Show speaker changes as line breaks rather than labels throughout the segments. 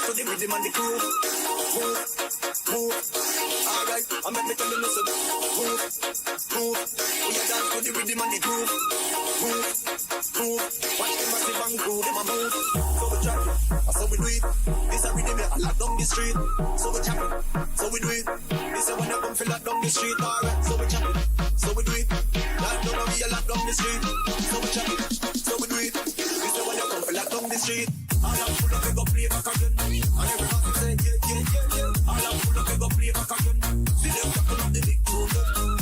to the rhythm and the groove. Move, move. Alright, I make me tell you listen. Move, move. We a dance to the rhythm and the groove. Move, move. Watch them massive and groove, them a move. So we chop it, so we do it. This a rhythm I lock down the street. So we chop it, so we do it. This a when you come feel lock down the street. Alright, so we chop it, so we do it. Lock down and we a lock down the street. So we chop it, so we do it. This a when you come feel lock down the street. All I'm full of, we go play back again. And everybody say yeah, yeah, yeah, yeah. All I'm full of, we go play back again. See them tackle up the big tune.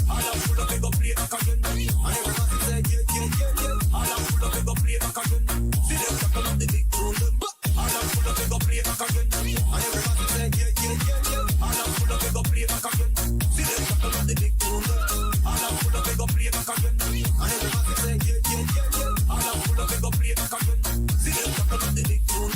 All I'm full of, we go play back again. And everybody say yeah, yeah, yeah, yeah. All I'm full of, we go play back again. See them tackle up the big tune. All I'm full of, we go play back again. And everybody say yeah, yeah, yeah, yeah. All I'm full of, we go play back again. See them tackle up the big tune. All I'm full of, we go play back again. And everybody say yeah, yeah, yeah, yeah. All I'm full of, we go play back again. See them tackle up the big tune.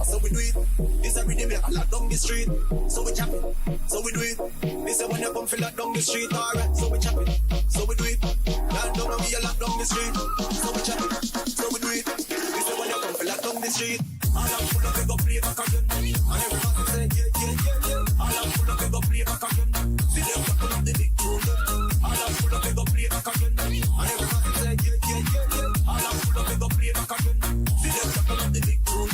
So we do it. This a rhythm I lock down the street. So we chop it, so we do it. This a when you come feel lock down the street. Alright, so we chop it, so we do it. Lock down and we a lock down the street. So we chop it, so we do it. This a when you come feel lock down the street. All I'm full of, we go play back again. And everybody say yeah, yeah, yeah, yeah. All I'm full of, we go play back again. See them tackle up the big tune. All I'm full of, we go play back again. And everybody say yeah, yeah, yeah, yeah. All I'm full of, we go play back again. See them tackle up the big tune.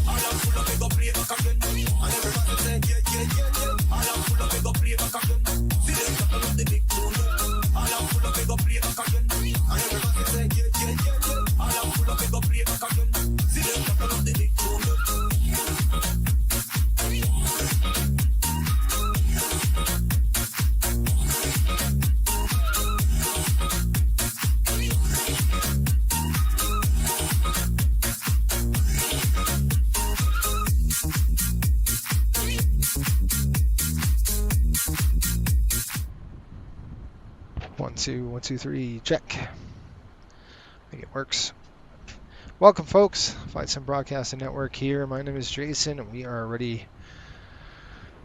All I'm full of, we go play back again. And everybody say yeah, yeah, yeah, yeah. All I'm full of, we go play back again. See them tackle up the big tune. All I'm full of, we go play back again. And everybody say yeah, yeah, yeah, yeah. All I'm full of, we go play back again. See them tackle up the big tune.
One, two, three, check. I think it works. Welcome, folks. Flight Sim Broadcasting Network here. My name is Jason, and we are ready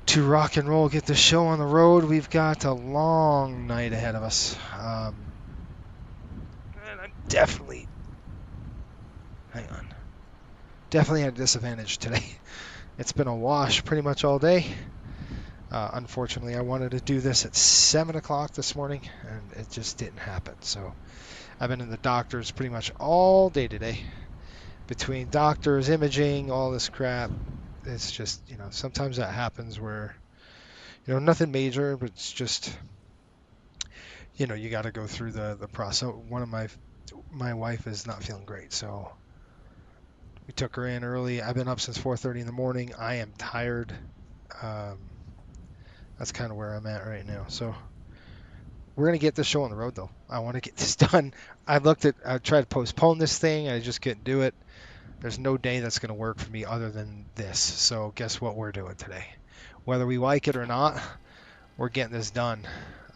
to rock and roll, get the show on the road. We've got a long night ahead of us. And I'm definitely at a disadvantage today. It's been a wash pretty much all day. Unfortunately, I wanted to do this at 7 o'clock this morning, and it just didn't happen. So I've been in the doctors pretty much all day today. Between doctors, imaging, all this crap, it's just, sometimes that happens where, nothing major, but it's just, you got to go through the process. One of my wife is not feeling great, so we took her in early. I've been up since 4:30 in the morning. I am tired. That's kind of where I'm at right now. So we're going to get this show on the road, though. I want to get this done. I tried to postpone this thing. I just couldn't do it. There's no day that's going to work for me other than this. So guess what we're doing today? Whether we like it or not, we're getting this done.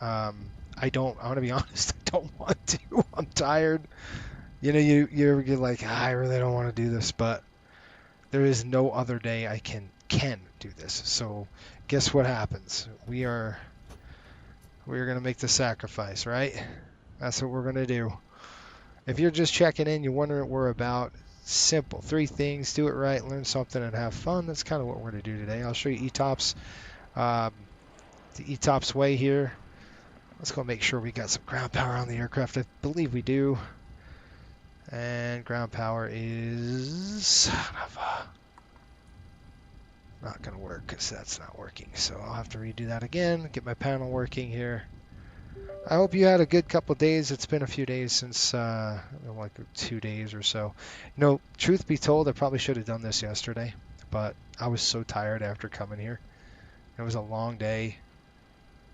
I want to be honest, I don't want to. I'm tired. You're like, I really don't want to do this, but there is no other day I can do this. So guess what happens? We're going to make the sacrifice, right? That's what we're going to do. If you're just checking in, you're wondering what we're about, simple. 3 things: do it right, learn something, and have fun. That's kind of what we're going to do today. I'll show you ETOPS, the ETOPS way here. Let's go make sure we got some ground power on the aircraft. I believe we do. And ground power is not going to work because that's not working. So I'll have to redo that again, get my panel working here. I hope you had a good couple days. It's been a few days since, like 2 days or so. Truth be told, I probably should have done this yesterday, but I was so tired after coming here. It was a long day.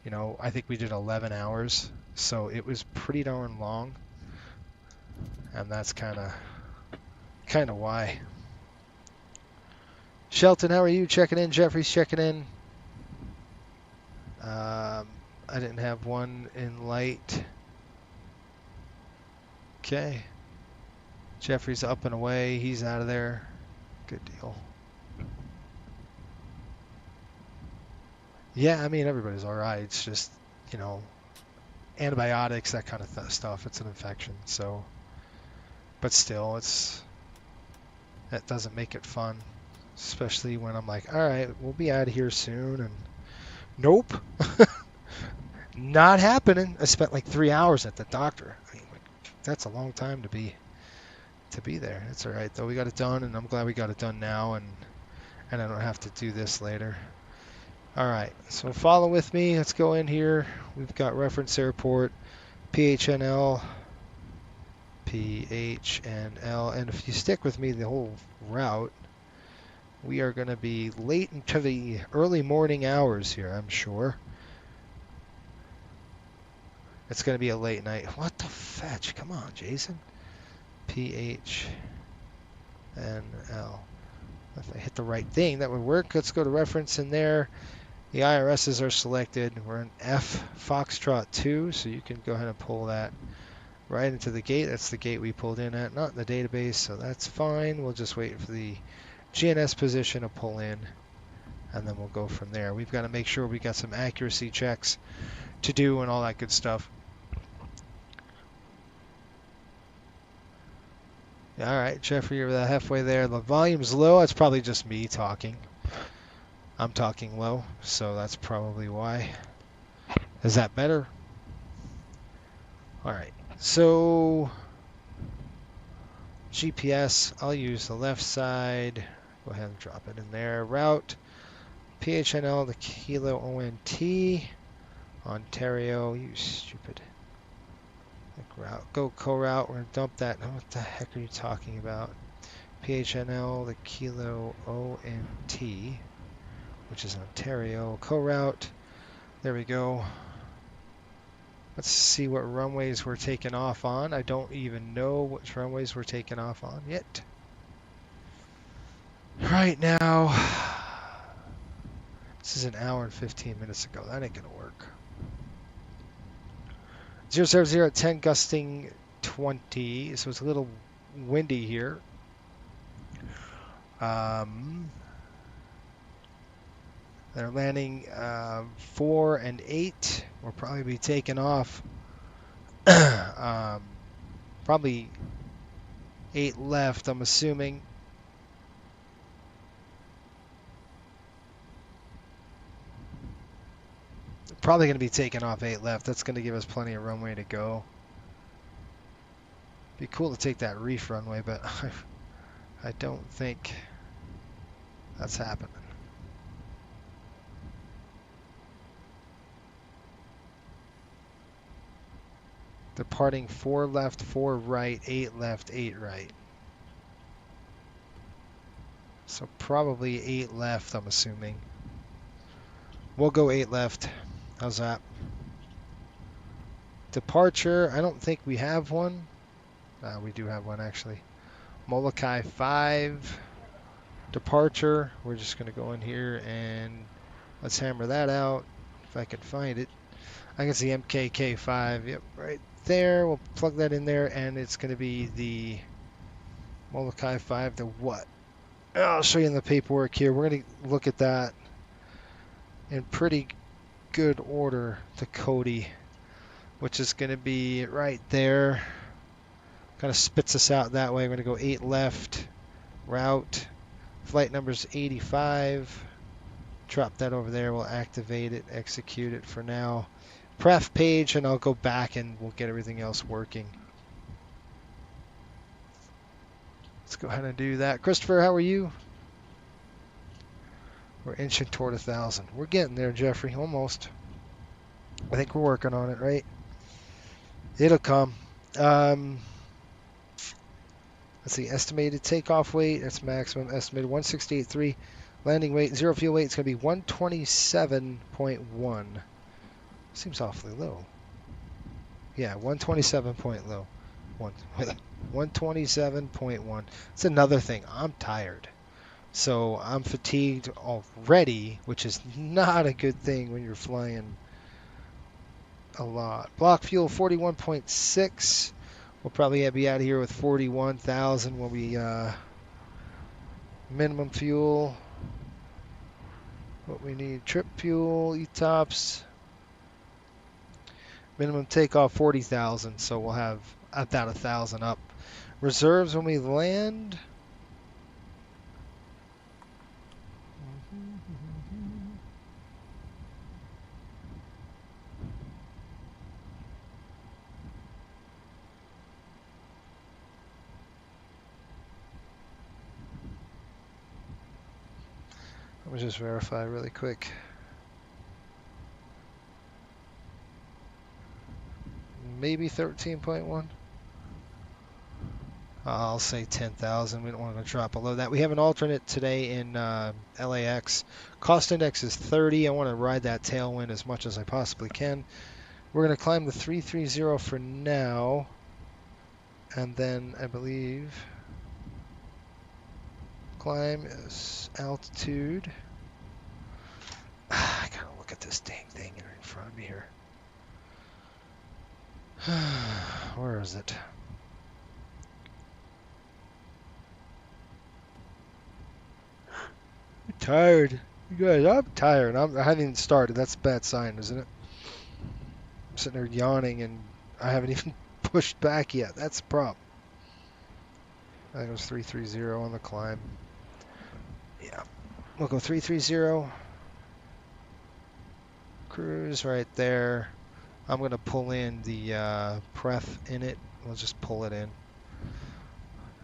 I think we did 11 hours, so it was pretty darn long. And that's kind of why. Shelton, how are you? Checking in. Jeffrey's checking in. I didn't have one in light. Okay. Jeffrey's up and away. He's out of there. Good deal. Yeah, I mean, everybody's all right. It's just, you know, antibiotics, that kind of stuff. It's an infection. So, but still, that doesn't make it fun. Especially when I'm like, all right, we'll be out of here soon. And nope. Not happening. I spent like 3 hours at the doctor. I mean, like, that's a long time to be there. It's all right though. We got it done, and I'm glad we got it done now, and I don't have to do this later. All right, so follow with me. Let's go in here. We've got reference airport, PHNL, and if you stick with me the whole route, we are going to be late into the early morning hours here, I'm sure. It's going to be a late night. What the fetch? Come on, Jason. PHNL. If I hit the right thing, that would work. Let's go to reference in there. The IRSs are selected. We're in F Foxtrot 2, so you can go ahead and pull that right into the gate. That's the gate we pulled in at, not in the database, so that's fine. We'll just wait for the GNS position to pull in, and then we'll go from there. We've got to make sure we got some accuracy checks to do and all that good stuff. All right, Jeffrey, you're halfway there. The volume's low. It's probably just me talking. I'm talking low, so that's probably why. Is that better? All right, so GPS, I'll use the left side. Go ahead and drop it in there. Route, PHNL, the Kilo ONT, Ontario, you stupid. Route, go co-route, we're going to dump that. What the heck are you talking about? PHNL, the Kilo ONT, which is Ontario, co-route. There we go. Let's see what runways we're taking off on. I don't even know which runways we're taking off on yet. Right now, this is an hour and 15 minutes ago. That ain't going to work. 070 at 10, gusting 20, so it's a little windy here. They're landing 4 and 8. We'll probably be taking off probably 8 left, I'm assuming. Probably going to be taking off 8 left. That's going to give us plenty of runway to go. Be cool to take that reef runway, but I don't think that's happening. Departing 4 left, 4 right, 8 left, 8 right. So probably 8 left, I'm assuming. We'll go 8 left. How's that? Departure, I don't think we have one. We do have one, actually. Molokai 5. Departure, we're just going to go in here and let's hammer that out if I can find it. I can see MKK5, yep, right there. We'll plug that in there, and it's going to be the Molokai 5 to what? I'll show you in the paperwork here. We're going to look at that in pretty good order to Cody, which is going to be right there. Kind of spits us out that way. We're going to go 8 left, route, flight number's 85. Drop that over there. We'll activate it, execute it for now. Pref page, and I'll go back and we'll get everything else working. Let's go ahead and do that. Christopher, how are you? We're inching toward 1,000. We're getting there, Jeffrey, almost. I think we're working on it, right? It'll come. Let's see, estimated takeoff weight, that's maximum. Estimated 168.3. Landing weight, 0 fuel weight, it's going to be 127.1. Seems awfully low. Yeah, 127 point low. 127.1. It's another thing. I'm tired. So I'm fatigued already, which is not a good thing when you're flying a lot. Block fuel 41.6. We'll probably be out of here with 41,000 when we minimum fuel. What we need, trip fuel, ETOPS. Minimum takeoff 40,000, so we'll have about 1,000 up. Reserves when we land. Let me just verify really quick. Maybe 13.1. I'll say 10,000. We don't want to drop below that. We have an alternate today in LAX. Cost index is 30. I want to ride that tailwind as much as I possibly can. We're going to climb the 330 for now. And then I believe climb is altitude. I gotta look at this dang thing in front of me here. Where is it? I'm tired. You guys, I'm tired. I haven't even started. That's a bad sign, isn't it? I'm sitting there yawning and I haven't even pushed back yet. That's the problem. I think it was 330 on the climb. Yeah. We'll go 330. Cruise right there. I'm going to pull in the pref in it. We'll just pull it in. And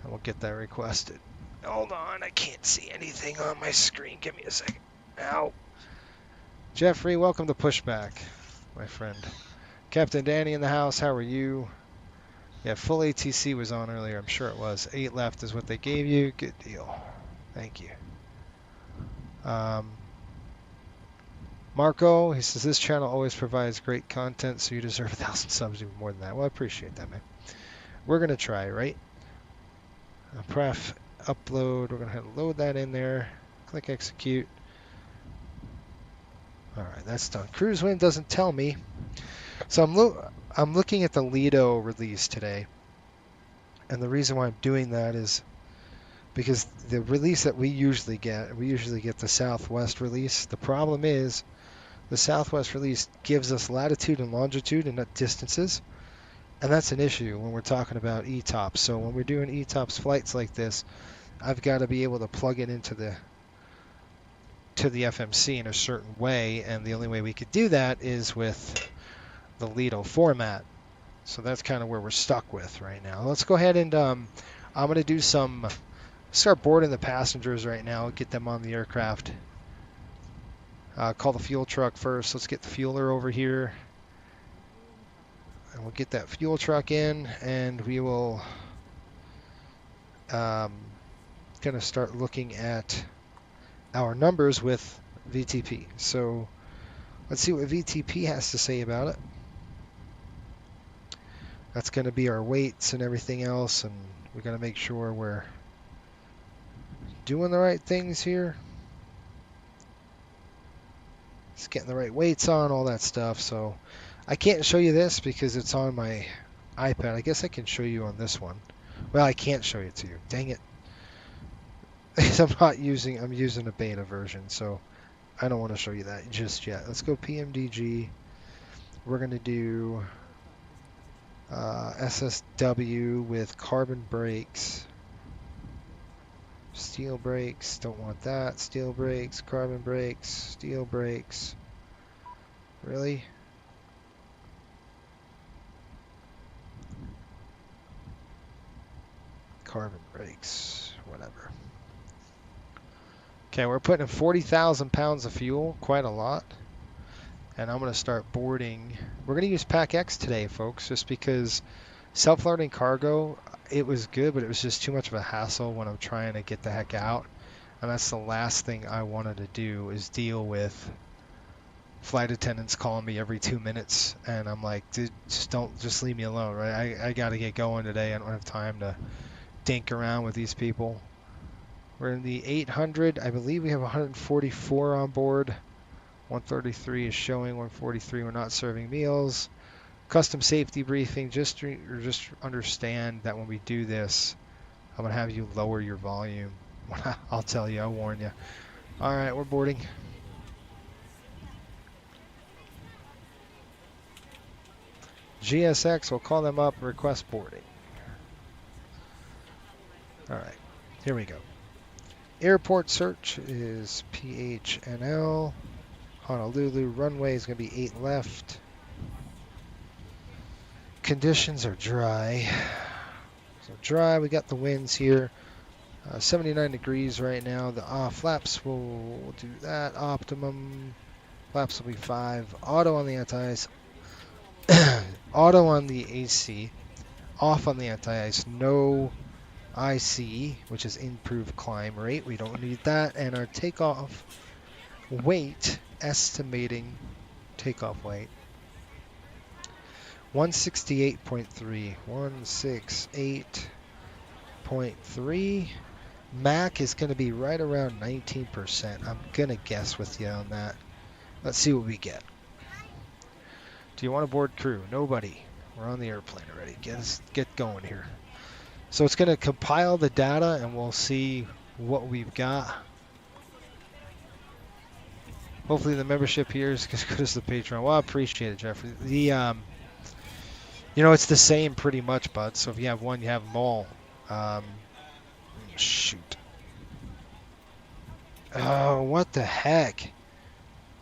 we'll get that requested. Hold on. I can't see anything on my screen. Give me a second. Ow. Jeffrey, welcome to Pushback, my friend. Captain Danny in the house. How are you? Yeah, full ATC was on earlier. I'm sure it was. 8 left is what they gave you. Good deal. Thank you. Marco, he says, this channel always provides great content, so you deserve 1,000 subs, even more than that. Well, I appreciate that, man. We're going to try, right? Pref, upload. We're going to load that in there. Click execute. All right, that's done. Cruise wind doesn't tell me. So I'm looking at the Lido release today. And the reason why I'm doing that is because the release that we usually get the Southwest release. The problem is the Southwest release gives us latitude and longitude and not distances. And that's an issue when we're talking about ETOPS. So when we're doing ETOPS flights like this, I've got to be able to plug it into the FMC in a certain way. And the only way we could do that is with the Lido format. So that's kind of where we're stuck with right now. Let's go ahead and I'm going to do start boarding the passengers right now, get them on the aircraft. Call the fuel truck first. Let's get the fueler over here. And we'll get that fuel truck in, and we will going to start looking at our numbers with VTP. So let's see what VTP has to say about it. That's going to be our weights and everything else, and we're going to make sure we're doing the right things here. Just getting the right weights on, all that stuff. So I can't show you this because it's on my iPad. I guess I can show you on this one. Well, I can't show it to you. Dang it. I'm using a beta version, so I don't want to show you that just yet. Let's go PMDG. We're going to do SSW with carbon brakes. Steel brakes, don't want that. Steel brakes, carbon brakes, steel brakes. Really? Carbon brakes, whatever. Okay, we're putting in 40,000 pounds of fuel, quite a lot. And I'm going to start boarding. We're going to use PAC-X today, folks, just because self-loading cargo, it was good, but it was just too much of a hassle when I'm trying to get the heck out. And that's the last thing I wanted to do, is deal with flight attendants calling me every 2 minutes. And I'm like, dude, just leave me alone, right? I got to get going today. I don't have time to dink around with these people. We're in the 800. I believe we have 144 on board. 133 is showing. 143, we're not serving meals. Custom safety briefing. Just understand that when we do this, I'm going to have you lower your volume. I'll tell you. I'll warn you. All right, we're boarding. GSX, we'll call them up, request boarding. All right, here we go. Airport search is PHNL. Honolulu runway is going to be 8 left. Conditions are dry. So dry, we got the winds here. 79 degrees right now. The flaps will do that. Optimum. Flaps will be 5. Auto on the anti-ice. Auto on the AC. Off on the anti-ice. No IC, which is improved climb rate. We don't need that. And our takeoff weight, estimating takeoff weight, 168.3. 168.3. Mac is going to be right around 19%. I'm going to guess with you on that. Let's see what we get. Do you want to board crew? Nobody. We're on the airplane already. Get going here. So it's going to compile the data and we'll see what we've got. Hopefully the membership here is as good as the Patreon. Well, I appreciate it, Jeffrey. The it's the same pretty much, bud. So if you have one, you have them all. Shoot. Oh, what the heck?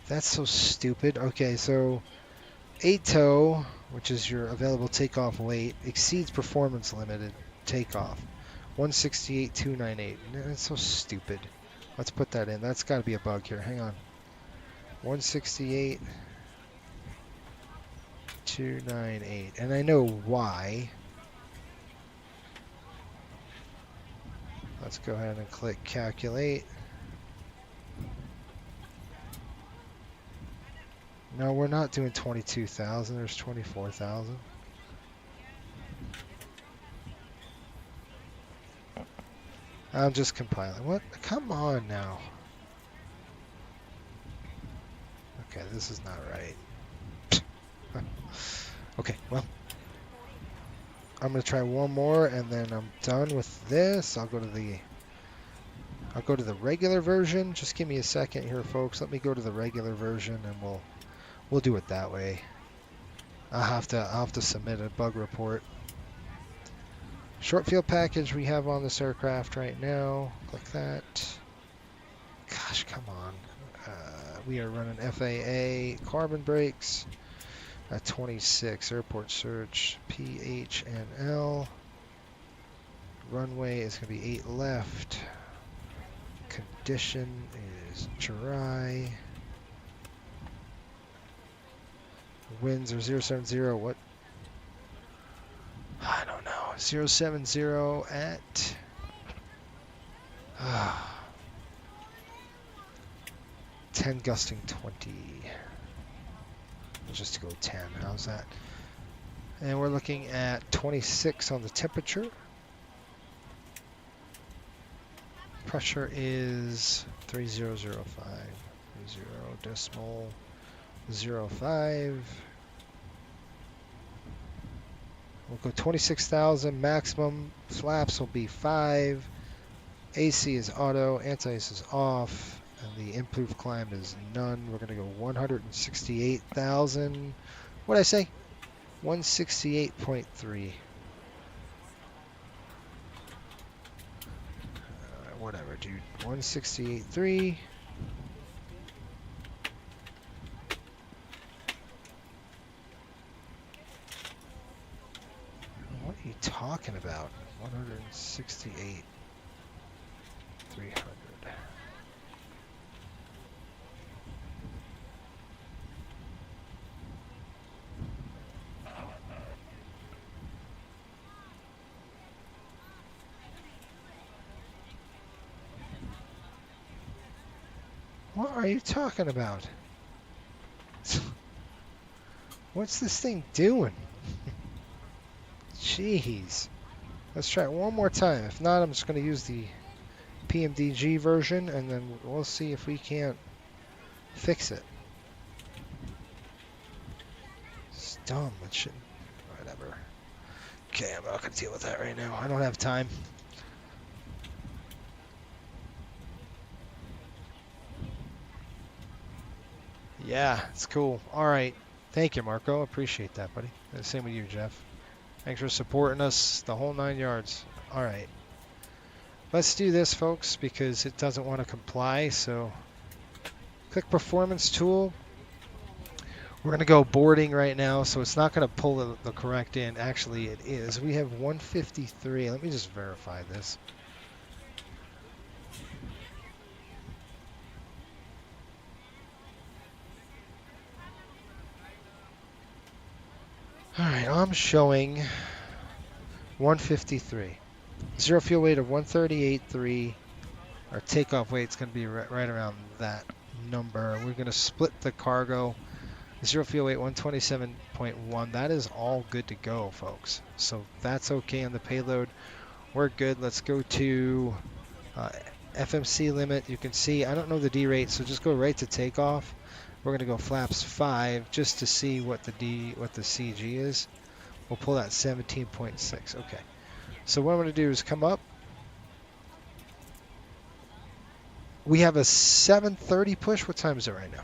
That's so stupid. Okay, so ATO, which is your available takeoff weight, exceeds performance limited takeoff. 168.298. That's so stupid. Let's put that in. That's got to be a bug here. Hang on. 168.298. And I know why. Let's go ahead and click calculate. No, we're not doing 22,000. There's 24,000. I'm just compiling. What? Come on now. Okay, this is not right. Okay, well, I'm gonna try one more, and then I'm done with this. I'll go to the regular version. Just give me a second here, folks. Let me go to the regular version, and we'll do it that way. I'll have to submit a bug report. Short field package we have on this aircraft right now. Click that. Gosh, come on. We are running FAA carbon brakes at 26. Airport search PHNL. Runway is going to be 8 left. Condition is dry. Winds are 070. What? I don't know. 070 at 10 gusting 20. Let's just go 10. How's that? And we're looking at 26 on the temperature. Pressure is 3005. 0.05. We'll go 26,000. Maximum flaps will be 5. AC is auto. Anti-ice is off. And the improved climb is none. We're going to go 168,000. What'd I say? 168.3. Whatever, dude. 168.3. What are you talking about? 168,300. What are you talking about? What's this thing doing? Jeez. Let's try it one more time. If not, I'm just going to use the PMDG version, and then we'll see if we can't fix it. It's dumb. It shouldn't. Whatever. Okay, I'm not going to deal with that right now. I don't have time. Yeah, it's cool. All right. Thank you, Marco. Appreciate that, buddy. And same with you, Jeff. Thanks for supporting us the whole 9 yards. All right. Let's do this, folks, because it doesn't want to comply. So click Performance Tool. We're going to go boarding right now, so it's not going to pull the correct in. Actually, it is. We have 153. Let me just verify this. All right, I'm showing 153. Zero fuel weight of 138.3. Our takeoff weight's going to be right around that number. We're going to split the cargo. Zero fuel weight 127.1. That is all good to go, folks. So that's okay on the payload. We're good. Let's go to FMC limit. You can see I don't know the D rate, so just go right to takeoff. We're going to go flaps 5 just to see what the CG is. We'll pull that 17.6. Okay. So what I'm going to do is come up. We have a 7:30 push. What time is it right now?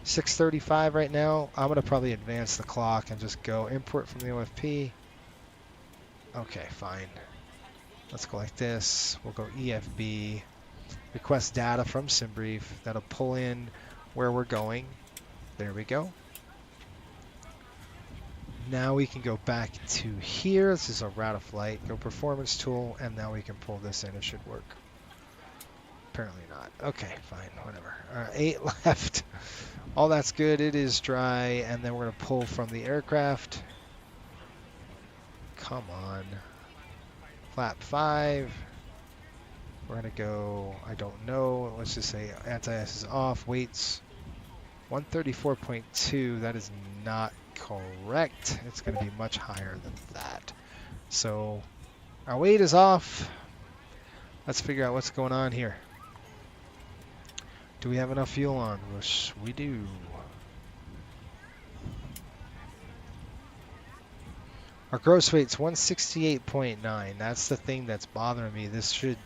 6:35 right now. I'm going to probably advance the clock and just go import from the OFP. Okay, fine. Let's go like this. We'll go EFB. Request data from SimBrief. That'll pull in where we're going. There we go. Now we can go back to here. This is a route of flight. Go performance tool, and now we can pull this in. It should work. Apparently not. Okay, fine, whatever. All right, 8 left. All that's good. It is dry, and then we're going to pull from the aircraft. Come on. Flap 5. We're going to go, I don't know. Let's just say anti-ice is off. Weights 134.2. That is not correct. It's going to be much higher than that. So our weight is off. Let's figure out what's going on here. Do we have enough fuel on? Yes, we do. Our gross weight's 168.9. That's the thing that's bothering me. This should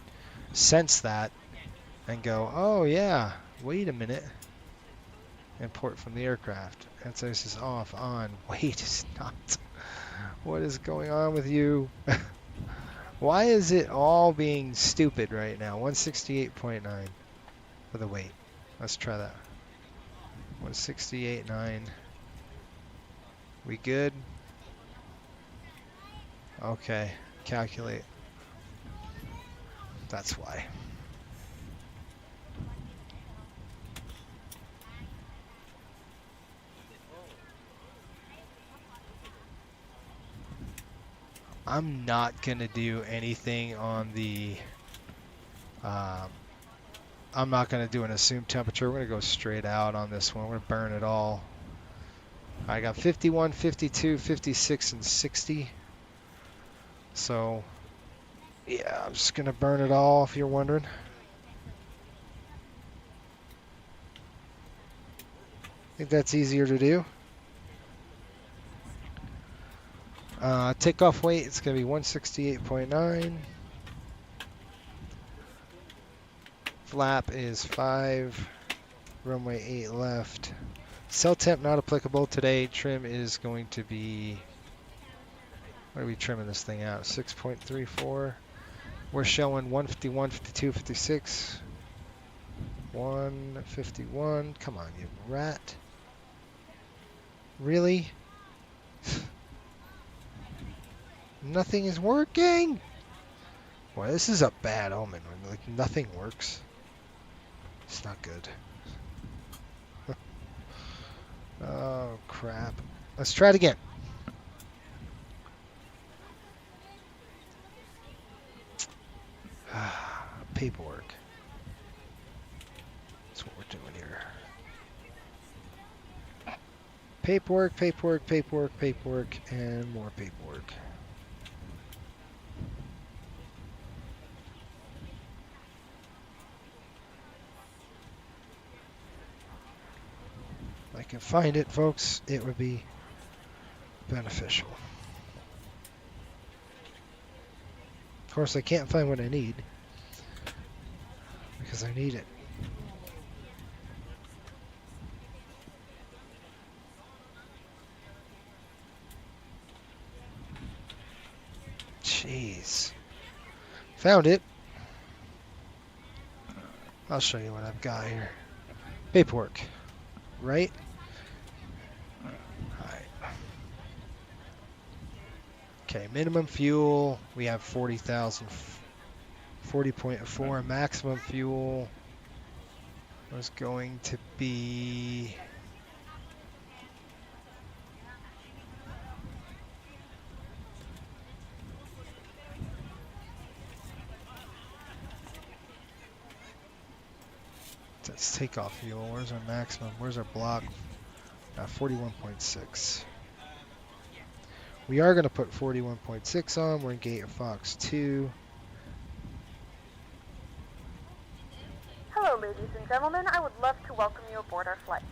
sense that and go, oh yeah, wait a minute. Import from the aircraft. Anti-ice is off, on. Wait, is not. What is going on with you? Why is it all being stupid right now? 168.9 for the weight. Let's try that. 168.9. We good? Okay, calculate. That's why. I'm not gonna do anything on the I'm not going to do an assumed temperature. We're going to go straight out on this one. We're going to burn it all. I got 51, 52, 56, and 60. So, yeah, I'm just going to burn it all if you're wondering. I think that's easier to do. Takeoff weight, it's going to be 168.9. Flap is 5, runway 8 left. Cell temp not applicable today. Trim is going to be, what are we trimming this thing out? 6.34. We're showing 151, 52, 56. 151. Come on, you rat. Really? Nothing is working. Boy, this is a bad omen when like nothing works. It's not good. Oh, crap. Let's try it again. Paperwork. That's what we're doing here. Paperwork, paperwork, paperwork, paperwork, and more paperwork. can find it, folks, it would be beneficial. Of course, I can't find what I need because I need it. Jeez. Found it. I'll show you what I've got here. Paperwork. Right? Alright. Okay, minimum fuel. We have 40,000. 40.4. Maximum fuel was going to be... That's takeoff fuel. Where's our maximum? Where's our block? 41.6. We are going to put 41.6 on. We're in Gate of Fox 2.
Hello, ladies and gentlemen. I would love to welcome you aboard our flight.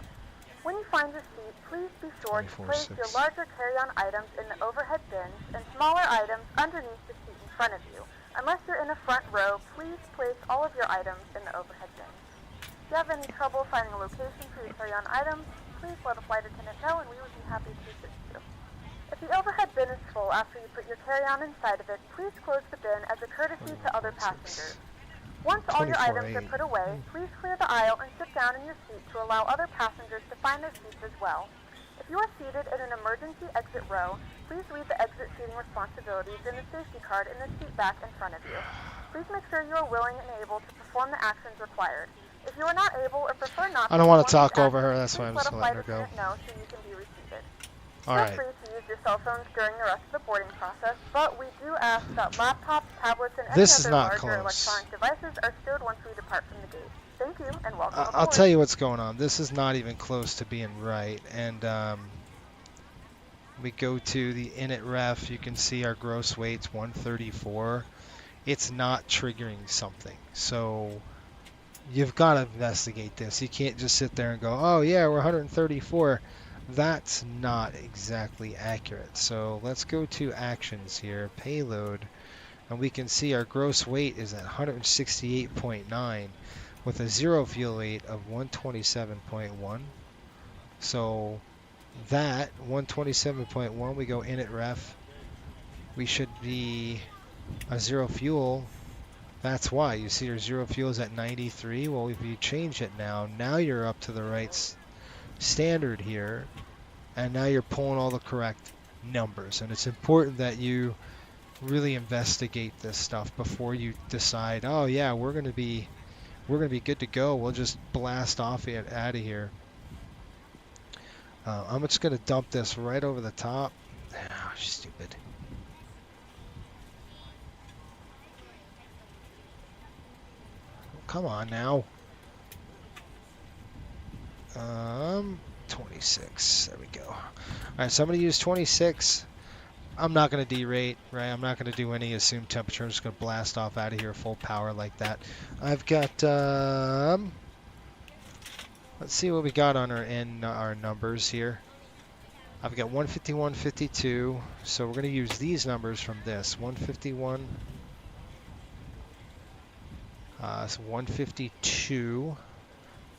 When you find your seat, please be sure to place your larger carry-on items in the overhead bins and smaller items underneath the seat in front of you. Unless you're in a front row, please place all of your items in the overhead bins. If you have any trouble finding a location for your carry-on items, please let a flight attendant know and we would be happy to assist you. If the overhead bin is full after you put your carry-on inside of it, please close the bin as a courtesy to other passengers. Once all your items are put away, please clear the aisle and sit down in your seat to allow other passengers to find their seats as well. If you are seated in an emergency exit row, please read the exit seating responsibilities in the safety card in the seat back in front of you. Please make sure you are willing and able to perform the actions required. If you are not able or prefer not to,
I don't want to talk over her, that's why I'm just
let
letting her go.
know so you can be reseated.
Alright.
Feel free to use your cell phones during the rest of the boarding process, but we do ask that laptops, tablets, and any other larger electronic devices are stowed once we depart from the gate. Thank you, and welcome aboard.
I'll tell you what's going on. This is not even close to being right. And we go to the init ref. You can see our gross weight's 134. It's not triggering something. So you've got to investigate this. You can't just sit there and go, oh, yeah, we're 134. That's not exactly accurate. So let's go to actions here, payload, and we can see our gross weight is at 168.9 with a zero fuel weight of 127.1. So that 127.1, we go init ref, we should be a zero fuel. That's why you see your zero fuel is at 93. Well, if you change it now you're up to the right standard here, and now you're pulling all the correct numbers. And it's important that you really investigate this stuff before you decide, oh yeah, we're gonna be good to go, we'll just blast off out of here. I'm just gonna dump this right over the top. Oh, stupid. Come on now. 26. There we go. All right, so I'm going to use 26. I'm not going to derate, right? I'm not going to do any assumed temperature. I'm just going to blast off out of here full power like that. I've got, let's see what we got on our numbers here. I've got 151.52, so we're going to use these numbers from this. 151, so 152.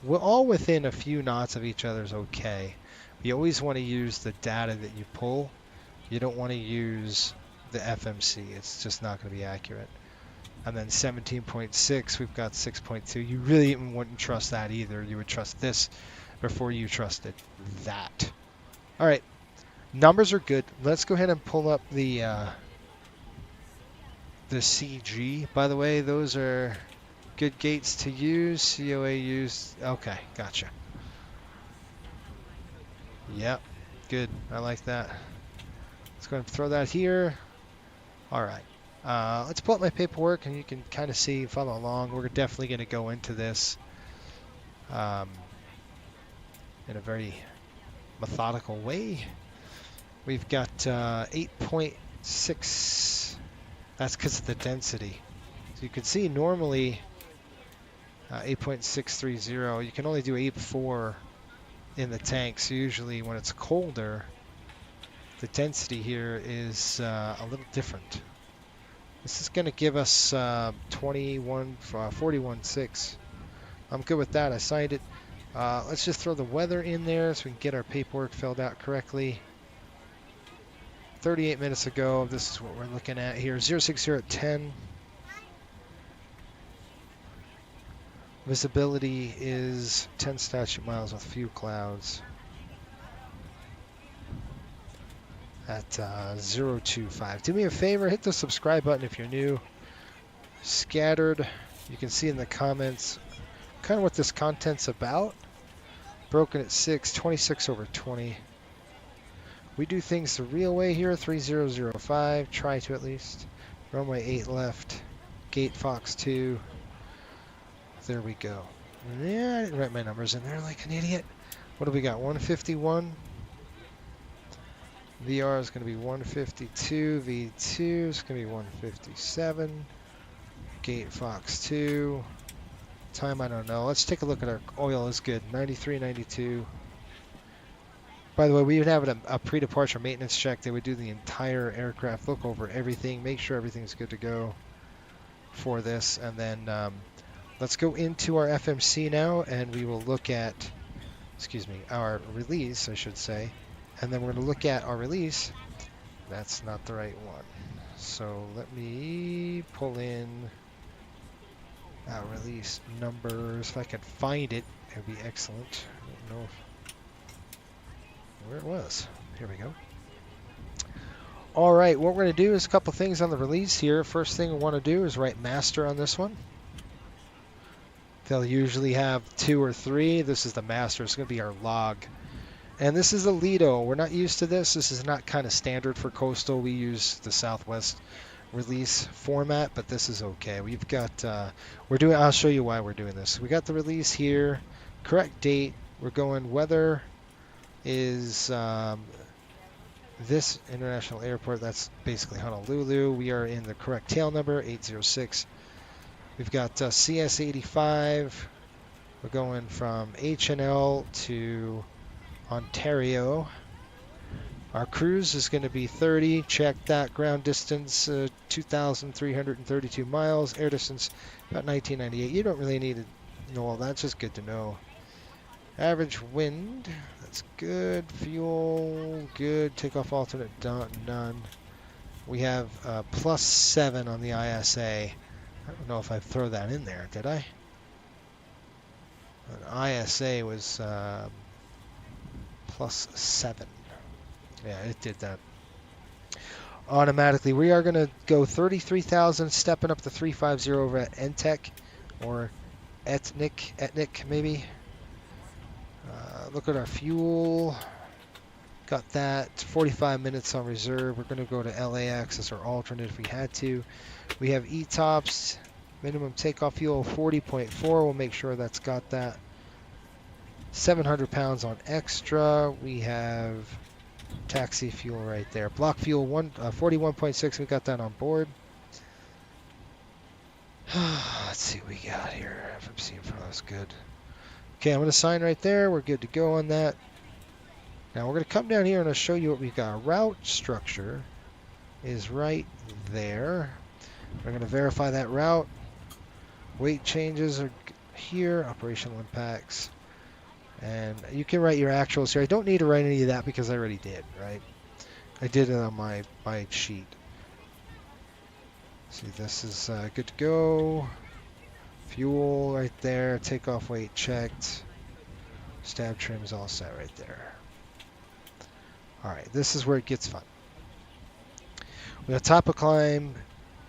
We're all within a few knots of each other's okay. You always want to use the data that you pull. You don't want to use the FMC. It's just not going to be accurate. And then 17.6, we've got 6.2. You really wouldn't trust that either. You would trust this before you trusted that. All right, numbers are good. Let's go ahead and pull up the CG. By the way, those are good gates to use. COA used. Okay, gotcha. Yep, good. I like that. Let's go ahead and throw that here. All right. Let's pull up my paperwork, and you can kind of see, follow along. We're definitely going to go into this in a very methodical way. We've got 8.6. That's because of the density. So you can see normally 8.630. You can only do 8.4 in the tanks. Usually when it's colder, the density here is a little different. This is going to give us 41.6. I'm good with that. I signed it. Let's just throw the weather in there so we can get our paperwork filled out correctly. 38 minutes ago, this is what we're looking at here. 060 at 10. Visibility is 10 statute miles with few clouds at 025. Do me a favor, hit the subscribe button if you're new. Scattered, you can see in the comments kind of what this content's about. Broken at 6, 26 over 20. We do things the real way here, 3005, try to at least. Runway 8 left, gate Fox 2. There we go. Yeah, I didn't write my numbers in there like an idiot. What do we got? 151. VR is going to be 152. V2 is going to be 157. Gate Fox 2. Time, I don't know. Let's take a look at our oil. Is good. 93, 92. By the way, we would have a pre-departure maintenance check. They would do the entire aircraft, look over everything, make sure everything's good to go for this, and then let's go into our FMC now, and we will look at, our release, I should say. And then we're going to look at our release. That's not the right one. So let me pull in our release numbers. If I can find it, it would be excellent. I don't know where it was. Here we go. All right, what we're going to do is a couple things on the release here. First thing we want to do is write master on this one. They'll usually have 2 or 3. This is the master. It's going to be our log. And this is a Lido. We're not used to this. This is not kind of standard for coastal. We use the Southwest release format, but this is okay. We've got, I'll show you why we're doing this. We got the release here, correct date. We're going weather is this international airport. That's basically Honolulu. We are in the correct tail number, 806. We've got CS85. We're going from HNL to Ontario. Our cruise is going to be 30. Check that. Ground distance 2,332 miles. Air distance about 1998. You don't really need to know all that. It's just good to know. Average wind, that's good. Fuel, good. Takeoff alternate, none. We have +7 on the ISA. I don't know if I throw that in there, did I? An ISA was +7. Yeah, it did that automatically. We are going to go 33,000, stepping up to 350 over at NTEC or Etnik maybe. Look at our fuel. Got that. 45 minutes on reserve. We're going to go to LAX as our alternate if we had to. We have ETOPS. Minimum takeoff fuel 40.4. We'll make sure that's got that. 700 pounds on extra. We have taxi fuel right there. Block fuel 41.6. We got that on board. Let's see what we got here. FMC in front of us. Good. Okay, I'm going to sign right there. We're good to go on that. Now we're going to come down here and I'll show you what we've got. Our route structure is right there. We're going to verify that route. Weight changes are here. Operational impacts. And you can write your actuals here. I don't need to write any of that because I already did, right? I did it on my sheet. See, this is good to go. Fuel right there. Takeoff weight checked. Stab trim is all set right there. All right, this is where it gets fun. We have top of climb,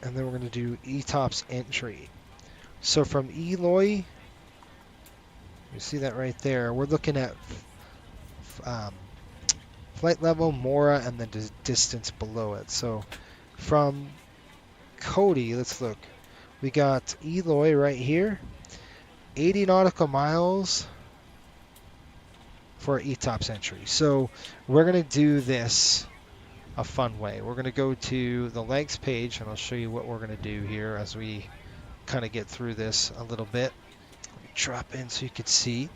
and then we're going to do ETOPS entry. So from Eloy, you see that right there. We're looking at flight level, Mora, and the distance below it. So from Cody, let's look. We got Eloy right here, 80 nautical miles for ETOPS entry. So we're going to do this a fun way. We're going to go to the legs page, and I'll show you what we're going to do here as we kind of get through this a little bit. Let me drop in so you can see.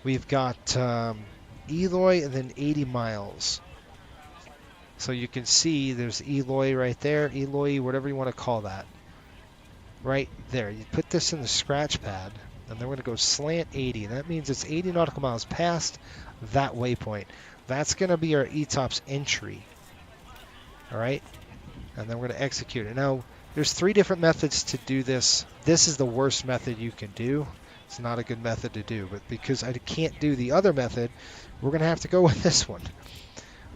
We've got Eloy and then 80 miles. So you can see there's Eloy right there, Eloy, whatever you want to call that. Right there. You put this in the scratch pad, and then we're going to go slant 80. That means it's 80 nautical miles past that waypoint. That's going to be our ETOPS entry. All right? And then we're going to execute it. Now, there's 3 different methods to do this. This is the worst method you can do. It's not a good method to do, but because I can't do the other method, we're going to have to go with this one.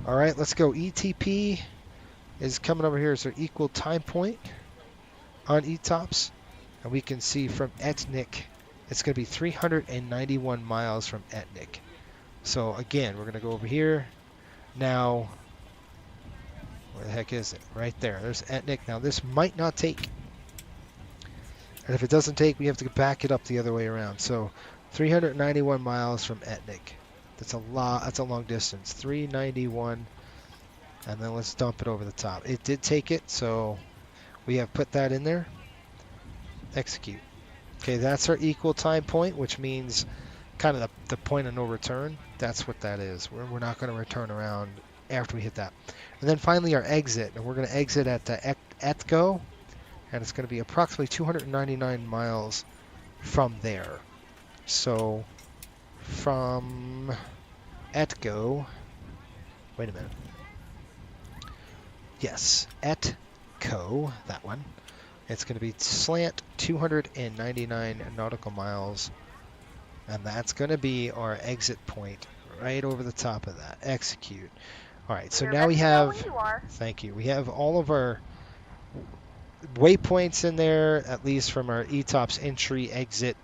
All right, let's go. ETP is coming over here as our equal time point on ETOPS. And we can see from Etnik, it's going to be 391 miles from Etnik. So again, we're going to go over here. Now, where the heck is it? Right there. There's Etnik. Now, this might not take. And if it doesn't take, we have to back it up the other way around. So 391 miles from Etnik. That's a lot. That's a long distance. 391. And then let's dump it over the top. It did take it, so we have put that in there. Execute. Okay, that's our equal time point, which means kind of the point of no return. That's what that is. We're not going to return around after we hit that. And then finally our exit. And we're going to exit at the ETCO. And it's going to be approximately 299 miles from there. So from ETCO, wait a minute. Yes, ETCO, that one. It's going to be slant 299 nautical miles. And that's going to be our exit point right over the top of that. Execute. All right, so now we have, thank you, we have all of our waypoints in there, at least from our ETOPS entry, exit,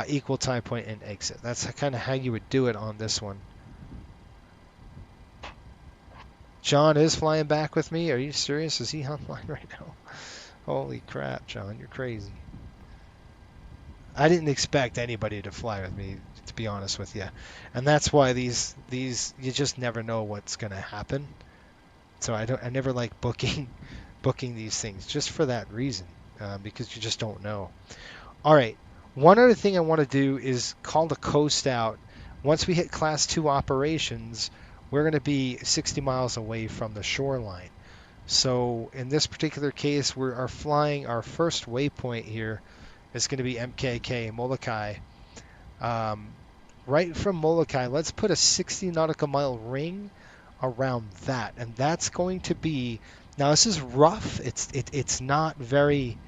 equal time point, and exit. That's kind of how you would do it on this one. John is flying back with me. Are you serious? Is he online right now? Holy crap, John, you're crazy. I didn't expect anybody to fly with me, to be honest with you. And that's why these you just never know what's going to happen. So I never like booking these things just for that reason, because you just don't know. All right, one other thing I want to do is call the coast out. Once we hit Class 2 operations, we're going to be 60 miles away from the shoreline. So in this particular case, we are flying our first waypoint here. It's going to be MKK, Molokai. Right from Molokai, let's put a 60 nautical mile ring around that. And that's going to be, now this is rough. It's not very,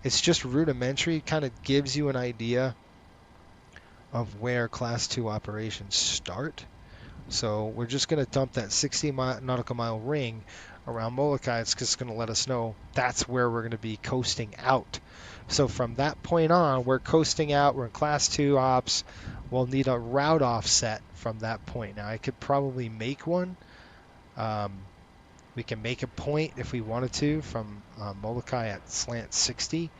it's just rudimentary. It kind of gives you an idea of where Class 2 operations start. So we're just going to dump that 60 nautical mile ring around Molokai. It's just going to let us know that's where we're going to be coasting out. So from that point on, we're coasting out. We're in Class 2 ops. We'll need a route offset from that point. Now, I could probably make one. We can make a point if we wanted to from Molokai at slant 60.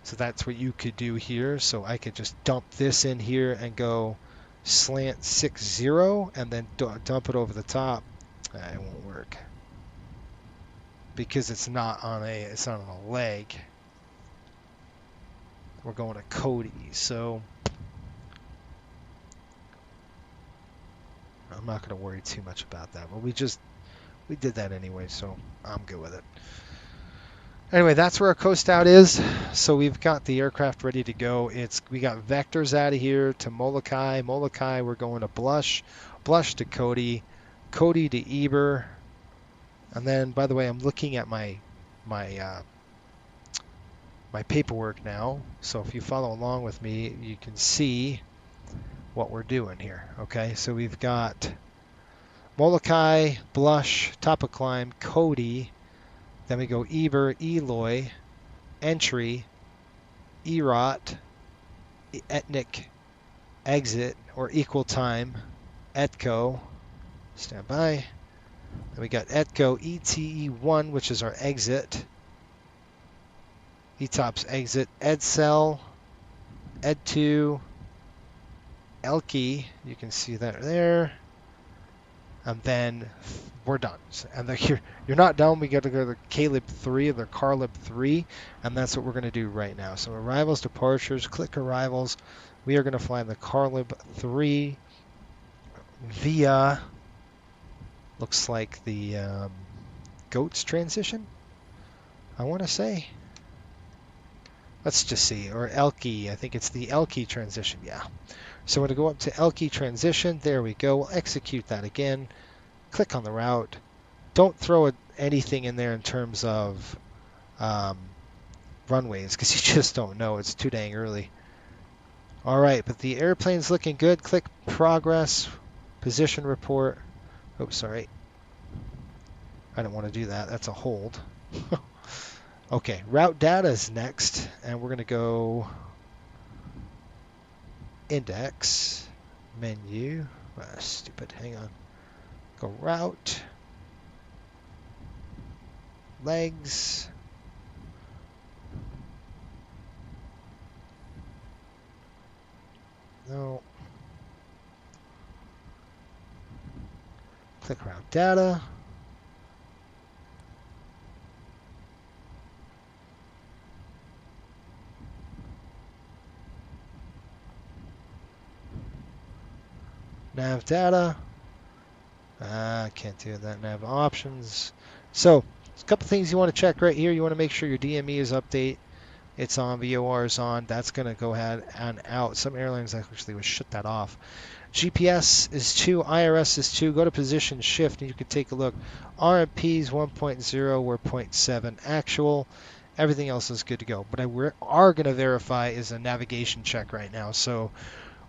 So that's what you could do here. So I could just dump this in here and go slant 60 and then dump it over the top. It won't work because it's not on a leg. We're going to Cody, so I'm not going to worry too much about that. But we did that anyway, so I'm good with it. Anyway, that's where our coast out is. So we've got the aircraft ready to go. We got vectors out of here to Molokai. Molokai, we're going to Blush. Blush to Cody. Cody to Eber. And then, by the way, I'm looking at my paperwork now. So if you follow along with me, you can see what we're doing here. Okay, so we've got Molokai, Blush, Top of Climb, Cody. Then we go Eber, Eloy, Entry, Erot, Etnik, Exit, or Equal Time, ETCO, stand by. Then we got ETCO, ETE1, which is our exit, ETOPS exit, EDCEL, ED2, ELKI, you can see that there. And then we're done. And you're not done. We got to go to Caleb 3, or Carlib 3, and that's what we're going to do right now. So arrivals, departures, click arrivals. We are going to fly the Carlib 3 via, looks like the GOATS transition, I want to say. Let's just see, or Elke, I think it's the Elke transition, yeah. So we're going to go up to Elke transition, there we go, we'll execute that again, click on the route. Don't throw anything in there in terms of runways, because you just don't know, it's too dang early. All right, but the airplane's looking good. Click progress, position report. Oops, sorry. I don't want to do that. That's a hold. Okay, route data is next, and we're going to go index, menu. Stupid, hang on. Go route, legs. No. Click route data. Nav data. I can't do that. Nav options. So, there's a couple things you want to check right here. You want to make sure your DME is update. It's on, VOR is on. That's going to go ahead and out. Some airlines actually would shut that off. GPS is 2, IRS is 2. Go to position shift and you can take a look. RMPs 1.0, we're 0.7 actual. Everything else is good to go. But we are going to verify is a navigation check right now. So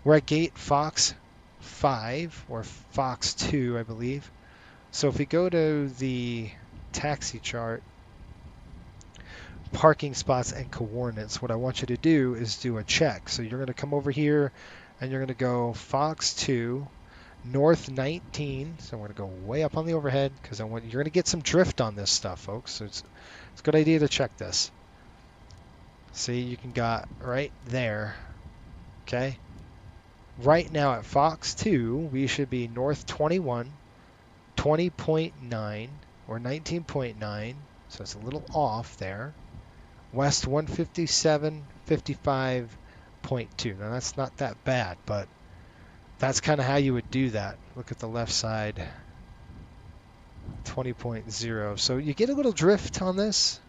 we're at gate Fox 5 or Fox 2, I believe. So if we go to the taxi chart, parking spots and coordinates, what I want you to do is do a check. So you're going to come over here and you're going to go Fox 2 north 19. So I'm going to go way up on the overhead because you're going to get some drift on this stuff, folks. So it's a good idea to check this. See, you can got right there. Okay. Right now at Fox 2, we should be north 21, 20.9 or 19.9. So it's a little off there. West 157, 55.2. Now that's not that bad, but that's kind of how you would do that. Look at the left side, 20.0. So you get a little drift on this,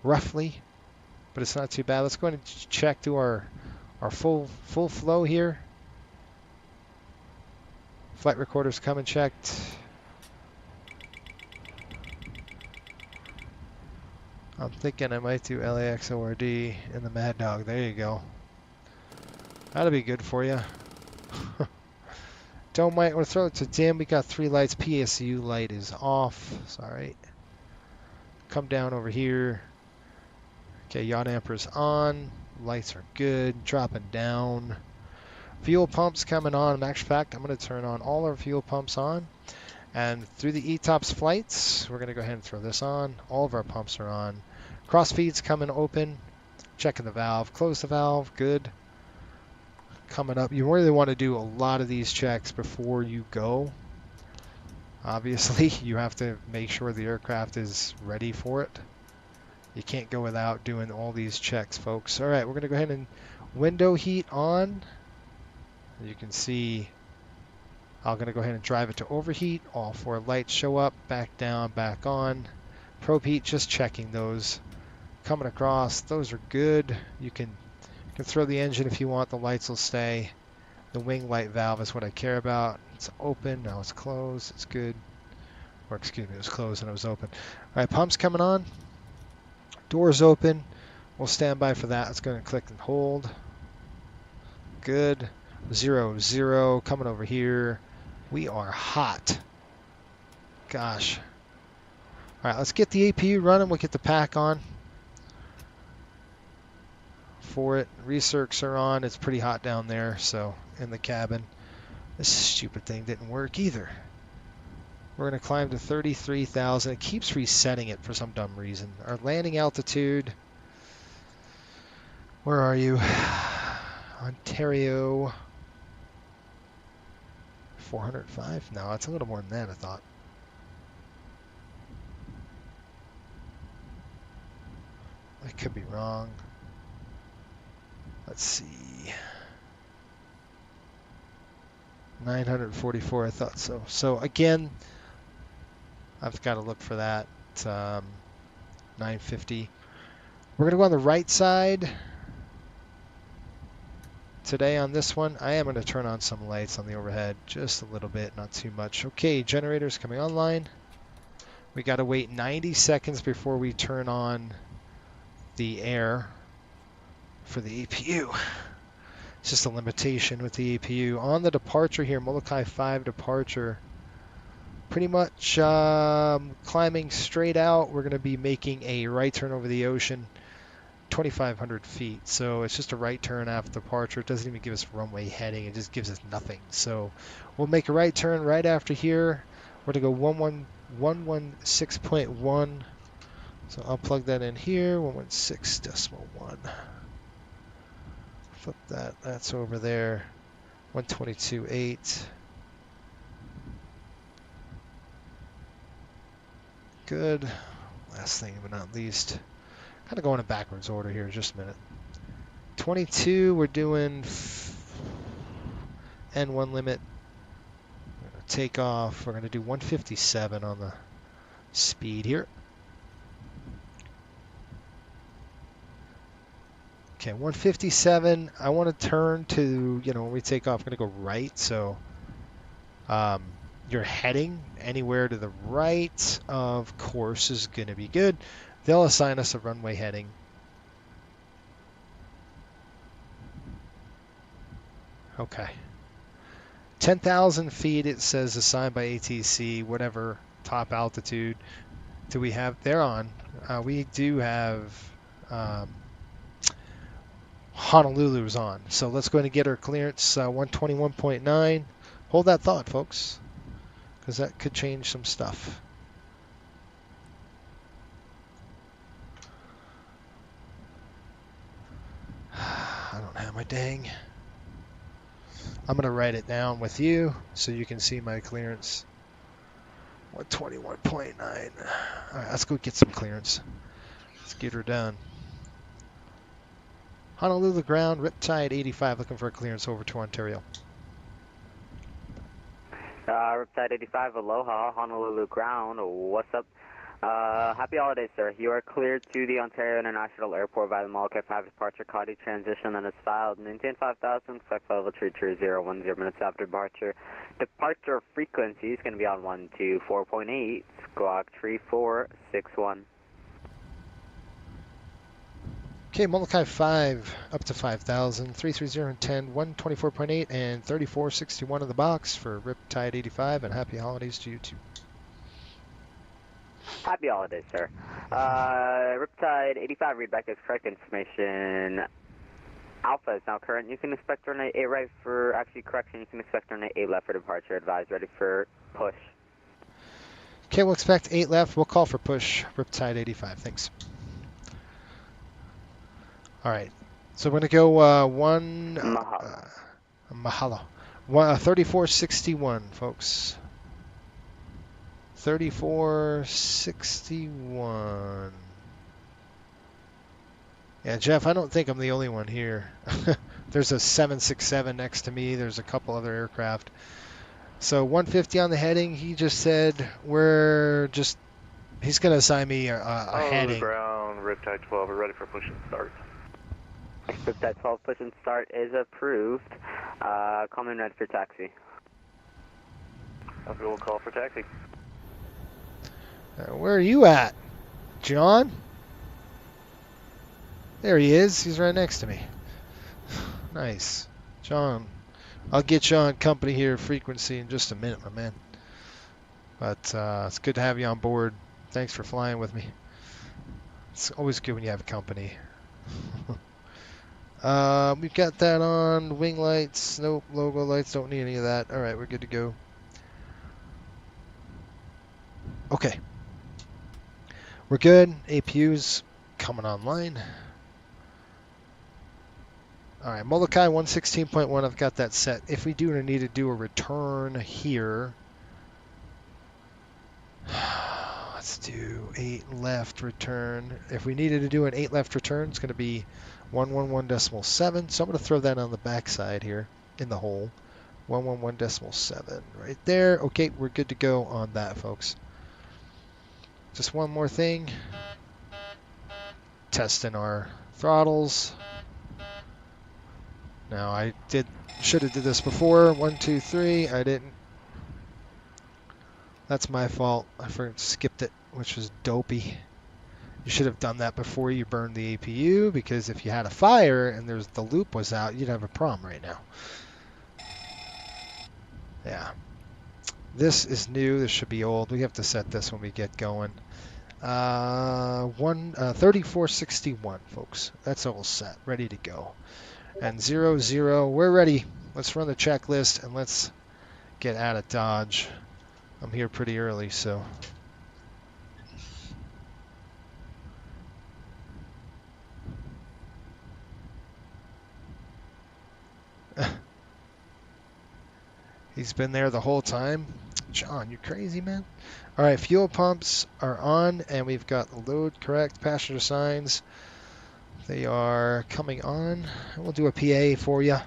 roughly, but it's not too bad. Let's go ahead and check to our full flow here. Flight recorder's come and checked. I'm thinking I might do LAX ORD in the Mad Dog. There you go. That'll be good for you. Don't mind. We'll throw it to dim. We got 3 lights. PSU light is off. Sorry. Come down over here. Okay, yaw damper's on. Lights are good. Dropping down. Fuel pumps coming on. In actual fact, I'm going to turn on all our fuel pumps on. And through the ETOPS flights, we're going to go ahead and throw this on. All of our pumps are on. Cross feeds coming open. Checking the valve. Close the valve. Good. Coming up. You really want to do a lot of these checks before you go. Obviously, you have to make sure the aircraft is ready for it. You can't go without doing all these checks, folks. All right, we're going to go ahead and window heat on. You can see I'm going to go ahead and drive it to overheat. All 4 lights show up, back down, back on. Probe heat, just checking those. Coming across, those are good. You can throw the engine if you want. The lights will stay. The wing light valve is what I care about. It's open, now it's closed. It's good. Or excuse me, it was closed and it was open. All right, pumps coming on. Doors open. We'll stand by for that. It's going to click and hold. Good. 0, 0. Coming over here. We are hot. Gosh. All right, let's get the APU running. We'll get the pack on for it. Recircs are on. It's pretty hot down there, so in the cabin. This stupid thing didn't work either. We're going to climb to 33,000. It keeps resetting it for some dumb reason. Our landing altitude. Where are you? Ontario. 405? No, it's a little more than that, I thought. I could be wrong. Let's see. 944, I thought so. So again, I've got to look for that. 950. We're going to go on the right side. Today on this one, I am going to turn on some lights on the overhead, just a little bit, not too much. Okay, generators coming online. We got to wait 90 seconds before we turn on the air for the APU. It's just a limitation with the APU. On the departure here, Molokai 5 departure, pretty much climbing straight out. We're going to be making a right turn over the ocean. 2,500 feet, so it's just a right turn after departure. It doesn't even give us runway heading, it just gives us nothing. So we'll make a right turn right after here. We're going to go 116.1, so I'll plug that in here, 116.1. Flip that, that's over there, 122.8. Good. Last thing but not least, kind of going in backwards order here, just a minute. 22, we're doing N1 limit. We're going to take off. We're going to do 157 on the speed here. Okay, 157. I want to turn to, when we take off, I'm going to go right. So your heading anywhere to the right, of course, is going to be good. They'll assign us a runway heading. Okay. 10,000 feet, it says assigned by ATC, whatever top altitude do we have. They're on. We do have Honolulu's on. So let's go ahead and get our clearance, 121.9. Hold that thought, folks, because that could change some stuff. I don't have my dang. I'm going to write it down with you so you can see my clearance. 121.9. All right, let's go get some clearance. Let's get her done. Honolulu ground, Riptide 85, looking for a clearance over to Ontario.
Riptide 85, aloha, Honolulu ground, what's up? Happy holidays, sir. You are cleared to the Ontario International Airport by the Molokai 5 departure Cody transition and is filed. Maintain 5,000, flight level 330, 10 minutes after departure. Departure frequency is going to be on 124.8, squawk 3461.
Okay, Molokai 5 up to 5,000, 330 and 10, 124.8 and 3461 in the box for Riptide 85, and happy holidays to you too.
Happy holidays, sir. Riptide 85, readback is correct information. Alpha is now current. You can expect turn 8 right for, actually correction, you can expect turn 8 left for departure. Advise ready for push.
Okay, we'll expect 8 left. We'll call for push, Riptide 85. Thanks. All right, so we're going to go mahalo. 3461, folks. 3461. Yeah, Jeff, I don't think I'm the only one here. There's a 767 next to me. There's a couple other aircraft. So 150 on the heading. He just said he's going to assign me a heading.
Ground, Riptide 12, we're ready for push and start.
Riptide 12, push and start is approved. Come in ready for taxi.
Okay, we'll call for taxi.
Where are you at, John? There he is. He's right next to me. Nice. John, I'll get you on company here, frequency, in just a minute, my man. But it's good to have you on board. Thanks for flying with me. It's always good when you have company. We've got that on. Wing lights. Nope. Logo lights. Don't need any of that. All right, we're good to go. Okay. We're good. APU's coming online. All right, Molokai 116.1. I've got that set. If we do need to do a return here, let's do 8 left return. If we needed to do an 8 left return, it's going to be 111.7. So I'm going to throw that on the back side here in the hole. 111.7 right there. Okay, we're good to go on that, folks. Just one more thing. Testing our throttles. Now I should have did this before. 1, 2, 3. I didn't. That's my fault. I skipped it, which was dopey. You should have done that before you burned the APU, because if you had a fire and the loop was out, you'd have a problem right now. Yeah. This is new. This should be old. We have to set this when we get going. 3461, folks. That's all set. Ready to go. And 00, we're ready. Let's run the checklist and let's get out of Dodge. I'm here pretty early, so. He's been there the whole time. John, you crazy, man? All right, fuel pumps are on, and we've got the load correct. Passenger signs, they are coming on. We'll do a PA for you.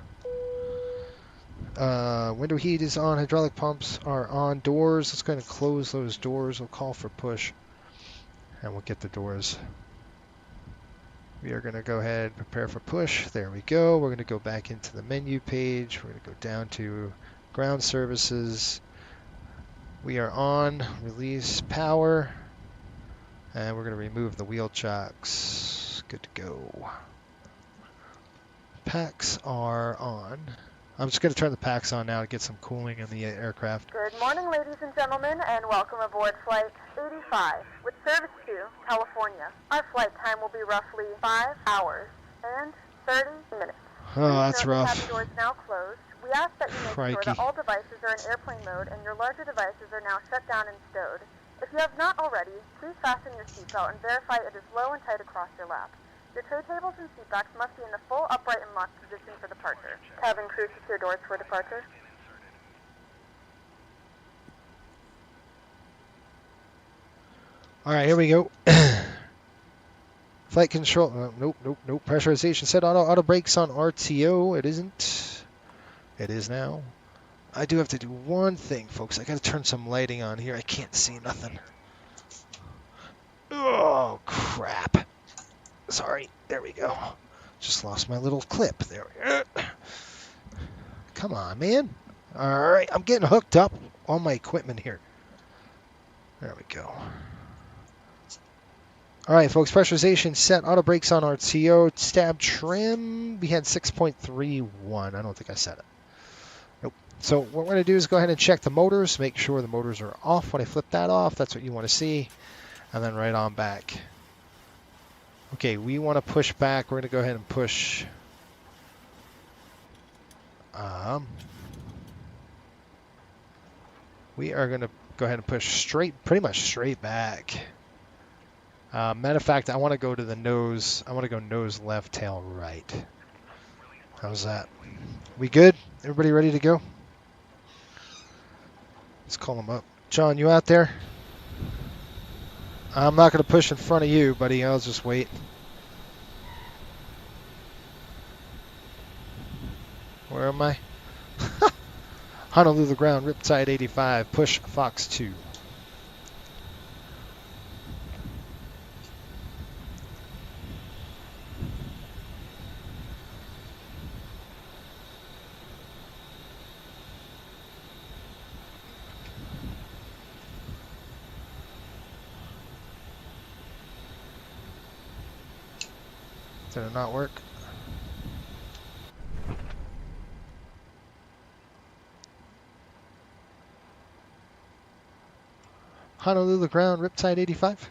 Window heat is on. Hydraulic pumps are on. Doors, let's go ahead and close those doors. We'll call for push, and we'll get the doors. We are going to go ahead and prepare for push. There we go. We're going to go back into the menu page. We're going to go down to ground services. We are on. Release power. And we're going to remove the wheel chocks. Good to go. Packs are on. I'm just going to turn the packs on now to get some cooling in the aircraft.
Good morning, ladies and gentlemen, and welcome aboard Flight 85 with service to California. Our flight time will be roughly 5 hours and 30 minutes.
Oh, that's rough.
The cabin doors now closed. We ask that you make sure that all devices are in airplane mode and your larger devices are now shut down and stowed. If you have not already, please fasten your seatbelt and verify it is low and tight across your lap. Your tray tables and seat backs must be in the full upright and locked position for departure. Cabin crew, secure doors for departure.
All right, here we go. Flight control. Nope. Pressurization set. Auto brakes on RTO. It isn't. It is now. I do have to do one thing, folks. I got to turn some lighting on here. I can't see nothing. Oh, crap. Sorry. There we go. Just lost my little clip. There we go. Come on, man. All right. I'm getting hooked up on my equipment here. There we go. All right, folks. Pressurization set. Auto brakes on RTO. Stab trim. We had 6.31. I don't think I set it. Nope. So what we're going to do is go ahead and check the motors. Make sure the motors are off. When I flip that off, that's what you want to see. And then right on back. Okay, we want to push back. We're going to go ahead and push. We are going to go ahead and push pretty much straight back. Matter of fact, I want to go to the nose. I want to go nose left, tail right. How's that? We good? Everybody ready to go? Let's call him up. John, you out there? I'm not going to push in front of you, buddy. I'll just wait. Where am I? Honolulu ground, Riptide 85, push Fox 2. Did it not work? Honolulu ground, Riptide 85.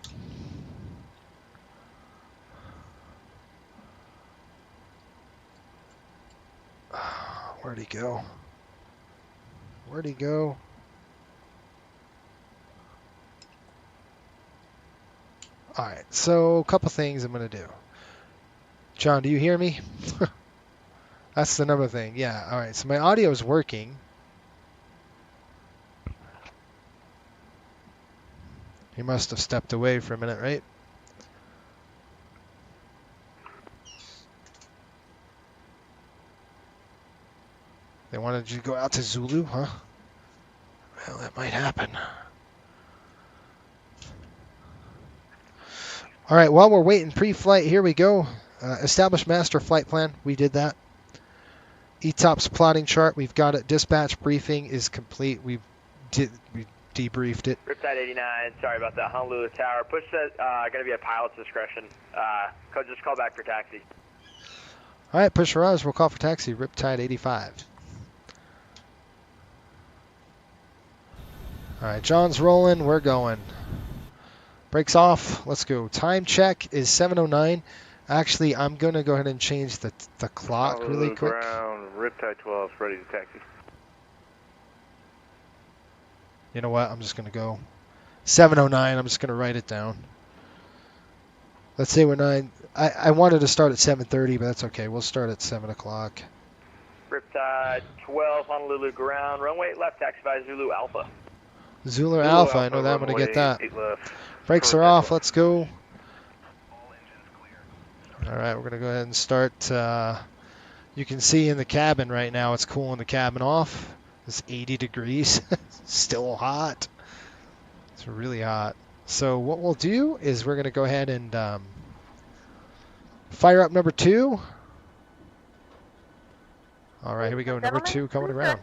Where'd he go? Where'd he go? All right, so a couple things I'm going to do. John, do you hear me? That's another thing. Yeah, all right. So my audio is working. He must have stepped away for a minute, right? They wanted you to go out to Zulu, huh? Well, that might happen. All right, while we're waiting pre-flight, here we go. Establish master flight plan. We did that. ETOPS plotting chart. We've got it. Dispatch briefing is complete. We debriefed it.
Riptide 89, sorry about that. Honolulu Tower. Push that, going to be at pilot's discretion. Just call back for taxi.
All right, push Mirage. We'll call for taxi. Riptide 85. All right, John's rolling. We're going. Brakes off. Let's go. Time check is 7:09. Actually, I'm going to go ahead and change the clock really quick.
Ground, Riptide 12 is ready to taxi.
You know what? I'm just going to go 7:09. I'm just going to write it down. Let's say we're 9. I wanted to start at 7:30, but that's okay. We'll start at 7 o'clock.
Riptide 12, Honolulu ground, runway left, taxi by Zulu Alpha.
Zulu Alpha. I know that. I'm going to get that. Brakes are off. Let's go. All right, we're going to go ahead and start. You can see in the cabin right now, it's cooling the cabin off. It's 80 degrees. Still hot. It's really hot. So what we'll do is we're going to go ahead and fire up number 2. All right, here we go. Number 2 coming around.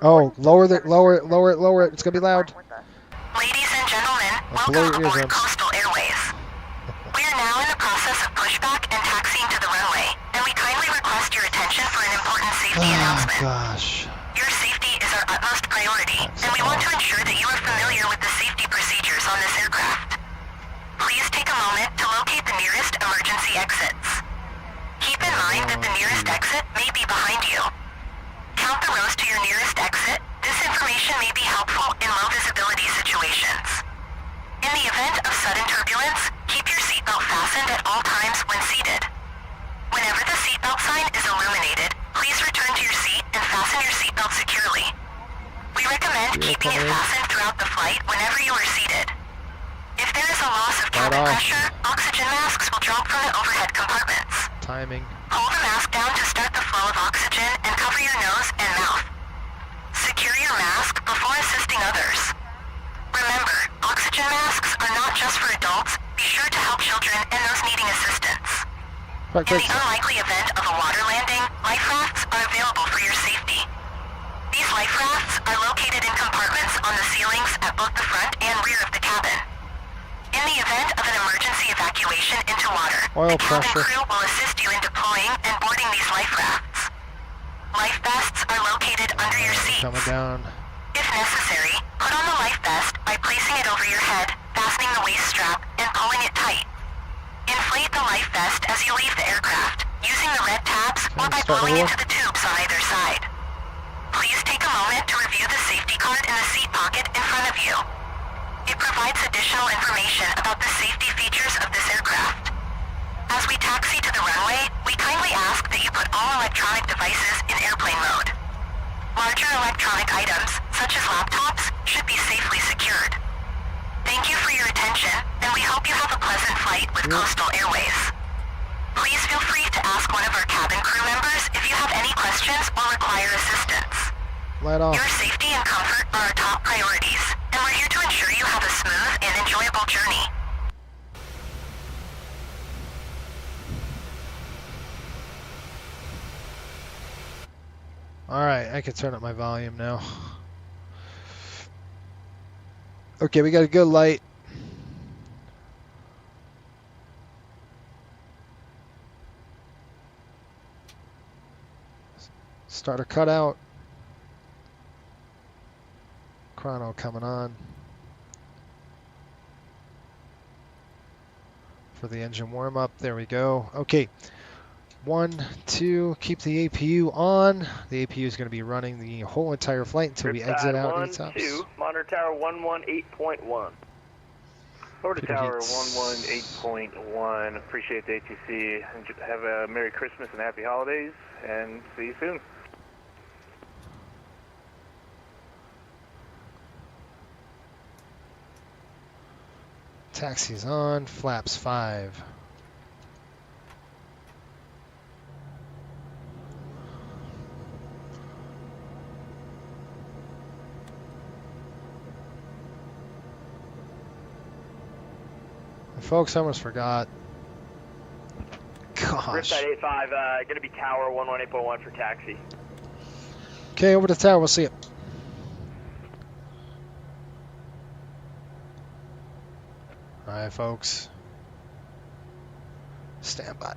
Oh, lower it. It's going to be loud.
Ladies and gentlemen, welcome aboard Coastal Airways. We are now in the process of pushback and taxiing to the runway, and we kindly request your attention for an important safety announcement.
Gosh.
Your safety is our utmost priority, and we want to ensure that you are familiar with the safety procedures on this aircraft. Please take a moment to locate the nearest emergency exits. Keep in mind that the nearest exit may be behind you. Count the rows to your nearest exit. This information may be helpful in low visibility situations. In the event of sudden turbulence, keep your seatbelt fastened at all times when seated. Whenever the seatbelt sign is illuminated, please return to your seat and fasten your seatbelt securely. We recommend keeping it fastened throughout the flight whenever you are seated. If there is a loss of cabin pressure, oxygen masks will drop from the overhead compartments.
Timing.
Hold the mask down to start the flow of oxygen and cover your nose and mouth. Secure your mask before assisting others. Remember, oxygen masks are not just for adults. Be sure to help children and those needing assistance. In the unlikely event of a water landing, life rafts are available for your safety. These life rafts are located in compartments on the ceilings at both the front and rear of the cabin. In the event of an emergency evacuation into water, the cabin crew will assist you in deploying and boarding these life rafts. Life vests are located under your seats.
Coming down.
If necessary, put on the life vest by placing it over your head, fastening the waist strap, and pulling it tight. Inflate the life vest as you leave the aircraft, using the red tabs or by blowing into the tubes on either side. Please take a moment to review the safety card in the seat pocket in front of you. It provides additional information about the safety features of this aircraft. As we taxi to the runway, we kindly ask that you put all electronic devices in airplane mode. Larger electronic items, such as laptops, should be safely secured. Thank you for your attention, and we hope you have a pleasant flight with Coastal Airways. Please feel free to ask one of our cabin crew members if you have any questions or require assistance.
Light off.
Your safety and comfort are our top priorities, and we're here to ensure you have a smooth and enjoyable journey.
Alright, I can turn up my volume now. Okay, we got a good light. Starter cutout. Chrono coming on. For the engine warm up, there we go. Okay. 1, 2, keep the APU on. The APU is going to be running the whole entire flight until we exit out ETOPS.
2, monitor tower 118.1. Over to tower 118.1. Appreciate the ATC. Have a Merry Christmas and Happy Holidays, and see you soon.
Taxi's on. Flaps 5. folks, I almost forgot. Gosh.
Riptide 85, going to be tower 118.1 for taxi.
Okay, over to the tower. We'll see you. All right, folks. Stand by.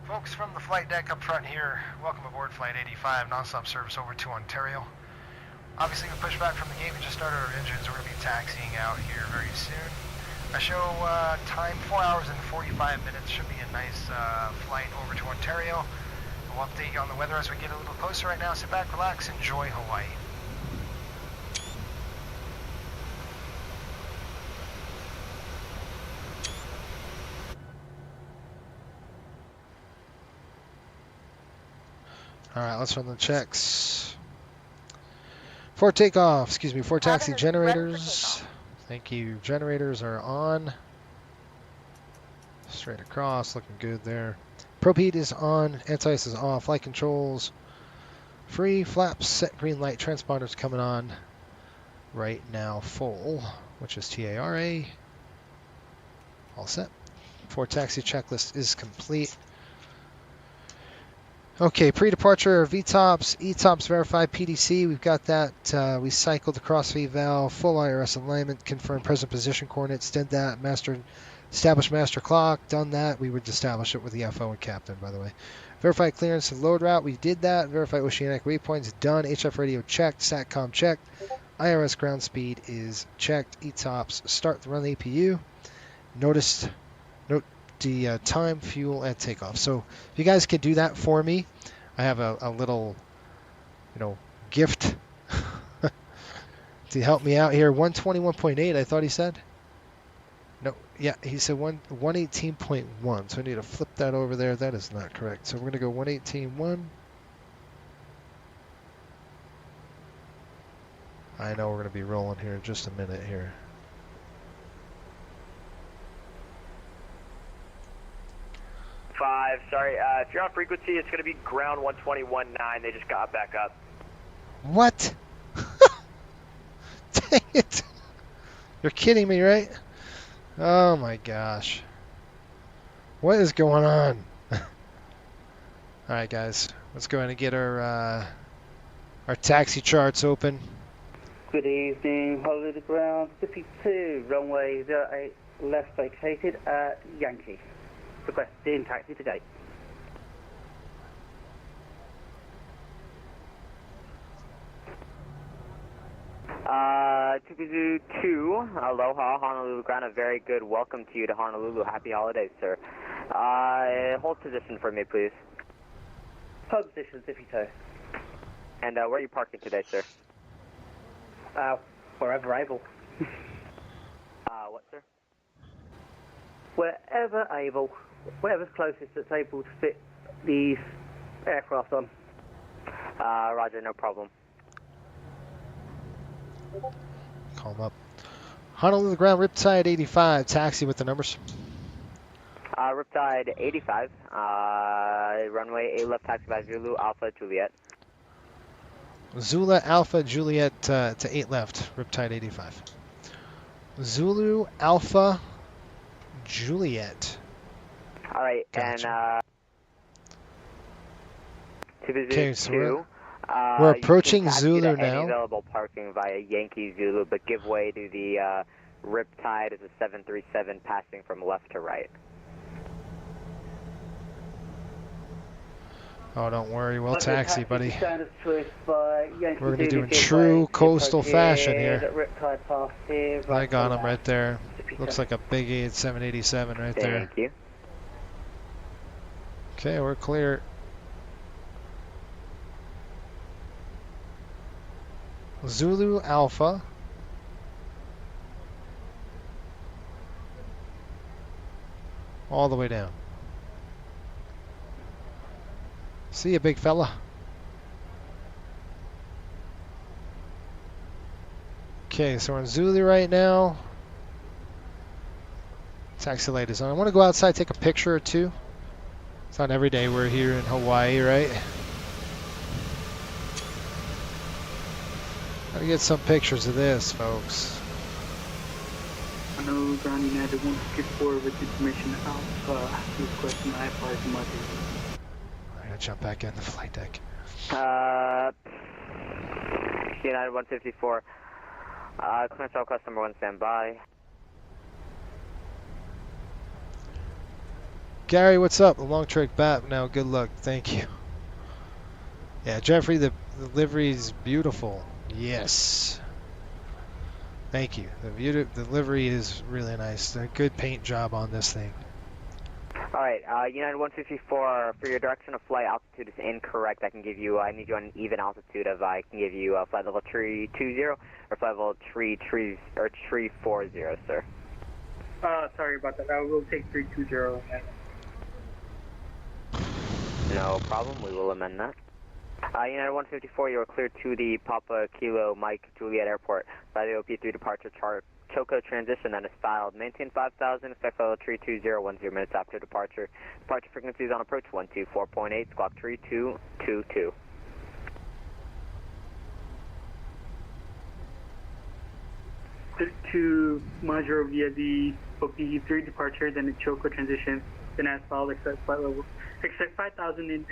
Folks from the flight deck up front here, welcome aboard Flight 85, non-stop service over to Ontario. Obviously with pushback from the gate, we just started our engines. We're going to be taxiing out here very soon. I show time 4 hours and 45 minutes. Should be a nice flight over to Ontario. We'll update you on the weather as we get a little closer. Right now, sit back, relax, enjoy Hawaii. All right, let's run the checks. For takeoff, for taxi generators. Thank you. Generators are on. Straight across, looking good there. Propede is on, anti-ice is off, flight controls free, flaps set, green light, transponders coming on right now full, which is TARA. All set. For taxi checklist is complete. Okay, pre-departure VTOPS, ETOPS verified PDC, we've got that. We cycled the cross-feed valve, full IRS alignment, confirmed present position coordinates, did that, established master clock, done that. We would establish it with the FO and captain, by the way. Verified clearance and load route, we did that. Verified oceanic waypoints, done. HF radio checked, SATCOM checked. IRS ground speed is checked. ETOPS, start the run the APU. Note the time, fuel, and takeoff. So if you guys could do that for me, I have a little, gift to help me out here. 121.8, I thought he said. No, yeah, he said 118.1. So I need to flip that over there. That is not correct. So we're going to go 118.1. I know we're going to be rolling here in just a minute here.
Sorry, if you're on frequency, it's going to be ground 121.9. They just got back up.
What? Dang it. You're kidding me, right? Oh my gosh. What is going on? Alright guys, let's go ahead and get our taxi charts open.
Good evening, Honolulu ground 52, runway 08 left vacated at Yankee. Requesting taxi to gate.
Two, aloha, Honolulu ground, a very good welcome to you to Honolulu. Happy holidays, sir. Hold position for me, please.
Hold position, 52.
And where are you parking today, sir?
Wherever able.
What, sir?
Wherever able. Whatever's closest that's able to fit the aircraft on.
Roger, no problem.
Call them up. Honolulu ground, Riptide 85, taxi with the numbers.
Riptide 85, runway 8 left, taxi by Zulu, Alpha, Juliet.
Zulu, Alpha, Juliet to 8 left, Riptide 85. Zulu, Alpha, Juliet.
All right,
gotcha.
And
okay, so
2.
We're approaching
you can
Zulu
to
now.
Any available parking via Yankee Zulu, but give way to the Riptide as a 737 passing from left to right.
Oh, don't worry, we'll taxi, buddy.
We're
going to do in true coastal fashion here. I got him right there. Looks like a big 787 right there.
Thank you.
Okay, we're clear. Zulu Alpha. All the way down. See ya, big fella. Okay, so we're in Zulu right now. Taxi light is on. I want to go outside, take a picture or two. It's not every day we're here in Hawaii, right? Gotta get some pictures of this, folks.
Honolulu Ground United 154 with information Alpha. Requesting IFR from Mother.
I gotta jump back in the flight deck.
United 154. Clearance all customer 1 standby.
Gary, what's up? A long trick back now. Good luck. Thank you. Yeah, Jeffrey, the livery is beautiful. Yes. Thank you. The livery is really nice. A good paint job on this thing.
Alright, United 154, for your direction of flight altitude is incorrect. I need you on an even altitude of, I can give you flight level 320 or flight level 340, sir.
Sorry about that. I will take 320.
No problem, we will amend that. United 154, you are cleared to the Papa Kilo Mike Juliet Airport by the OP3 departure Choco transition that is filed. Maintain 5,000, expect level 320, 10 minutes after departure. Departure frequencies on approach 124.8, squawk 3222.
To Majuro via the OP3 departure, then the Choco transition, then as filed, expect 5,000 in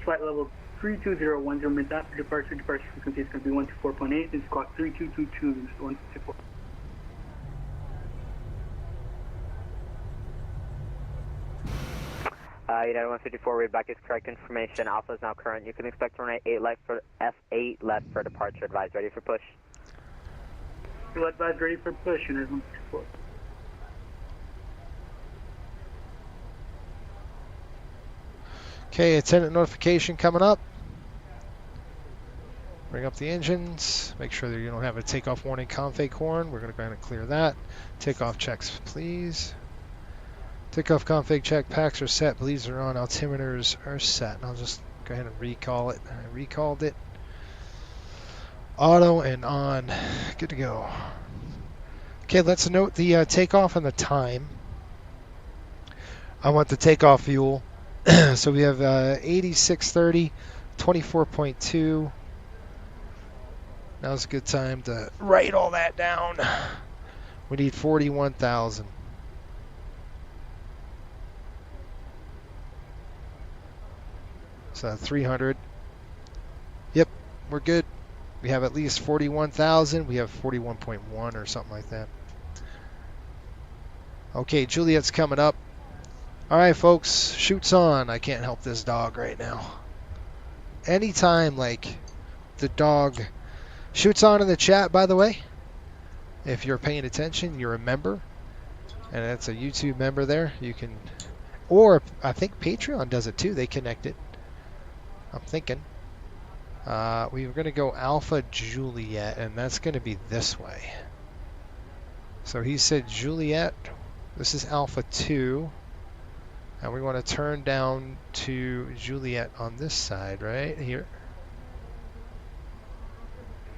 flight level 320, 10 minutes after departure. Departure frequency is going to be 124.8, and squawk 3222, 154.
United 154, read back is correct information. Alpha is now current. You can expect to run at 8 left for F8 left for departure. Advise ready for push.
Advise ready for push, United 154.
Okay, attendant notification coming up. Bring up the engines. Make sure that you don't have a takeoff warning config horn. We're going to go ahead and clear that. Takeoff checks, please. Takeoff config check, packs are set, bleeds are on, altimeters are set. And I'll just go ahead and recall it. I recalled it. Auto and on. Good to go. Okay, let's note the takeoff and the time. I want the takeoff fuel. So we have 8630, 24.2. Now's a good time to write all that down. We need 41,000. So 300. Yep, we're good. We have at least 41,000. We have 41.1 or something like that. Okay, Juliet's coming up. All right, folks, shoots on. I can't help this dog right now. Anytime, like, the dog shoots on in the chat, by the way, if you're paying attention, you're a member, and it's a YouTube member there. You can, or I think Patreon does it too. They connect it. I'm thinking. We were going to go Alpha Juliet, and that's going to be this way. So he said Juliet. This is Alpha 2. And we want to turn down to Juliet on this side, right here.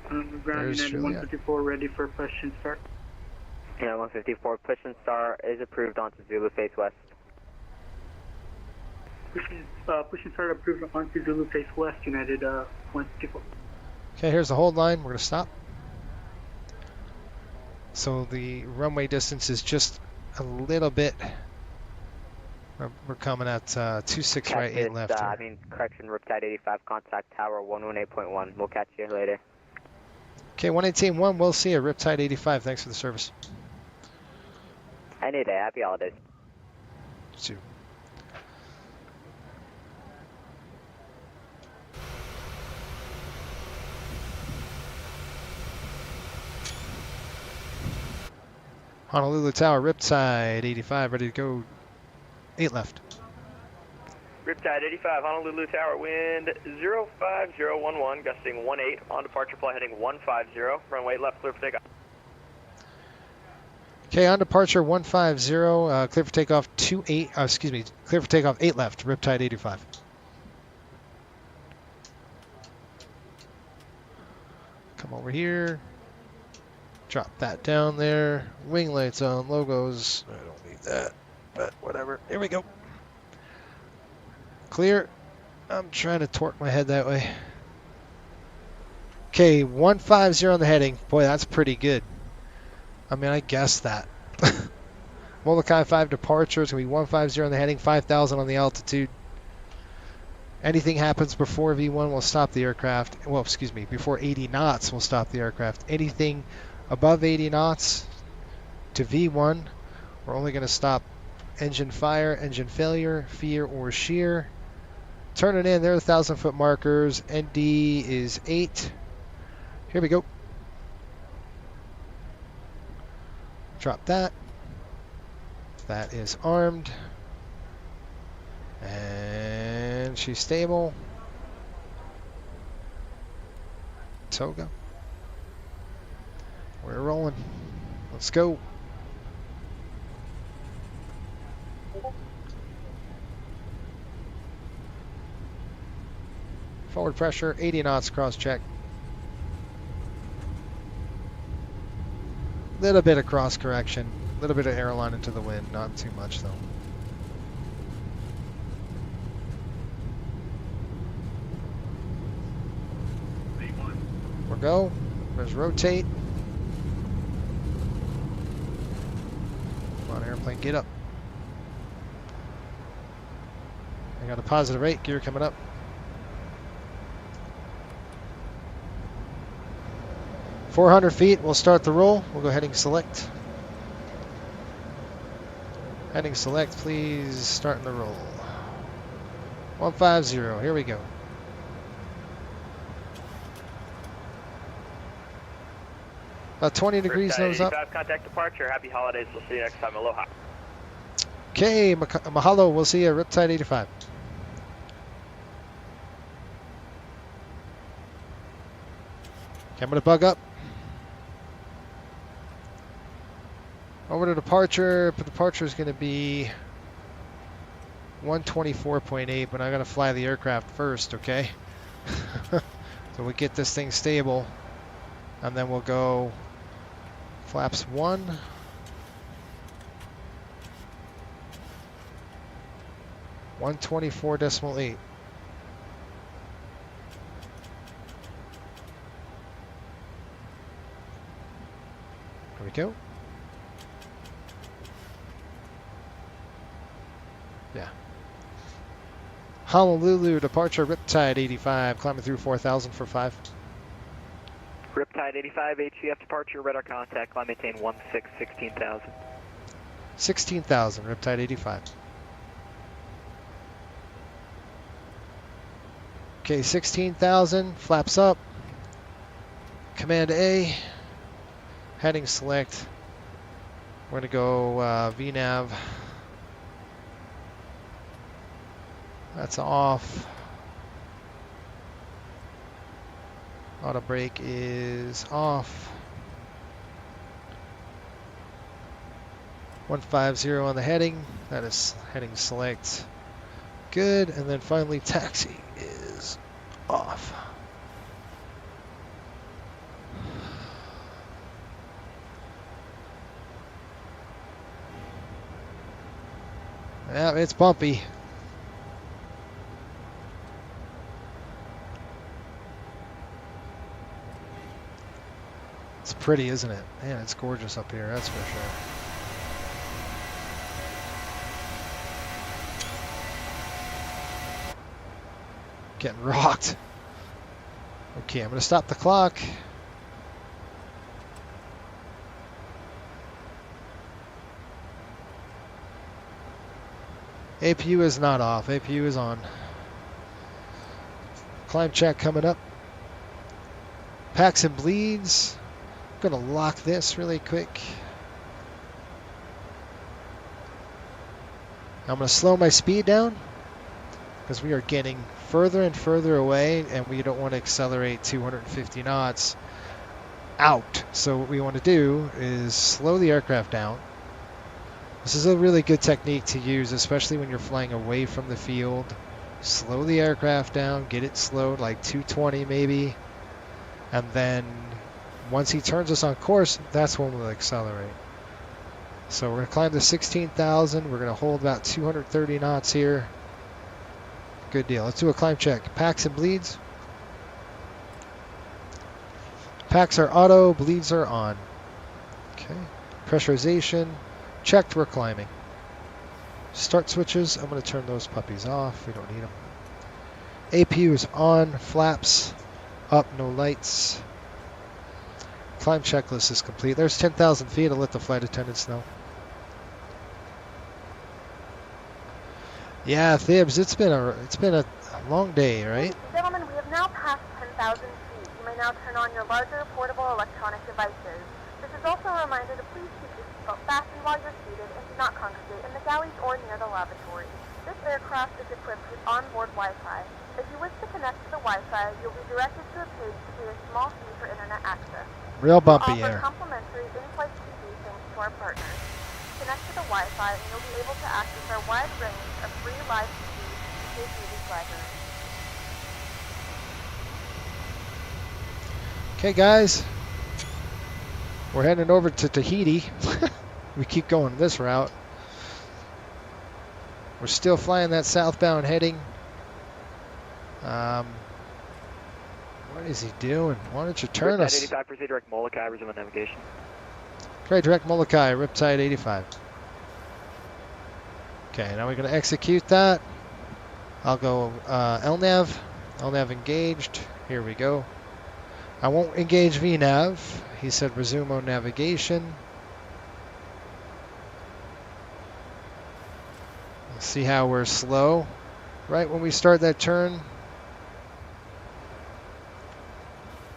Ground United 154 ready for push and start.
Yeah, 154, push and start is approved onto Zulu face west.
Push and start approved onto Zulu face west, United 154.
Okay, here's the hold line. We're going to stop. So the runway distance is just a little bit. We're coming at 26 right, 8 left.
Correction, Riptide 85, contact tower 118.1. We'll catch you later.
Okay, 118.1, we'll see you. Riptide 85, thanks for the service.
Any day, happy holidays.
2. Honolulu Tower, Riptide 85, ready to go. 8 left.
Riptide 85, Honolulu Tower, wind 05011, gusting 18, on departure flight heading 150, runway left, clear for takeoff.
Okay, on departure 150, clear for takeoff 8 left, Riptide 85. Come over here. Drop that down there. Wing lights on, logos. I don't need that, but whatever. Here we go. Clear. I'm trying to torque my head that way. Okay, 150 on the heading. Boy, that's pretty good. I mean, I guessed that. Molokai 5 departure. It's going to be 150 on the heading, 5,000 on the altitude. Anything happens before V1, we'll stop the aircraft. Well, excuse me, before 80 knots, we'll stop the aircraft. Anything above 80 knots to V1, we're only going to stop engine fire, engine failure, fear, or shear. Turn it in. There are 1,000-foot markers. ND is 8. Here we go. Drop that. That is armed. And she's stable. Toga. We're rolling. Let's go. Forward pressure, 80 knots, cross check. Little bit of cross correction, little bit of airline into the wind, not too much though. We'll go. There's rotate. Come on, airplane, get up. I got a positive rate, gear coming up. .400 feet, we'll start the roll. We'll go heading select. Heading select, please, starting the roll. 150, here we go. About 20 degrees nose up.
Contact departure, happy holidays, we'll see you next time, aloha.
Okay, mahalo, we'll see you at Riptide 85. Okay, I'm going to bug up. Over to departure. Departure is going to be 124.8, but I got to fly the aircraft first, okay? So we get this thing stable, and then we'll go flaps 1. .124.8. There we go. Yeah. Honolulu departure, Riptide 85, climbing through 4,000 for 5.
Riptide 85, HCF departure, radar contact, climb maintain 16,000.
16,000, Riptide 85. Okay, 16,000, flaps up. Command A, heading select. We're going to go VNAV. That's off. Auto brake is off. 150 on the heading. That is heading select. Good. And then finally taxi is off. Yeah, it's bumpy. It's pretty, isn't it? Man, it's gorgeous up here, that's for sure. Getting rocked. Okay, I'm going to stop the clock. APU is not off. APU is on. Climb check coming up. Packs and bleeds. I'm going to lock this really quick. I'm going to slow my speed down. because we are getting further and further away, and we don't want to accelerate 250 knots out. So what we want to do is slow the aircraft down. This is a really good technique to use, especially when you're flying away from the field. Slow the aircraft down, get it slowed like 220 maybe, and then once he turns us on course, that's when we'll accelerate. So we're going to climb to 16,000. We're going to hold about 230 knots here. Good deal. Let's do a climb check. Packs and bleeds. Packs are auto, bleeds are on. Okay. Pressurization. Checked, we're climbing. Start switches, I'm going to turn those puppies off. We don't need them. APU is on. Flaps up, no lights. Climb checklist is complete. There's 10,000 feet. I'll let the flight attendants know. Yeah, Thibs, it's been a long day, right?
Gentlemen, we have now passed 10,000 feet. You may now turn on your larger portable electronic devices. This is also a reminder to please keep your seatbelt fastened while you're seated and do not congregate in the galleys or near the lavatory. This aircraft is equipped with onboard Wi-Fi. If you wish to connect to the Wi-Fi, you'll be directed to a page to pay a small fee for internet access.
Real bumpy
We offer
air.
complimentary in-flight TV thanks to our partners. Connect to the Wi-Fi and you'll be able to access our wide range of free live TV and KTV library.
Okay, guys. We're heading over to Tahiti. We keep going this route. We're still flying that southbound heading. What is he doing? Why don't you turn
Riptide
us?
85, proceed direct Molokai, resume on navigation.
Okay, direct Molokai, Riptide 85. Okay, now we're going to execute that. I'll go LNAV. LNAV engaged. Here we go. I won't engage VNAV. He said resume on navigation. See how we're slow right when we start that turn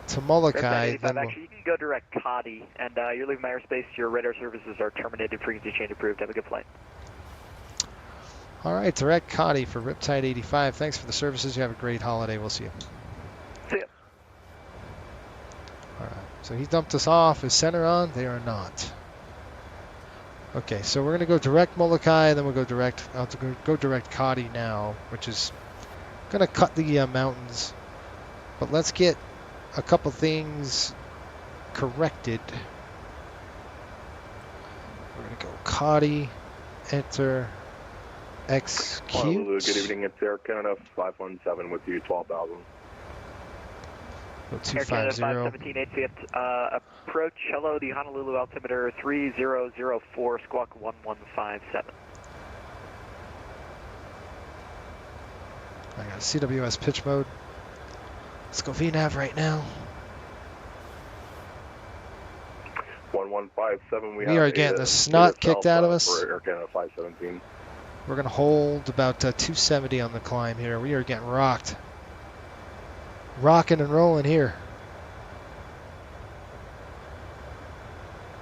to Molokai. Then
Actually, you can go direct Kadi, and you're leaving my airspace. Your radar services are terminated. Frequency change approved. Have a good flight.
all right, direct Kadi for Riptide 85. Thanks for the services. You have a great holiday. We'll see you.
See ya.
All right, so he dumped us off. Is center on? They are not. Okay, so we're going to go direct Molokai, and then we'll go direct. I'll go direct Kadi now, which is going to cut the mountains. But let's get a couple things corrected. We're going to go Kadi, enter, execute.
Honolulu, good evening. It's Air Canada 517 with you, 12,000.
Go
Air Canada
250.
517 8 approach. Hello, the Honolulu altimeter 3004, squawk 1157.
I got CWS pitch mode. Let's go VNAV right now.
1157.
We are getting the snot kicked out of us.
For Air Canada 517.
We're going to hold about 270 on the climb here. We are getting rocked. Rocking and rolling here.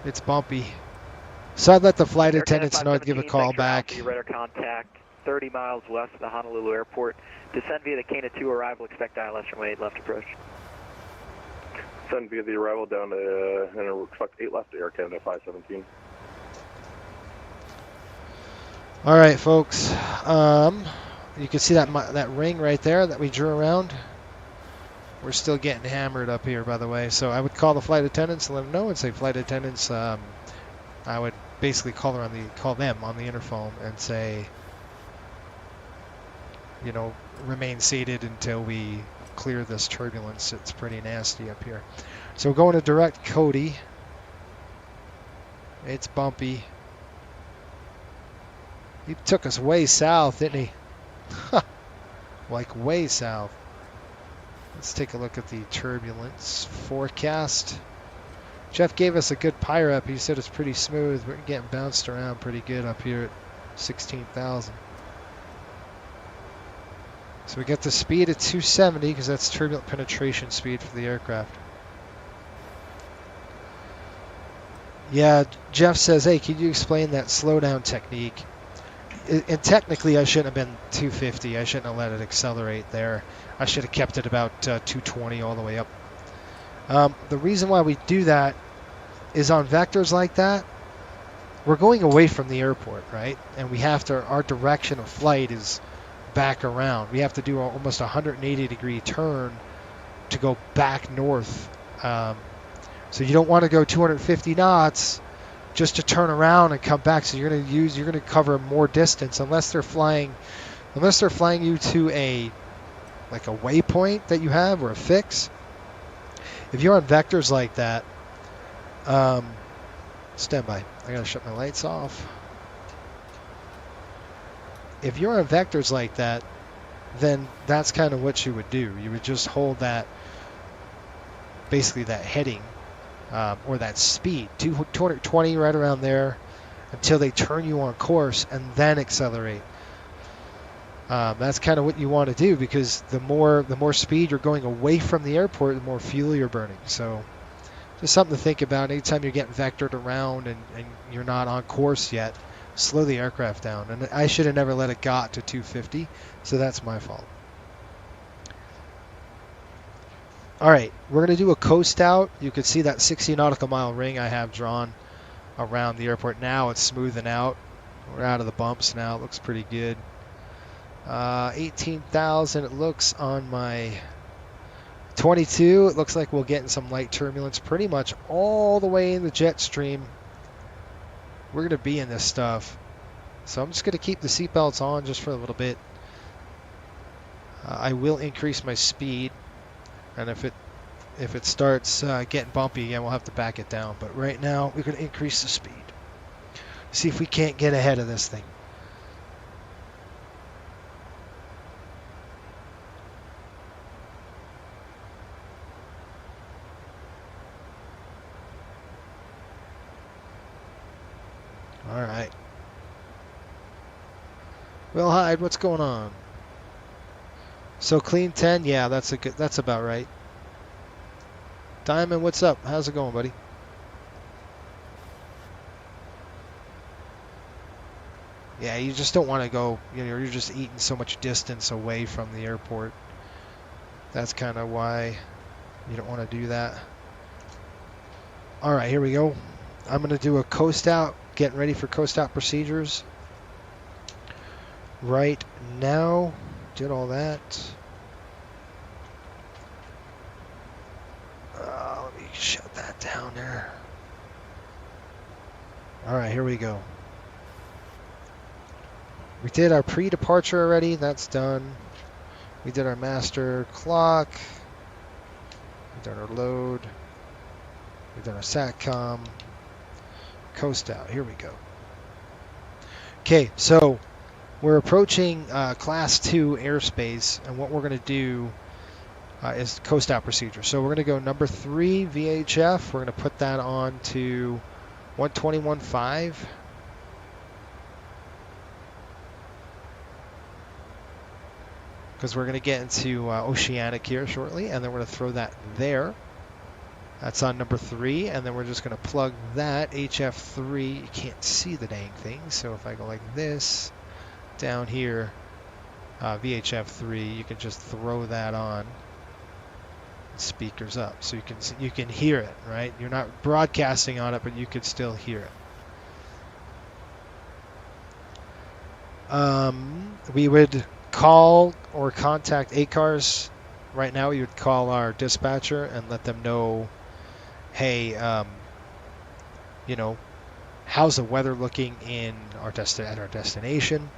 It's bumpy. So I'd let the flight attendants know to give a call back.
Radar contact 30 miles west of the Honolulu airport. Descend via the Kana 2 arrival. Expect ILS from 8 left approach.
Send via the arrival down to and expect 8 left to Air Canada 517.
All right, folks. You can see that ring right there that we drew around. We're still getting hammered up here, by the way. So I would call the flight attendants and let them know and say, flight attendants, I would basically call them on the interphone and say, you know, remain seated until we clear this turbulence. It's pretty nasty up here. So we're going to direct Cody. It's bumpy. He took us way south, didn't he? Like way south. Let's take a look at the turbulence forecast. Jeff gave us a good pyre up. He said it's pretty smooth. We're getting bounced around pretty good up here at 16,000. So we got the speed at 270 because that's turbulent penetration speed for the aircraft. Yeah, Jeff says, hey, can you explain that slowdown technique? and technically I shouldn't have been 250. I shouldn't have let it accelerate there. I should have kept it about 220 all the way up. The reason why we do that is on vectors like that, we're going away from the airport, right? And we have to, our direction of flight is back around. We have to do almost a 180-degree turn to go back north. So you don't want to go 250 knots just to turn around and come back. So you're going to cover more distance unless they're flying you to a waypoint that you have or a fix. If you're on vectors like that, stand by. I gotta shut my lights off. If you're on vectors like that, then that's kind of what you would do. You would just hold that, basically that heading or that speed, 220 right around there, until they turn you on course and then accelerate. That's kind of what you want to do, because the more speed you're going away from the airport, the more fuel you're burning. So just something to think about. Anytime you're getting vectored around and you're not on course yet, slow the aircraft down. And I should have never let it got to 250, so that's my fault. All right, we're going to do a coast out. You can see that 60 nautical mile ring I have drawn around the airport. Now it's smoothing out. We're out of the bumps now. It looks pretty good. 18,000 it looks on my 22. It looks like we'll get in some light turbulence pretty much all the way in the jet stream. We're going to be in this stuff. So I'm just going to keep the seatbelts on just for a little bit. I will increase my speed, and if it starts getting bumpy again, we'll have to back it down. But right now we're going to increase the speed. See if we can't get ahead of this thing. All right. Well, Hyde, what's going on? So clean 10, yeah, that's about right. Diamond, what's up? How's it going, buddy? Yeah, you just don't want to go, you're just eating so much distance away from the airport. That's kind of why you don't want to do that. All right, here we go. I'm going to do a coast out, getting ready for coast out procedures. Right now, did all that. Let me shut that down there. All right, here we go. We did our pre-departure already. That's done. We did our master clock. We did our load. We did our SATCOM. Coast out. Here we go. Okay, so we're approaching Class 2 airspace, and what we're going to do is coast out procedure. So we're going to go number 3 VHF. We're going to put that on to 121.5. Because we're going to get into oceanic here shortly, and then we're going to throw that there. That's on number 3, and then we're just going to plug that HF3. You can't see the dang thing, so if I go like this, down here, VHF3, you can just throw that on. Speakers up, so you can hear it, right? You're not broadcasting on it, but you could still hear it. We would call or contact ACARS. Right now, we would call our dispatcher and let them know, hey, how's the weather looking in at our destination?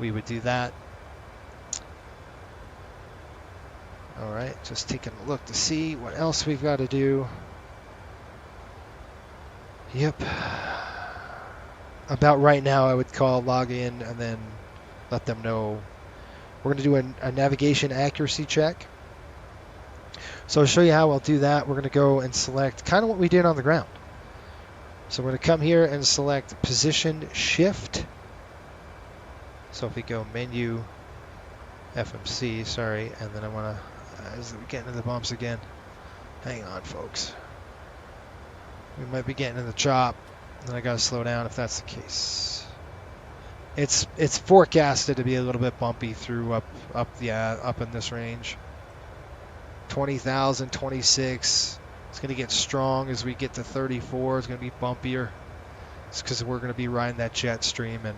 We would do that. All right, just taking a look to see what else we've got to do. Yep. About right now, I would log in, and then let them know. We're going to do a navigation accuracy check. So I'll show you how I'll do that. We're going to go and select kind of what we did on the ground. So we're going to come here and select position shift. So if we go menu FMC, sorry, and then I want to, as we get into the bumps again. Hang on, folks. We might be getting in the chop, and then I got to slow down if that's the case. It's forecasted to be a little bit bumpy through up in this range. 20,000, 26. It's going to get strong as we get to 34. It's going to be bumpier. It's because we're going to be riding that jet stream, and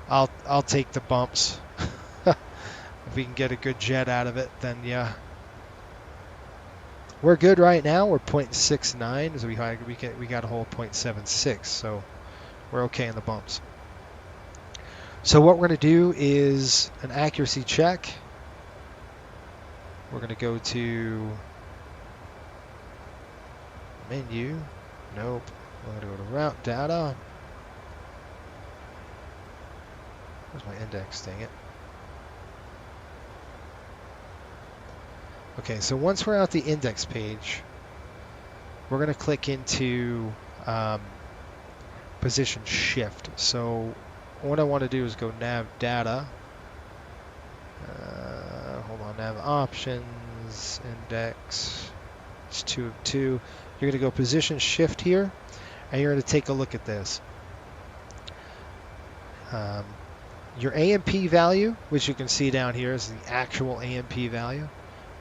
I'll take the bumps. If we can get a good jet out of it, then yeah. We're good right now. We're 0.69, so we got a whole 0.76, so we're okay in the bumps. So what we're going to do is an accuracy check. We're going to go to menu. Nope. We're going to go to route data. Where's my index? Dang it. Okay, so once we're at the index page, we're going to click into position shift. So what I want to do is go nav data. Hold on, nav options, index. It's 2 of 2. You're going to go position shift here, and you're going to take a look at this. Your AMP value, which you can see down here, is the actual AMP value.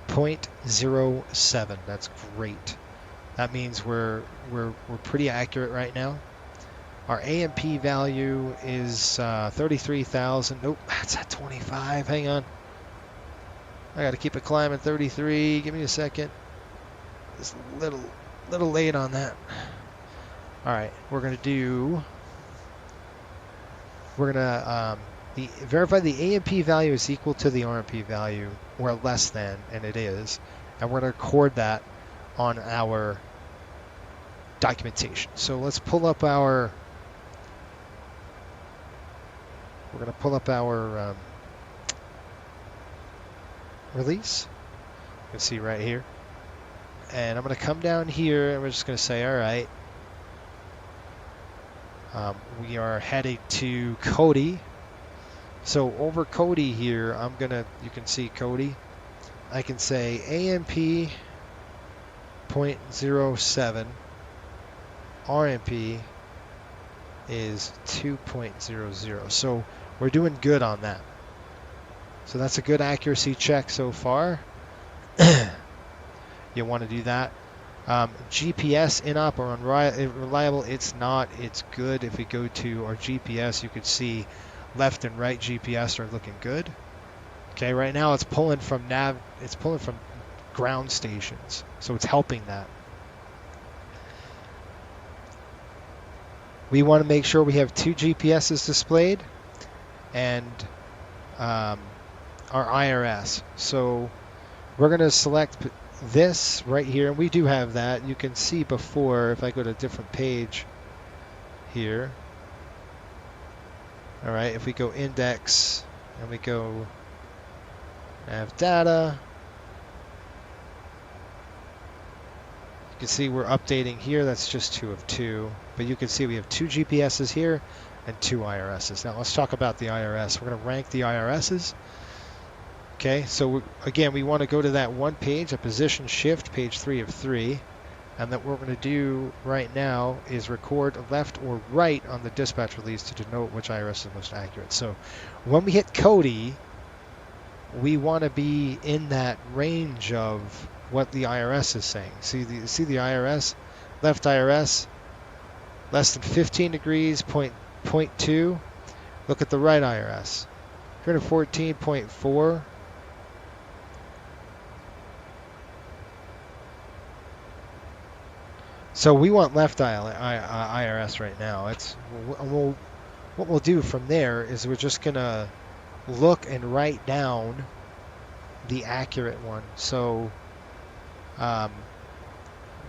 0.07. That's great. That means we're pretty accurate right now. Our AMP value is 33,000. Nope, that's at 25. Hang on. I got to keep it climbing. 33. Give me a second. It's a little late on that. All right, we're gonna verify the AMP value is equal to the RMP value or less than, and it is, and we're going to record that on our documentation. So let's pull up our, release. You can see right here, and I'm going to come down here, and we're just going to say, all right, we are headed to Cody. So over Cody here, you can see Cody. I can say AMP 0.07, RMP is 2.00. So we're doing good on that. So that's a good accuracy check so far. You want to do that. GPS in-op or unreliable, it's not. It's good. If we go to our GPS, you could see left and right GPS are looking good. Okay, right now it's pulling from ground stations, so it's helping that. We want to make sure we have 2 GPSs displayed and our IRS. So we're going to select this right here, and we do have that. You can see before, if I go to a different page here. All right, if we go index and we go nav data, you can see we're updating here. That's just 2 of 2, but you can see we have 2 GPSs here and 2 IRSs. Now let's talk about the IRS. We're going to rank the IRSs. Okay, so again, we want to go to that one page, a position shift, page 3 of 3. And that what we're going to do right now is record left or right on the dispatch release to denote which IRS is most accurate. So when we hit Cody, we want to be in that range of what the IRS is saying. See the IRS? Left IRS, less than 15 degrees, 0.2. Look at the right IRS, 314.4. So we want left IRS right now. What we'll do from there is we're just going to look and write down the accurate one. So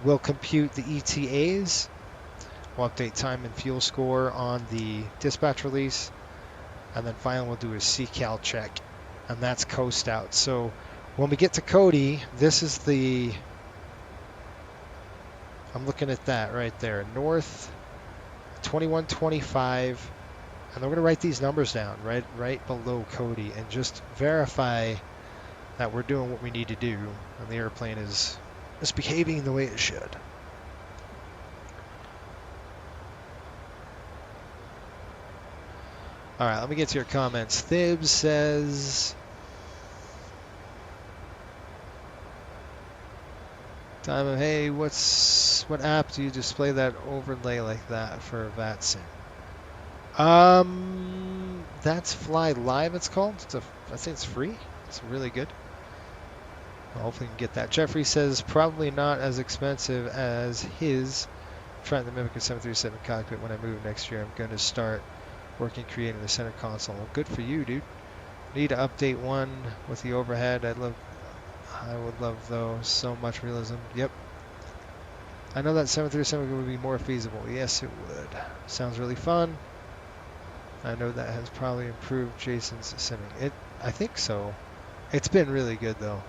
we'll compute the ETAs. We'll update time and fuel score on the dispatch release. And then finally we'll do a CCAL check. And that's coast out. So when we get to Cody, this is the... I'm looking at that right there. North 2125. And we're going to write these numbers down right below Cody and just verify that we're doing what we need to do and the airplane is misbehaving the way it should. All right, let me get to your comments. Thibs says, Diamond, hey, what app do you display that overlay like that for VATSIM? That's Fly Live, it's called. I think it's free. It's really good. Hopefully we can get that. Jeffrey says probably not as expensive as his. Trying to mimic a 737 cockpit when I move next year. I'm going to start working creating the center console. Well, good for you, dude. Need to update one with the overhead. I would love those. So much realism. Yep. I know that 737 would be more feasible. Yes, it would. Sounds really fun. I know that has probably improved Jason's simming. I think so. It's been really good though.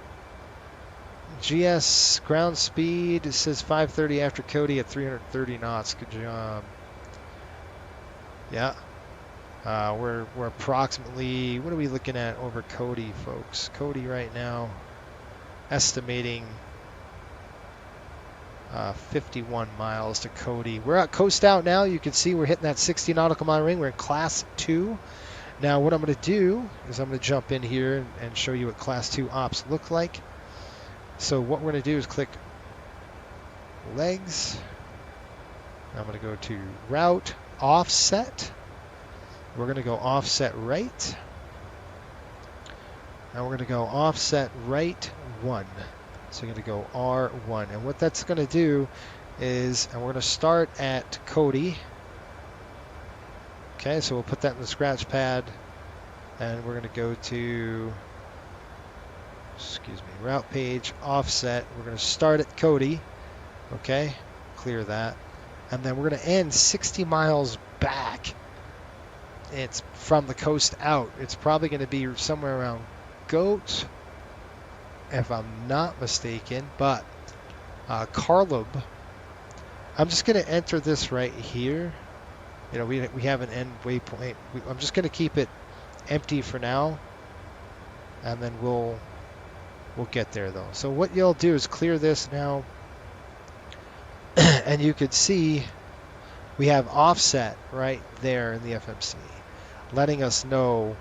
GS ground speed says 530 after Cody at 330 knots. Good job. Yeah. We're approximately, what are we looking at over Cody, folks? Cody right now estimating 51 miles to Cody. We're at coast out now. You can see we're hitting that 60 nautical mile ring. We're in class 2. Now what I'm going to do is I'm going to jump in here and show you what class 2 ops look like. So what we're going to do is click legs. I'm going to go to route offset. We're going to go offset right. And we're going to go offset right 1. So you're going to go R1. And what that's going to do is, and we're going to start at Cody. Okay, so we'll put that in the scratch pad. And we're going to go to, route page, offset. We're going to start at Cody. Okay, clear that. And then we're going to end 60 miles back. It's from the coast out. It's probably going to be somewhere around Goat, if I'm not mistaken, but Carlub. I'm just going to enter this right here. You know, we have an end waypoint. I'm just going to keep it empty for now, and then we'll get there though. So what you'll do is clear this now, and you could see we have offset right there in the FMC, letting us know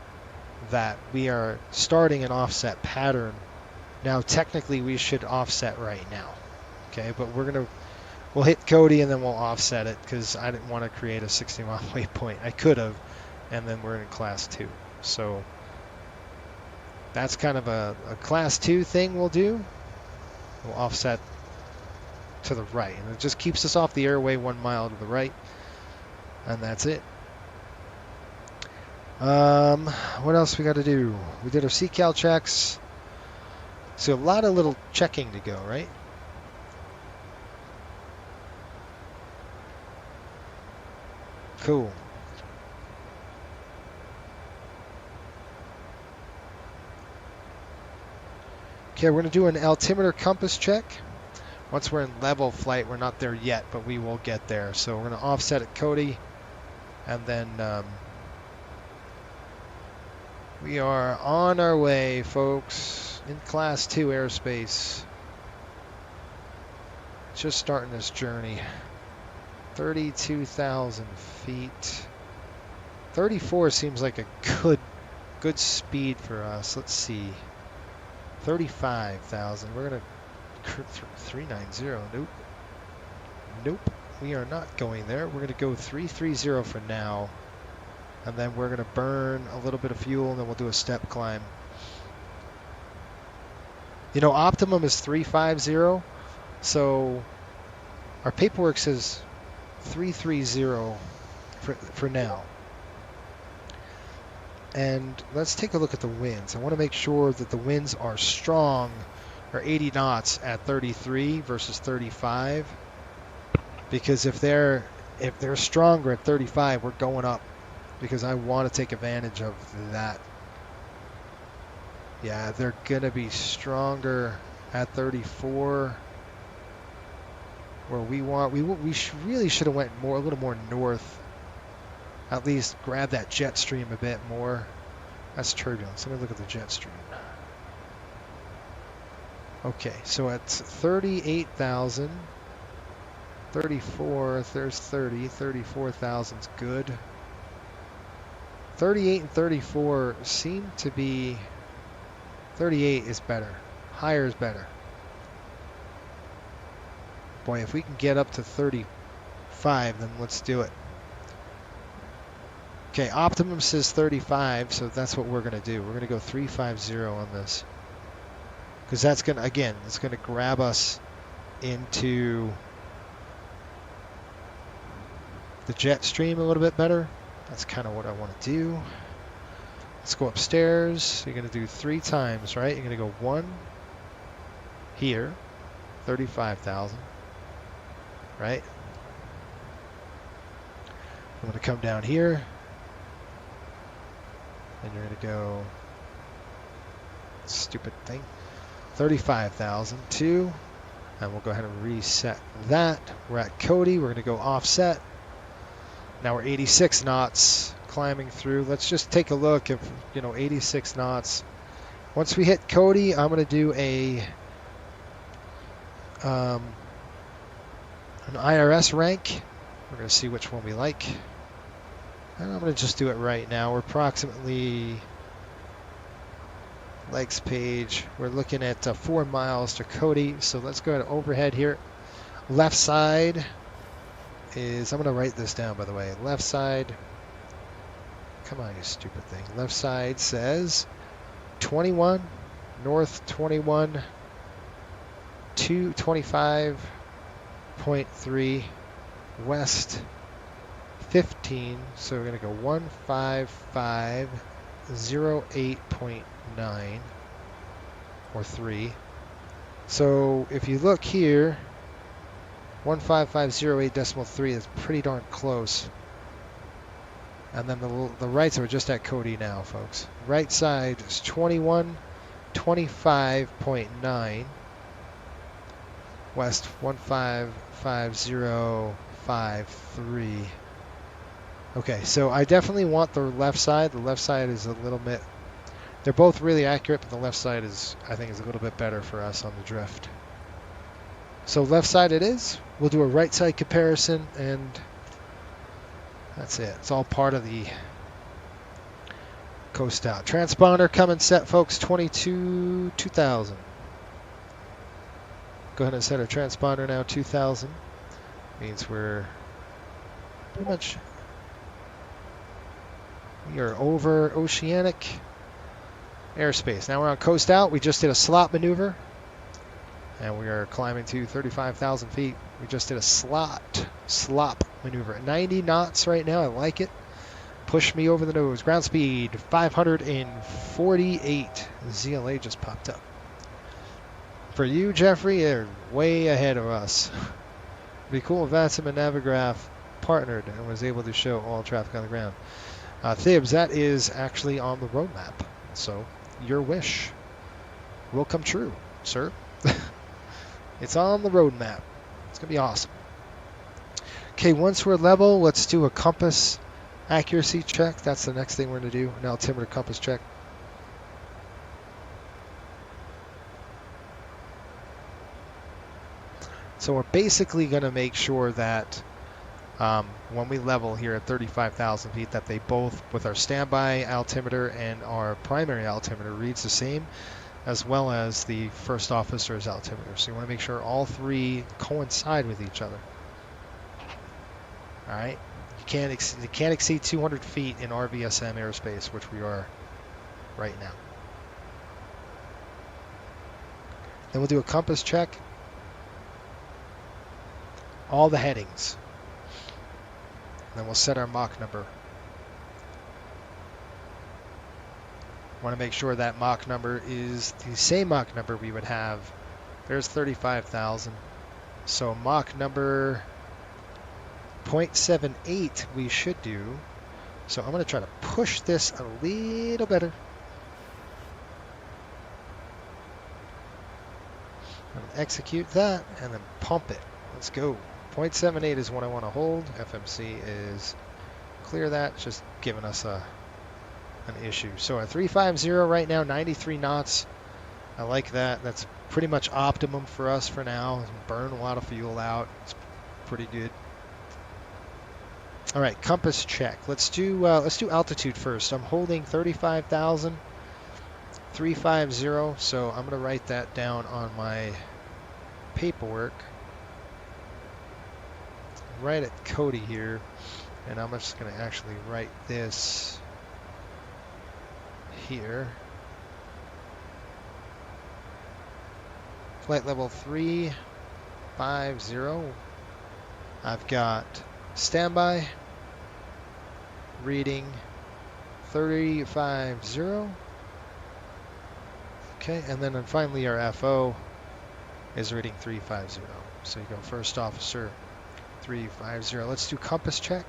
that we are starting an offset pattern. Now technically we should offset right now, okay, but we'll hit Cody and then we'll offset it because I didn't want to create a 60 mile waypoint. I could have, and then we're in class 2. So that's kind of a class 2 thing we'll do. We'll offset to the right, and it just keeps us off the airway 1 mile to the right, and that's it. What else we got to do? We did our CCAL checks. So a lot of little checking to go, right? Cool. Okay, we're going to do an altimeter compass check. Once we're in level flight, we're not there yet, but we will get there. So we're going to offset at Cody, and then we are on our way, folks, in class 2 airspace. Just starting this journey. 32,000 feet. 34 seems like a good speed for us. Let's see. 35,000. We're going to 390. Nope. We are not going there. We're going to go 330 for now. And then we're going to burn a little bit of fuel, and then we'll do a step climb. You know, optimum is 350. So our paperwork says 330 for now. And let's take a look at the winds. I want to make sure that the winds are strong, or 80 knots at 33 versus 35. Because if they're stronger at 35, we're going up, because I want to take advantage of that. Yeah, they're gonna be stronger at 34. Where we really should have went a little more north. At least grab that jet stream a bit more. That's turbulence. Let me look at the jet stream. Okay, so at 38,000, 34, there's 30, 34,000's good. 38 and 34 seem to be, 38 is better. Higher is better. Boy, if we can get up to 35, then let's do it. Okay, Optimum says 35, so that's what we're going to do. We're going to go 350 on this. Because that's going to, again, it's going to grab us into the jet stream a little bit better. That's kind of what I want to do. Let's go upstairs. You're going to do 3 times, right? You're going to go 1 here, 35,000, right? I'm going to come down here. And you're going to go, stupid thing, 35,000, 2, and we'll go ahead and reset that. We're at Cody, we're going to go offset. Now we're 86 knots climbing through. Let's just take a look if, 86 knots. Once we hit Cody, I'm going to do an IRS rank. We're going to see which one we like. And I'm going to just do it right now. We're approximately, legs page, we're looking at 4 miles to Cody. So let's go ahead and overhead here. Left side is, I'm going to write this down by the way. Left side, come on you stupid thing. Left side says 21, north 21, 225.3, west 15, so we're going to go 15508.9 or 3. So if you look here, 15508.3 is pretty darn close. And then the right side, we're just at Cody now, folks. Right side is 2125.9, west 155.053. Okay, so I definitely want the left side. The left side is a little bit, they're both really accurate, but the left side is, I think, is a little bit better for us on the drift. So left side it is. We'll do a right side comparison, and that's it. It's all part of the coast out. Transponder coming set, folks, 2000. Go ahead and set our transponder now, 2000. Means we're pretty much, we are over oceanic airspace. Now we're on coast out. We just did a slot maneuver, and we are climbing to 35,000 feet. We just did a slop maneuver. 90 knots right now. I like it. Push me over the nose. Ground speed 548. ZLA just popped up. For you, Jeffrey, they're way ahead of us. It'd be cool if Vasim and Navigraph partnered and was able to show all traffic on the ground. Thibs, that is actually on the roadmap. So your wish will come true, sir. It's on the roadmap. It's going to be awesome. Okay, once we're level, let's do a compass accuracy check. That's the next thing we're going to do. An altimeter compass check. So we're basically going to make sure that when we level here at 35,000 feet, that they both, with our standby altimeter and our primary altimeter, reads the same, as well as the first officer's altimeter. So you want to make sure all three coincide with each other. All right, you can't exceed 200 feet in RVSM airspace, which we are right now. Then we'll do a compass check. All the headings. Then we'll set our Mach number. Want to make sure that Mach number is the same Mach number we would have. There's 35,000. So Mach number 0.78 we should do. So I'm going to try to push this a little better. I'm going to execute that and then pump it. Let's go. 0.78 is what I want to hold. FMC is clear that. It's just giving us an issue. So at 350 right now, 93 knots. I like that. That's pretty much optimum for us for now. Burn a lot of fuel out. It's pretty good. All right, compass check. Let's do altitude first. I'm holding 35,350, so I'm gonna write that down on my paperwork. Right at Cody here, and I'm just gonna actually write this here. Flight level 350. I've got standby, reading 350. Okay, and then finally our FO is reading 350. So you go first officer 350. Let's do compass check.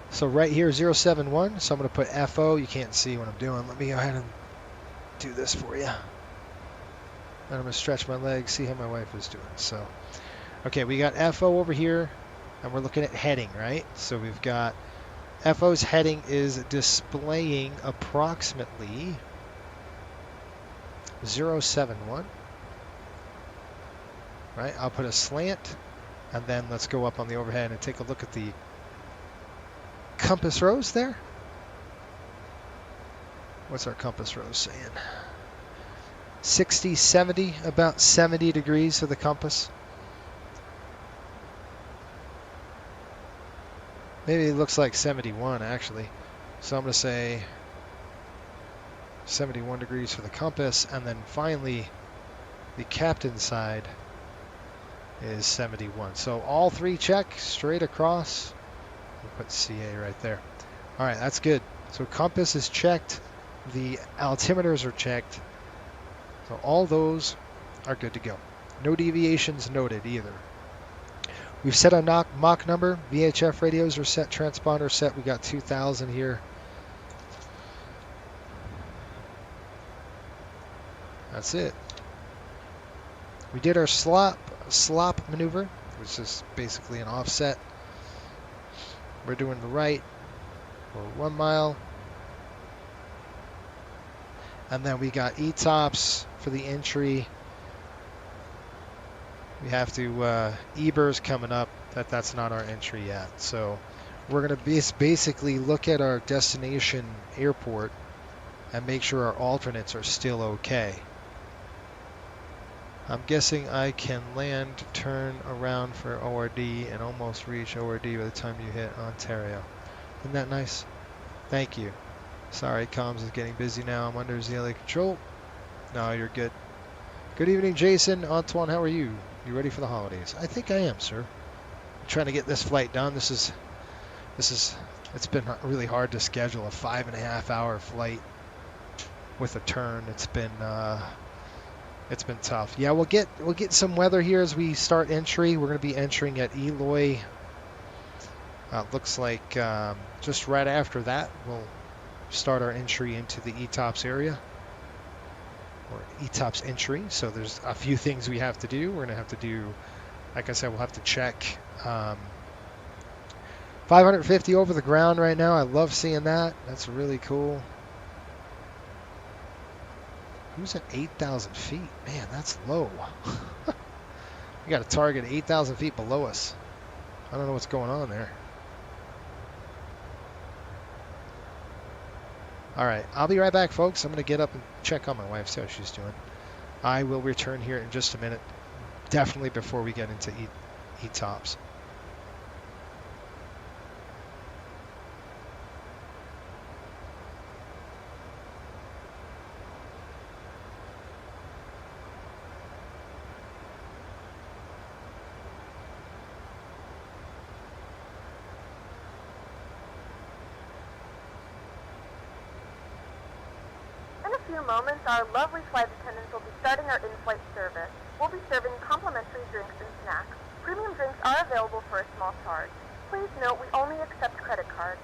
So right here 071. So I'm going to put FO. You can't see what I'm doing. Let me go ahead and do this for you. And I'm going to stretch my legs, see how my wife is doing. So, okay, we got FO over here, and we're looking at heading, right? So we've got FO's heading is displaying approximately 071. Right, I'll put a slant, and then let's go up on the overhead and take a look at the compass rose there. What's our compass rose saying? 60, 70, about 70 degrees for the compass. Maybe it looks like 71 actually. So I'm going to say 71 degrees for the compass, and then finally the captain's side is 71. So all three check straight across. We'll put CA right there. All right, that's good. So compass is checked. The altimeters are checked. So all those are good to go. No deviations noted either. We've set a Mach number. VHF radios are set. Transponder set. We got 2,000 here. That's it. We did our slop maneuver, which is basically an offset. We're doing the right for 1 mile. And then we got ETOPS for the entry. We have to, EBR's coming up. That's not our entry yet. So we're going to basically look at our destination airport and make sure our alternates are still okay. I'm guessing I can land, turn around for ORD, and almost reach ORD by the time you hit Ontario. Isn't that nice? Thank you. Sorry, comms is getting busy now. I'm under ZLA control. No, you're good. Good evening, Jason. Antoine, how are you? You ready for the holidays? I think I am, sir. I'm trying to get this flight done. It's been really hard to schedule a 5.5-hour flight with a turn. It's been tough. Yeah, we'll get some weather here as we start entry. We're going to be entering at Eloy. Looks like just right after that, we'll start our entry into the ETOPS area, or ETOPS entry. So there's a few things we have to do. We're going to have to do, like I said, we'll have to check 550 over the ground right now. I love seeing that. That's really cool. Who's at 8,000 feet? Man, that's low. We got a target 8,000 feet below us. I don't know what's going on there. All right, I'll be right back, folks. I'm going to get up and check on my wife, see how she's doing. I will return here in just a minute, definitely before we get into ETOPS.
Moments, our lovely flight attendants will be starting our in-flight service. We'll be serving complimentary drinks and snacks. Premium drinks are available for a small charge. Please note we only accept credit cards.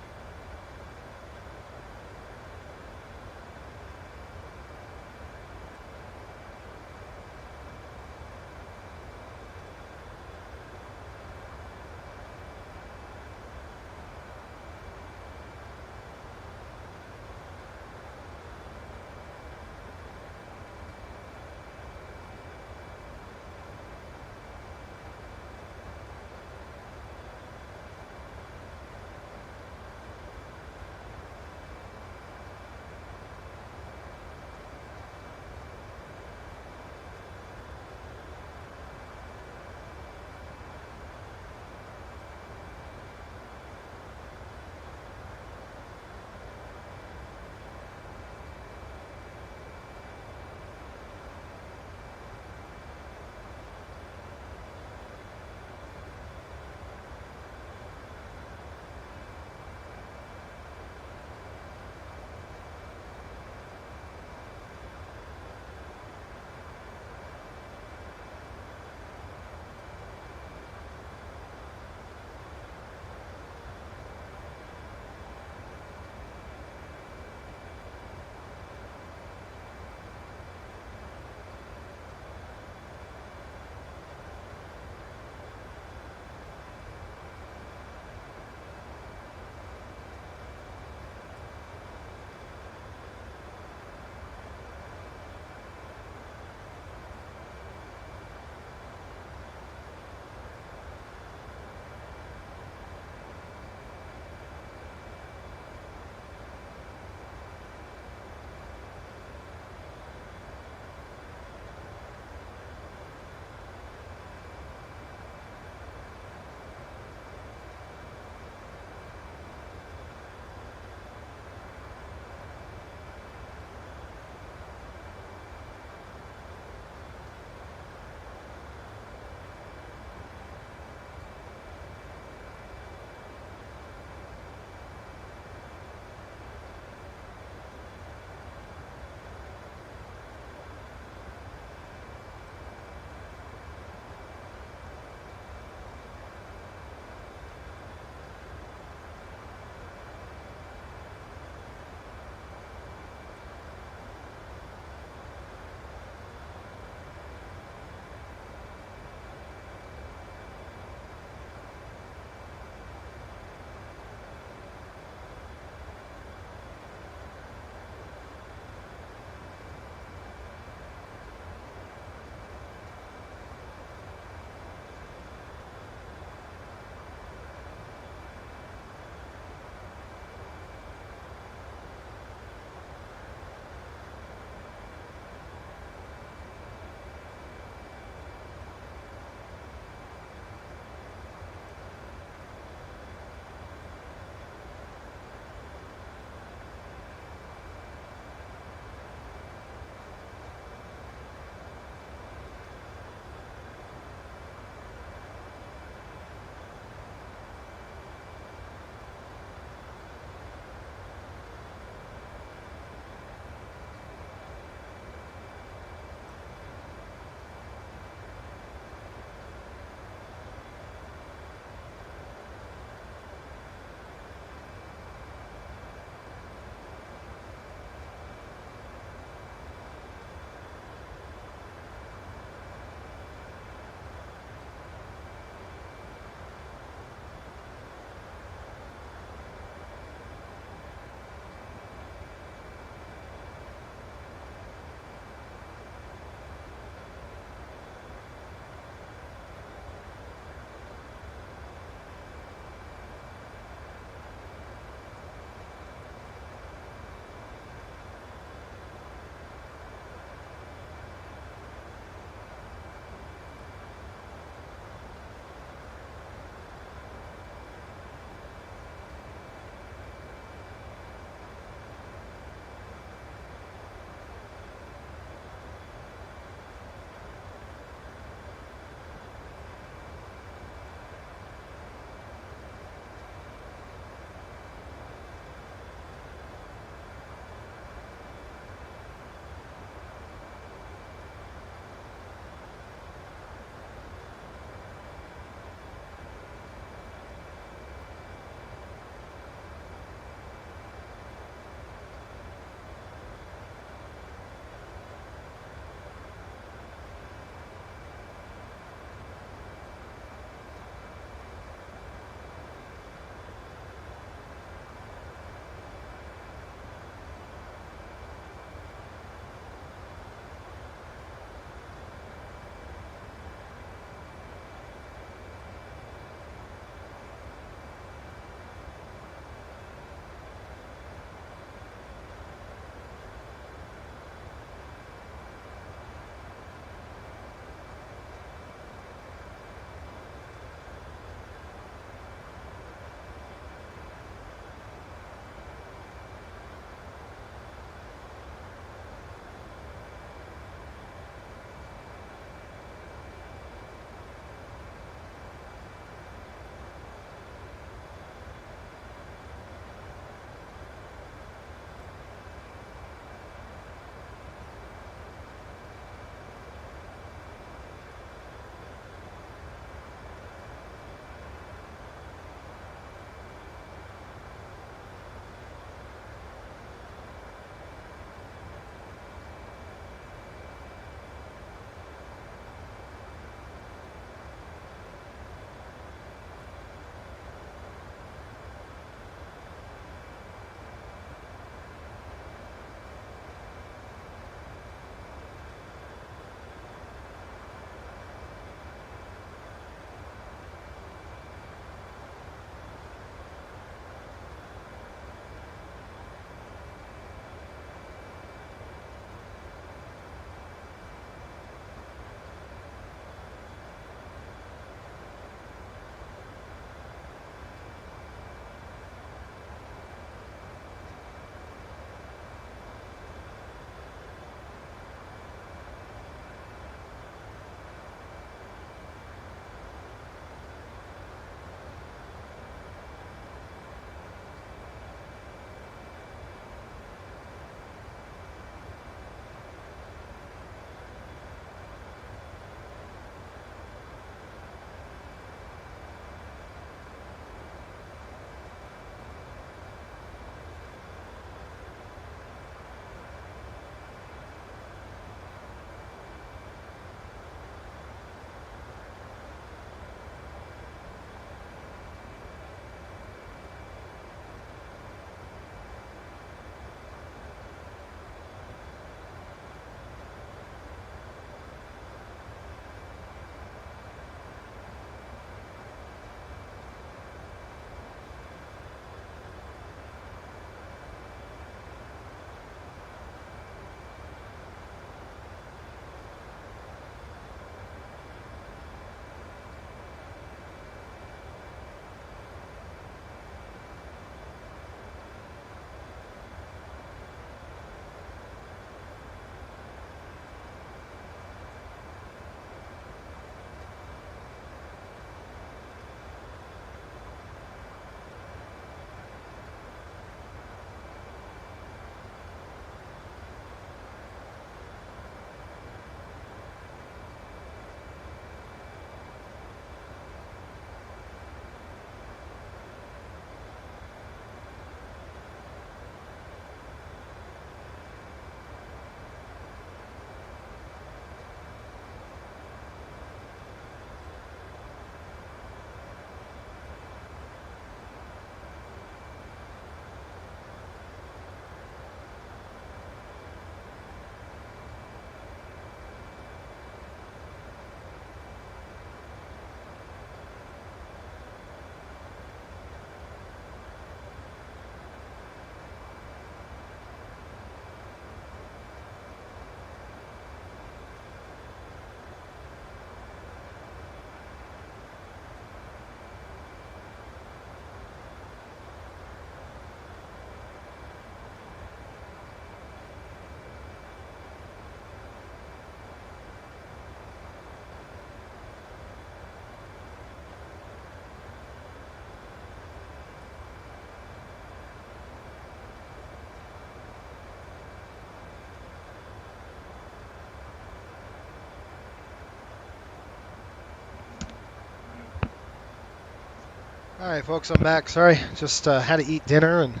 All right, folks, I'm back. Sorry, just had to eat dinner and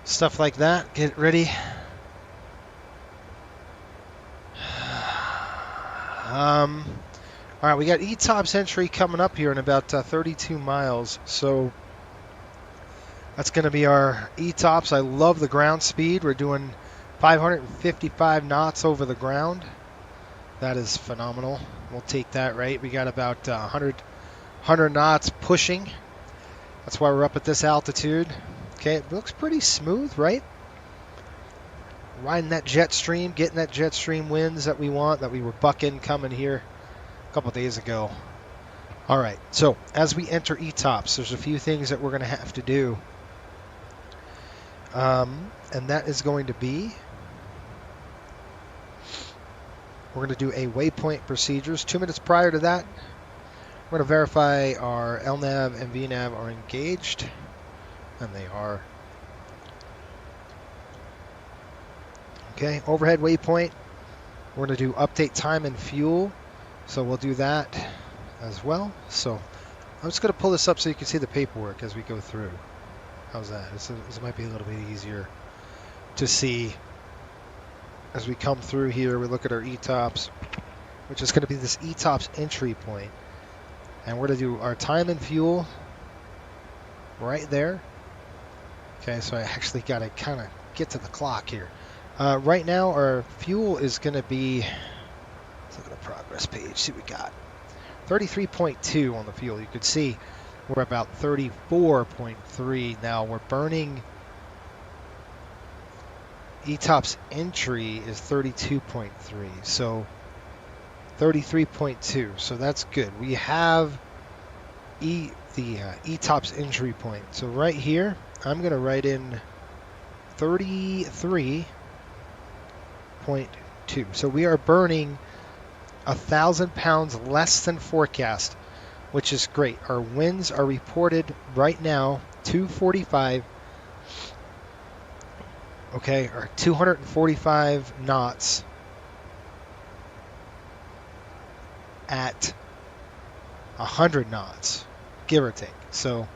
stuff like that. Get ready. All right, we got ETOPS entry coming up here in about 32 miles. So that's going to be our ETOPS. I love the ground speed. We're doing 555 knots over the ground. That is phenomenal. We'll take that, right? We got about 100 knots pushing. That's why we're up at this altitude. Okay, it looks pretty smooth, right? Riding that jet stream, getting that jet stream winds that we want, that we were bucking coming here a couple days ago. All right, so as we enter ETOPS, there's a few things that we're going to have to do. And that is going to be, we're going to do a waypoint procedures. 2 minutes prior to that, we're going to verify our LNAV and VNAV are engaged, and they are. Okay, overhead waypoint. We're going to do update time and fuel, so we'll do that as well. So I'm just going to pull this up so you can see the paperwork as we go through. How's that? This might be a little bit easier to see as we come through here. We look at our ETOPS, which is going to be this ETOPS entry point. And we're going to do our time and fuel right there. Okay, so I actually got to kind of get to the clock here. Right now, our fuel is going to be, let's look at the progress page, see what we got. 33.2 on the fuel. You could see we're about 34.3 now. We're burning, ETOPS entry is 32.3. So 33.2, so that's good. We have the ETOPS entry point. So right here, I'm going to write in 33.2. So we are burning 1,000 pounds less than forecast, which is great. Our winds are reported right now 245. Okay, or 245 knots. At 100 knots, give or take. So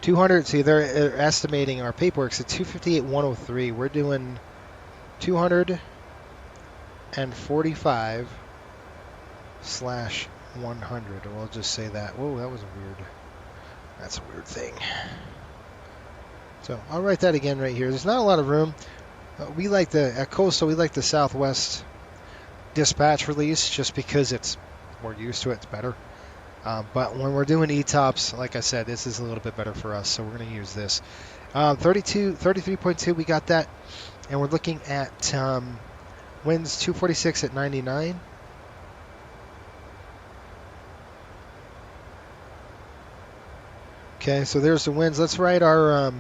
200, see they're estimating our paperwork's at 258.103. We're doing 245/100. We'll just say that. Whoa, that was weird. That's a weird thing. So I'll write that again right here. There's not a lot of room. We like at Coastal, we like the Southwest dispatch release just because we're used to it, it's better. But when we're doing ETOPS, like I said, this is a little bit better for us, so we're going to use this. 33.2, we got that. And we're looking at winds 246 at 99. Okay, so there's the winds. Let's write our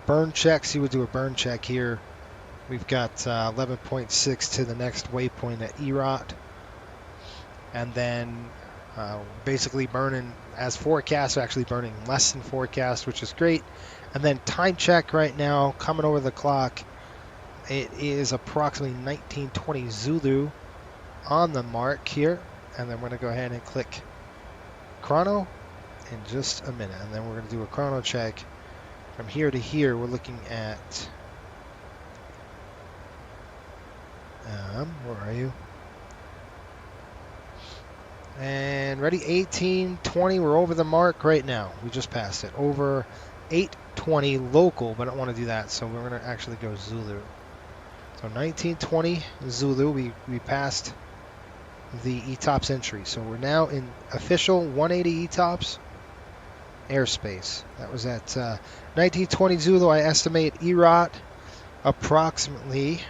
burn check. See, we'll do a burn check here. We've got 11.6 to the next waypoint at Enroute. And then basically burning as forecast, actually burning less than forecast, which is great. And then time check right now, coming over the clock. It is approximately 1920 Zulu on the mark here. And then we're going to go ahead and click chrono in just a minute. And then we're going to do a chrono check. From here to here, we're looking at... where are you? And ready, 1820. We're over the mark right now. We just passed it. Over 820 local, but I don't want to do that, so we're going to actually go Zulu. So 1920 Zulu. We passed the ETOPS entry. So we're now in official 180 ETOPS airspace. That was at 1920 Zulu. I estimate Enroute approximately...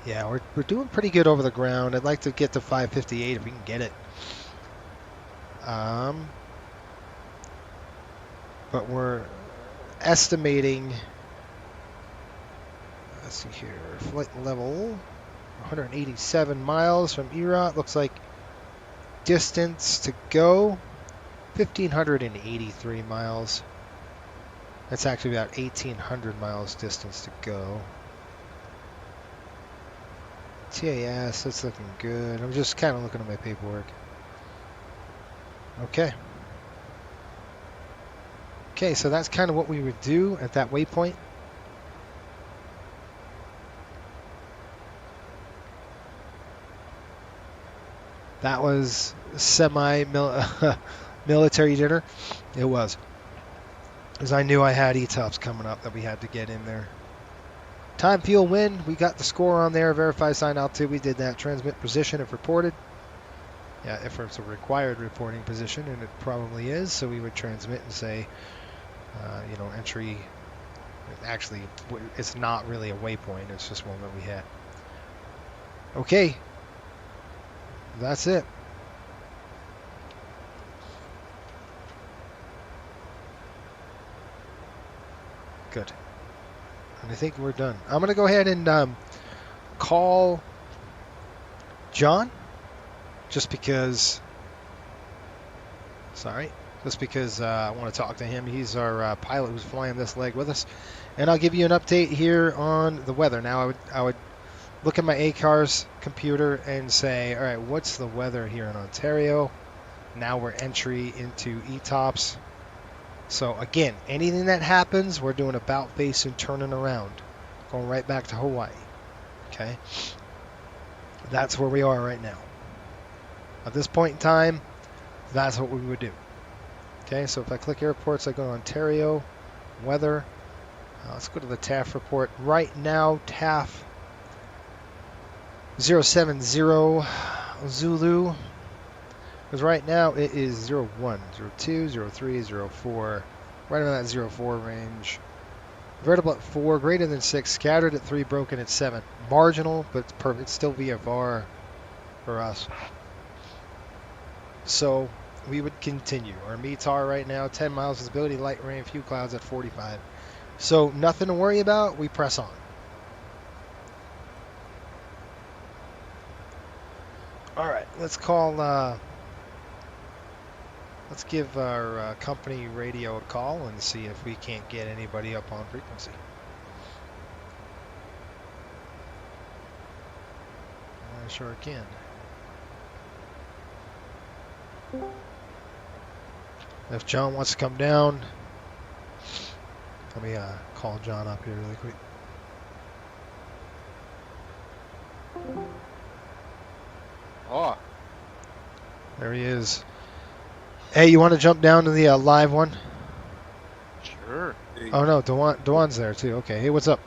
Yeah, we're doing pretty good over the ground. I'd like to get to 558 if we can get it. But we're estimating, let's see here, flight level 187 miles from Enroute. Looks like distance to go 1,583 miles. That's actually about 1,800 miles distance to go. TAS, that's looking good. I'm just kind of looking at my paperwork. Okay. Okay, so that's kind of what we would do at that waypoint. That was semi-military dinner. It was. Because I knew I had ETOPS coming up that we had to get in there. Time, fuel, wind. We got the score on there. Verify, sign out too. We did that. Transmit position if reported. Yeah, if it's a required reporting position, and it probably is. So we would transmit and say, entry. Actually, it's not really a waypoint. It's just one that we had. Okay. That's it. Good. And I think we're done. I'm going to go ahead and call John, just because I want to talk to him. He's our pilot who's flying this leg with us. And I'll give you an update here on the weather. Now, I would look at my ACARS computer and say, all right, what's the weather here in Ontario? Now we're entry into ETOPS. So again, anything that happens, we're doing about face and turning around, going right back to Hawaii. Okay, that's where we are right now. At this point in time, that's what we would do. Okay, so if I click airports, I go to Ontario, weather. Let's go to the TAF report. Right now, TAF 070 Zulu. Because right now it is 01, 02, 03, 04. Right around that 04 range. Vertical at 4, greater than 6, scattered at 3, broken at 7. Marginal, but it's perfect. It's still VFR for us. So we would continue. Our METAR right now, 10 miles visibility, light rain, few clouds at 45. So nothing to worry about. We press on. All right, let's call. Let's give our company radio a call and see if we can't get anybody up on frequency. I sure can. If John wants to come down, let me call John up here really quick.
Oh.
There he is. Hey, you want to jump down to the live one?
Sure.
Hey.
Oh no, Dewan's there too. Okay. Hey, what's up?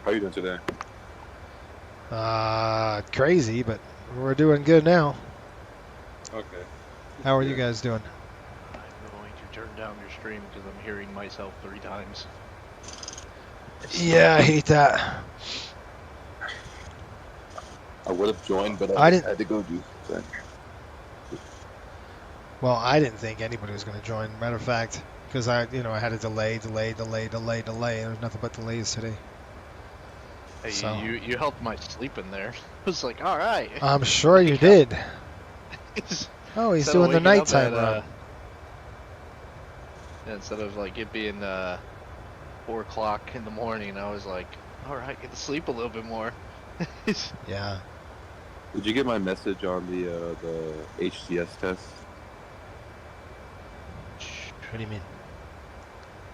How you doing today?
Crazy, but we're doing good now.
Okay.
How are you guys doing?
I'm going to turn down your stream because I'm hearing myself 3 times.
Yeah, I hate that.
I would have joined, but
I
I
didn't-
had to go do something.
Well, I didn't think anybody was going to join. Matter of fact, because I had a delay. There was nothing but delays today.
Hey,
So.
you helped my sleep in there. I was like, all right.
I'm sure you did. Oh, he's
Instead of
doing the
waking up
nighttime
at,
run.
Instead of like it being 4 o'clock in the morning, I was like, all right, get to sleep a little bit more.
Yeah.
Did you get my message on the HCS test?
What do you mean?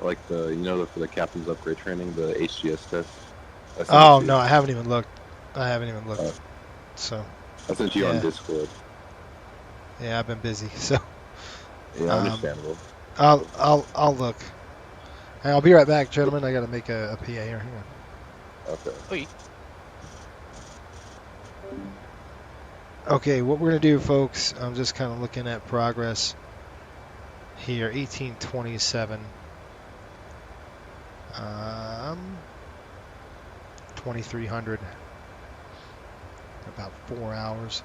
Like for the captain's upgrade training, the HCS test? I sent it
Oh
to
no,
you.
I haven't even looked. So.
I sent you on
Yeah.
Discord.
Yeah, I've been busy. So.
Yeah, understandable.
I'll look. And I'll be right back, gentlemen. I got to make a PA here. Hang on.
Okay.
Okay, what we're going to do, folks, I'm just kind of looking at progress here. 1827. 2300. About 4 hours.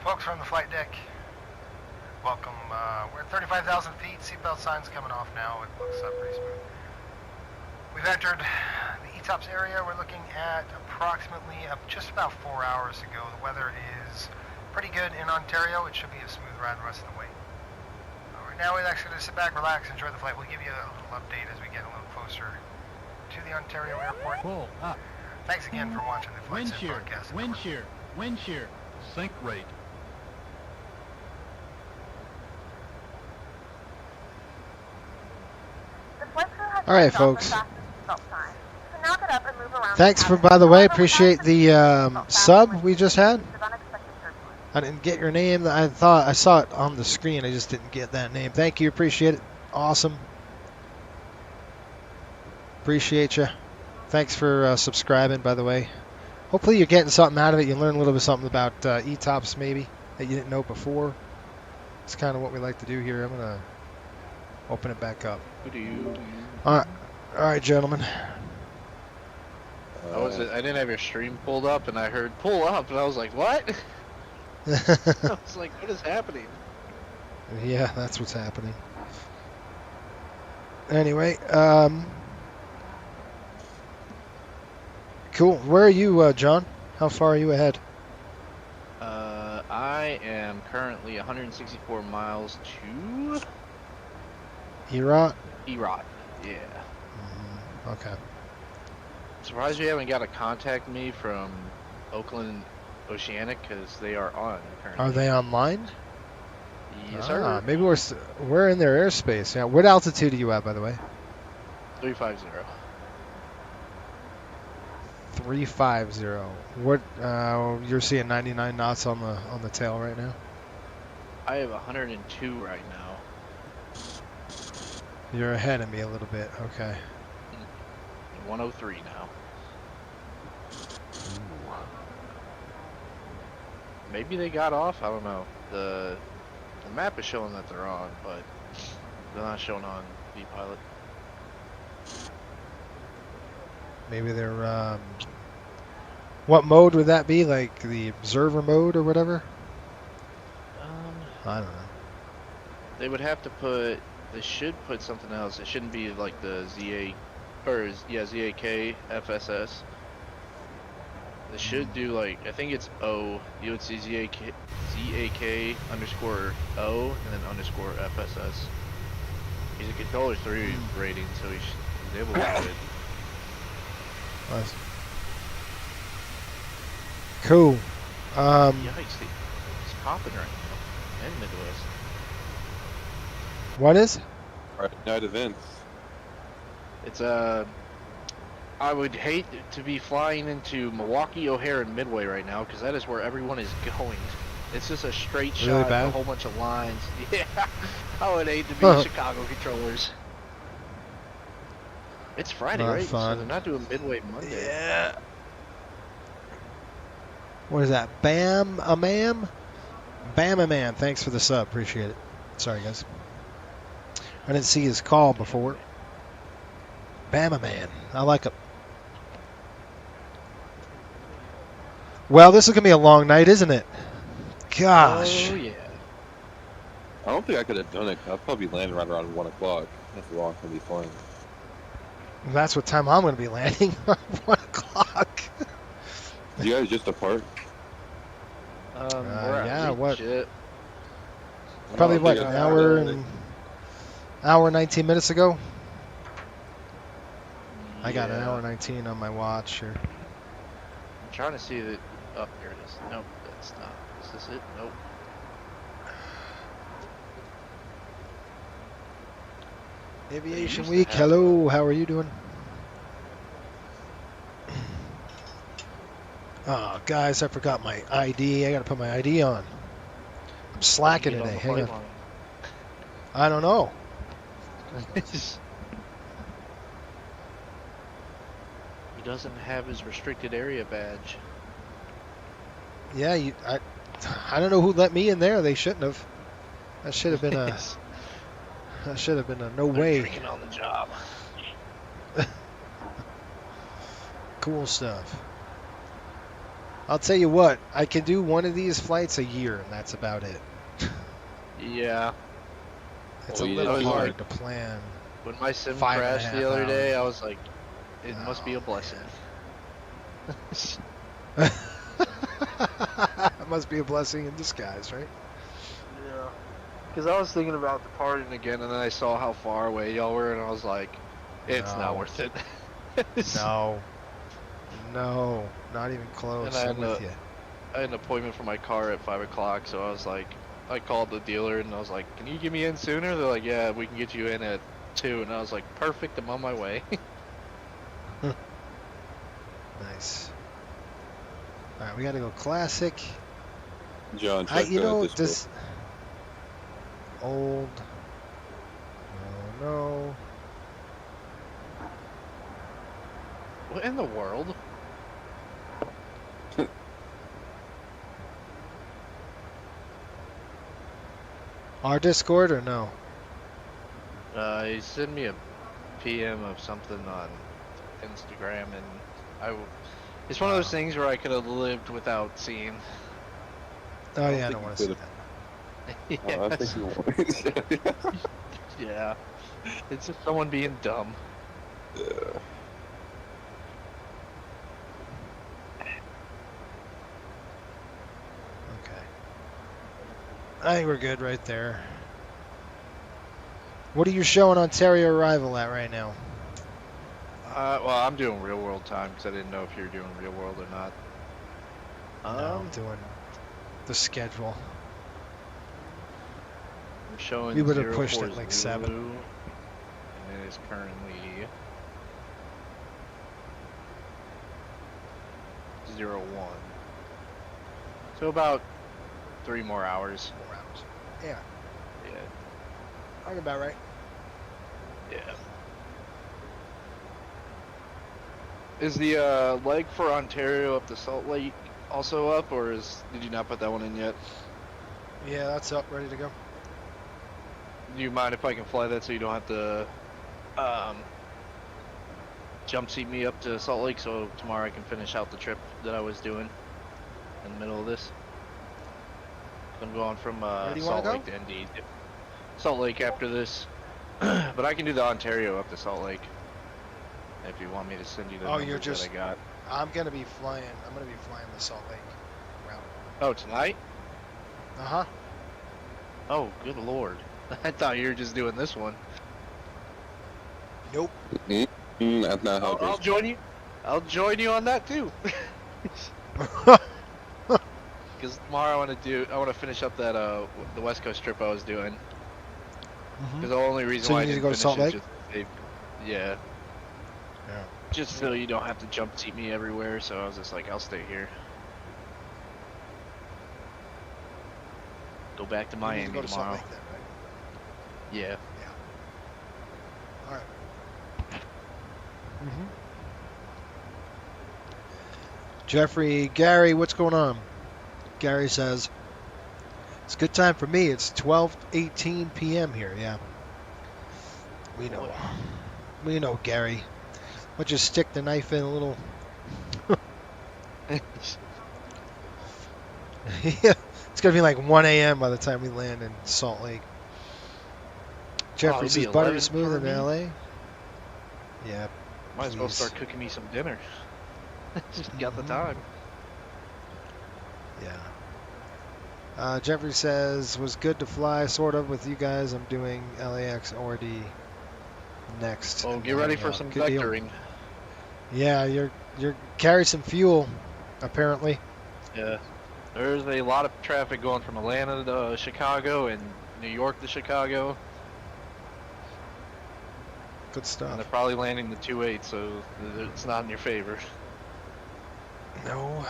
folks from the flight deck. Welcome. We're at 35,000 feet. Seatbelt sign's coming off now. It looks pretty smooth. We've entered the ETOPS area. We're looking at approximately just about 4 hours ago. The weather is pretty good in Ontario. It should be a smooth ride the rest of the way. Right now, we're actually going to sit back, relax, enjoy the flight. We'll give you a little update as we get a little closer to the Ontario airport.
Pull up.
Thanks again for watching the flight sim broadcast.
Wind shear, sink rate.
All right, folks. Thanks for, by the way, appreciate the sub we just had. I didn't get your name. I thought I saw it on the screen. I just didn't get that name. Thank you. Appreciate it. Awesome. Appreciate you. Thanks for subscribing, by the way. Hopefully you're getting something out of it. You learn a little bit something about ETOPS maybe that you didn't know before. It's kind of what we like to do here. I'm going to open it back up. All right, gentlemen.
I didn't have your stream pulled up, and I heard pull up, and I was like, what? I was like, what is happening?
Yeah, that's what's happening. Anyway, cool. Where are you, John? How far are you ahead?
I am currently 164 miles to...
Erot?
Erot, yeah.
Okay.
Surprised you haven't got to contact me from Oakland Oceanic, because they are on currently.
Are they online?
Yes, sir.
Maybe we're in their airspace. Yeah. What altitude are you at, by the way?
350.
350. What? You're seeing 99 knots on the tail right now.
I have 102 right now.
You're ahead of me a little bit. Okay.
103 now.
Ooh.
Maybe they got off. I don't know. The map is showing that they're on, but they're not showing on vPilot.
Maybe they're what mode would that be? Like the observer mode or whatever? I don't know.
They would have to put. They should put something else. It shouldn't be like the ZA, or yeah, ZAK FSS. They should do like, I think it's O. You would see ZAK underscore O and then underscore FSS. He's a controller 3 rating, so he's able to do it.
Nice. Cool.
Yikes, he's popping right now in Midwest.
What is?
Night events.
It's I would hate to be flying into Milwaukee, O'Hare, and Midway right now, because that is where everyone is going. It's just a straight shot, with a whole bunch of lines. Yeah, I would hate to be Chicago controllers. It's Friday,
Not
right?
fun.
So they're not doing Midway Monday.
Yeah. What is that? Bam-a-man? Bam-a-man. Thanks for the sub. Appreciate it. Sorry, guys. I didn't see his call before. Bam-a-man. I like it. Well, this is going to be a long night, isn't it? Gosh.
Oh, yeah.
I don't think I could have done it. I'll probably land right around 1 o'clock. That's long to be flying.
That's what time I'm going to be landing. 1 o'clock.
You guys just depart?
Yeah, what?
Shit.
Probably what, an hour and 19 minutes ago? Yeah. I got an hour 19 on my watch here.
I'm trying to see that. Oh, here it is. Nope, that's not. Is this it? Nope.
Aviation Week. Hello, how are you doing? Oh, guys, I forgot my ID. I got to put my ID on. I'm slacking today. Hang on. I don't know.
He doesn't have his restricted area badge.
Yeah, I don't know who let me in there. They shouldn't have. That should have been a. That should have been a no way.
Drinking on the job.
Cool stuff. I'll tell you what, I can do one of these flights a year, and that's about it.
Yeah.
It's a little hard to plan.
When my sim
5.5
crashed the other day, I
hours.
was like, it must be a blessing.
It must be a blessing in disguise, right?
Yeah. Because I was thinking about departing again, and then I saw how far away y'all were, and I was like, it's not worth it.
No. No, not even close.
And
I'm with you.
I had an appointment for my car at 5 o'clock, so I was like, I called the dealer, and I was like, can you get me in sooner? They're like, yeah, we can get you in at 2, and I was like, perfect, I'm on my way.
Nice. All right, we got to go classic.
John, check
you know,
this
this old. No.
What in the world?
Our Discord or no?
He sent me a PM of something on Instagram, and it's one of those things where I could have lived without seeing.
Oh yeah, I don't want to see that.
Yeah.
I think you want.
Yeah. It's just someone being dumb.
Yeah.
Okay. I think we're good right there. What are you showing Ontario arrival at right now?
Well, I'm doing real world time because I didn't know if you were doing real world or not.
No, I'm doing the schedule.
I'm showing
We would have pushed
04
it like
Zulu,
7.
and it is currently 01. So about 3 more hours.
4 hours. Yeah.
Yeah.
Talking about right.
Yeah. Is the leg for Ontario up to Salt Lake also up, or did you not put that one in yet?
Yeah, that's up, ready to go.
Do you mind if I can fly that so you don't have to jump seat me up to Salt Lake, so tomorrow I can finish out the trip that I was doing in the middle of this? I'm going from Salt Lake to ND. Salt Lake after this, but I can do the Ontario up to Salt Lake if you want me to send you the numbers that I got.
I'm gonna be flying the Salt Lake route.
Oh, tonight?
Uh-huh.
Oh, good lord. I thought you were just doing this one.
Nope.
That's not how
I'll join you. I'll join you on that too. Because tomorrow I want to finish up that the West Coast trip I was doing. Because the only reason why I didn't finish is just yeah. Just so you don't have to jump seat me everywhere. So I was just like, I'll stay here. Go back to Miami
go to
tomorrow.
Salt Lake then, right?
Yeah.
All right. Gary, what's going on? Gary says, it's a good time for me. It's 12:18 p.m. here. Yeah. We know. We know, Gary. Why don't you stick the knife in a little? Yeah. It's going to be like 1 a.m. by the time we land in Salt Lake. Jeffrey says, buttery smooth in L.A. Yeah.
Might as well start cooking me some dinner. Just got the time.
Yeah. Jeffrey says, was good to fly, sort of, with you guys. I'm doing LAX ORD next.
Oh, get ready for some vectoring.
Yeah, you're carry some fuel, apparently.
Yeah. There's a lot of traffic going from Atlanta to Chicago and New York to Chicago.
Good stuff.
And they're probably landing the 2-8, so it's not in your favor.
No.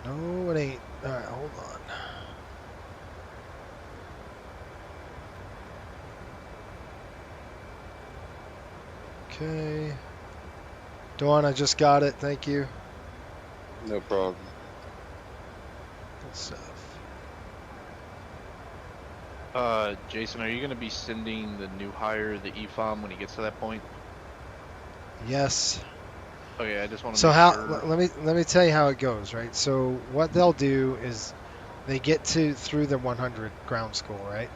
No, it ain't. Alright, hold on. Okay. Dawn, I just got it. Thank you.
No problem.
Good stuff.
Jason, are you going to be sending the new hire the EFOM when he gets to that point?
Yes.
Okay, I just want to.
So
make
how?
sure.
Let me tell you how it goes, right? So what they'll do is they get through the 100 ground school, right?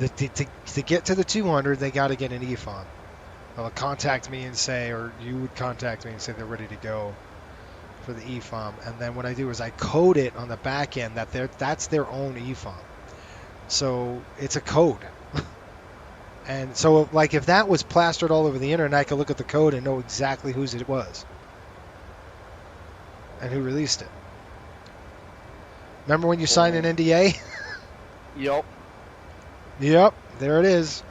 To get to the 200, they got to get an EFOM. They'll contact me and say, or you would contact me and say they're ready to go for the EFOM, and then what I do is I code it on the back end that's their own EFOM. So it's a code. And so, like, if that was plastered all over the internet, I could look at the code and know exactly whose it was and who released it. Remember when you signed an NDA?
Yup.
Yep, there it is.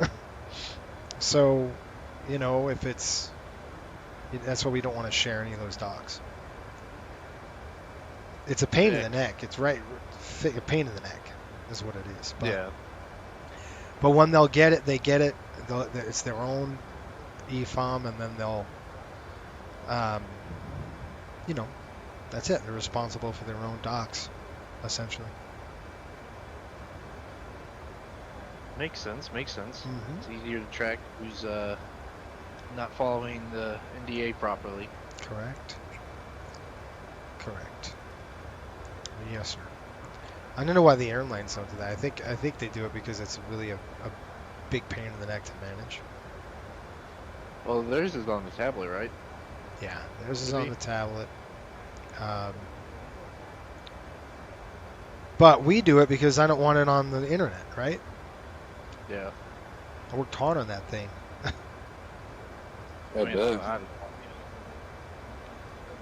So, you know, if that's why we don't want to share any of those docs. It's a pain in the neck. It's a pain in the neck is what it is. But,
Yeah.
But when they'll get it, they get it. It's their own EFOM, and then they'll, you know, that's it. They're responsible for their own docs, essentially.
Makes sense. Makes sense.
Mhm.
It's easier to track who's not following the NDA properly.
Correct. Yes, sir. I don't know why the airlines don't do that. I think they do it because it's really a big pain in the neck to manage.
Well, theirs is on the tablet, right?
Yeah, theirs is on the tablet. But we do it because I don't want it on the internet, right?
Yeah.
I worked hard on that thing.
It does.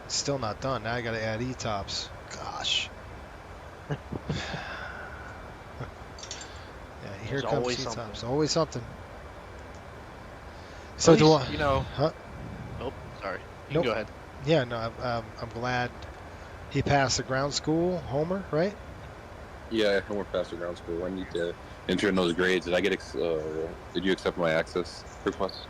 Still not done. Now I got to add ETOPS. Gosh. Yeah, here
There's
comes
always
ETOPS.
something.
Always something. So
At
do
least,
I?
you know.
Huh?
Nope. Sorry. You
Nope.
can go ahead.
Yeah, no, I'm glad he passed the ground school, Homer, right?
Yeah, I went past the ground school. I need to enter in those grades. Did I get? Did you accept my access request?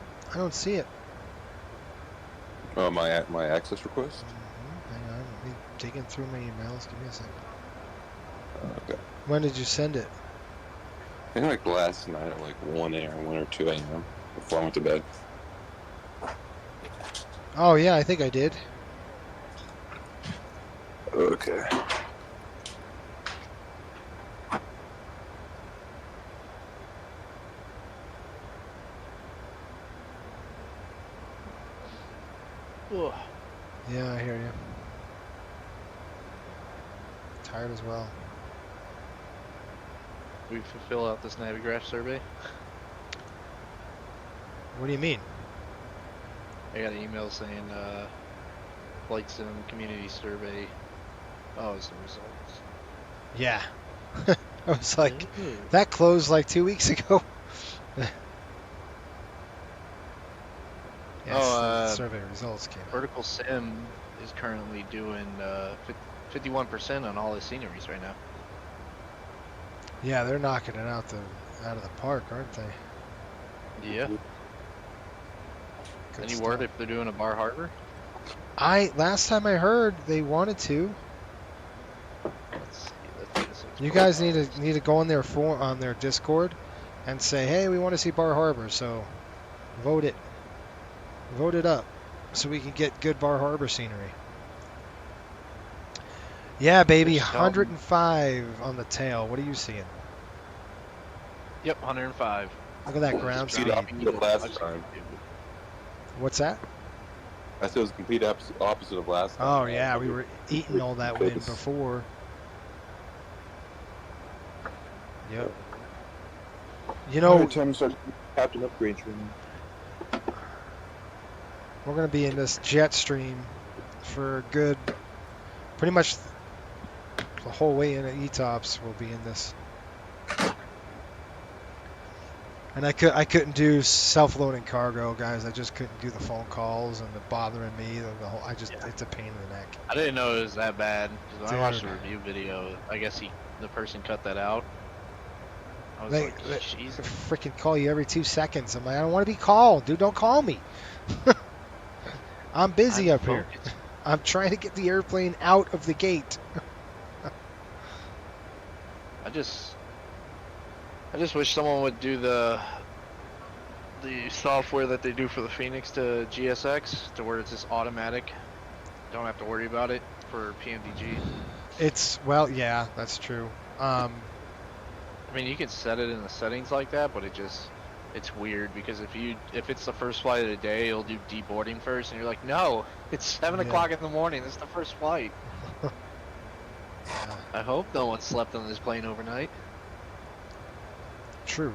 I don't see it.
Oh, my access request.
Hang on, let me dig in through my emails. Give me a second.
Okay.
When did you send it?
I think like last night at like 1 or 2 a.m. before I went to bed.
Oh yeah, I think I did.
Okay.
Ugh.
Yeah, I hear you. Tired as well.
We fill out this Navigraph survey.
What do you mean?
I got an email saying Flight Sim Community Survey. Oh, it's the results.
Yeah. I was like, that closed like 2 weeks ago. Yes, the survey results came out.
Vertical Sim is currently doing 51% on all his sceneries right now.
Yeah, they're knocking it out of the park, aren't they?
Yeah.
Good
Any
stuff.
word if they're doing a Bar Harbor?
Last time I heard they wanted to.
Let's see. Let's see.
You guys need to go on their Discord and say, hey, we want to see Bar Harbor, so vote it up so we can get good Bar Harbor scenery. Yeah, baby, 105 on the tail. What are you seeing?
Yep, 105.
Look at that ground speed.
Last time.
What's that?
I said it was the complete opposite of last time.
Oh yeah, we were eating all that wind before. Yep. You know,
time to start captain upgrades for me.
we're going to be in this jet stream for a good, pretty much the whole way in at ETOPS. We'll be in this. And I couldn't do self-loading cargo, guys. I just couldn't do the phone calls and the bothering me. The whole, it's a pain in the neck.
I didn't know it was that bad. 'Cause when I watched the
Dude.
review video, I guess the person cut that out. I was
They
like, Jesus.
freaking call you every 2 seconds. I'm like, I don't want to be called, dude. Don't call me. I'm busy up here. I'm trying to get the airplane out of the gate.
I just wish someone would do the software that they do for the Phoenix to GSX to where it's just automatic. Don't have to worry about it for PMDG.
It's, well, yeah, that's true.
I mean, you can set it in the settings like that, but it's weird because if it's the first flight of the day, it'll do deboarding first, and you're like, no, it's 7 o'clock in the morning. This is the first flight. I hope no one slept on this plane overnight.
True.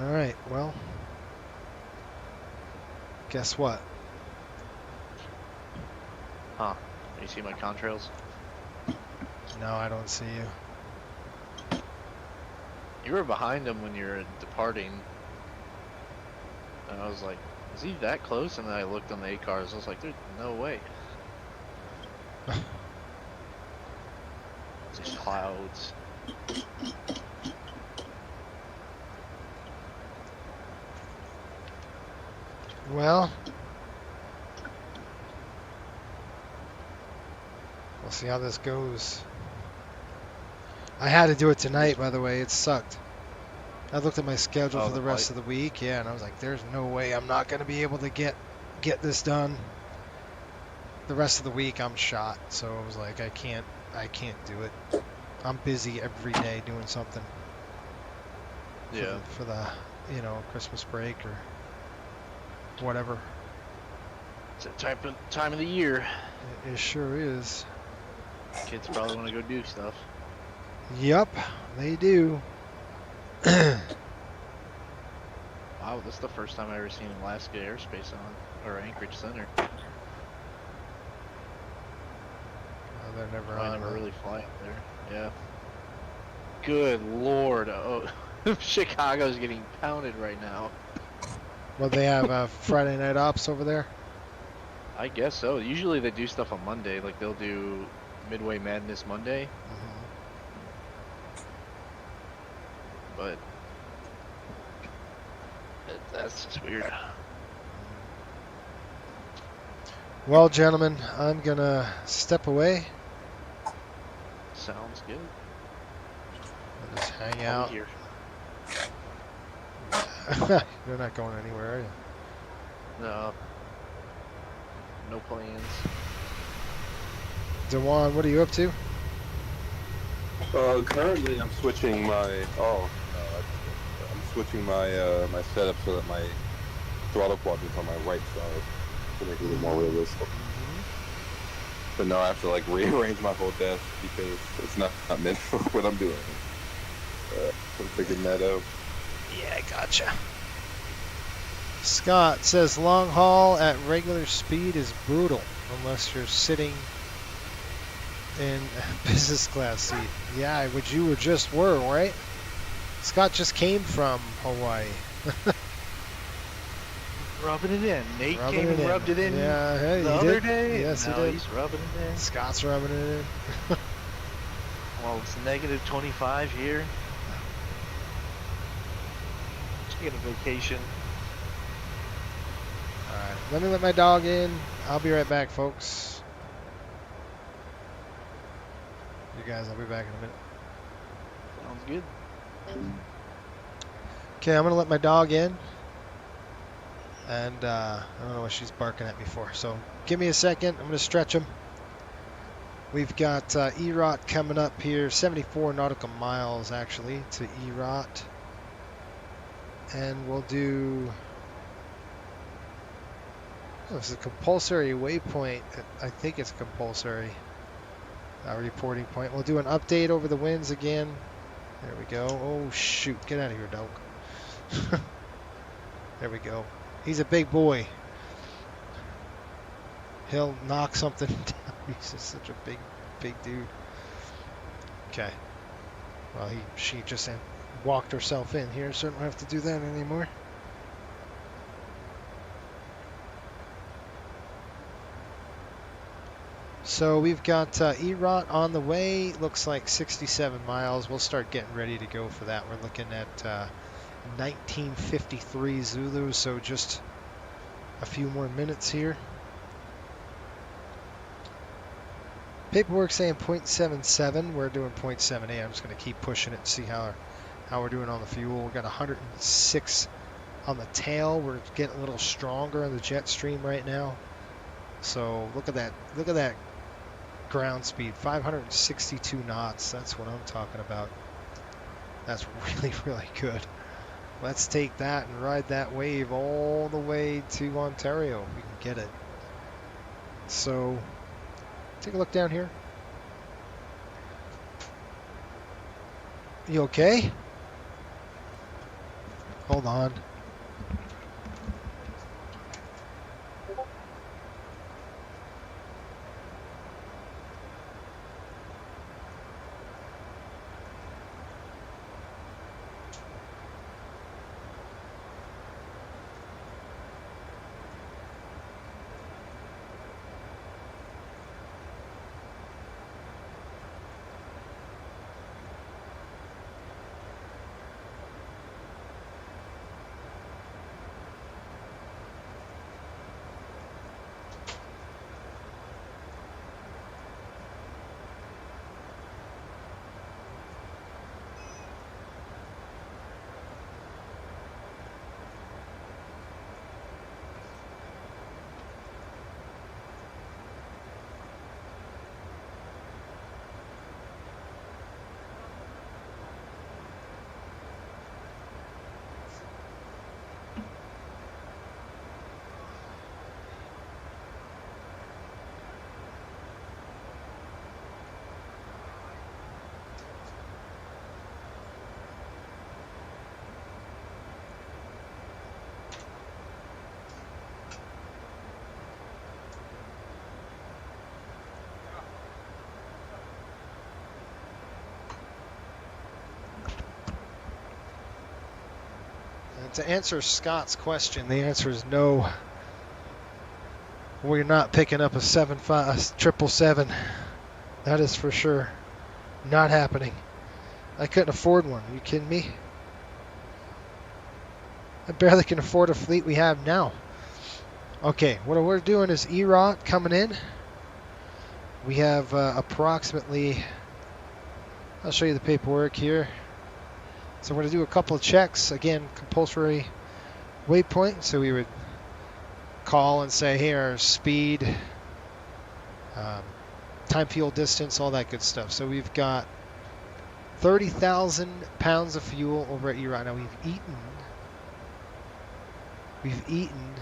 All right, well, guess what?
Huh. You see my contrails?
No, I don't see you.
You were behind him when you were departing. And I was like, is he that close? And then I looked on the ACARs. I was like, there's no way. Just clouds.
Well, we'll see how this goes. I had to do it tonight, by the way. It sucked. I looked at my schedule for the rest of the week, yeah, and I was like, there's no way I'm not going to be able to get this done. The rest of the week I'm shot, so I was like, I can't do it. I'm busy every day doing something.
Yeah.
For the, Christmas break or whatever.
It's that time of the year.
It sure is.
Kids probably want to go do stuff.
Yep, they do.
Wow, this is the first time I've ever seen Alaska airspace on, or Anchorage Center.
Oh, they're never on.
I never really fly up there. Yeah. Good Lord. Oh, Chicago's getting pounded right now.
Well, they have Friday night ops over there?
I guess so. Usually they do stuff on Monday, like they'll do Midway Madness Monday. But that's just weird.
Well, gentlemen, I'm gonna step away.
Sounds good.
I'll just hang
I'll
out.
be here.
You're not going anywhere, are you?
No. No plans.
Dewan, what are you up to?
Currently I'm switching my my setup so that my throttle quadrant's on my right side to make it a little more realistic. But now I have to like rearrange my whole desk because it's not meant for what I'm doing. I'm figuring that out.
Yeah, I gotcha. Scott says long haul at regular speed is brutal unless you're sitting in a business class seat. Yeah, which you just were, right? Scott just came from Hawaii.
Rubbing it in. Nate came and rubbed it in the other day.
Yes, he
now
did.
He's rubbing it in.
Scott's rubbing it in.
Well, it's negative 25 here. Just get a vacation.
Alright, let me let my dog in. I'll be right back, folks. You guys, I'll be back in a minute.
Sounds good.
Okay, I'm going to let my dog in. And I don't know what she's barking at me for. So give me a second. I'm going to stretch him. We've got EROT coming up here. 74 nautical miles, actually, to EROT. And we'll do... Oh, it's a compulsory waypoint. I think it's compulsory. Reporting point. We'll do an update over the winds again. There we go. Oh, shoot. Get out of here, dog. There we go. He's a big boy. He'll knock something down. He's just such a big dude. Okay. Well, she just walked herself in here, so I don't have to do that anymore. So we've got EROT on the way. Looks like 67 miles. We'll start getting ready to go for that. We're looking at 1953 Zulu, so just a few more minutes here. Paperwork saying 0.77. We're doing 0.78. I'm just going to keep pushing it and see how we're doing on the fuel. We've got 106 on the tail. We're getting a little stronger on the jet stream right now. So look at that. Look at that ground speed, 562 knots. That's what I'm talking about. That's really, really good. Let's take that and ride that wave all the way to Ontario if we can get it. So take a look down here. You okay? Hold on. To answer Scott's question, the answer is no. We're not picking up a 777. That is for sure not happening. I couldn't afford one. Are you kidding me? I barely can afford a fleet we have now. Okay, what we're doing is EROT coming in. We have approximately, I'll show you the paperwork here. So we're going to do a couple of checks. Again, compulsory waypoint. So we would call and say, hey, our speed, time, fuel, distance, all that good stuff. So we've got 30,000 pounds of fuel over at EROT. Now we've eaten,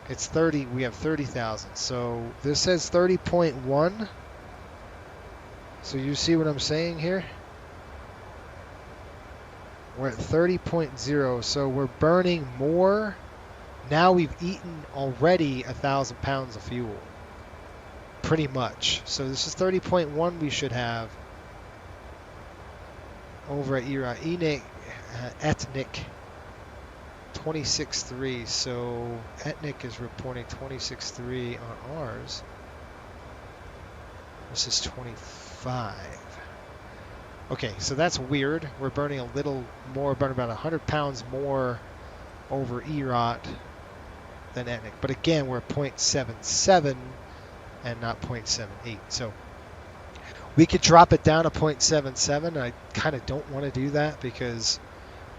it's 30, we have 30,000. So this says 30.1. So you see what I'm saying here? We're at 30.0, so we're burning more. Now we've eaten already 1,000 pounds of fuel, pretty much. So this is 30.1 we should have over at EROT. Etnik 26.3. So Etnik is reporting 26.3 on ours. This is 25. Okay, so that's weird. We're burning a little more, burning about 100 pounds more over EROT than Etnik. But again, we're 0.77 and not 0.78. So we could drop it down to 0.77. I kind of don't want to do that because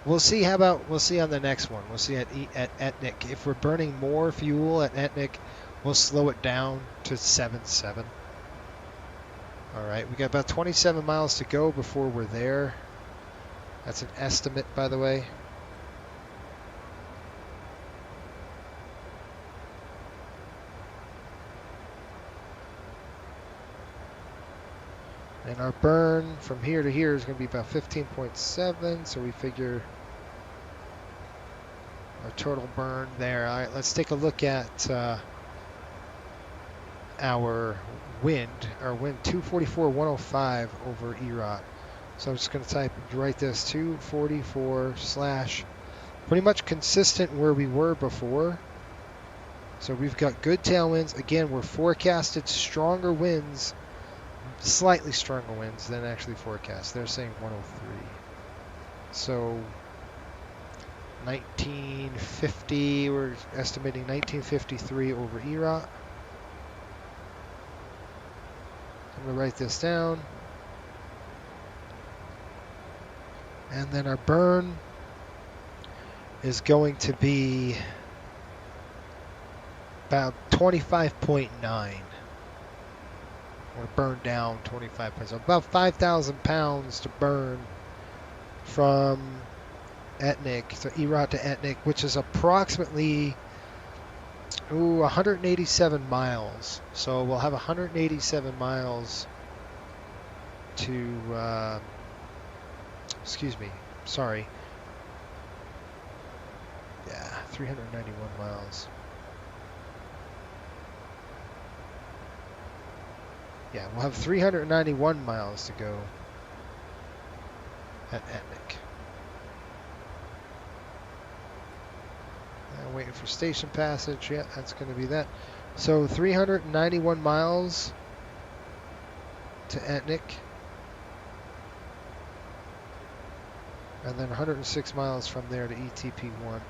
we'll see. How about we'll see on the next one. We'll see at Etnik. If we're burning more fuel at Etnik, we'll slow it down to 7.7. All right, we got about 27 miles to go before we're there. That's an estimate, by the way. And our burn from here to here is going to be about 15.7, so we figure our total burn there. All right, let's take a look at our wind 244.105 over EROT. So I'm just going to write this 244 / pretty much consistent where we were before. So we've got good tailwinds. Again, we're forecasted stronger winds, slightly stronger winds than actually forecast. They're saying 103. So 1950, we're estimating 1953 over EROT. I'm going to write this down. And then our burn is going to be about 25.9. Or burn down 25%. So about 5,000 pounds to burn from Etnik, so EROT to Etnik, which is approximately 187 miles. So we'll have 187 miles to, excuse me, sorry. Yeah, 391 miles. Yeah, we'll have 391 miles to go at Etnik. Waiting for station passage. Yeah, that's going to be that. So 391 miles to Etnik. And then 106 miles from there to ETP1.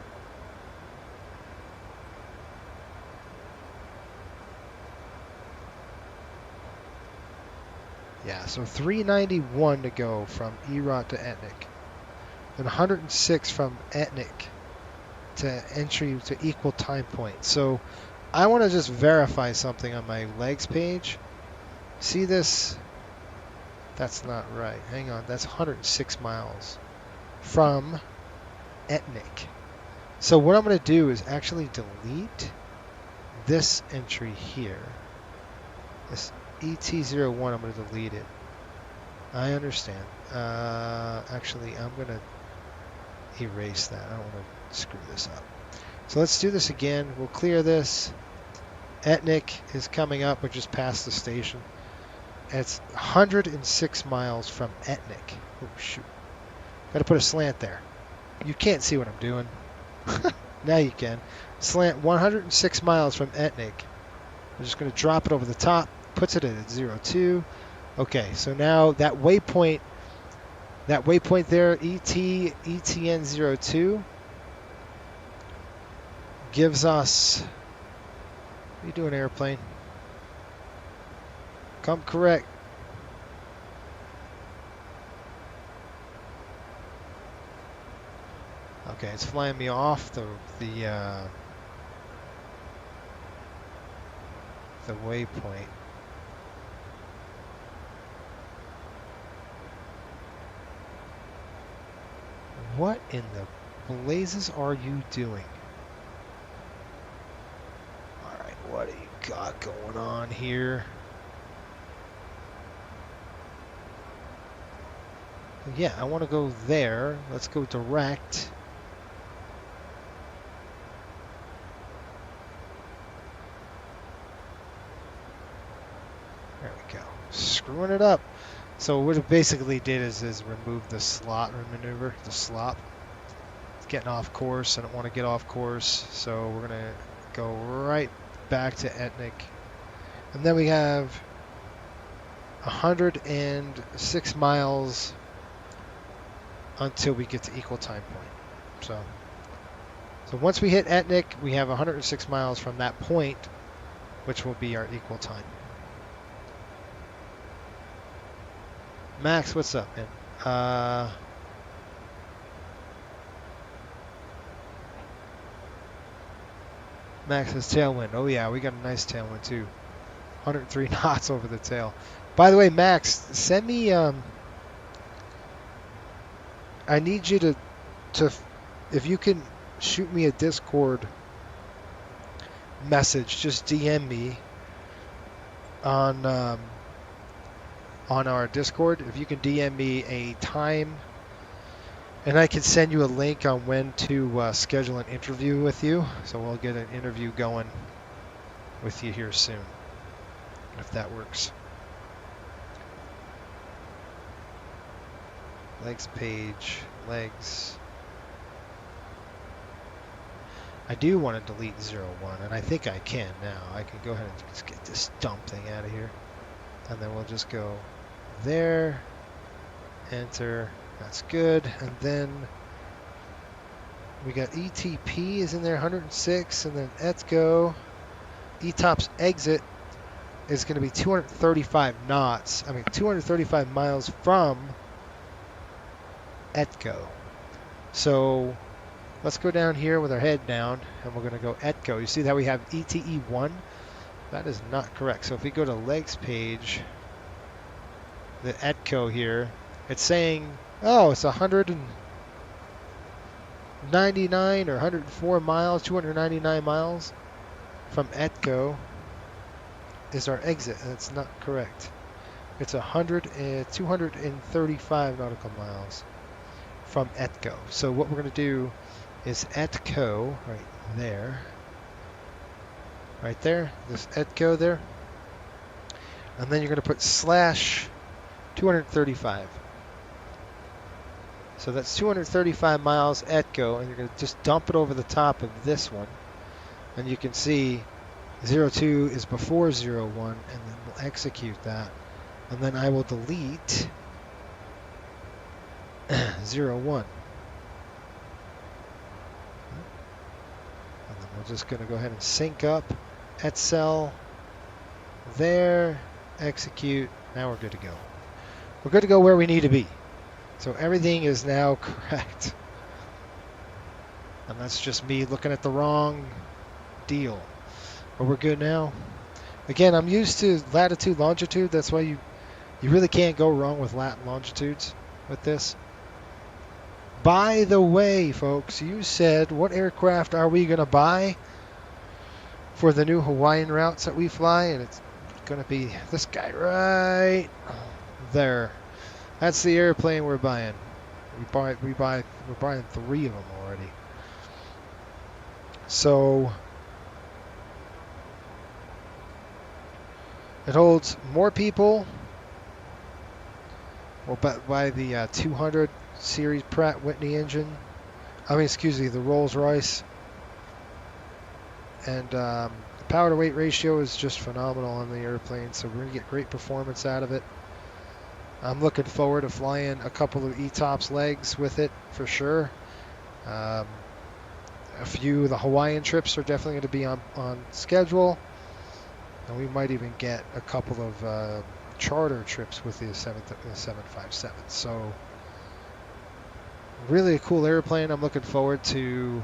Yeah, so 391 to go from EROT to Etnik. Then 106 from Etnik to entry to equal time point. So I want to just verify something on my legs page. See this? That's not right. Hang on. That's 106 miles from Etnik. So what I'm going to do is actually delete this entry here. This ET01, I'm going to delete it. I understand. Actually, I'm going to erase that. I don't want to screw this up. So let's do this again. We'll clear this. Etnik is coming up. We're just past the station. And it's 106 miles from Etnik. Oh, shoot. Got to put a slant there. You can't see what I'm doing. Now you can. Slant 106 miles from Etnik. I'm just going to drop it over the top. Puts it at 02. Okay, so now that waypoint there, ETN02, gives us, what are you doing, airplane? Come correct. Okay, it's flying me off the waypoint. What in the blazes are you doing? Alright, what do you got going on here? Yeah, I want to go there. Let's go direct. There we go. Screwing it up. So what it basically did is remove the slot maneuver, the slop. It's getting off course. I don't want to get off course, so we're going to go right back to Etnik. And then we have 106 miles until we get to equal time point. So once we hit Etnik, we have 106 miles from that point, which will be our equal time. Max, what's up, man? Max says tailwind. Oh yeah, we got a nice tailwind too. 103 knots over the tail. By the way, Max, send me. I need you to, if you can shoot me a Discord message, just DM me on our Discord. If you can DM me a time, and I can send you a link on when to schedule an interview with you. So we'll get an interview going with you here soon, if that works. Legs page, legs. I do want to delete 01, and I think I can now. I can go ahead and just get this dumb thing out of here. And then we'll just go there, enter, that's good. And then we got ETP is in there, 106, and then ETCO. ETOPS exit is going to be 235 knots. I mean, 235 miles from ETCO. So let's go down here with our head down, and we're going to go ETCO. You see how we have ETE1? That is not correct. So if we go to legs page, the ETCO here, it's saying, oh, it's 199 or 104 miles, 299 miles from ETCO is our exit, and it's not correct. It's 235 nautical miles from ETCO. So what we're going to do is ETCO right there, this ETCO there, and then you're going to put slash 235. So that's 235 miles ETCO, and you're going to just dump it over the top of this one, and you can see 02 is before 01, and then we'll execute that, and then I will delete 01. And then we're just going to go ahead and sync up etcel there, execute. Now we're good to go. We're good to go where we need to be. So everything is now correct. And that's just me looking at the wrong deal. But we're good now. Again, I'm used to latitude, longitude. That's why you really can't go wrong with lat and longitudes with this. By the way, folks, you said, what aircraft are we going to buy for the new Hawaiian routes that we fly? And it's going to be this guy right there. That's the airplane we're buying. We're buying 3 of them already. So it holds more people. We'll buy the 200 series Pratt Whitney engine. The Rolls-Royce. And the power to weight ratio is just phenomenal on the airplane, so we're going to get great performance out of it. I'm looking forward to flying a couple of ETOPS legs with it for sure. A few of the Hawaiian trips are definitely going to be on schedule. And we might even get a couple of charter trips with the 757. So really a cool airplane. I'm looking forward to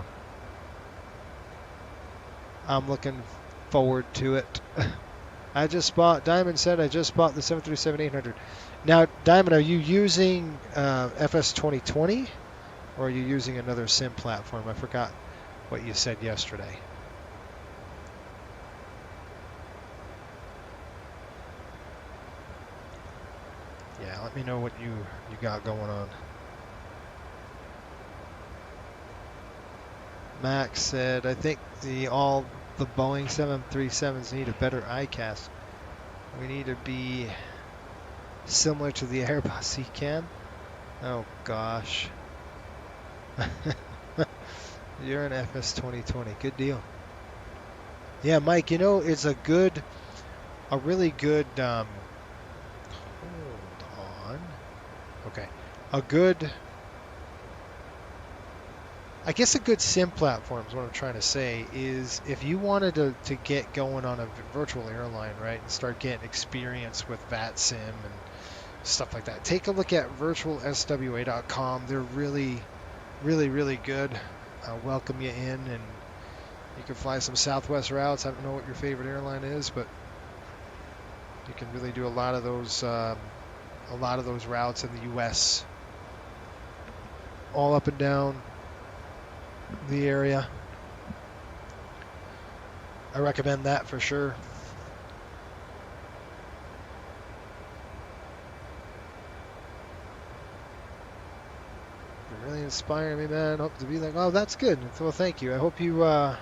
it. Diamond said I just bought the 737-800. Now, Diamond, are you using FS 2020 or are you using another sim platform? I forgot what you said yesterday. Yeah, let me know what you got going on. Max said, I think all the Boeing 737s need a better ICAS. We need to be similar to the Airbus ECAM. Oh gosh. You're an FS 2020. Good deal. Yeah, Mike, it's a really good hold on. Okay. A good sim platform is what I'm trying to say is if you wanted to get going on a virtual airline, right, and start getting experience with VATSIM and stuff like that, take a look at virtualswa.com. They're really, really, really good. I'll welcome you in, and you can fly some Southwest routes. I don't know what your favorite airline is, but you can really do a lot of those routes in the U.S. all up and down the area. I recommend that for sure. You're really inspiring me, man. Hope to be like, oh, that's good. Well, thank you. I hope you, I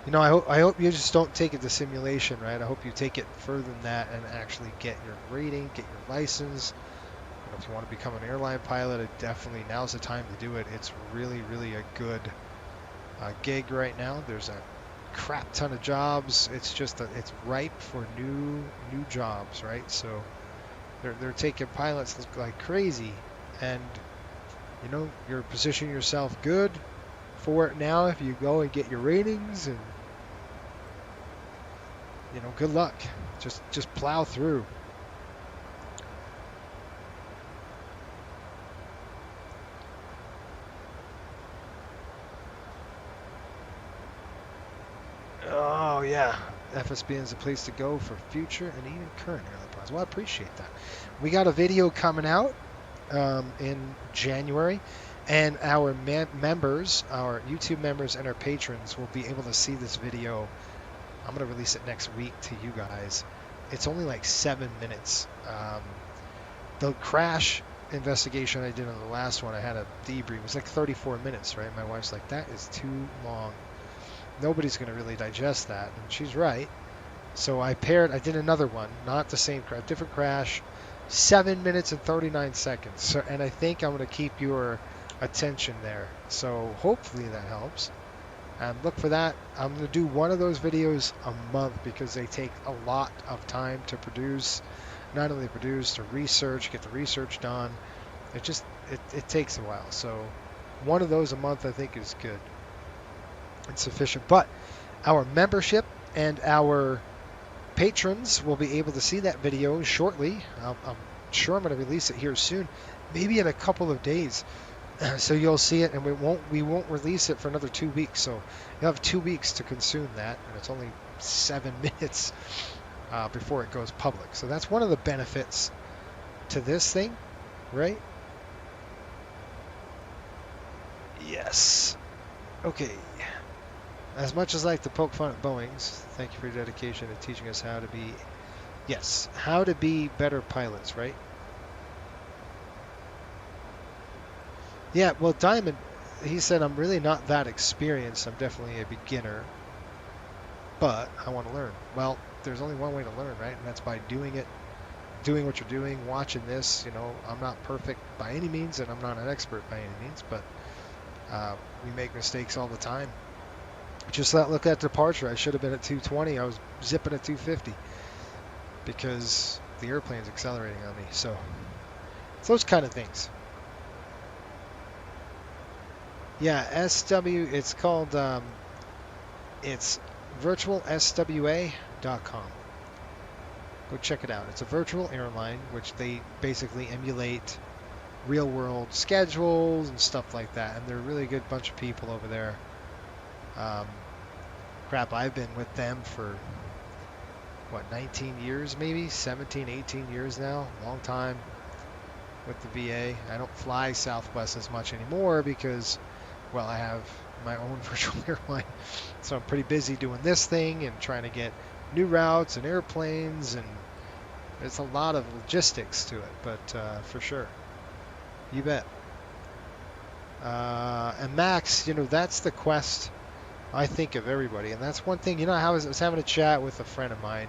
hope you just don't take it to simulation, right? I hope you take it further than that and actually get your rating, get your license. If you want to become an airline pilot, now's the time to do it. It's really, really a gig right now. There's a crap ton of jobs. It's just it's ripe for new jobs, right? So they're taking pilots like crazy, and you know, you're positioning yourself good for it now if you go and get your ratings, and you know, good luck. Just plow through. Oh yeah, FSBN is a place to go for future and even current airline plans. Well, I appreciate that. We got a video coming out in January, and our members, our YouTube members and our patrons will be able to see this video. I'm going to release it next week to you guys. It's only like 7 minutes. The crash investigation I did on the last one, I had a debrief. It was like 34 minutes, right? My wife's like, that is too long. Nobody's going to really digest that, and she's right. So I did another one, not the same crash, different crash, 7 minutes and 39 seconds. So, and I think I'm going to keep your attention there. So hopefully that helps. And look for that. I'm going to do one of those videos a month because they take a lot of time to produce. Not only produce, to research, get the research done. It takes a while. So one of those a month I think is good and sufficient. But our membership and our patrons will be able to see that video shortly. I'm sure I'm going to release it here soon, maybe in a couple of days. So you'll see it, and we won't release it for another 2 weeks. So you'll have 2 weeks to consume that, and it's only 7 minutes before it goes public. So that's one of the benefits to this thing, right? Yes. Okay. As much as I like to poke fun at Boeing's, thank you for your dedication to teaching us how to be, how to be better pilots, right? Yeah, well, Diamond, he said, I'm really not that experienced. I'm definitely a beginner, but I want to learn. Well, there's only one way to learn, right? And that's by doing it, doing what you're doing, watching this. You know, I'm not perfect by any means, and I'm not an expert by any means, but we make mistakes all the time. Just look at departure. I should have been at 220. I was zipping at 250 because the airplane's accelerating on me. So it's those kind of things. Yeah, SW, it's called, it's virtualswa.com. Go check it out. It's a virtual airline, which they basically emulate real world schedules and stuff like that. And they're a really good bunch of people over there. I've been with them for, 19 years maybe? 17, 18 years now. Long time with the VA. I don't fly Southwest as much anymore because, well, I have my own virtual airline. So I'm pretty busy doing this thing and trying to get new routes and airplanes, and it's a lot of logistics to it, but for sure. You bet. And Max, that's the quest, I think, of everybody. And that's one thing, I was having a chat with a friend of mine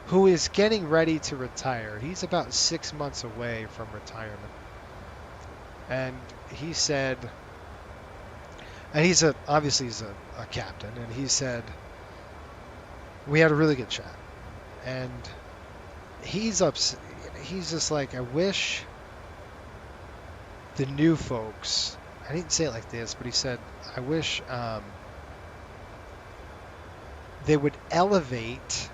who is getting ready to retire. He's about 6 months away from retirement. And he said, and he's obviously a captain, and he said, we had a really good chat. And he's upset. He's just like, I wish the new folks, I didn't say it like this, but he said, I wish they would elevate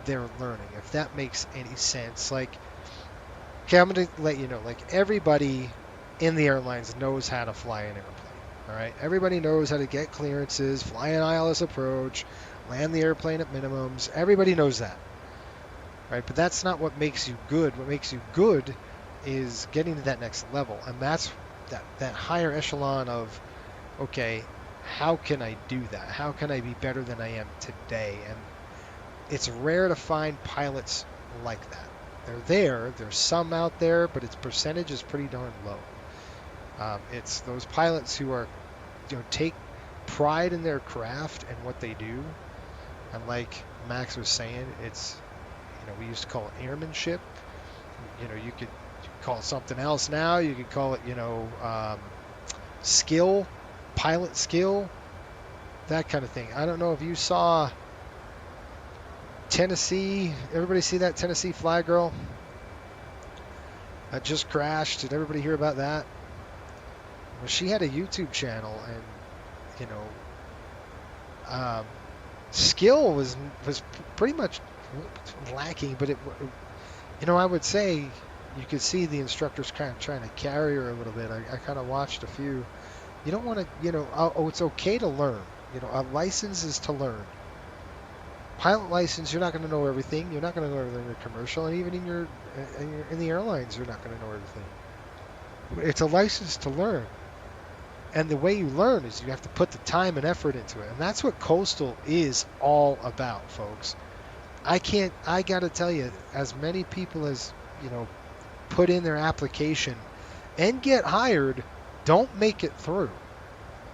their learning, if that makes any sense. Like, okay, I'm going to let you know, like, everybody in the airlines knows how to fly an airplane, all right? Everybody knows how to get clearances, fly an ILS approach, land the airplane at minimums. Everybody knows that, right? But that's not what makes you good. What makes you good is getting to that next level, and that's that higher echelon of, okay, how can I do that? How can I be better than I am today? And it's rare to find pilots like that. There's some out there, but its percentage is pretty darn low. It's those pilots who are, take pride in their craft and what they do. And like Max was saying, it's, we used to call it airmanship. You could call it something else now. You could call it, skill, pilot skill, that kind of thing. I don't know if you saw Tennessee. Everybody see that Tennessee fly girl that just crashed? Did everybody hear about that? Well, she had a YouTube channel, and you know, skill was pretty much lacking, but it, you know, I would say you could see the instructors kind of trying to carry her a little bit. I kind of watched a few. You don't want to, you know, oh, it's okay to learn. You know, a license is to learn. Pilot license, you're not going to know everything. You're not going to know everything in your commercial, and even in the airlines, you're not going to know everything. It's a license to learn. And the way you learn is you have to put the time and effort into it. And that's what Coastal is all about, folks. I got to tell you, as many people as, you know, put in their application and get hired, don't make it through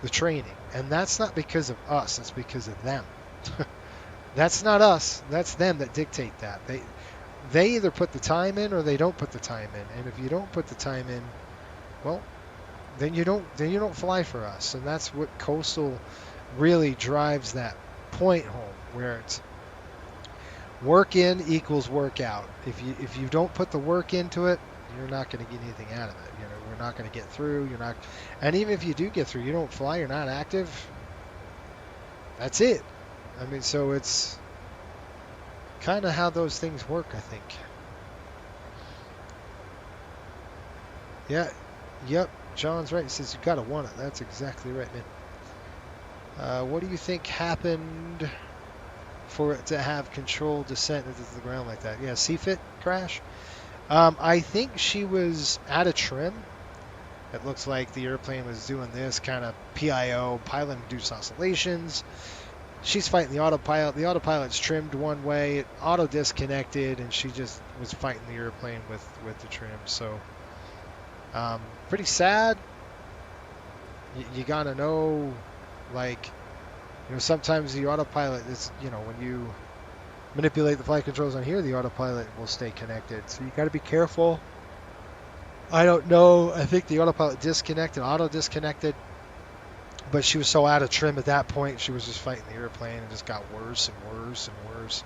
the training. And that's not because of us, it's because of them. That's not us, that's them that dictate that. They either put the time in or they don't put the time in. And if you don't put the time in, well, then you don't fly for us. And that's what Coastal really drives that point home, where it's work in equals work out. If you don't put the work into it, you're not going to get anything out of it. You know, we're not going to get through. You're not, and even if you do get through, you don't fly. You're not active. That's it. I mean, so it's kind of how those things work, I think. Yeah. Yep. John's right. He says you gotta want it. That's exactly right, man. What do you think happened for it to have controlled descent into the ground like that? Yeah, CFIT crash. I think she was out of trim. It looks like the airplane was doing this kind of PIO, pilot-induced oscillations. She's fighting the autopilot. The autopilot's trimmed one way, auto disconnected, and she just was fighting the airplane with the trim. So, pretty sad. You gotta know, like, you know, sometimes the autopilot is, you know, when you manipulate the flight controls on here, the autopilot will stay connected. So you gotta be careful. I don't know. I think the autopilot disconnected, auto disconnected, but she was so out of trim at that point, she was just fighting the airplane and just got worse and worse and worse,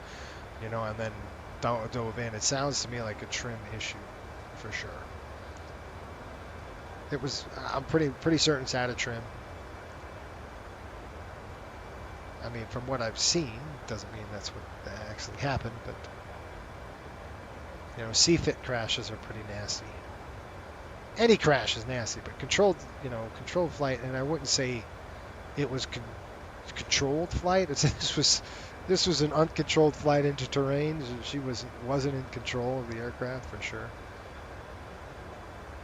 you know, and then dove in. It sounds to me like a trim issue for sure. It was, I'm pretty certain it's out of trim. I mean, from what I've seen, doesn't mean that's what actually happened, but, you know, CFIT crashes are pretty nasty. Any crash is nasty, but controlled flight, and I wouldn't say it was controlled flight. This was an uncontrolled flight into terrain. She wasn't in control of the aircraft for sure.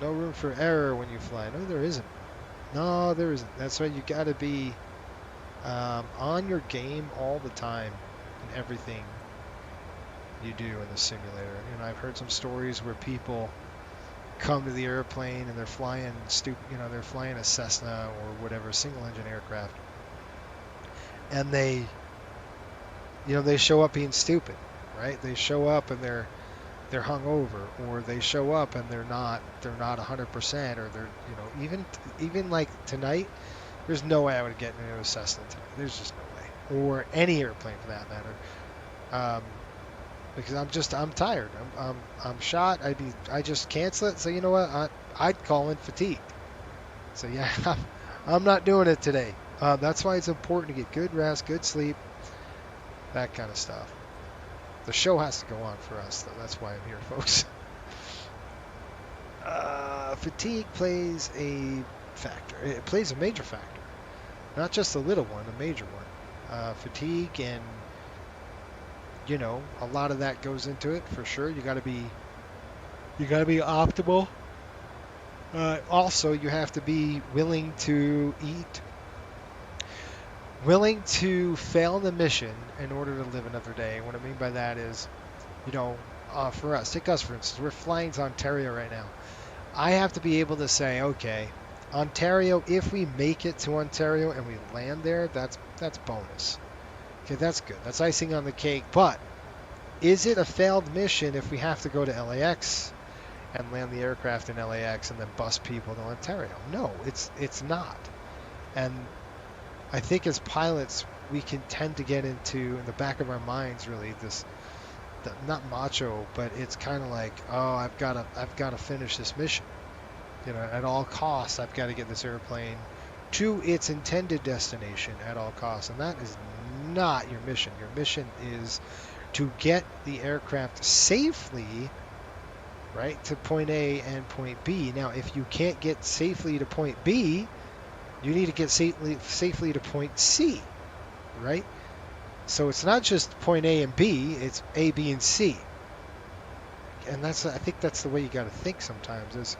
No room for error when you fly. No, there isn't. No, there isn't. That's why you got to be on your game all the time in everything you do in the simulator. You know, I've heard some stories where people come to the airplane and they're flying they're flying a Cessna or whatever, single engine aircraft, and they show up being stupid, right? They show up and they're hungover, or they show up and they're not 100%, or they're, you know, even like tonight, there's no way I would get into a Cessna tonight. There's just no way, or any airplane for that matter. Because I'm tired. I'm shot. I just cancel it. So you know what? I'd call in fatigue. So yeah, I'm not doing it today. That's why it's important to get good rest, good sleep, that kind of stuff. The show has to go on for us, though. That's why I'm here, folks. Fatigue plays a factor. It plays a major factor, not just a little one, a major one. Fatigue, and you know, a lot of that goes into it for sure. You got to be optimal. Also, you have to be willing to eat, willing to fail the mission in order to live another day. What I mean by that is, you know, for us, take us for instance, we're flying to Ontario right now. I have to be able to say, okay, Ontario, if we make it to Ontario and we land there, that's bonus. Okay, that's good. That's icing on the cake. But is it a failed mission if we have to go to LAX and land the aircraft in LAX and then bus people to Ontario? No, it's not. And I think as pilots, we can tend to get into, in the back of our minds, really, this, not macho, but it's kind of like, oh, I've got to finish this mission. You know, at all costs, I've got to get this airplane to its intended destination at all costs. And that is not your mission. Your mission is to get the aircraft safely, right, to point A and point B. Now, if you can't get safely to point B, you need to get safely to point C, right? So it's not just point A and B, it's A, B, and C. And I think that's the way you got to think sometimes is,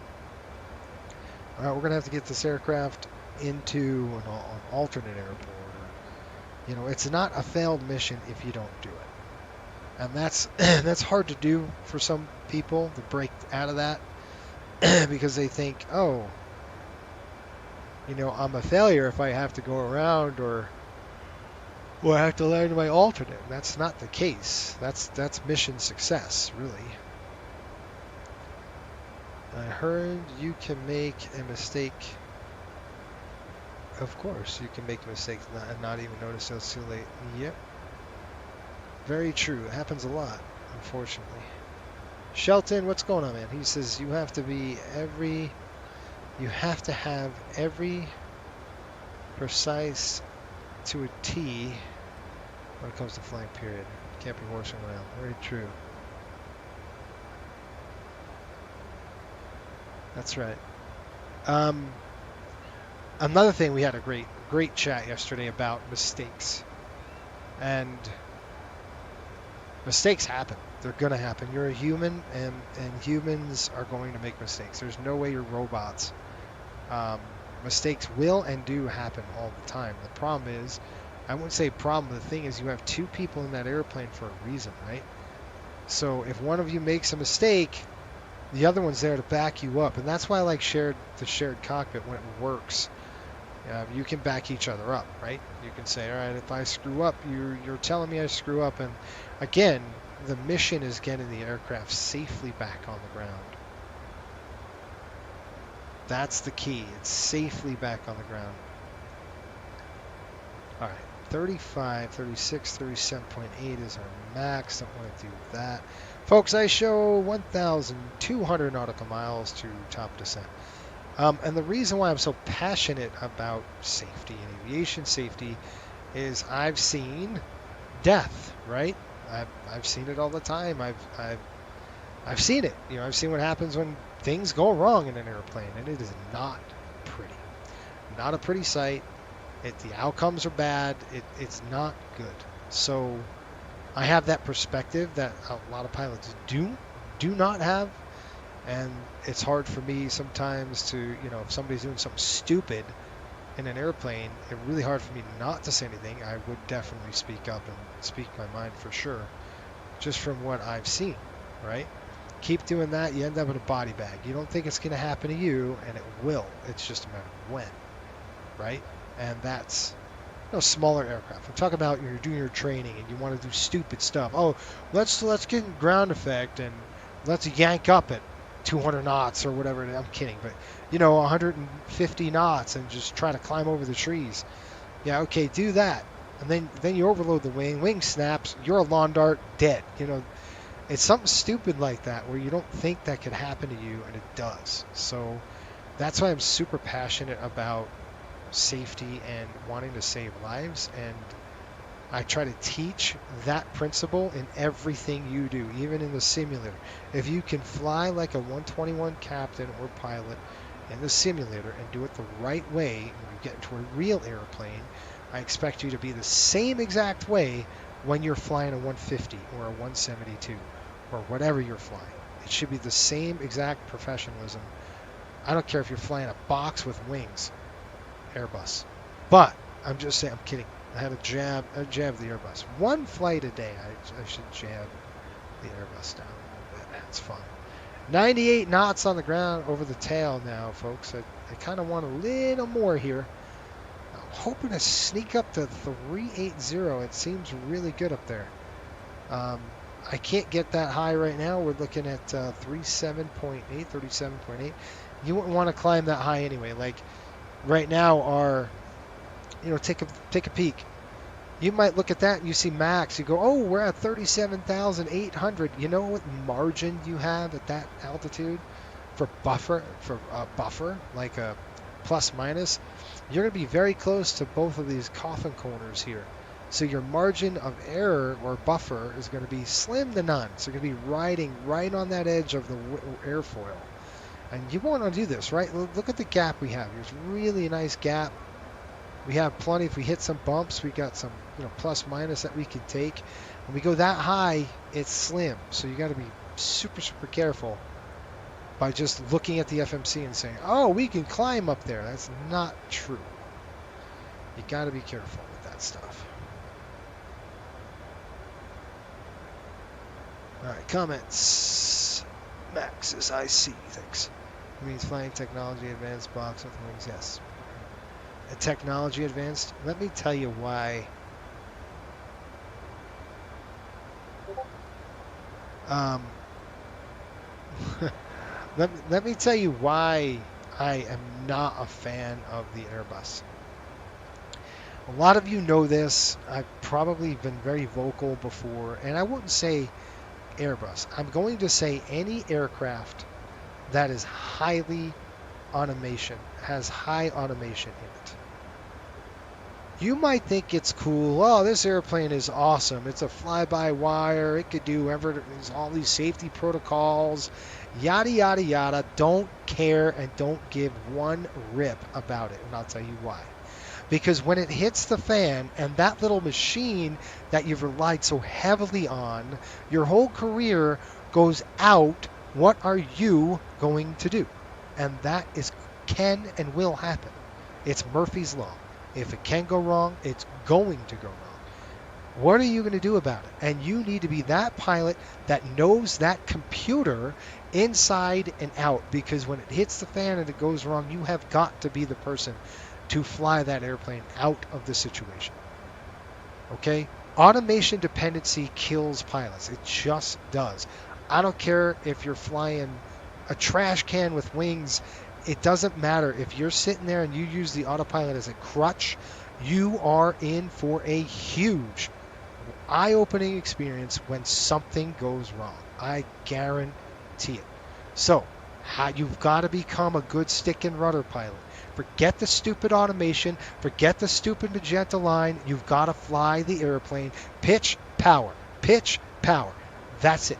all right, we're going to have to get this aircraft into an alternate airport. You know, it's not a failed mission if you don't do it. And that's hard to do for some people to break out of that because they think, oh, you know, I'm a failure if I have to go around or I have to land my alternate. That's not the case. That's mission success, really. I heard you can make a mistake. Of course, you can make mistakes and not even notice it's too late. Yep. Very true. It happens a lot, unfortunately. Shelton, what's going on, man? He says you have to have every precise to a T when it comes to flying, period. Can't be horsing around. Very true. That's right. Another thing, we had a great chat yesterday about mistakes. And mistakes happen. They're going to happen. You're a human, and humans are going to make mistakes. There's no way you're robots. Mistakes will and do happen all the time. The problem is, I wouldn't say problem, the thing is you have two people in that airplane for a reason, right? So if one of you makes a mistake, the other one's there to back you up. And that's why I like the shared cockpit when it works. You can back each other up, right? You can say, all right, if I screw up, you're telling me I screw up. And again, the mission is getting the aircraft safely back on the ground. That's the key. It's safely back on the ground. All right, 35, 36, 37.8 is our max. Don't want to do that. Folks, I show 1,200 nautical miles to top descent. And the reason why I'm so passionate about safety and aviation safety is I've seen death, right? I've seen it all the time. I've seen it. You know, I've seen what happens when things go wrong in an airplane, and it is not pretty. Not a pretty sight. The outcomes are bad. It's not good. So I have that perspective that a lot of pilots do not have. And it's hard for me sometimes to, you know, if somebody's doing something stupid in an airplane, it's really hard for me not to say anything. I would definitely speak up and speak my mind for sure, just from what I've seen, right? Keep doing that, you end up in a body bag. You don't think it's going to happen to you, and it will. It's just a matter of when, right? And that's, you know, smaller aircraft. I'm talking about you're doing your training and you want to do stupid stuff. Oh, let's get in ground effect and let's yank up at 200 knots or whatever. I'm kidding, but you know, 150 knots and just try to climb over the trees. Yeah, okay, do that. And then you overload the wing snaps, you're a lawn dart, dead. You know, it's something stupid like that where you don't think that could happen to you, and it does. So that's why I'm super passionate about safety and wanting to save lives, and I try to teach that principle in everything you do, even in the simulator. If you can fly like a 121 captain or pilot in the simulator and do it the right way when you get into a real airplane, I expect you to be the same exact way when you're flying a 150 or a 172 or whatever you're flying. It should be the same exact professionalism. I don't care if you're flying a box with wings, Airbus. But I'm just saying, I'm kidding. I had a jab the Airbus. One flight a day, I should jab the Airbus down a little bit. It's fun. 98 knots on the ground over the tail now, folks. I kind of want a little more here. I'm hoping to sneak up to 380. It seems really good up there. I can't get that high right now. We're looking at 37.8. You wouldn't want to climb that high anyway. Like right now, our take a peek. You might look at that and you see max. You go, oh, we're at 37,800. You know what margin you have at that altitude for buffer, like a plus minus? You're going to be very close to both of these coffin corners here. So your margin of error or buffer is going to be slim to none. So you're going to be riding right on that edge of the airfoil. And you want to do this, right? Look at the gap we have. There's really a nice gap. We have plenty. If we hit some bumps, we got some, plus minus that we can take. When we go that high, it's slim. So you got to be super, super careful by just looking at the FMC and saying, oh, we can climb up there. That's not true. You got to be careful with that stuff. All right, comments. Max is IC, thanks. It means flying technology advanced box with wings, yes. Technology advanced. Let me tell you why. Let me tell you why I am not a fan of the Airbus. A lot of you know this. I've probably been very vocal before, and I wouldn't say Airbus. I'm going to say any aircraft that is highly automation, has high automation in it. You might think it's cool. Oh, this airplane is awesome. It's a fly-by-wire. It could do all these safety protocols, yada, yada, yada. Don't care and don't give one rip about it, and I'll tell you why. Because when it hits the fan and that little machine that you've relied so heavily on, your whole career goes out, what are you going to do? And that can and will happen. It's Murphy's Law. If it can go wrong, it's going to go wrong. What are you going to do about it? And you need to be that pilot that knows that computer inside and out, because when it hits the fan and it goes wrong, you have got to be the person to fly that airplane out of the situation. Okay? Automation dependency kills pilots. It just does. I don't care if you're flying a trash can with wings. It doesn't matter. If you're sitting there and you use the autopilot as a crutch, you are in for a huge, eye-opening experience when something goes wrong. I guarantee it. So, you've got to become a good stick and rudder pilot. Forget the stupid automation. Forget the stupid magenta line. You've got to fly the airplane. Pitch, power. Pitch, power. That's it.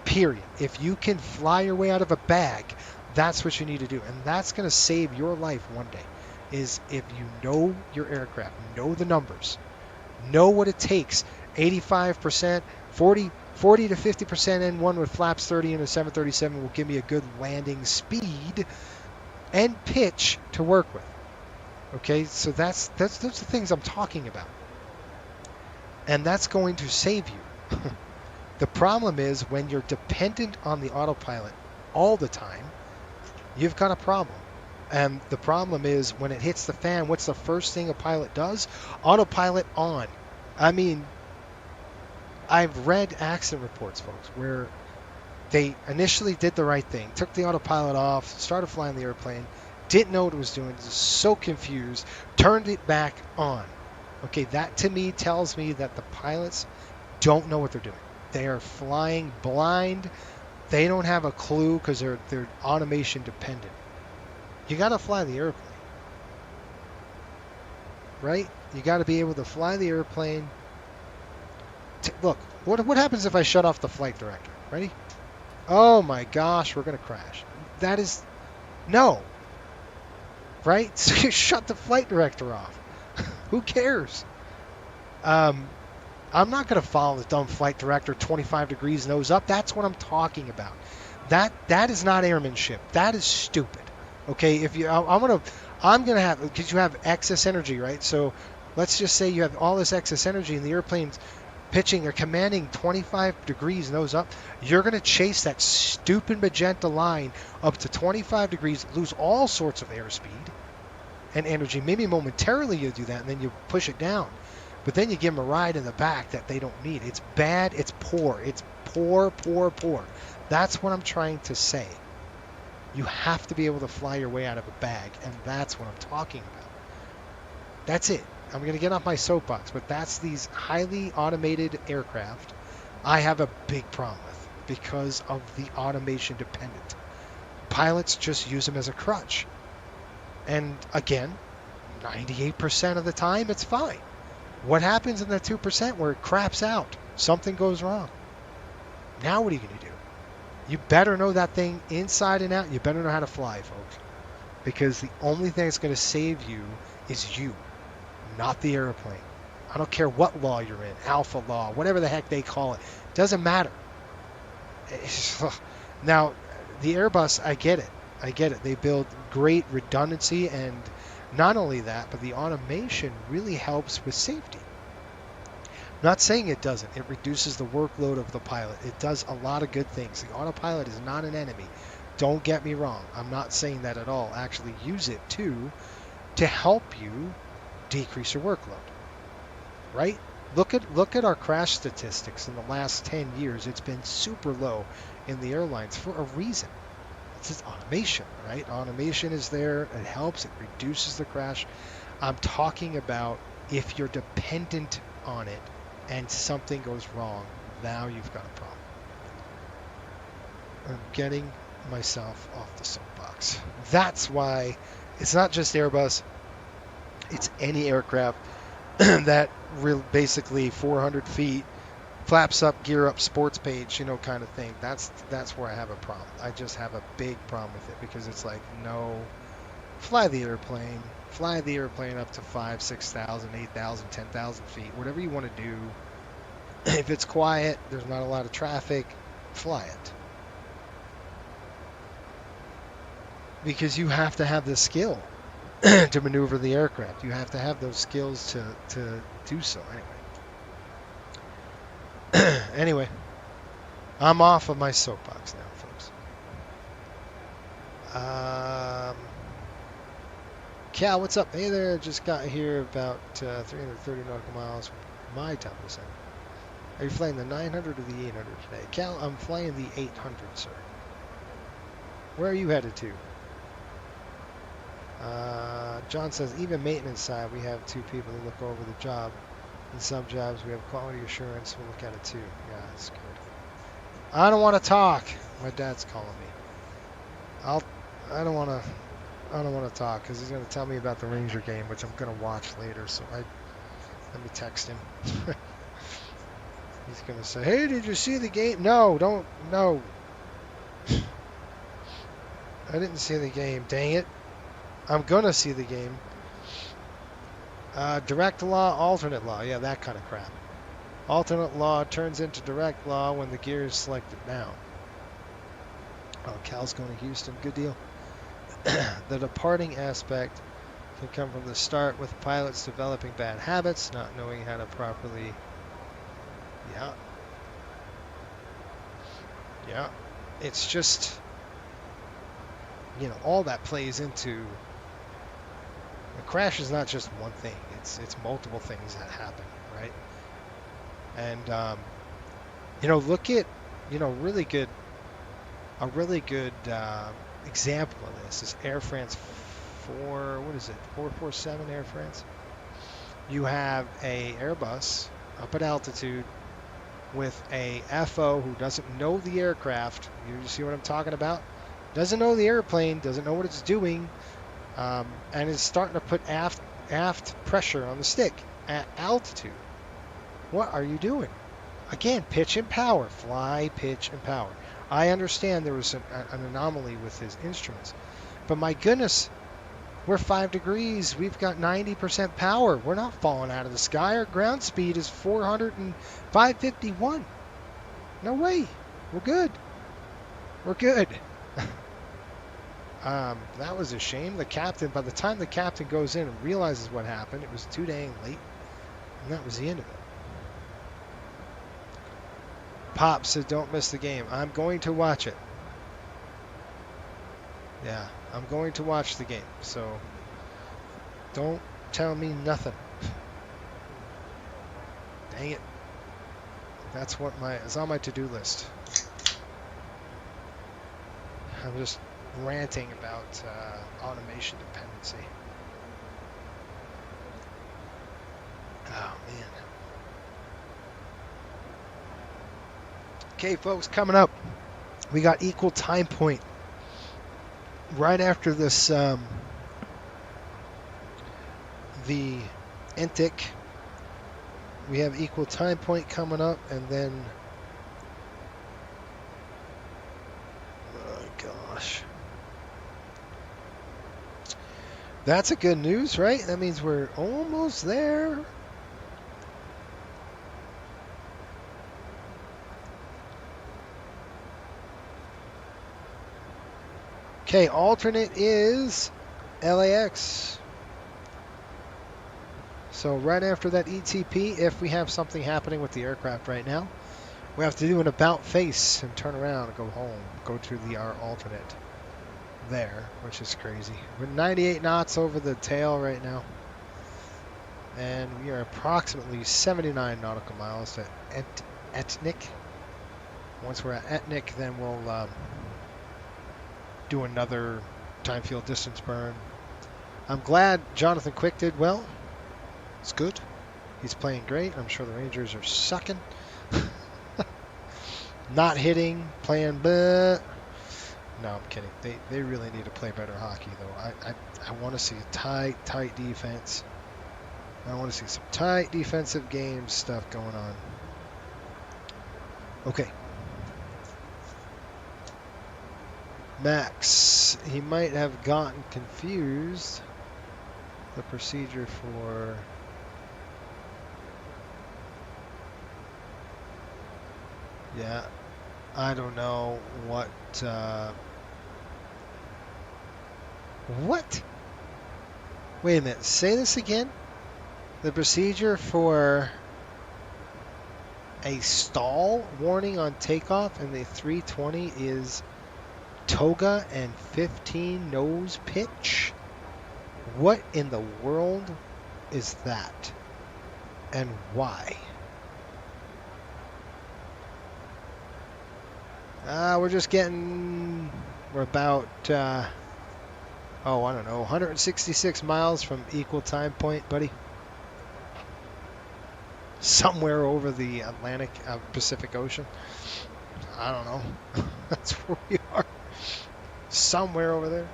Period. If you can fly your way out of a bag, that's what you need to do. And that's going to save your life one day, is if you know your aircraft, know the numbers, know what it takes. 85%, 40 to 50% N1 with flaps 30 and a 737 will give me a good landing speed and pitch to work with. Okay, so those are the things I'm talking about. And that's going to save you. The problem is when you're dependent on the autopilot all the time, you've got a problem. And the problem is when it hits the fan, what's the first thing a pilot does? Autopilot on. I mean, I've read accident reports, folks, where they initially did the right thing, took the autopilot off, started flying the airplane, didn't know what it was doing, was so confused, turned it back on. Okay, that to me tells me that the pilots don't know what they're doing. They are flying blind. They don't have a clue because they're automation dependent. You got to fly the airplane, right? You got to be able to fly the airplane. Look, what happens if I shut off the flight director? Ready? Oh my gosh, we're going to crash. That is no. Right? So you shut the flight director off. Who cares? I'm not going to follow the dumb flight director 25 degrees nose up. That's what I'm talking about. That is not airmanship. That is stupid. Okay, if you I'm going to have, because you have excess energy, right? So let's just say you have all this excess energy and the airplane's pitching or commanding 25 degrees nose up. You're going to chase that stupid magenta line up to 25 degrees, lose all sorts of airspeed and energy. Maybe momentarily you'll do that and then you push it down. But then you give them a ride in the back that they don't need. It's bad. It's poor. It's poor, poor, poor. That's what I'm trying to say. You have to be able to fly your way out of a bag, and that's what I'm talking about. That's it. I'm going to get off my soapbox, but that's these highly automated aircraft I have a big problem with because of the automation dependent. Pilots just use them as a crutch. And again, 98% of the time, it's fine. What happens in that 2% where it craps out? Something goes wrong. Now what are you going to do? You better know that thing inside and out. You better know how to fly, folks. Because the only thing that's going to save you is you, not the airplane. I don't care what law you're in, alpha law, whatever the heck they call it. Doesn't matter. Now, the Airbus, I get it. I get it. They build great redundancy, and not only that, but the automation really helps with safety. Not saying it doesn't. It reduces the workload of the pilot. It does a lot of good things. The autopilot is not an enemy. Don't get me wrong. I'm not saying that at all. Actually, use it too to help you decrease your workload. Right? Look at our crash statistics in the last 10 years. It's been super low in the airlines for a reason. It's just automation, right? Automation is there. It helps. It reduces the crash. I'm talking about if you're dependent on it and something goes wrong, now you've got a problem. I'm getting myself off the soapbox. That's why it's not just Airbus. It's any aircraft that basically 400 feet, flaps up, gear up, sports page, kind of thing. That's where I have a problem. I just have a big problem with it because it's like, no, fly the airplane up to 5,000, 6,000, 8,000, 10,000 feet, whatever you want to do. If it's quiet, there's not a lot of traffic, fly it. Because you have to have the skill to maneuver the aircraft. You have to have those skills to do so. Anyway, I'm off of my soapbox now, folks. Cal, what's up? Hey there, just got here about 330 nautical miles from my time descent. Are you flying the 900 or the 800 today? Cal, I'm flying the 800, sir. Where are you headed to? John says, even maintenance side, we have 2 people to look over the job. In some jobs, we have quality assurance. We'll look at it too. Yeah, that's good. I don't want to talk. My dad's calling me. I don't want to talk because he's going to tell me about the Ranger game, which I'm going to watch later. So let me text him. He's going to say, hey, did you see the game? No. I didn't see the game. Dang it. I'm going to see the game. Direct law, alternate law. Yeah, that kind of crap. Alternate law turns into direct law when the gear is selected now. Oh, Cal's going to Houston. Good deal. The departing aspect can come from the start with pilots developing bad habits, not knowing how to properly... Yeah. It's just... all that plays into... A crash is not just one thing. It's multiple things that happen, right? And look at a really good example of this is Air France 447 Air France. You have a Airbus up at altitude with a FO who doesn't know the aircraft. You see what I'm talking about? Doesn't know the airplane, doesn't know what it's doing. And is starting to put aft pressure on the stick at altitude. What are you doing? Again, pitch and power. Fly, pitch, and power. I understand there was an anomaly with his instruments. But my goodness, we're 5 degrees. We've got 90% power. We're not falling out of the sky. Our ground speed is 551. No way. We're good. We're good. That was a shame. The captain, by the time the captain goes in and realizes what happened, it was too dang late. And that was the end of it. Pop said, don't miss the game. I'm going to watch it. Yeah, I'm going to watch the game. So, don't tell me nothing. Dang it. That's it's on my to-do list. I'm just ranting about automation dependency. man. Okay, folks, coming up, we got equal time point right after this, the NTIC. We have equal time point coming up, and then, my gosh. That's a good news, right? That means we're almost there. Okay, alternate is LAX. So right after that ETP, if we have something happening with the aircraft right now, we have to do an about face and turn around and go home. Go to our alternate there, which is crazy. We're 98 knots over the tail right now. And we are approximately 79 nautical miles to Etnik. Once we're at Etnik, then we'll do another time field distance burn. I'm glad Jonathan Quick did well. It's good. He's playing great. I'm sure the Rangers are sucking. Not hitting, playing bleh. No, I'm kidding. They really need to play better hockey, though. I want to see a tight defense. I want to see some tight defensive game stuff going on. Okay. Max, he might have gotten confused. The procedure for yeah, I don't know what what? Wait a minute, say this again. The procedure for a stall warning on takeoff in the 320 is toga and 15 nose pitch? What in the world is that? And why? We're about, I don't know, 166 miles from equal time point, buddy. Somewhere over the Atlantic, Pacific Ocean. I don't know. That's where we are. Somewhere over there.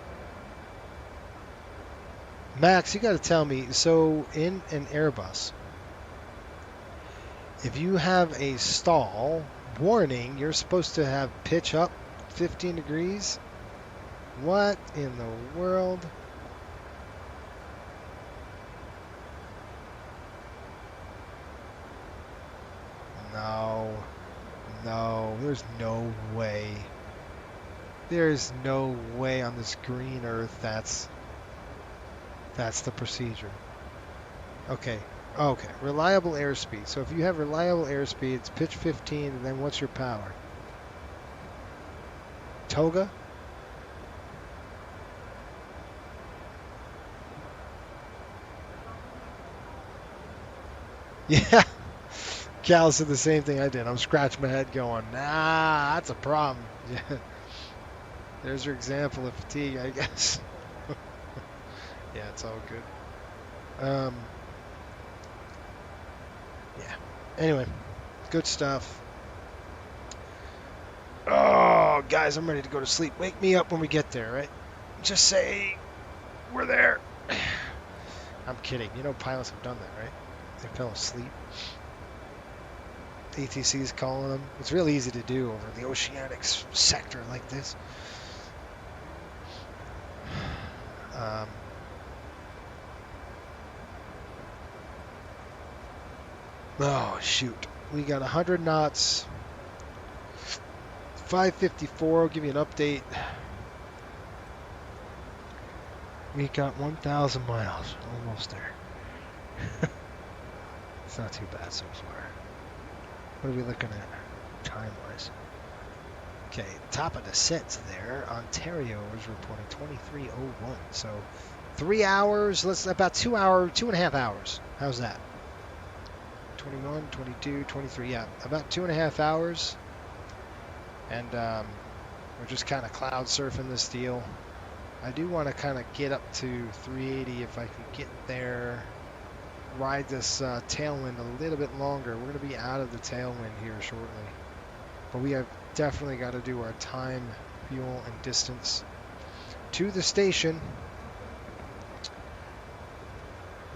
Max, you got to tell me, so in an Airbus, if you have a stall warning, you're supposed to have pitch up 15 degrees? What in the world? No, there's no way. There's no way on this green earth that's the procedure. Okay, reliable airspeed. So if you have reliable airspeed, it's pitch 15, and then what's your power? Toga? Yeah. Cal said the same thing I did. I'm scratching my head going, nah, that's a problem. Yeah. There's your example of fatigue, I guess. Yeah, it's all good. Yeah. Anyway, good stuff. Oh, guys, I'm ready to go to sleep. Wake me up when we get there, right? Just say we're there. I'm kidding. You know pilots have done that, right? They fell asleep. ATC is calling them. It's really easy to do over the oceanic sector like this. Oh, shoot. We got 100 knots. 554. I'll give you an update. We got 1,000 miles. Almost there. It's not too bad so far. What are we looking at time-wise? Okay, top of descent there. Ontario is reporting 23:01. So 3 hours. About 2 hours, 2.5 hours. How's that? 21, 22, 23. Yeah, about 2.5 hours. And we're just kind of cloud surfing this deal. I do want to kind of get up to 380 if I can get there. ride this tailwind a little bit longer. We're going to be out of the tailwind here shortly. But we have definitely got to do our time, fuel, and distance to the station,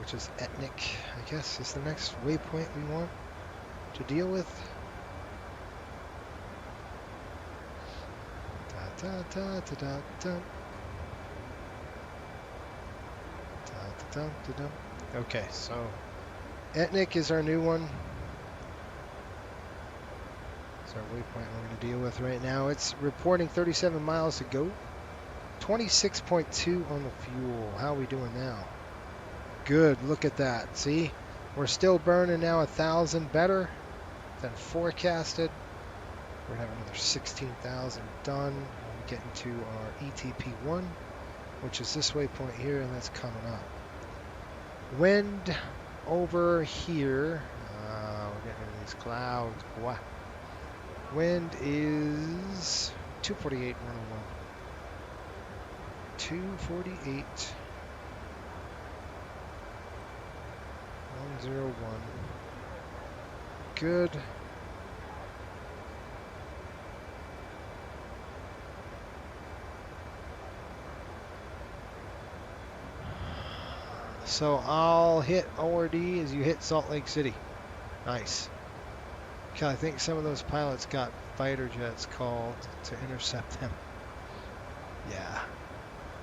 which is Etnik, I guess, is the next waypoint we want to deal with. Da, da, da, da, da, da. Da, da, da, da, da. Okay, so Etnik is our new one. It's our waypoint we're going to deal with right now. It's reporting 37 miles to go. 26.2 on the fuel. How are we doing now? Good. Look at that. See? We're still burning now 1,000 better than forecasted. We're going to have another 16,000 done when we get into our ETP1, which is this waypoint here, and that's coming up. Wind over here. We're getting into these clouds. Wow. Wind is 248, 101. 248, 101. Good. So I'll hit ORD as you hit Salt Lake City. Nice. Okay, I think some of those pilots got fighter jets called to intercept them. Yeah.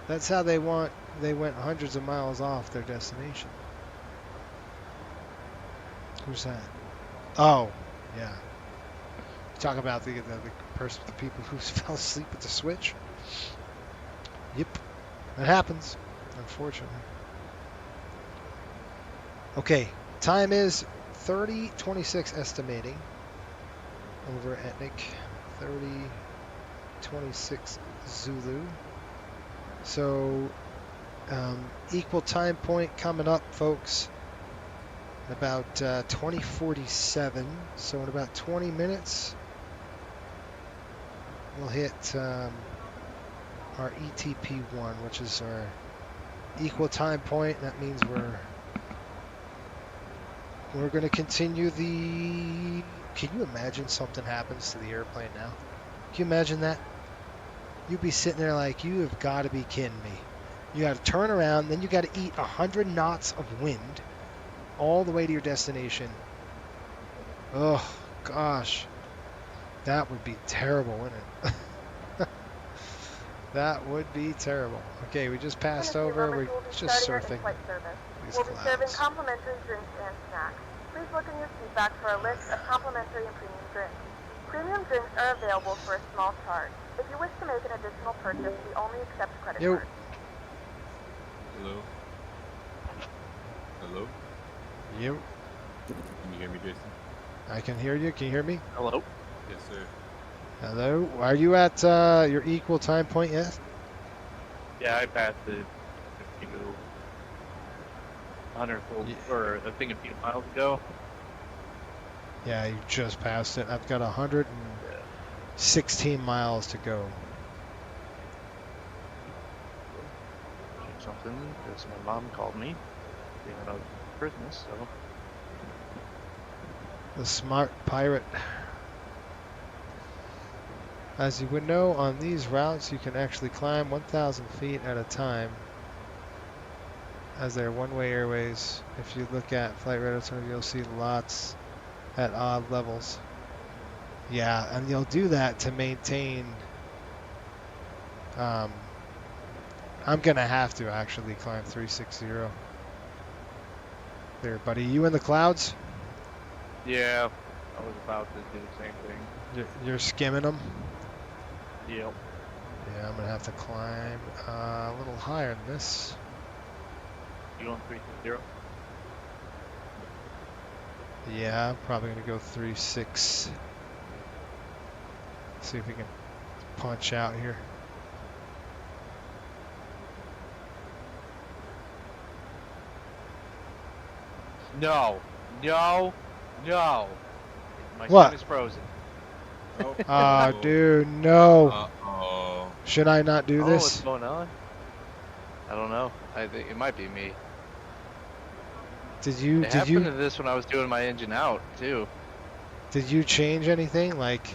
That's how they went hundreds of miles off their destination. Who's that? Oh, yeah. Talk about the people who fell asleep at the switch. Yep, that happens, unfortunately. Okay, time is 30:26 estimating over Etnik. 30:26 Zulu. So, equal time point coming up, folks. About 20:47. So in about 20 minutes, we'll hit our ETP1, which is our equal time point. That means we're going to continue the. Can you imagine something happens to the airplane now? Can you imagine that? You'd be sitting there like, you have got to be kidding me. You got to turn around, then you got to eat 100 knots of wind all the way to your destination. Oh, gosh. That would be terrible, wouldn't it? That would be terrible. Okay, we just passed over. We're just surfing these
We'll be serving
clouds.
complimentary drinks and snacks. Please look in your seat back for a list of complimentary and premium drinks. Premium drinks are available for a small charge. If you wish to make an additional purchase, we only accept credit cards.
Hello? Hello?
You?
Can you hear me, Jason?
I can hear you. Can you hear me?
Hello?
Yes, sir.
Hello? Are you at your equal time point yet?
Yeah, I passed it. You go 100 or I think a few miles ago.
Yeah, you just passed it. I've got 116 miles to go.
Something because my mom called me. Being out of Christmas, so.
The smart pirate. As you would know, on these routes you can actually climb 1,000 feet at a time, as they're one-way airways. If you look at flight radar center, you'll see lots at odd levels. Yeah, and you'll do that to maintain. I'm gonna have to actually climb 360. There, buddy. You in the clouds?
Yeah, I was about to do the same thing.
You're skimming them?
Yep.
Yeah, I'm gonna have to climb a little higher than this.
You on 360?
Yeah, I'm probably gonna go 3.6. See if we can punch out here.
No, no, no. My
What?
time is frozen.
Oh, dude, no.
Uh-oh.
Should I not do this?
What's going on? I don't know. I think it might be me.
Did you
It happened to this when I was doing my engine out too.
Did you change anything? Like,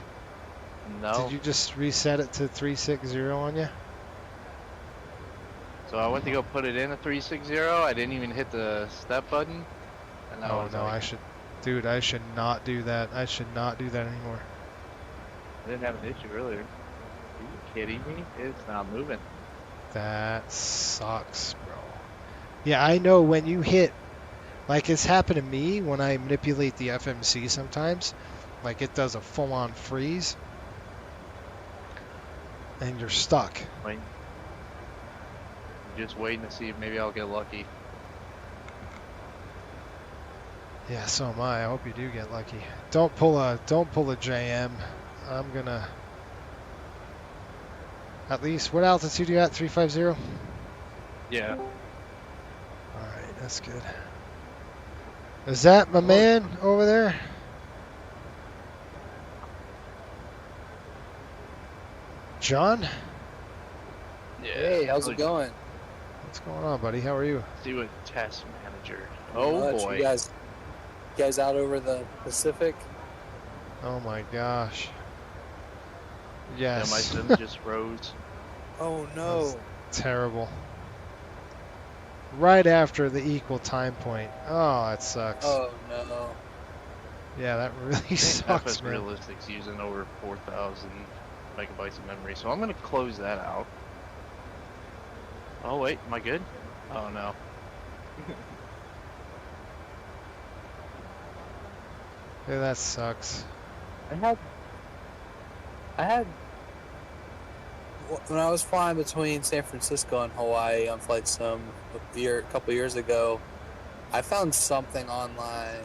No.
did you just reset it to 360 on you?
So I went to go put it in a 360. I didn't even hit the step button. And
Oh no, I should not do that. I should not do that anymore.
I didn't have an issue earlier. Are you kidding me? It's not moving.
That sucks, bro. Yeah, I know when you hit, like it's happened to me when I manipulate the FMC sometimes, like it does a full-on freeze, and you're stuck.
Wait. I'm just waiting to see if maybe I'll get lucky.
Yeah, so am I. I hope you do get lucky. Don't pull a JM. I'm gonna. At least, what altitude you at? 350?
Yeah.
Alright, that's good. Is that my man over there? John?
Yeah.
Hey, how's it going?
What's going on, buddy? How are you?
See what test manager.
Not
Oh
much.
boy.
You guys out over the Pacific?
Oh my gosh. Yes.
Yeah, my sim just rose.
Oh no.
That's terrible. Right after the equal time point. Oh, that sucks.
Oh no.
Yeah, that really sucks,
FS
man.
Realistic's using over 4,000 megabytes of memory, so I'm gonna close that out. Oh wait, am I good? Oh no.
Yeah, that sucks.
I had when I was flying between San Francisco and Hawaii on Flight Sim a couple years ago, I found something online.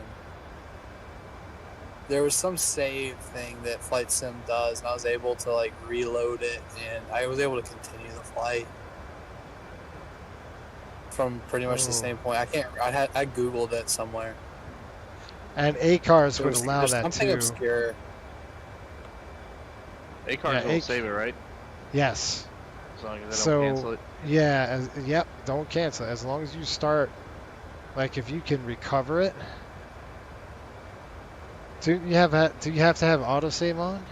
There was some save thing that Flight Sim does, and I was able to like reload it, and I was able to continue the flight from pretty much the same point. I googled it somewhere.
And ACARS would allow that
something
too.
obscure.
ACARS will save it, right?
Yes.
As long as they don't cancel it.
Yeah, yep, don't cancel it. As long as you start, like if you can recover it. Do you have to have autosave on?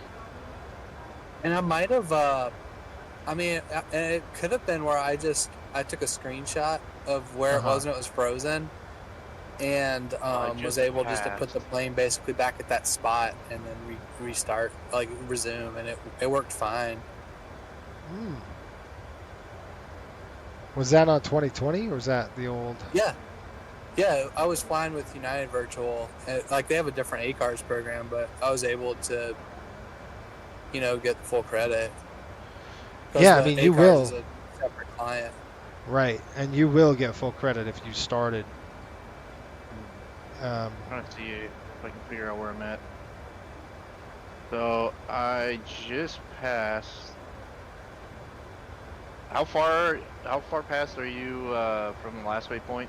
And I might have, I mean, it could have been where I took a screenshot of where it was and it was frozen, and was able just to put the plane basically back at that spot and then restart, like resume, and it worked fine.
Hmm. Was that on 2020 or was that the old?
Yeah, I was flying with United Virtual. Like they have a different ACARS program, but I was able to, get full credit.
Yeah, I mean you
ACARS
will.
is a separate client.
Right, and you will get full credit if you started.
I'm trying to see if I can figure out where I'm at. So I just passed. How far past are you from the last waypoint?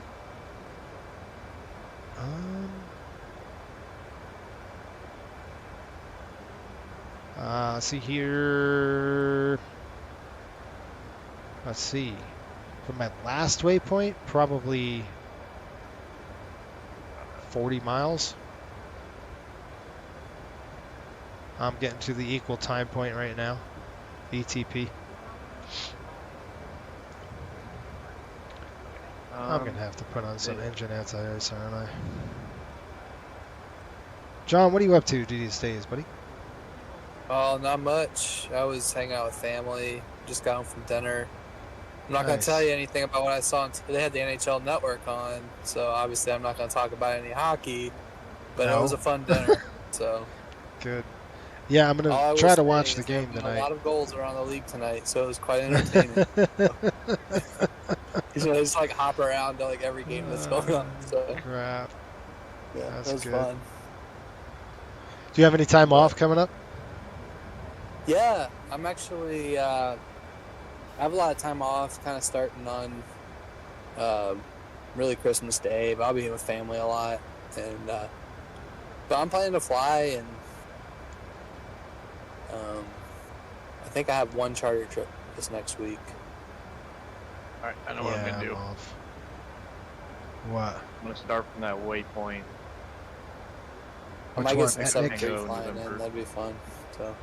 See here. Let's see. From my last waypoint, probably 40 miles. I'm getting to the equal time point right now. ETP. I'm going to have to put on some engine anti-ice, aren't I? John, what are you up to these days, buddy?
Oh, not much. I was hanging out with family. Just got home from dinner. I'm not going to tell you anything about what I saw. They had the NHL Network on, so obviously I'm not going to talk about any hockey. But it was a fun dinner. So
good. Yeah, I'm going to try to watch the game tonight.
A lot of goals around the league tonight, so it was quite entertaining. So I just like hop around to like every game that's going on. So.
Crap.
Yeah,
that's
that was
good.
fun.
Do you have any time off coming up?
Yeah, I'm actually. I have a lot of time off, kind of starting on really Christmas Day, but I'll be with family a lot, and but I'm planning to fly, and I think I have one charter trip this next week.
Alright, I know what I'm gonna do.
What?
I'm gonna start from that waypoint.
I
Which
might
one?
get some
At
sub
Nick?
three flying in. That'd be fun. So,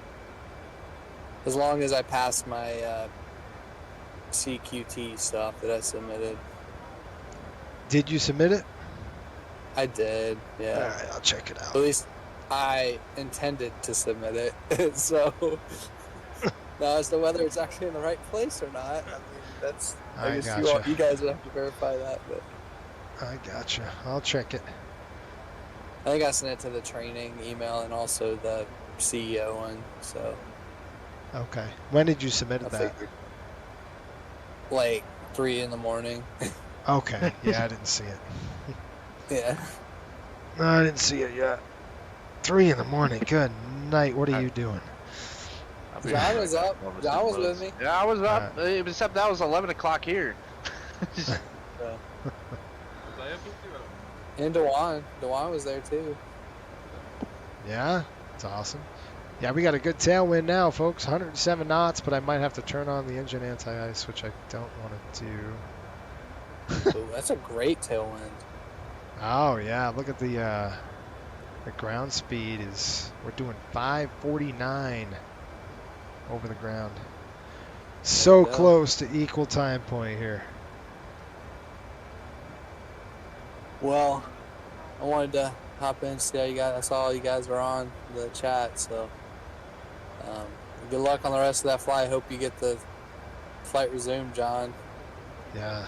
as long as I pass my CQT stuff that I submitted.
Did you submit it?
I did. Yeah.
All right, I'll check it out.
At least I intended to submit it. So now as to whether it's actually in the right place or not, I mean, that's. I guess
gotcha.
you guys would have to verify that, but.
I gotcha. I'll check it.
I think I sent it to the training email and also the CEO one, so.
Okay. When did you submit that?
Figured. Like 3 in the morning.
Okay. Yeah, I didn't see it.
Yeah.
No, I didn't see it yet. 3 in the morning. Good night. What are you doing?
John was up. John was with me.
Yeah, I was up. Except that was 11 o'clock here.
So. And Dewan was there too.
Yeah, it's awesome. Yeah, we got a good tailwind now, folks. 107 knots, but I might have to turn on the engine anti-ice, which I don't want to do.
Ooh, that's a great tailwind.
Oh yeah, look at the ground speed is. We're doing 549 over the ground. So close to equal time point here.
Well, I wanted to hop in, see how you guys. I saw you guys were on the chat, so good luck on the rest of that flight. I hope you get the flight resumed, John.
Yeah,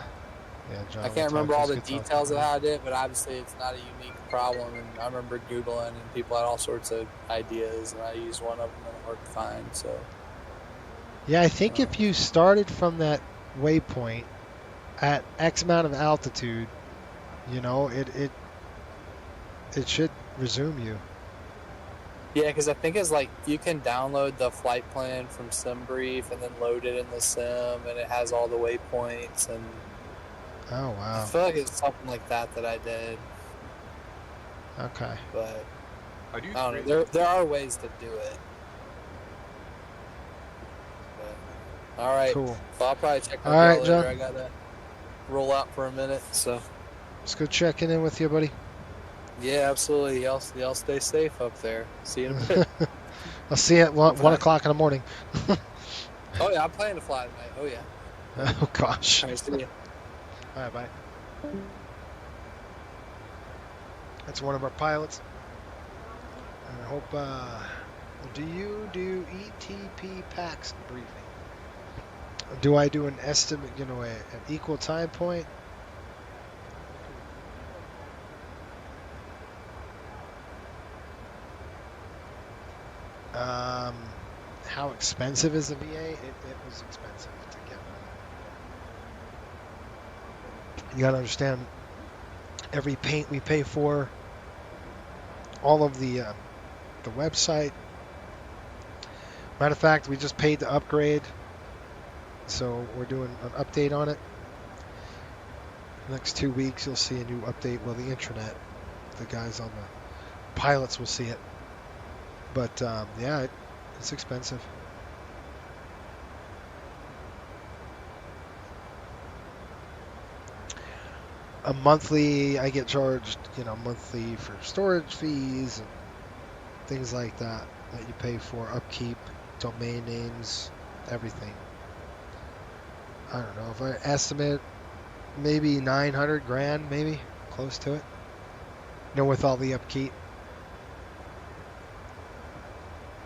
John.
I can't remember all the details of how I did, but obviously it's not a unique problem. And I remember Googling, and people had all sorts of ideas, and I used one of them and it worked fine. So.
Yeah, I think if you started from that waypoint at X amount of altitude, you know, it should resume you.
Yeah, because I think it's like you can download the flight plan from SimBrief and then load it in the sim, and it has all the waypoints. And
oh wow,
I feel like it's something like that I did.
Okay,
but I don't know. There are ways to do it. But, all right,
cool.
So I'll probably check out
all right,
later.
John.
I gotta roll out for a minute, so.
Let's go checking in with you, buddy.
Yeah, absolutely. Y'all stay safe up there. See you in a bit.
I'll see you at 1 o'clock in the morning.
Oh yeah, I'm planning to fly tonight. Oh yeah.
Oh gosh.
All right, see you.
All right, bye. That's one of our pilots. And I hope. Do you do ETP packs briefing? Do I do an estimate? You know, an equal time point? How expensive is the VA? It was expensive to get one. You gotta understand, every paint we pay for, all of the website. Matter of fact, we just paid to upgrade, so we're doing an update on it. Next 2 weeks, you'll see a new update. Well, the intranet, the guys on the pilots will see it. But yeah, it's expensive. A monthly, I get charged, monthly for storage fees and things like that you pay for, upkeep, domain names, everything. I don't know, if I estimate maybe 900 grand, maybe close to it. With all the upkeep.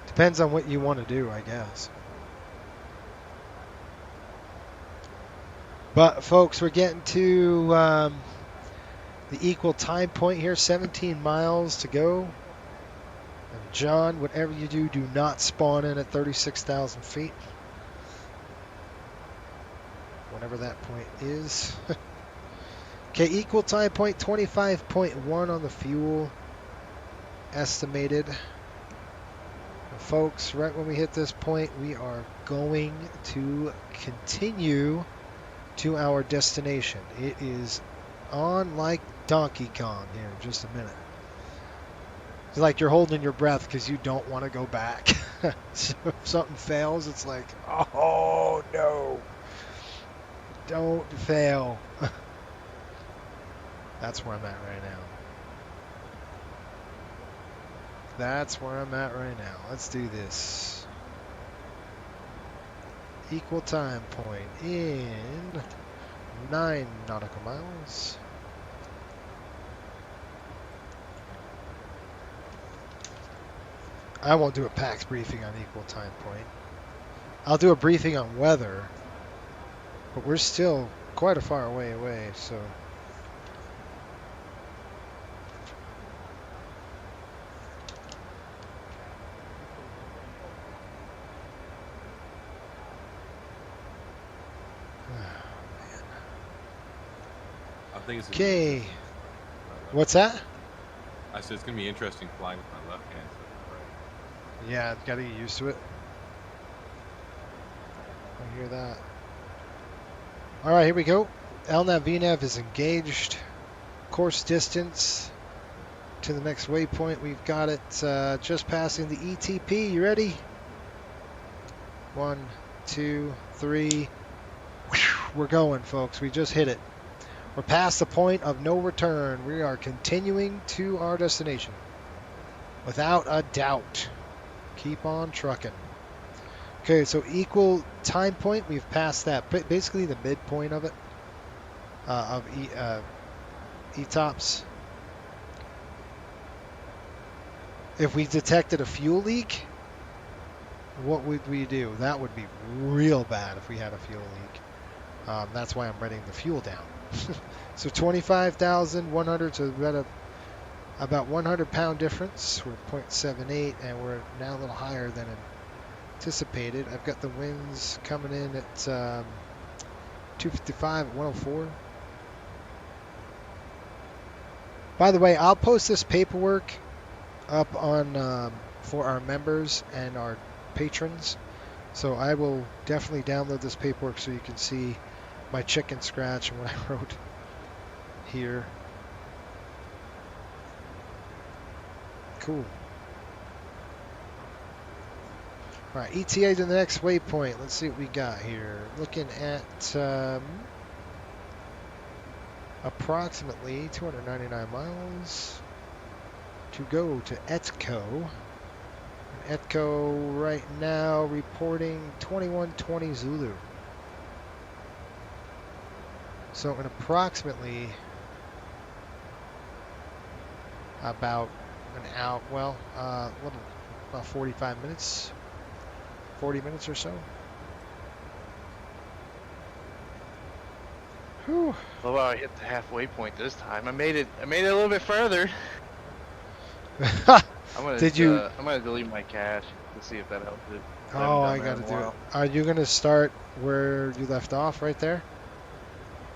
Depends on what you want to do, I guess. But folks, we're getting to the equal time point here. 17 miles to go. And John, whatever you do, do not spawn in at 36,000 feet. Whatever that point is. Okay, equal time point 25.1 on the fuel. Estimated. Folks, right when we hit this point, we are going to continue to our destination. It is on like Donkey Kong here in just a minute. It's like you're holding your breath because you don't want to go back. So if something fails, it's like, oh no, don't fail. That's where I'm at right now. That's where I'm at right now. Let's do this. Equal time point in 9 nautical miles. I won't do a PAX briefing on equal time point. I'll do a briefing on weather, but we're still quite a far way away, so.
I think it's
Okay. What's that?
I said it's gonna be interesting flying with my left hand. So
Yeah, I've got to get used to it. I hear that. All right, here we go. LNAV VNAV is engaged. Course distance to the next waypoint. We've got it just passing the ETP. You ready? 1, 2, 3. We're going, folks. We just hit it. We're past the point of no return. We are continuing to our destination. Without a doubt. Keep on trucking. Okay, so equal time point. We've passed that. Basically the midpoint of it. Of ETOPS. If we detected a fuel leak, what would we do? That would be real bad if we had a fuel leak. That's why I'm writing the fuel down. So 25,100, so about 100 pound difference. We're 0.78 and we're now a little higher than anticipated. I've got the winds coming in at 255 at 104. By the way, I'll post this paperwork up on for our members and our patrons. So I will definitely download this paperwork so you can see my chicken scratch and what I wrote here. Cool. All right, ETA to the next waypoint. Let's see what we got here. Looking at approximately 299 miles to go to ETCO. And ETCO right now reporting 2120 Zulu. So in approximately about an hour, well, about 45 minutes, 40 minutes or so. Whew.
Well, I hit the halfway point this time. I made it a little bit further. I'm gonna, I'm gonna delete my cache to see if that helps it.
Oh, I gotta do it. Are you gonna start where you left off, right there?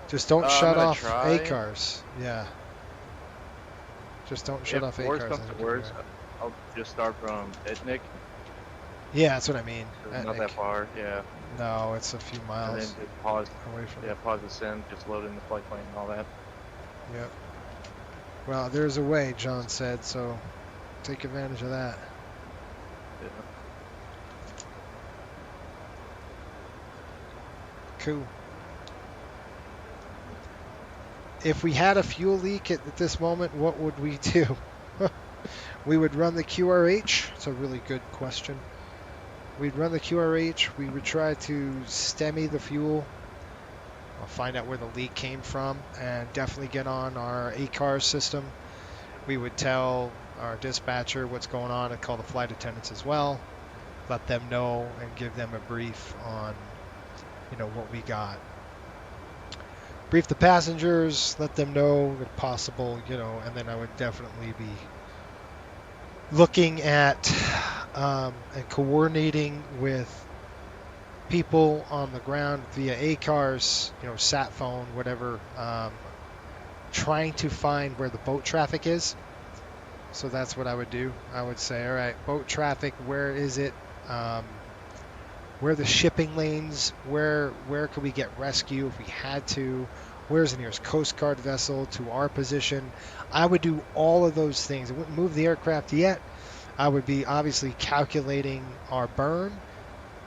Just don't shut off ACARs. Yeah. Just don't shut off ACARs.
If worst comes to worst, I'll just start from Etnik.
Yeah, that's what I mean.
Not that far, yeah.
No, it's a few miles.
And then just pause
away from
pause the send, just load in the flight plan and all that.
Yep. Well, there's a way, John said, so take advantage of that.
Yeah.
Cool. If we had a fuel leak at this moment, what would we do? We would run the QRH. It's a really good question. We'd run the QRH. We would try to stemy the fuel. We'll find out where the leak came from and definitely get on our ACAR system. We would tell our dispatcher what's going on and call the flight attendants as well. Let them know and give them a brief on, what we got. Brief the passengers, let them know if possible, and then I would definitely be looking at and coordinating with people on the ground via ACARs, sat phone, whatever, trying to find where the boat traffic is. So that's what I would do. I would say, all right, boat traffic, where is it? Where are the shipping lanes? Where could we get rescue if we had to? Where's the nearest Coast Guard vessel to our position? I would do all of those things. I wouldn't move the aircraft yet. I would be obviously calculating our burn.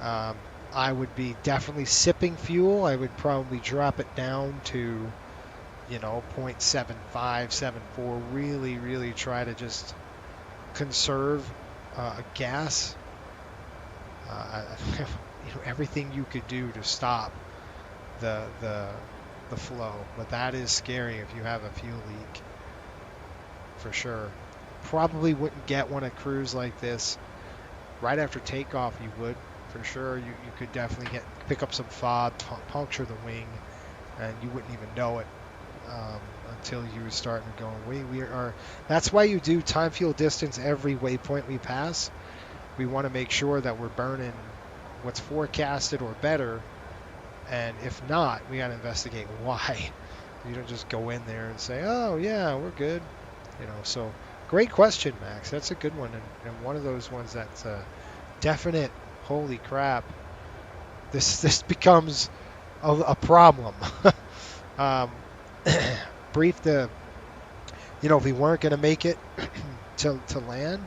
I would be definitely sipping fuel. I would probably drop it down to you know, 0.75, 74. Really try to just conserve gas. You know, everything you could do to stop the flow, but that is scary if you have a fuel leak, for sure. Probably wouldn't get one at cruise like this. Right after takeoff, you would, for sure. You could definitely pick up some FOD, puncture the wing, and you wouldn't even know it until you were starting to go, we are. That's why you do time, fuel, distance every waypoint we pass. We want to make sure that we're burning what's forecasted or better, and if not, we got to investigate why. You don't just go in there and say, oh yeah, we're good, you know. So great question, Max. That's a good one, and one of those ones that's a definite holy crap, this becomes a problem. Brief the, you know, if we weren't going to make it to land,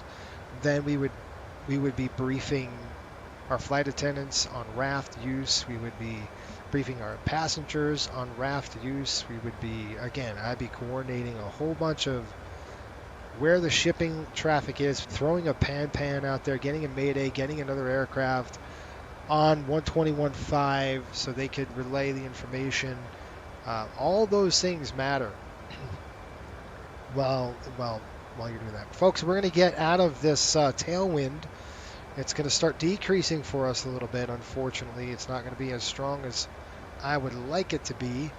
then we would be briefing our flight attendants on raft use. We would be briefing our passengers on raft use. We would be, again, I'd be coordinating a whole bunch of where the shipping traffic is, throwing a pan out there, getting a mayday, getting another aircraft on 121.5 so they could relay the information. All those things matter while you're doing that. Folks, we're going to get out of this tailwind. It's going to start decreasing for us a little bit, unfortunately. It's not going to be as strong as I would like it to be.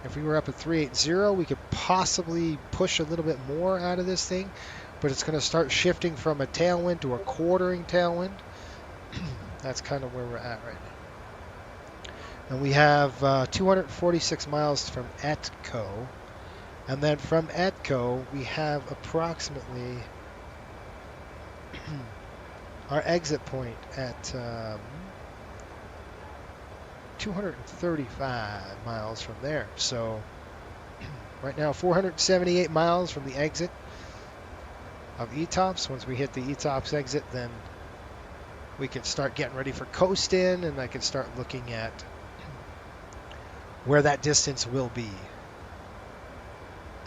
If we were up at 380, we could possibly push a little bit more out of this thing, but it's going to start shifting from a tailwind to a quartering tailwind. That's kind of where we're at right now. And we have 246 miles from ETCO. And then from ETCO, we have approximately our exit point at 235 miles from there. So right now, 478 miles from the exit of ETOPS. Once we hit the ETOPS exit, then we can start getting ready for coast in, and I can start looking at where that distance will be.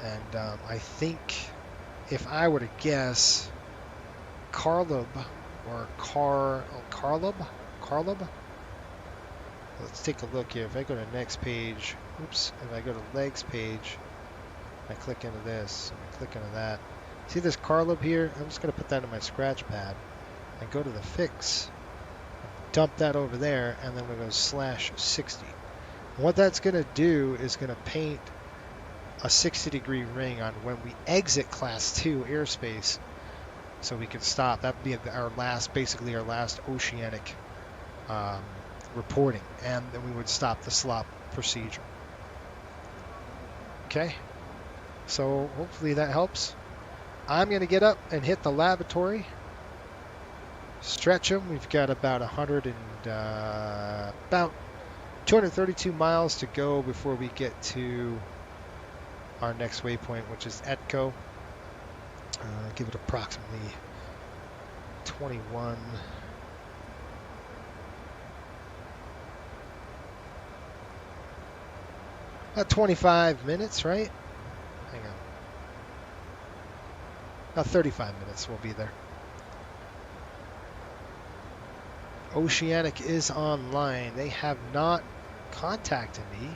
And I think, if I were to guess, Carlub. Let's take a look here. If I go to next page, if I go to legs page, I click into this, I click into that. See this Carlub here? I'm just going to put that in my scratch pad and go to the fix, dump that over there, and then we're going to go /60. And what that's going to do is going to paint a 60-degree ring on when we exit Class 2 airspace, so we can stop. That would be our last, basically our last oceanic reporting, and then we would stop the slop procedure. Okay, so hopefully that helps. I'm going to get up and hit the lavatory, stretch them. We've got about about 232 miles to go before we get to our next waypoint, which is ETCO. Give it approximately 21. About 25 minutes, right? Hang on. About 35 minutes we'll be there. Oceanic is online. They have not contacted me.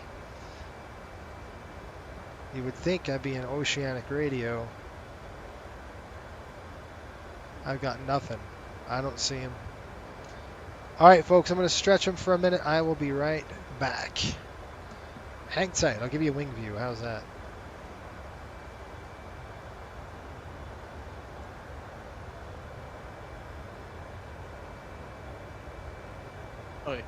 You would think I'd be in Oceanic Radio. I've got nothing. I don't see him. All right, folks, I'm going to stretch him for a minute. I will be right back. Hang tight. I'll give you a wing view. How's that?
Okay.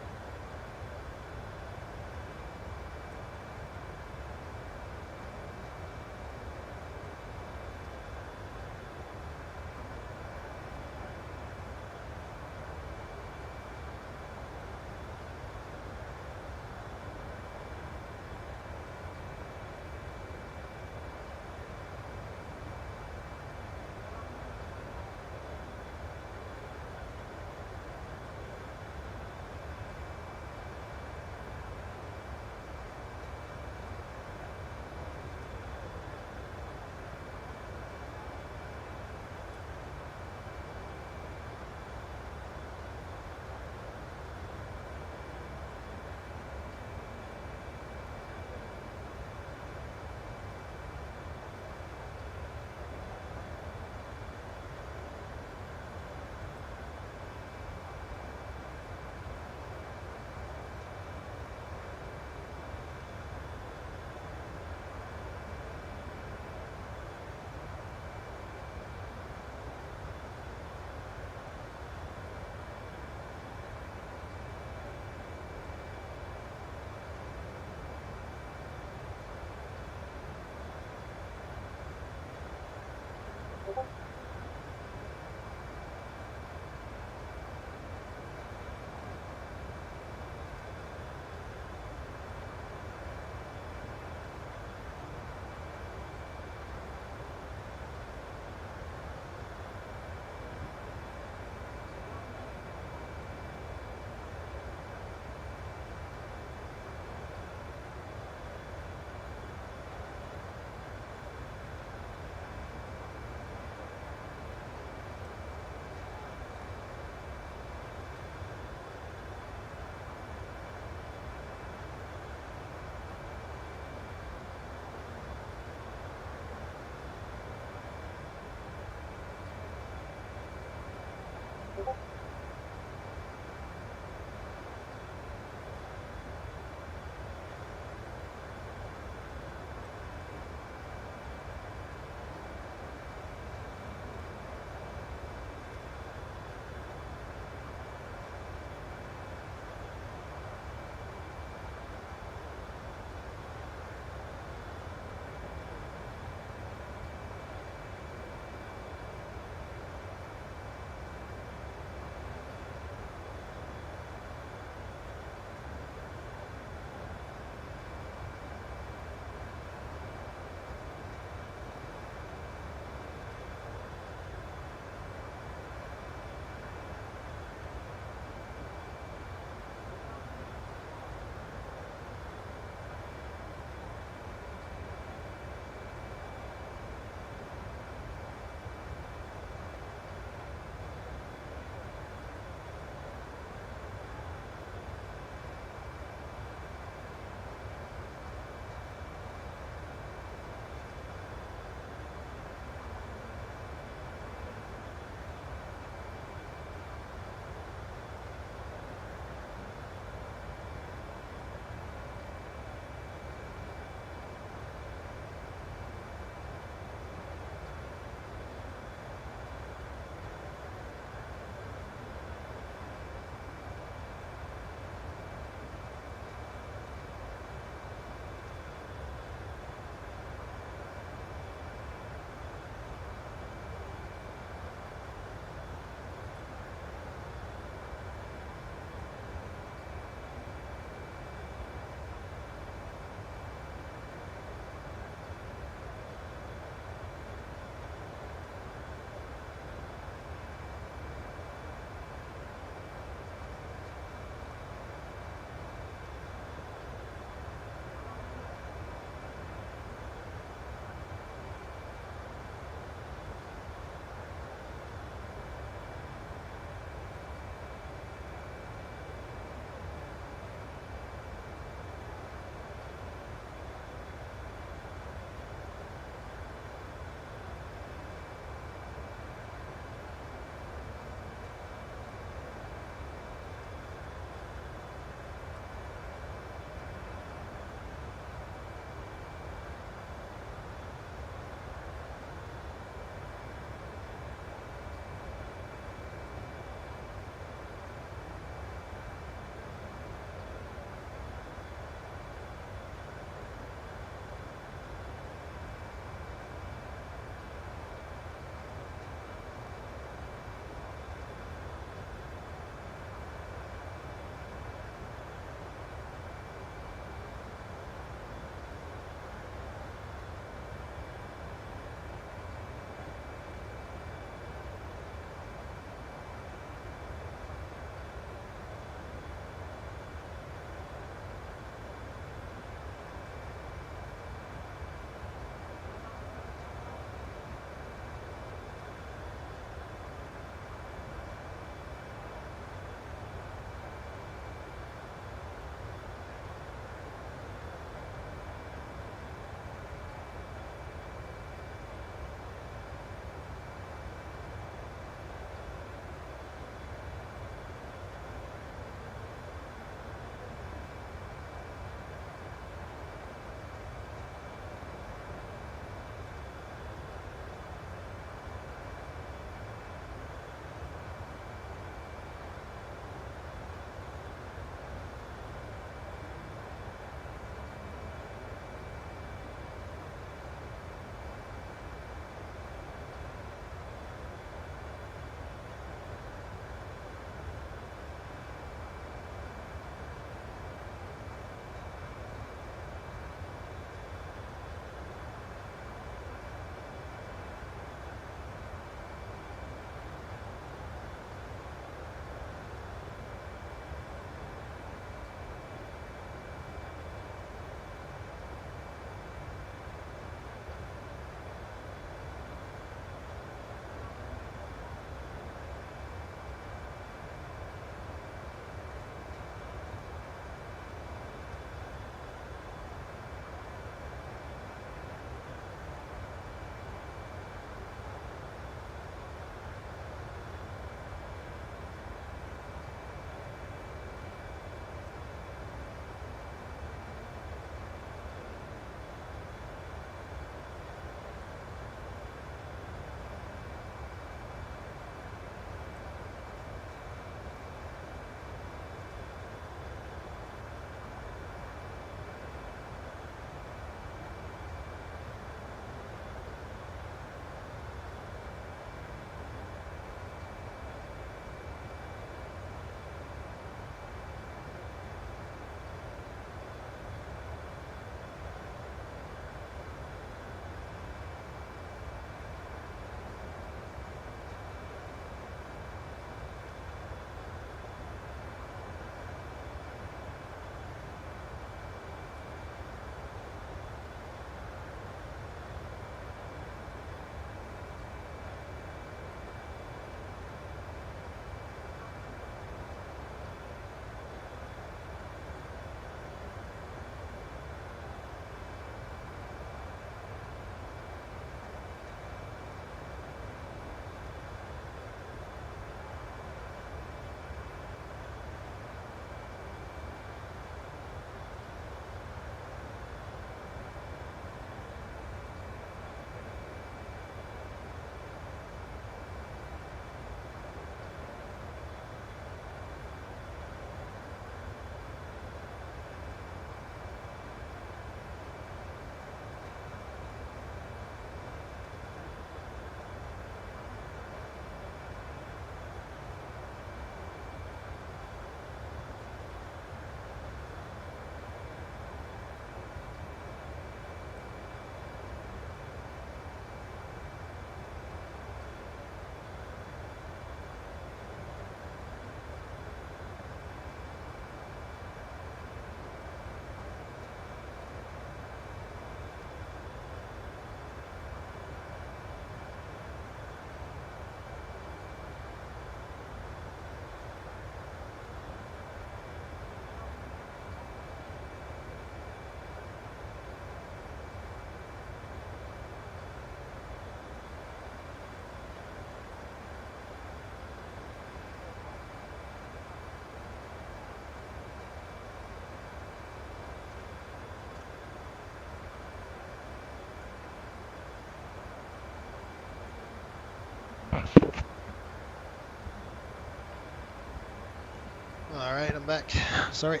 Alright, I'm back. Sorry.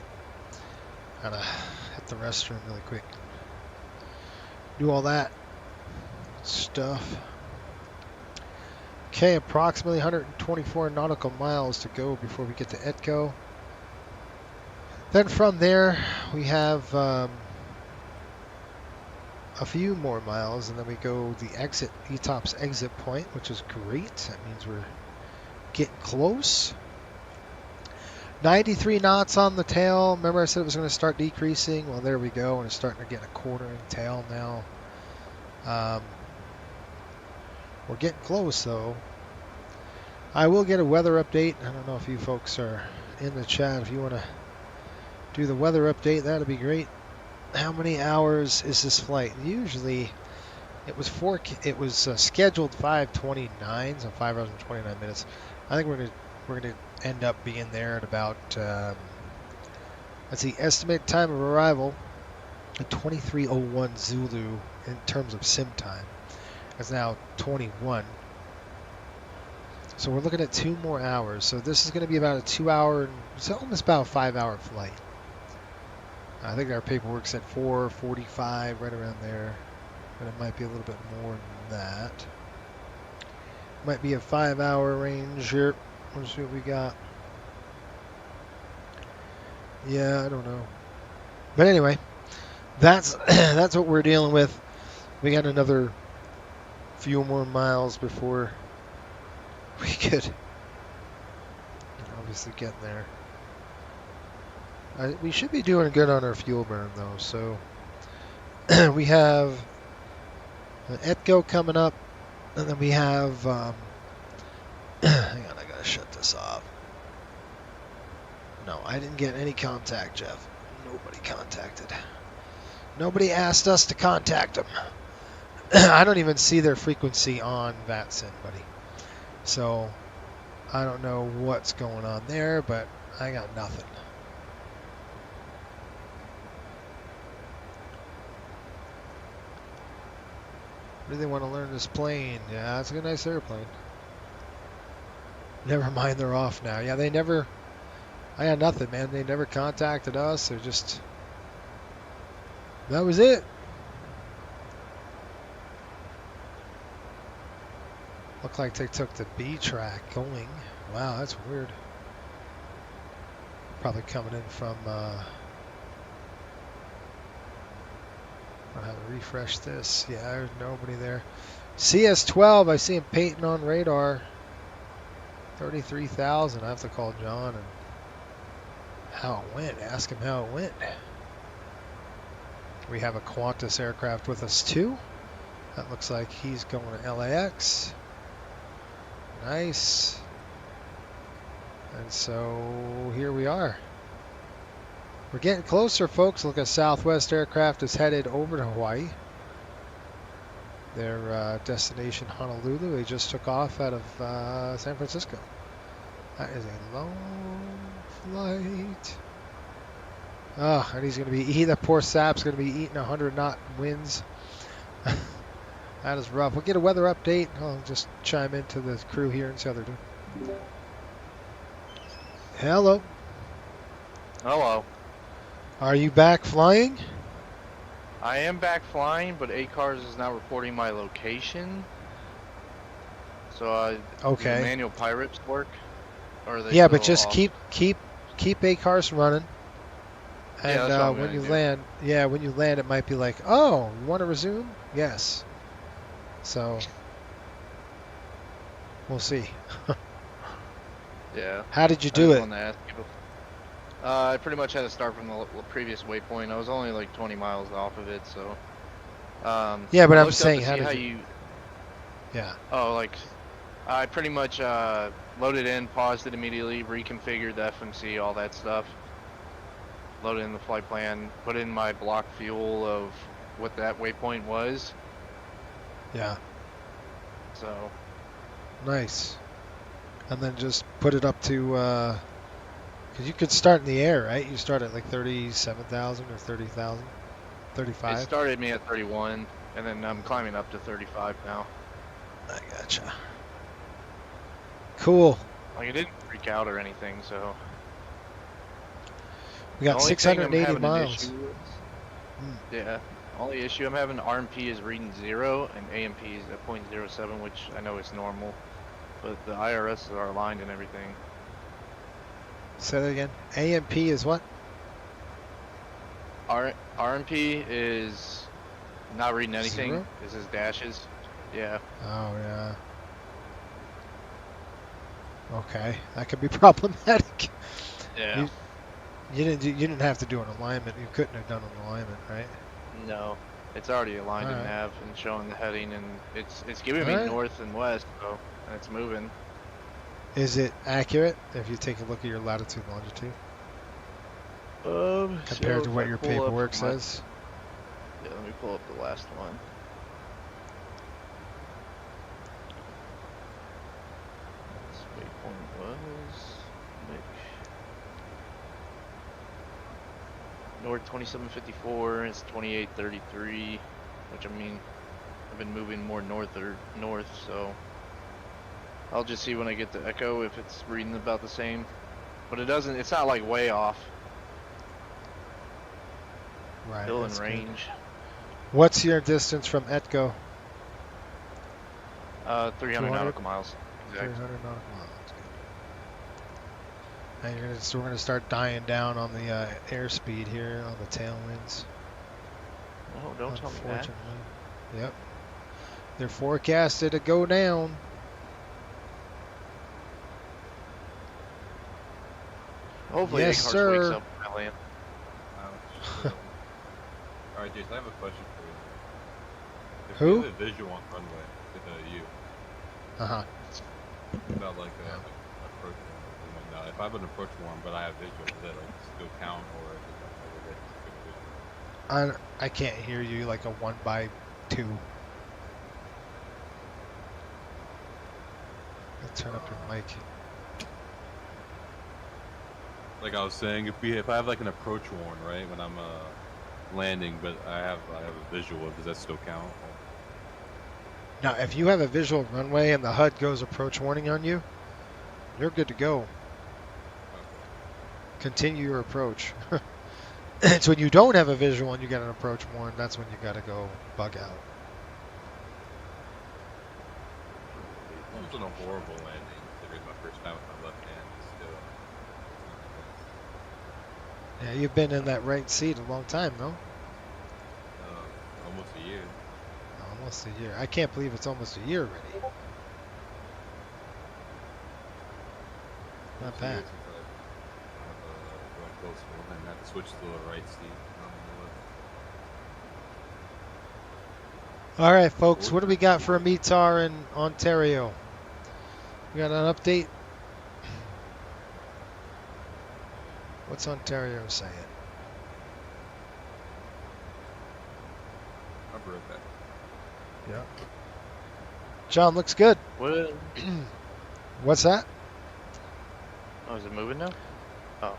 Gotta hit the restroom really quick. Do all that stuff. Okay, approximately 124 nautical miles to go before we get to ETCO. Then from there, we have a few more miles, and then we go the exit, ETOPS exit point, which is great. That means we're getting close. 93 knots on the tail. Remember I said it was going to start decreasing? Well, there we go, and it's starting to get a quartering tail now. We're getting close, though. I will get a weather update. I don't know if you folks are in the chat. If you want to do the weather update, that'd be great. How many hours is this flight? Usually, it was scheduled 5:29, so 5 hours and 29 minutes. I think we're gonna end up being there at about let's see, estimated time of arrival at 23:01 Zulu in terms of sim time. It's now 21. So we're looking at 2 more hours. So this is going to be about a 2-hour, it's almost about a 5-hour flight. I think our paperwork said 4:45, right around there, but it might be a little bit more than that. Might be a 5-hour range here. Let's see what we got. Yeah, I don't know. But anyway, that's that's what we're dealing with. We got another few more miles before we could obviously get there. We should be doing good on our fuel burn though. So we have an ETCO coming up, and then we have hang on, I gotta shut this off. No, I didn't get any contact, Jeff. Nobody contacted. Nobody asked us to contact them. I don't even see their frequency on VATSIN, buddy. So I don't know what's going on there, but I got nothing. Really want to learn this plane. Yeah, it's a nice airplane. Never mind, they're off now. Yeah, they never... I got nothing, man. They never contacted us. They're just... That was it. Looked like they took the B track going. Wow, that's weird. Probably coming in from... I'll have to refresh this. Yeah, there's nobody there. CS12, I see him painting on radar. 33,000. I have to call John and how it went. Ask him how it went. We have a Qantas aircraft with us too. That looks like he's going to LAX. Nice. And so here we are. We're getting closer, folks. Look, a Southwest aircraft is headed over to Hawaii. Their destination, Honolulu. They just took off out of San Francisco. That is a long flight. Oh, and he's going to be, that poor sap's going to be eating 100-knot winds. That is rough. We'll get a weather update. I'll just chime into the crew here and see how they're doing. Hello.
Hello.
Are you back flying?
I am back flying, but ACARS is now reporting my location. So
okay.
Do the manual pirates work? Or are they
yeah, but just
off?
keep ACARS running. And
yeah,
when you land, it might be like, oh, you want to resume? Yes. So we'll see.
Yeah.
How did you do it?
I pretty much had to start from the previous waypoint. I was only like 20 miles off of it, so.
Yeah, but I'm saying, how did
you?
Yeah.
Oh, like, I pretty much loaded in, paused it immediately, reconfigured the FMC, all that stuff. Loaded in the flight plan, put in my block fuel of what that waypoint was.
Yeah.
So.
Nice. And then just put it up to, because you could start in the air, right? You start at like 37,000 or 30,000, 35.
It started me at 31, and then I'm climbing up to 35 now.
I gotcha. Cool.
Like, it didn't freak out or anything, so.
We got
The only thing I'm
680
having an
miles.
issue with- Yeah. Only issue I'm having, RMP is reading 0 and AMP is at 0.07, which I know is normal. But the IRS are aligned and everything.
Say that again. AMP is what?
RMP is not reading anything.
0?
This is dashes. Yeah.
Oh yeah. Okay, that could be problematic.
Yeah.
You didn't have to do an alignment. You couldn't have done an alignment, right?
No. It's already aligned in
Alright.
nav and showing the heading, and it's giving me
Alright.
north and west, so and it's moving.
Is it accurate if you take a look at your latitude longitude compared to
if
what
I
your
pull up
paperwork
my-
says?
Yeah, let me pull up the last one. This waypoint was North 2754. It's 2833, which I mean, I've been moving more north, so I'll just see when I get the echo if it's reading about the same. But it doesn't. It's not like way off.
Right.
Still in
that's good.
range.
What's your distance from Etco?
300
200?
nautical miles.
300
Exactly.
nautical miles. That's good. And we're gonna start dying down on the airspeed here on the tailwinds.
Oh, don't tell me that.
Unfortunately. Yep. They're forecasted to go down.
Hopefully,
Yes,
Egghart's
sir.
wakes up when I land.
Alright, Jason, I have a question for you. If
Who?
you have a visual on runway with you,
Uh-huh.
about like approach warm and whatnot. If I have an approach warm but I have visual, does that like still count, or is it like overrated to skip visual?
I can't hear you like a 1x2. Let's turn up your mic.
Like I was saying, if I have like an approach warn, right, when I'm landing, but I have a visual, does that still count?
Now, if you have a visual runway and the HUD goes approach warning on you, you're good to go. Continue your approach. It's when you don't have a visual and you get an approach warn, that's when you got to go bug out.
It wasn't a horrible landing. It was my first time with my left hand. Still,
Yeah, you've been in that right seat a long time, no?
almost a year.
Almost a year. I can't believe it's almost a year already. Not bad.
Going close and had to switch to the right seat.
All right, folks, what do we got for a METAR in Ontario? We got an update? What's Ontario saying?
I'll be right back.
Yeah. John, looks good.
What?
What's that?
Oh, is it moving now? Oh.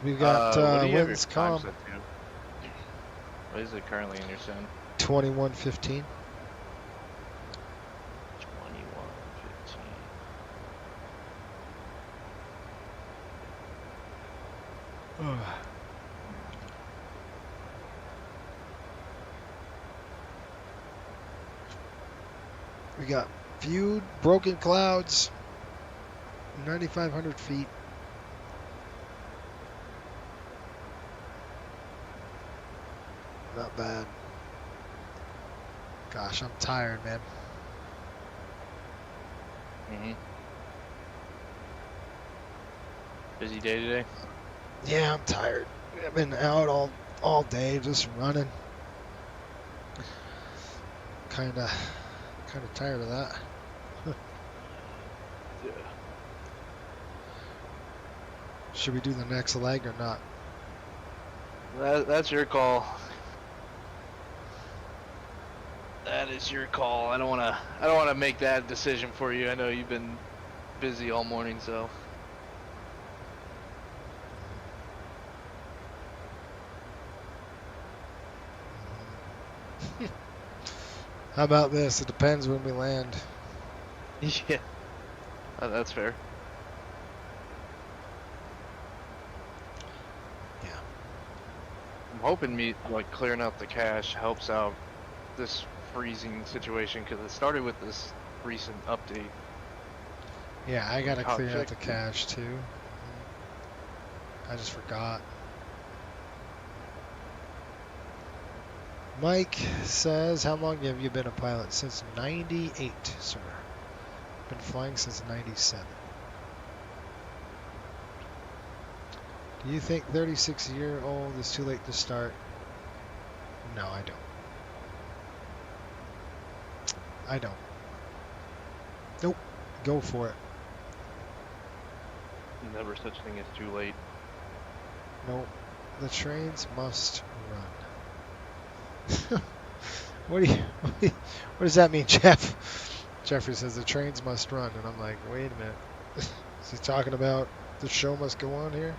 We've got
what do you have your
winds
time
calm.
set to? What is it currently in your sim?
21:15.
21:15.
We got viewed broken clouds, 9,500 feet. Not bad. Gosh, I'm tired, man.
Busy day today?
Yeah, I'm tired. I've been out all day, just running. Kinda tired of that.
Yeah.
Should we do the next leg or not?
That's your call. That is your call. I don't wanna make that decision for you. I know you've been busy all morning, so.
How about this? It depends when we land.
Yeah. That's fair.
Yeah.
I'm hoping me like clearing out the cache helps out this freezing situation because it started with this recent update.
Yeah, I gotta
Hot
clear out
check.
the cache too. I just forgot. Mike says, how long have you been a pilot? Since 98, sir. Been flying since 97. Do you think 36-year-old is too late to start? No, I don't. I don't. Nope. Go for it.
Never such thing as too late.
Nope. The trains must run. What does that mean, Jeff? Jeffrey says the trains must run, and I'm like, wait a minute. Is he talking about the show must go on here?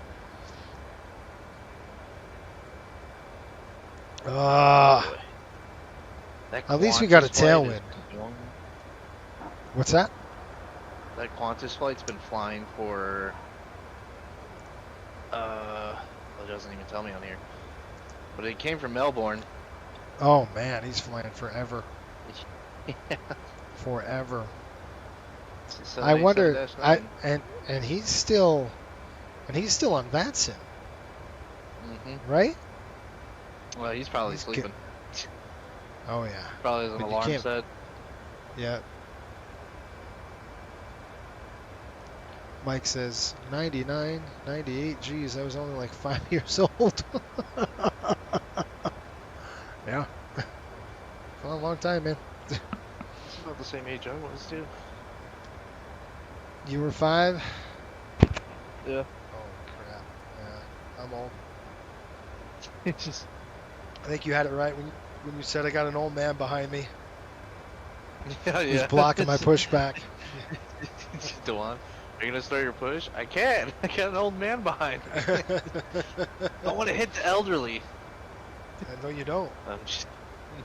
At least we got a tailwind. What's that?
That Qantas flight's been flying for, it doesn't even tell me on here. But it came from Melbourne.
Oh man, he's flying forever.
Yeah.
Forever.
So
I wonder, and he's still on that sim, right?
Well, he's probably sleeping.
Oh yeah.
Probably has an alarm set.
Yeah. Mike says 99, 98. Geez, I was only like 5 years old. Yeah. For a long time, man.
It's about the same age I was too.
You were 5?
Yeah.
Oh crap. Yeah, I'm old.
It's just.
I think you had it right when you said I got an old man behind me.
Yeah,
Who's blocking my pushback.
Dewan, are you gonna start your push? I can't. I got an old man behind. I want to hit the elderly.
I know you don't.
I'm just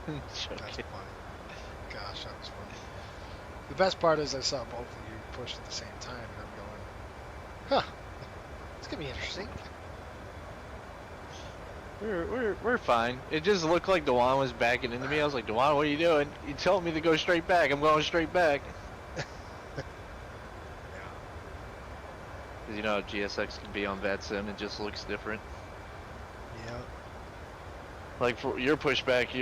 joking.
That's funny. Gosh, that was funny. The best part is I saw both of you push at the same time, and I'm going, huh, it's gonna be interesting.
We're fine. It just looked like Dewan was backing into me. I was like, Dewan, what are you doing? You told me to go straight back. I'm going straight back. You know how GSX can be on VATSIM, it just looks different.
Yeah.
Like for your pushback,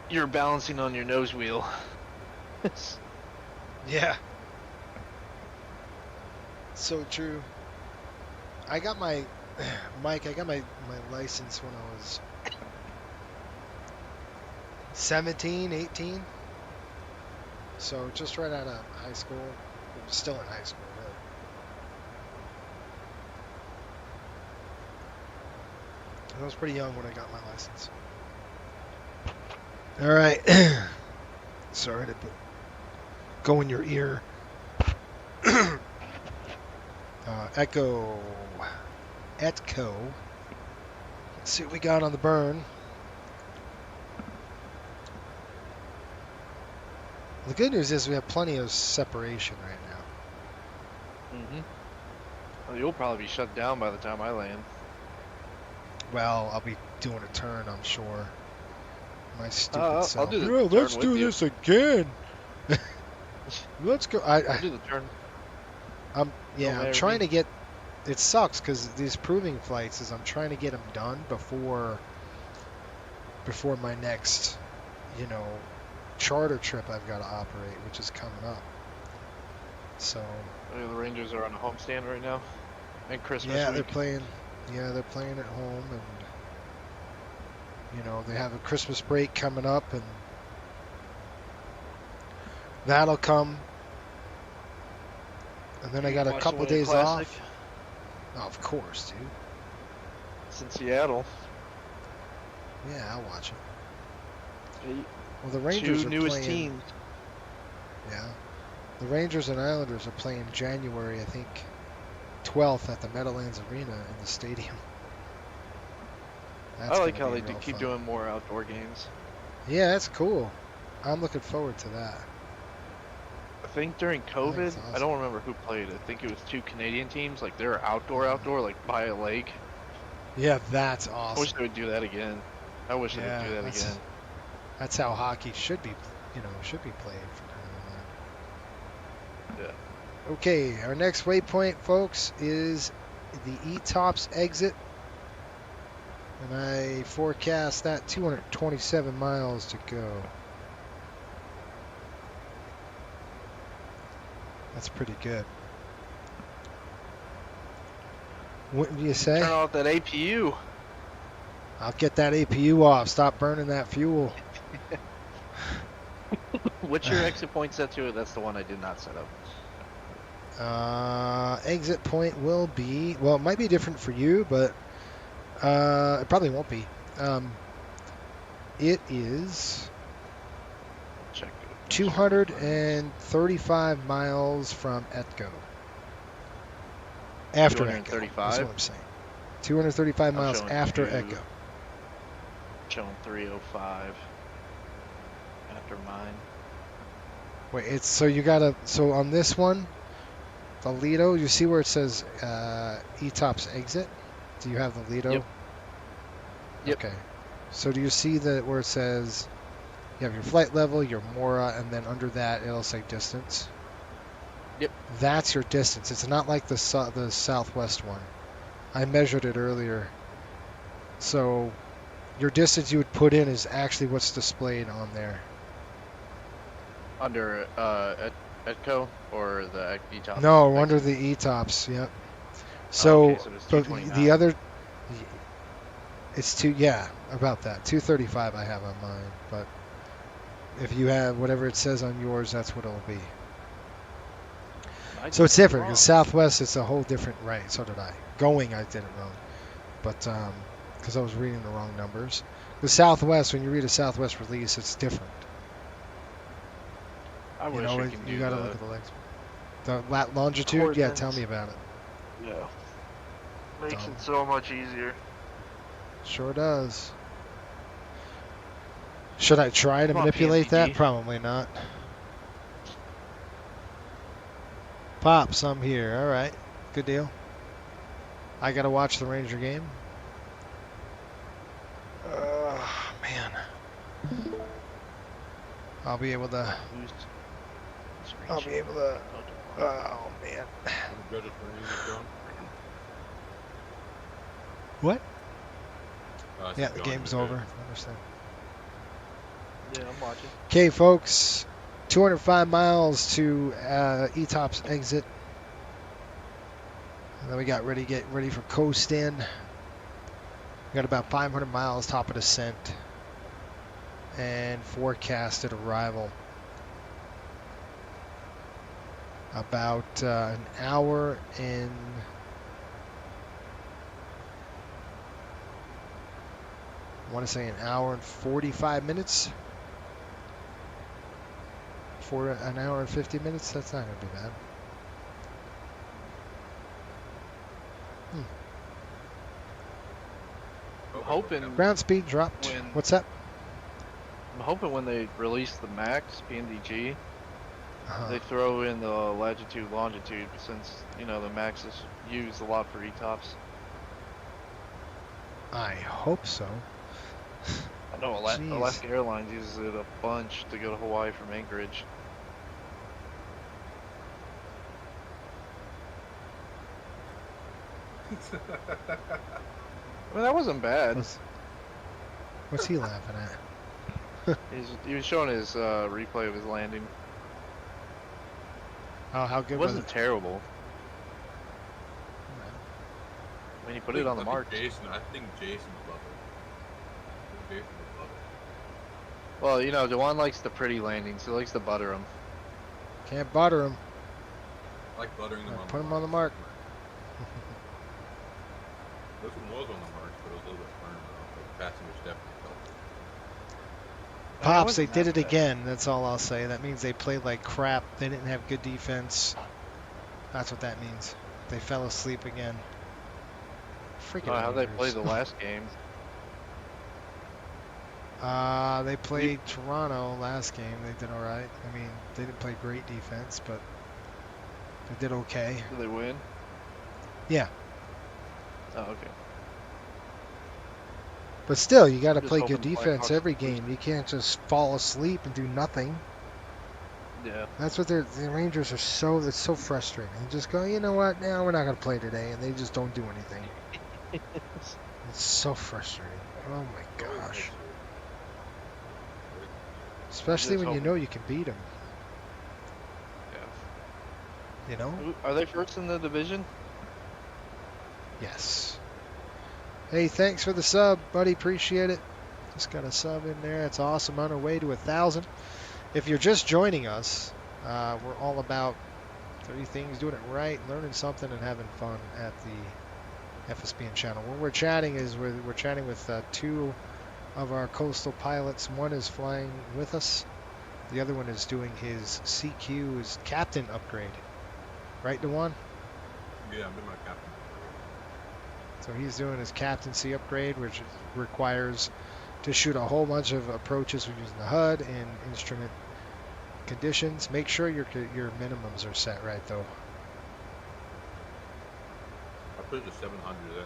you're balancing on your nose wheel.
Yeah. So true. I got my Mike, I got my license when I was 17, 18. So just right out of high school. Still in high school, really. I was pretty young when I got my license. All right. Sorry to go in your ear. Echo. Let's see what we got on the burn. The good news is we have plenty of separation right now.
Well, you'll probably be shut down by the time I land.
Well, I'll be doing a turn, I'm sure. My stupid self.
I'll do the
Yeah,
turn
let's
with
do
you.
this again. Let's go.
I'll do the turn.
I'm trying to get. It sucks because these proving flights is I'm trying to get them done before my next, charter trip I've got to operate, which is coming up. So.
The Rangers are on a homestand right now, and Christmas
Yeah,
week.
they're playing. Yeah, they're playing at home, and they have a Christmas break coming up, and that'll come. And then I got a couple days off. Oh, of course, dude.
It's in Seattle.
Yeah, I'll watch it. Well, the Rangers
Two
are
newest
playing.
teams.
Yeah, the Rangers and Islanders are playing January, I think, 12th at the Meadowlands Arena in the stadium.
I like how they
keep
keep doing more outdoor games.
Yeah, that's cool. I'm looking forward to that.
I think during COVID,
awesome.
I don't remember who played. I think it was 2 Canadian teams. Like they were outdoor, like by a lake.
Yeah, that's
I
awesome.
wish they would do that again. I wish they would do that again.
That's how hockey should be, should be played from time to time.
Yeah.
Okay, our next waypoint, folks, is the ETOPS exit. And I forecast that 227 miles to go. That's pretty good. What do you say?
Turn off that APU.
I'll get that APU off. Stop burning that fuel.
What's your exit point set to? That's the one I did not set up.
Exit point will be, well, it might be different for you, but it probably won't be. It is 235 miles from ETCO. After ETCO.
235?
That's what I'm saying. 235 miles after ETCO.
Showing 305 after mine.
Wait, it's so you gotta, so on this one, the Lido, you see where it says ETOPS exit? Do you have the Lido?
Yep.
Okay. So do you see that where it says you have your flight level, your MORA, and then under that it'll say distance?
Yep.
That's your distance. It's not like the Southwest one. I measured it earlier. So your distance you would put in is actually what's displayed on there.
Under ETCO or the ETOPS?
No, under the ETOPS, yep. So,
okay, so
the other, it's about that. 235 I have on mine, but if you have whatever it says on yours, that's what it'll be. So it's different. In Southwest, it's a whole different, right, so did I. Going, I did it wrong. But, because I was reading the wrong numbers. The Southwest, when you read a Southwest release, it's different.
I wish I could do
you gotta look at the legs. The longitude? Yeah, tell me about it.
Yeah. Makes it so much easier.
Sure does. Should I try to manipulate that? Probably not. Pops, I'm here. All right. Good deal. I gotta watch the Ranger game. Man. I'll be able to. Oh, man. What? Yeah, the game's over. I understand.
Yeah, I'm watching.
Okay, folks. 205 miles to ETOPS exit. And then we got get ready for coast in. We got about 500 miles top of descent. And forecasted arrival. About an hour and I want to say an hour and 45 minutes. For an hour and 50 minutes, that's not going to be bad.
I'm hoping
ground speed dropped. What's that?
I'm hoping when they release the Max PNDG, they throw in the latitude, longitude, since the Max is used a lot for ETOPS.
I hope so.
I know Alaska Airlines uses it a bunch to go to Hawaii from Anchorage. Well, that wasn't bad.
What's he laughing at?
He was showing his replay of his landing.
Oh, how good
it
was
wasn't
it?
terrible. When you put it on the mark.
I think Jason would love it. Jason would love it.
Well, Dewan likes the pretty landings. He likes to butter them.
Can't butter them.
I like buttering them on
Put them on the mark.
This one was on the mark, but it was a little bit firm. The passengers definitely felt it.
Pops, they did it again. That's all I'll say. That means they played like crap. They didn't have good defense. That's what that means. They fell asleep again. Freaking
how'd they
haters.
play the last game?
They played Toronto last game. They did all right. I mean, they didn't play great defense, but they did okay.
Did they win?
Yeah.
Oh, okay.
But still, you got to
Just
play
hoping
good
the
defense
Blackhawks
every
lose.
game. You can't just fall asleep and do nothing.
Yeah.
That's what the Rangers are so. It's so frustrating. They just go, you know what? Now we're not going to play today, and they just don't do anything. It's so frustrating. Oh my gosh. Especially when you know you can beat them.
Yeah.
You know?
Are they first in the division?
Yes. Hey, thanks for the sub, buddy. Appreciate it. Just got a sub in there. It's awesome. On our way to 1,000. If you're just joining us, we're all about 30 things, doing it right, learning something, and having fun at the FSBN channel. When we're chatting is we're chatting with two of our coastal pilots. One is flying with us. The other one is doing his CQ, his captain upgrade. Right, Dewan?
Yeah, I'm doing my captain.
So he's doing his captaincy upgrade, which requires to shoot a whole bunch of approaches using the HUD and instrument conditions. Make sure your minimums are set right, though.
I put the 700 in,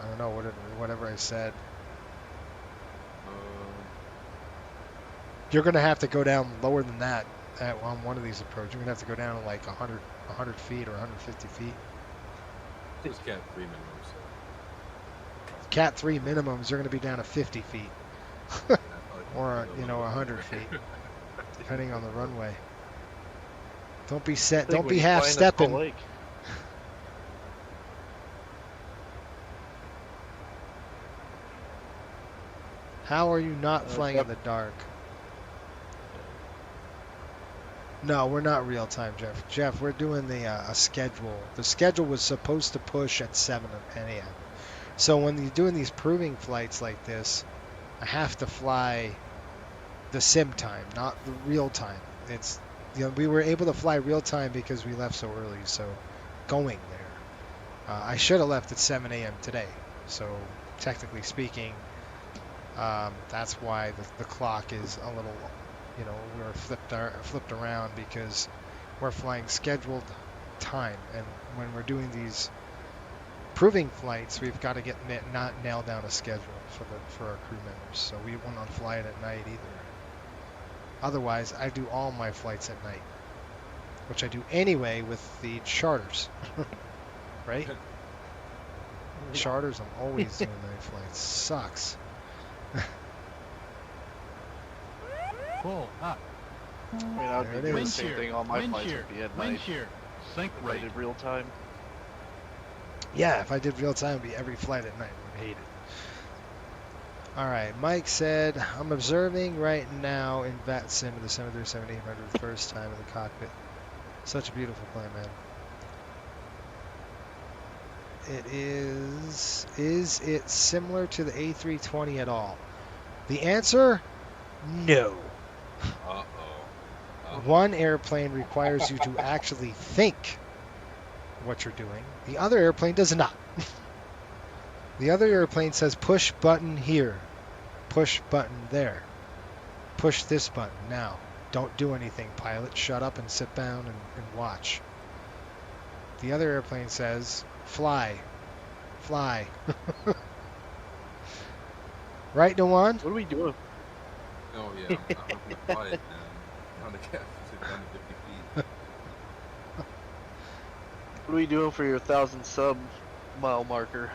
I don't know, whatever I said. You're going to have to go down lower than that on one of these approaches. You're going to have to go down to like 100 feet or 150 feet.
It's Cat 3 minimums.
Cat 3 minimums are going to be down to 50 feet. Or, 100 feet. Depending on the runway. Don't be half stepping. How are you not flying in the dark? No, we're not real time, Jeff. Jeff, we're doing a schedule. The schedule was supposed to push at 7 a.m. So when you're doing these proving flights like this, I have to fly the sim time, not the real time. It's we were able to fly real time because we left so early. So going there, I should have left at 7 a.m. today. So technically speaking, that's why the clock is a little. We're flipped around because we're flying scheduled time, and when we're doing these proving flights, we've got to not nail down a schedule for our crew members. So we will not fly it at night either. Otherwise, I do all my flights at night, which I do anyway with the charters, right? Charters, I'm always doing night flights. Sucks.
Full up.
I mean, I would be doing the same thing. All my flights would be at night.
Sync rate.
I did real time.
Yeah, if I did real time, it'd be every flight at night. I would hate it. All right, Mike said, I'm observing right now in VAT Sim of the 737-800 the first time in the cockpit. Such a beautiful plane, man. It is it similar to the A320 at all? The answer, no. One airplane requires you to actually think what you're doing. The other airplane does not. The other airplane says push button here, push button there, push this button now. Don't do anything, pilot. Shut up and sit down and watch. The other airplane says fly, fly. Right, Dewan?
What are we doing?
Oh yeah, I'm quiet and on the cap to down to 50 feet.
What are we doing for your 1,000 sub mile marker?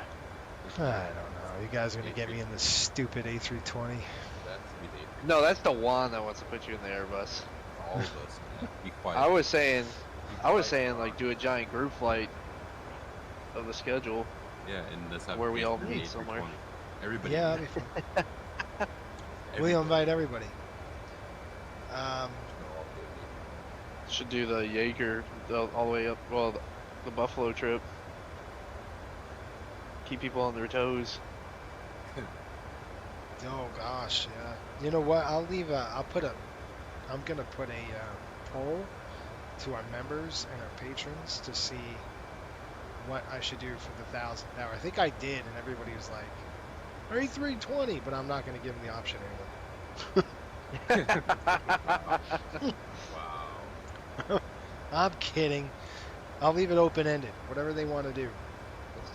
I don't know. You guys are gonna get me in this stupid A320.
No, that's the one that wants to put you in the Airbus.
All of us, man. Be quiet.
I was saying like do a giant group flight of the schedule.
Yeah, and let's have
where we all
the
meet
A320.
somewhere.
Everybody.
Yeah, that'd be fun. We'll invite everybody.
Should do the Jaeger all the way up, well, the Buffalo trip. Keep people on their toes.
Oh gosh, yeah. You know what? I'm gonna put a poll to our members and our patrons to see what I should do for the 1,000th hour. I think I did, and everybody was like, A320, but I'm not going to give them the option anymore.
Wow.
I'm kidding. I'll leave it open-ended. Whatever they want to do.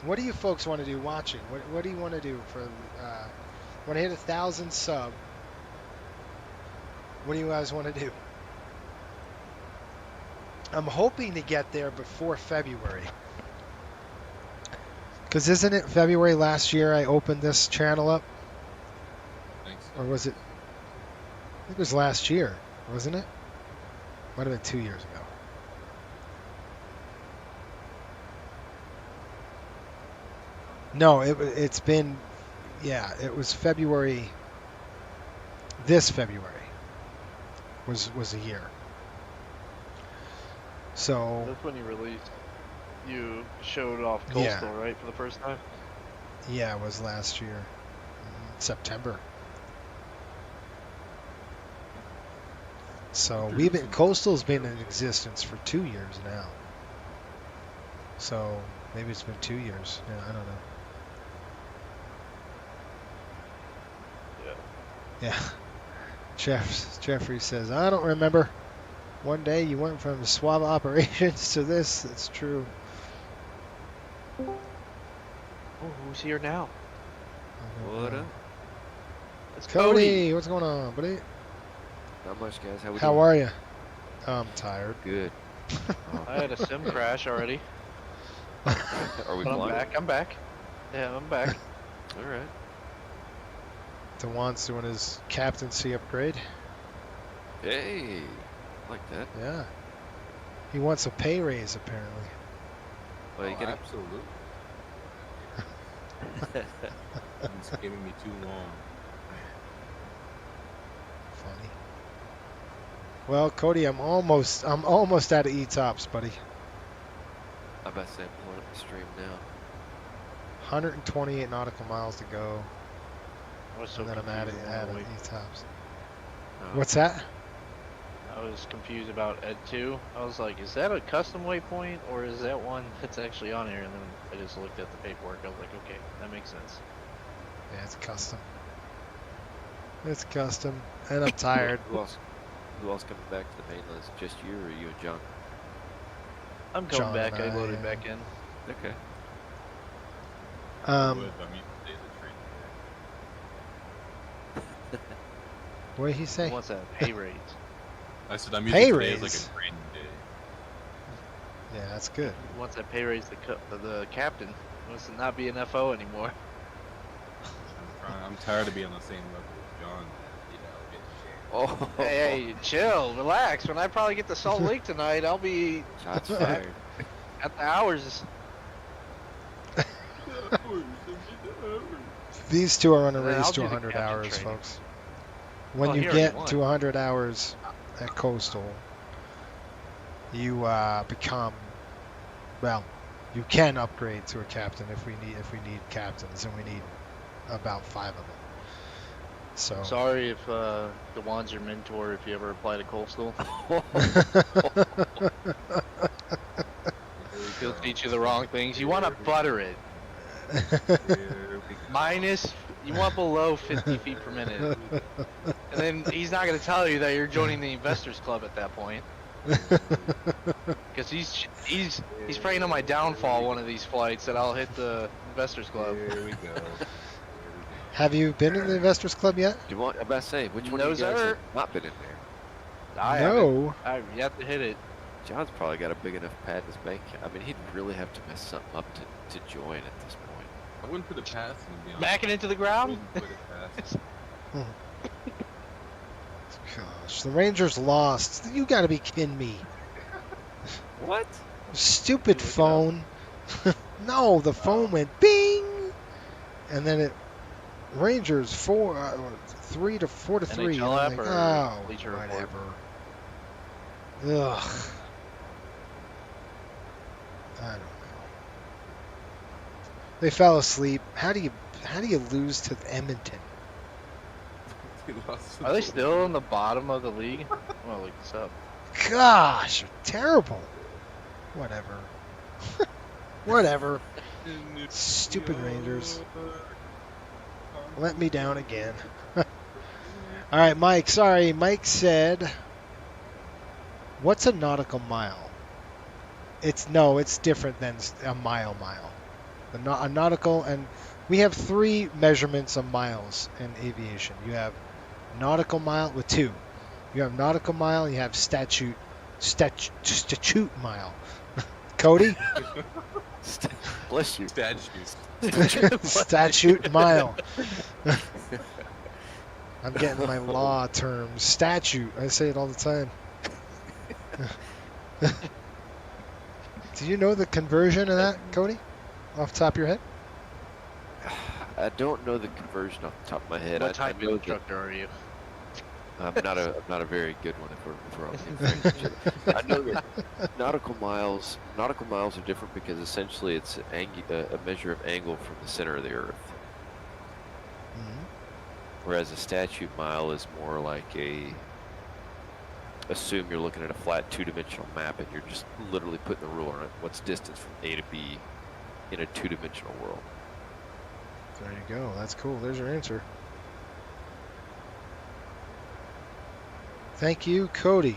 What do you folks want to do watching? What do you want to do for? When I hit 1,000 sub, what do you guys want to do? I'm hoping to get there before February. Because isn't it February last year I opened this channel up?
Thanks. So.
Or was it? I think it was last year, wasn't it? Might have been 2 years ago. No, it's been, yeah, it was February. This February was a year. So
that's when you released. You showed off Coastal, right, for the first time?
Yeah, it was last year, September. So Coastal's been in existence for 2 years now. So maybe it's been 2 years. Yeah, I don't know. Yeah. Jeffrey says, I don't remember. One day you went from swab operations to this. It's true.
Oh, who's here now?
What up?
It's
Cody. What's going on, buddy?
Not much, guys. How we
How
doing?
are you? I'm tired.
Good.
I had a sim crash already.
Are we
But I'm back. Yeah, I'm back.
All right.
DeJuan's doing his captaincy upgrade.
Hey, I like that.
Yeah. He wants a pay raise, apparently.
Well, you get
absolutely. It's giving me too long.
Funny. Well, Cody, I'm almost out of ETOPS, buddy.
I'm about to say I'm pulling up the stream now.
128 nautical miles to go.
So
and then I'm at ETOPS.
Oh.
What's that?
I was confused about Ed 2. I was like, is that a custom waypoint or is that one that's actually on here? And then I just looked at the paperwork. I was like, okay, that makes sense.
Yeah, it's custom. It's custom, and I'm tired.
Who else coming back to the mainland? Is it just you or you and John?
I'm coming back. I loaded back in.
Okay.
What did he say?
What's that? Pay raise.
I said I'm using today as like a training day.
Yeah, that's good.
What's that pay raise? The captain wants to not be an FO anymore.
I'm tired of being on the same level with John. You know,
Oh.
Hey, chill, relax. When I probably get to Salt Lake tonight, I'll be
Shots fired.
at the hours.
These two are on a
Then
race
I'll
to
do the
100
captain
hours,
training.
folks. When
Well,
you
he already
get
won.
to 100 hours at Coastal, you become, well, you can upgrade to a captain if we need captains, and we need about 5 of them. So
Sorry if DeJuan's your mentor if you ever apply to Coastal. He'll teach you the wrong things. You want to butter it. Minus, you want below 50 feet per minute. And then he's not going to tell you that you're joining the Investors Club at that point. Because he's praying on my downfall one of these flights that I'll hit the Investors Club.
There we go.
Have you been in the Investors Club yet?
Do you want? I'm about to say, which one
No,
of you guys
sir.
have not been in there?
No.
I've yet to hit it.
John's probably got a big enough pad in his bank. I mean, he'd really have to mess something up to join at this point.
I wouldn't put it past him, to be honest.
Backing into the ground?
I wouldn't put it past him.
Gosh, the Rangers lost. You got to be kidding me.
What?
Stupid phone. No, the phone went bing, and then it Rangers 3 to 4 to 3.
NHL
And I'm
app
like,
or
oh,
Bleacher Report?
whatever. Ugh. I don't know. They fell asleep. How do you lose to Edmonton?
Are they still in the bottom of the league? I'm gonna look this up.
Gosh, terrible. Whatever. Whatever. Stupid Rangers. let me down again. All right, Mike. Sorry, Mike said, "What's a nautical mile?" It's different than a mile. A nautical, and we have 3 measurements of miles in aviation. You have nautical mile with 2. You have nautical mile. You have statute mile. Cody.
Bless you.
Statute mile. I'm getting my law terms. Statute. I say it all the time. Do you know the conversion of that, Cody? Off the top of your head?
I don't know the conversion off the top of my head.
What type of instructor are you?
I'm not a very good one if we're on the information. I know that nautical miles are different because essentially it's a measure of angle from the center of the Earth. Whereas a statute mile is more like assume you're looking at a flat 2-dimensional map and you're just literally putting the ruler on it. What's distance from A to B in a 2-dimensional world?
There you go. That's cool. There's your answer. Thank you, Cody.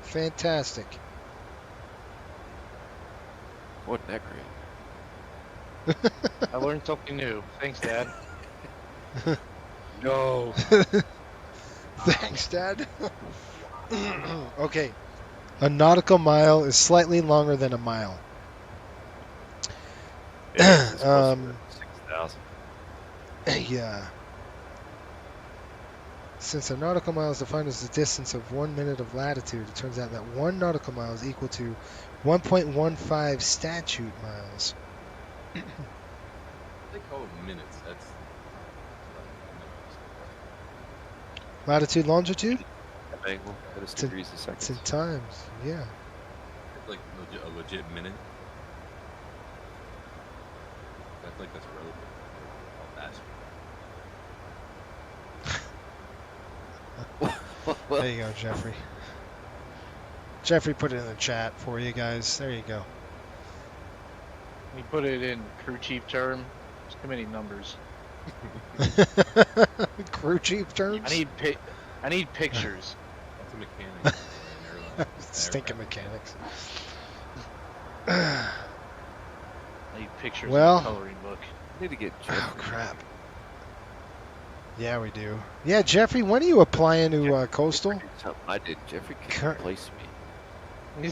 Fantastic.
Wasn't that great?
I learned something new. Thanks, Dad.
No.
Thanks, Dad. Okay. A nautical mile is slightly longer than a mile.
Yeah, 6,000.
Yeah. Since a nautical mile is defined as the distance of 1 minute of latitude, it turns out that 1 nautical mile is equal to 1.15 statute miles.
They call it minutes. That's
Latitude, longitude?
Angle, that is degrees a second.
It's in times, yeah.
it's like a legit minute. I think that's relevant.
There you go, Jeffrey. Jeffrey put it in the chat for you guys. There you go.
We put it in crew chief term. There's too many numbers.
Crew chief terms?
I need pictures.
That's a mechanic.
Stinking mechanics.
I need pictures in
Well,
the coloring book.
I need to get
oh crap. Yeah, we do. Yeah, Jeffrey, when are you applying to Coastal?
Something I did. Jeffrey can replace me.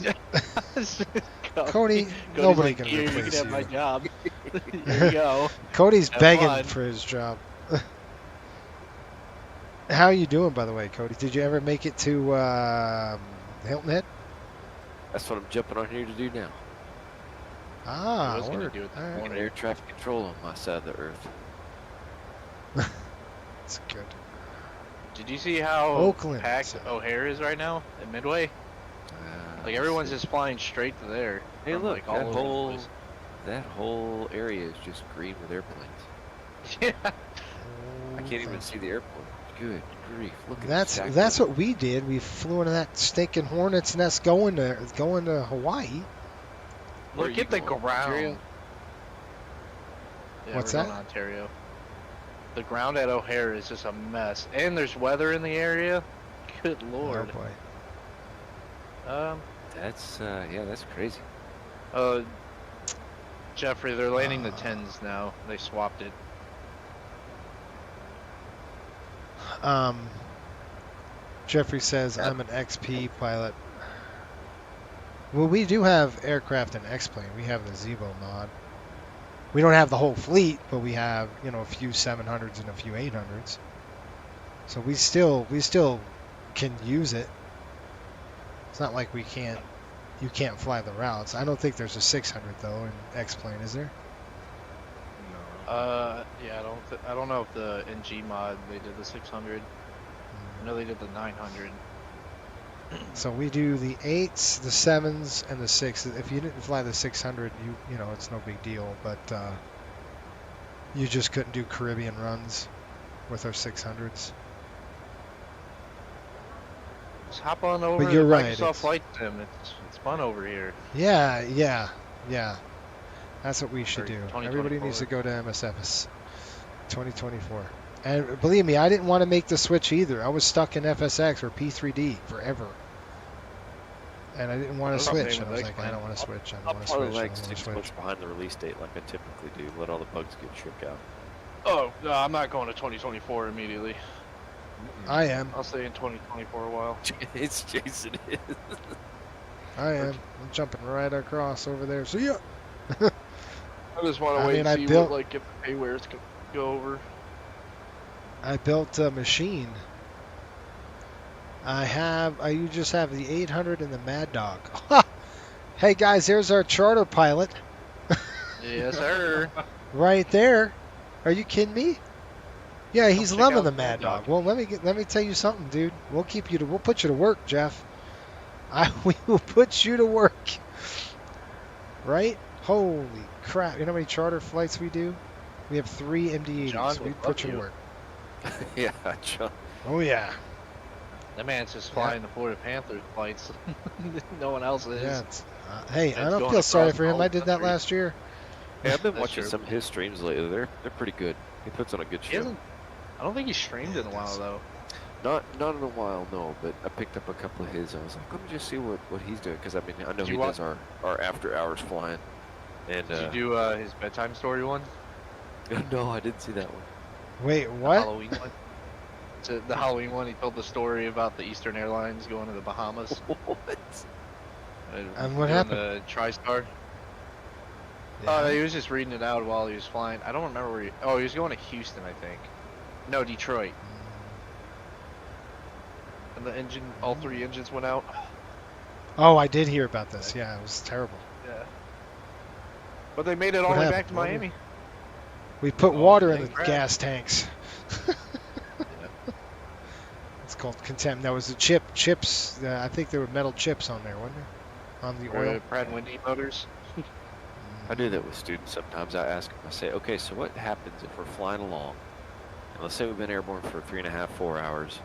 Cody, nobody can replace
you. You can have my
you.
job. Here you go.
Cody's
Have
begging
fun.
for his job. How are you doing, by the way, Cody? Did you ever make it to Hilton Head?
That's what I'm jumping on here to do now.
Ah,
I was going to
word.
do it
All
this
right.
morning.
Air traffic control on my side of the Earth.
That's good.
Did you see how
Oakland,
packed
so-
O'Hare is right now at Midway? Like everyone's just flying straight to there.
Hey,
from,
look,
like, all over the place.
that whole area is just green with airplanes.
Yeah.
I can't even see the airport. Good grief! Look at
That's what we did. We flew into that stinking hornet's nest going to Hawaii.
Look at the ground.
Ontario?
Yeah,
What's
we're
that?
going to Ontario. The ground at O'Hare is just a mess, and there's weather in the area. Good lord.
Oh boy.
That's yeah, that's crazy.
Jeffrey, they're landing the 10s now. They swapped it.
Jeffrey says, I'm an XP pilot. Well, we do have aircraft in X-Plane. We have the Zevo mod. We don't have the whole fleet, but we have, a few 700s and a few 800s. So we still can use it. It's not like you can't fly the routes. I don't think there's a 600 though in X-Plane, is there?
Yeah, I don't know if the NG mod they did the 600. I know they did the 900.
So we do the 8s, the 7s, and the 6s. If you didn't fly the 600, you know it's no big deal. But you just couldn't do Caribbean runs with our 600s.
Just hop on over
But you're
to
right,
Microsoft Flight Sim. It's fun over here.
Yeah. That's what we should
Or
do.
2024.
Everybody needs to go to MSFS 2024. And believe me, I didn't want to make the switch either. I was stuck in FSX or P3D forever. And I didn't want to switch. And I was like, I don't want to switch. I don't want to switch.
Like 6 months behind the release date, like I typically do. Let all the bugs get shook out.
Oh, no, I'm not going to 2024 immediately.
I am.
I'll stay in 2024 a while.
It's Jason.
I am. I'm jumping right across over there. See ya.
I just want to wait and see what, like, if the paywares can go over.
I built a machine. You just have the 800 and the Mad Dog. Hey guys, there's our charter pilot.
Yes, sir.
Right there. Are you kidding me? Yeah, he's loving the Mad Dog. Well, let me tell you something, dude. We'll put you to work, Jeff. We will put you to work. Right? Holy crap! You know how many charter flights we do? We have 3 MD-80s. We put you to work.
Yeah, John.
Oh yeah.
That man's just flying the Florida Panthers flights. No one else is.
Yeah, hey, I don't feel sorry for him. I did that last year.
Yeah, I've been watching some of his streams lately. They're pretty good. He puts on a good show.
I don't think he's streamed in a while though.
Not in a while, no. But I picked up a couple of his. I was like, let me just see what he's doing, because I mean I know he does our after hours flying. And
did you do his bedtime story one?
No, I didn't see that one.
Wait, what?
The Halloween one. The Halloween one. He told the story about the Eastern Airlines going to the Bahamas.
What?
And what happened?
The TriStar.
Yeah.
He was just reading it out while he was flying. I don't remember where he was going to Houston, I think. No, Detroit. And the engine, all 3 engines went out.
Oh, I did hear about this. Yeah, it was terrible.
Yeah. But they made it all the way back to Miami.
We put water in the gas tanks. It's called contempt. That was the chips. I think there were metal chips on there, wasn't there? On the oil.
Pratt & Whitney motors.
I do that with students sometimes. I ask them, I say, okay, so what happens if we're flying along, and let's say we've been airborne for 3.5, 4 hours,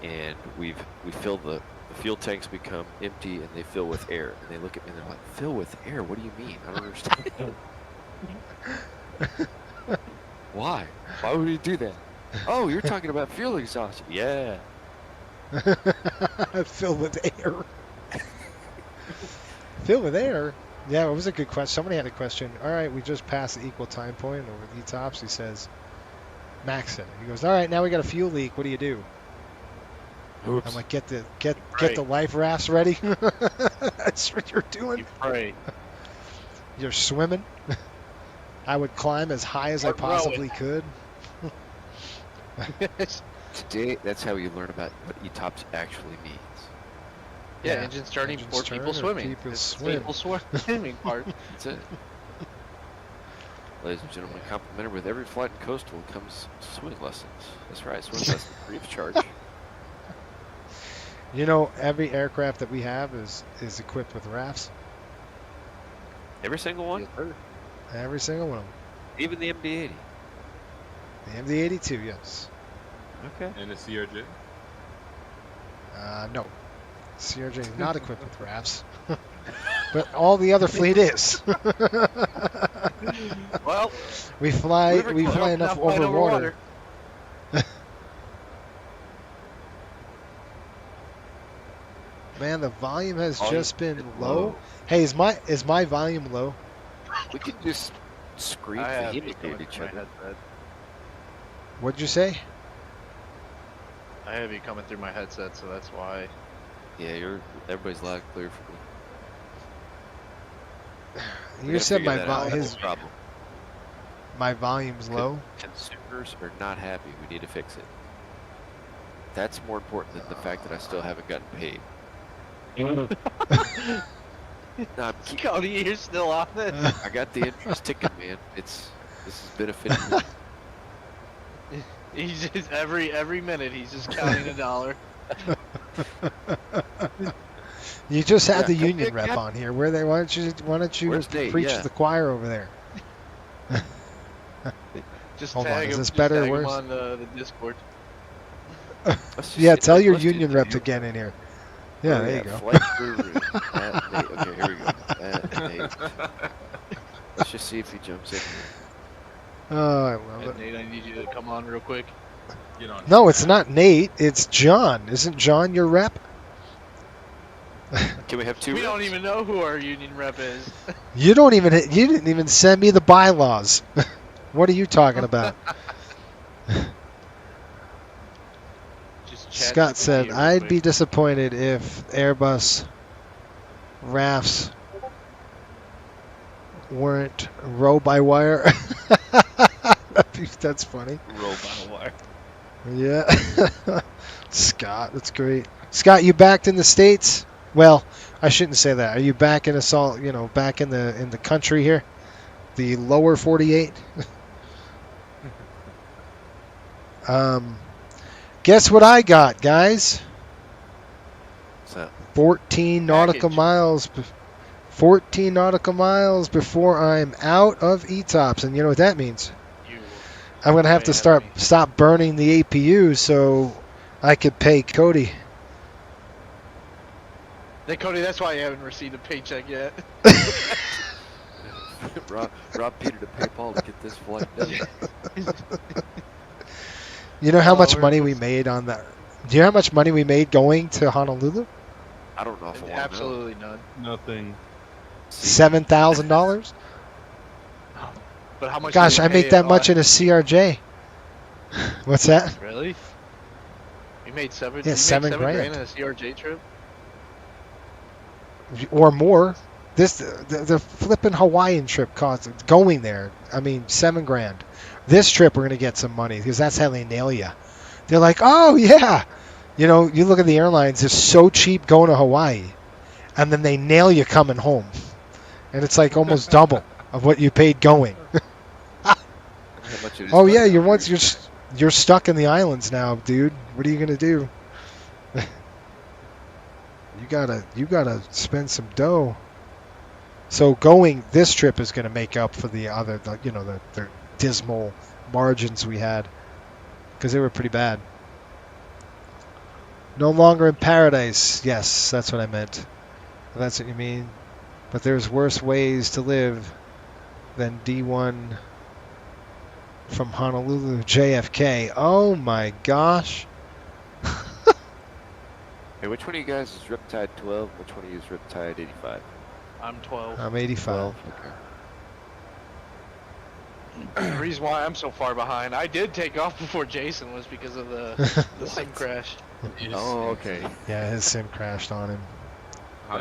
and we fill the fuel tanks become empty and they fill with air, and they look at me and they're like, fill with air? What do you mean? I don't understand. Why? Why would you do that? Oh, you're talking about fuel exhaustion. Yeah.
Fill with air. Fill with air? Yeah, it was a good question. Somebody had a question. All right, we just passed the equal time point over the ETOPS. He says, max it. He goes, all right, now we got a fuel leak. What do you do?
Oops.
I'm like, get the life rafts ready. That's what you're doing.
You pray.
You're swimming. I would climb as high as I possibly could.
Today, that's how you learn about what ETOPS actually means.
Yeah, engine starting, or people swimming.
People swim.
People swimming part.
That's it. Ladies and gentlemen, complimentary with every flight in coastal comes swimming lessons. That's right, swimming lessons free of charge.
You know, every aircraft that we have is equipped with rafts.
Every single one?
Every single one of them.
Even the MD-80?
The MD-82, yes.
Okay.
And the CRJ?
No. CRJ is not equipped with rafts. But all the other fleet is.
Well,
we fly enough over water. Man, the volume has just been low. Hey, is my volume low?
We can just scream vehemently at each other.
What'd you say?
I have you coming through my headset, so that's why.
Yeah, everybody's loud and clear for me.
You said my volume's low.
Consumers are not happy. We need to fix it. That's more important than the fact that I still haven't gotten paid. No,
Cody, you're still on it.
I got the interest ticking, man. This is benefiting me.
He's just every minute he's just counting a dollar.
You just had the union rep on here. Why don't you preach to the choir over there?
Just
hold
tag
on. Is
him,
this better or
tag
worse?
him on the Discord.
Yeah, tell your union rep to get in here. Yeah, there you go.
Flight guru. Okay, here we go. Let's just see if he jumps in
Oh, I love it.
Nate, I need you to come on real quick.
Get on.
No, it's not Nate. It's John. Isn't John your rep?
Can we have two?
We
reps?
don't even know who our union rep is.
You didn't even send me the bylaws. What are you talking about? Scott said, I'd be disappointed if Airbus RAFs weren't row-by-wire. That's funny.
Row-by-wire.
Yeah. Scott, that's great. Scott, you back in the States? Well, I shouldn't say that. Are you back in back in the country here? The lower 48? Guess what I got, guys?
What's that?
14 nautical miles. 14 nautical miles before I'm out of ETOPS, and you know what that means? I'm gonna have to stop burning the APU so I could pay Cody.
Hey, Cody, that's why you haven't received a paycheck yet.
Rob Peter to pay Paul to get this flight done.
You know how much money we made on that? Do you know how much money we made going to Honolulu?
I don't know if I want
Absolutely none.
Nothing.
$7,000.
But how much?
Gosh, I make that much in a CRJ. What's that?
Really? You made seven.
Yeah,
you
$7
made
grand
in a CRJ trip.
or more. The flipping Hawaiian trip cost going there. I mean, $7 grand. This trip we're gonna get some money because that's how they nail you. They're like, oh yeah, you know, you look at the airlines. It's so cheap going to Hawaii, and then they nail you coming home, and it's like almost double of what you paid going. Oh yeah, you're stuck in the islands now, dude. What are you gonna do? you gotta spend some dough. So going this trip is gonna make up for the other, the dismal margins we had because they were pretty bad. No longer in paradise. Yes, that's what I meant. If that's what you mean. But there's worse ways to live than D1 from Honolulu JFK. Oh my gosh.
Hey, which one of you guys is Riptide 12? Which one of you is Riptide 85?
I'm 12.
I'm 85.
Okay. The reason why I'm so far behind, I did take off before Jason, was because of the sim crash.
Oh, okay.
Yeah, his sim crashed on him.
I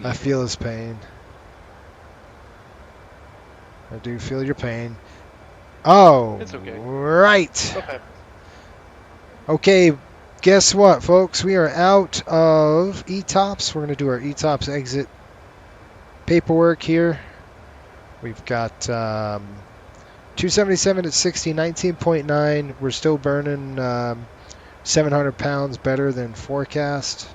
I feel his pain. I do feel your pain. Oh,
It's okay.
Right.
Okay.
Okay, guess what, folks? We are out of ETOPS. We're going to do our ETOPS exit paperwork here. We've got 277 at 60, 19.9. We're still burning 700 pounds better than forecast.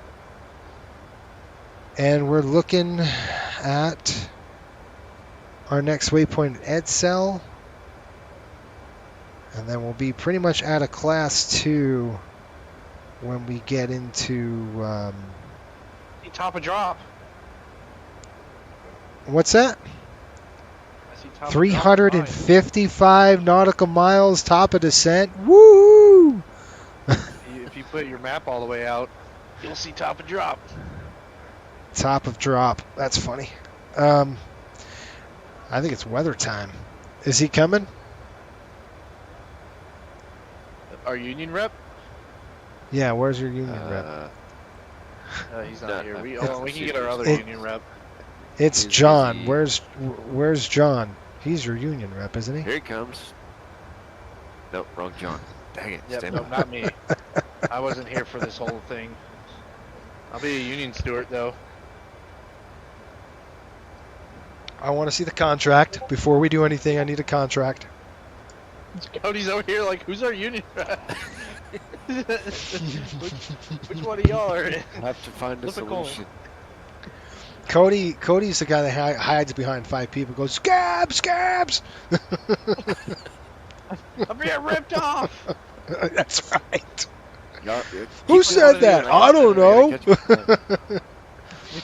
And we're looking at our next waypoint at Edsel. And then we'll be pretty much out of class 2 when we get into
Top of drop.
what's that?
I see top
355 nautical miles, top of descent. Woo!
If you put your map all the way out, you'll see top of drop.
Top of drop. That's funny. I think it's weather time. Is he coming?
Our union rep?
Yeah, where's your union rep?
He's not here. We can get our other union rep.
It's John. Where's John? He's your union rep, isn't he?
Here he comes. Nope, wrong John. Dang it.
Yep, no, not me. I wasn't here for this whole thing. I'll be a union steward, though.
I want to see the contract. Before we do anything, I need a contract.
Cody's over here like, who's our union rep? which one of y'all are?
I'll have to find a solution.
Cody's the guy that hides behind 5 people and goes, scabs, scabs!
I'm being ripped off!
That's right.
Who
said that? I don't know.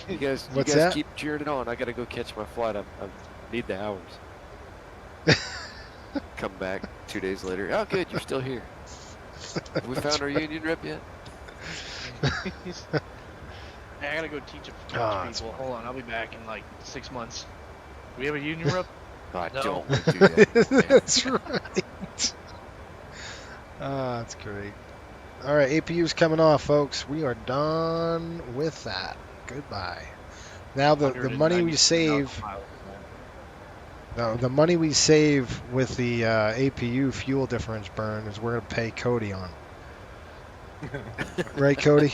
You guys keep cheering it on. I gotta go catch my flight. I need the hours. come back 2 days later. Oh, good, you're still here. Have we found our union rep yet?
Hey, I gotta go teach people. Hold on, I'll be back in like 6 months. Do we have a union rep?
I
No.
don't want to do that.
That's right. That's great. All right, APU's coming off, folks. We are done with that. Goodbye. Now the money we save. No, the money we save with the APU fuel difference burn is we're gonna pay Cody on. Right, Cody?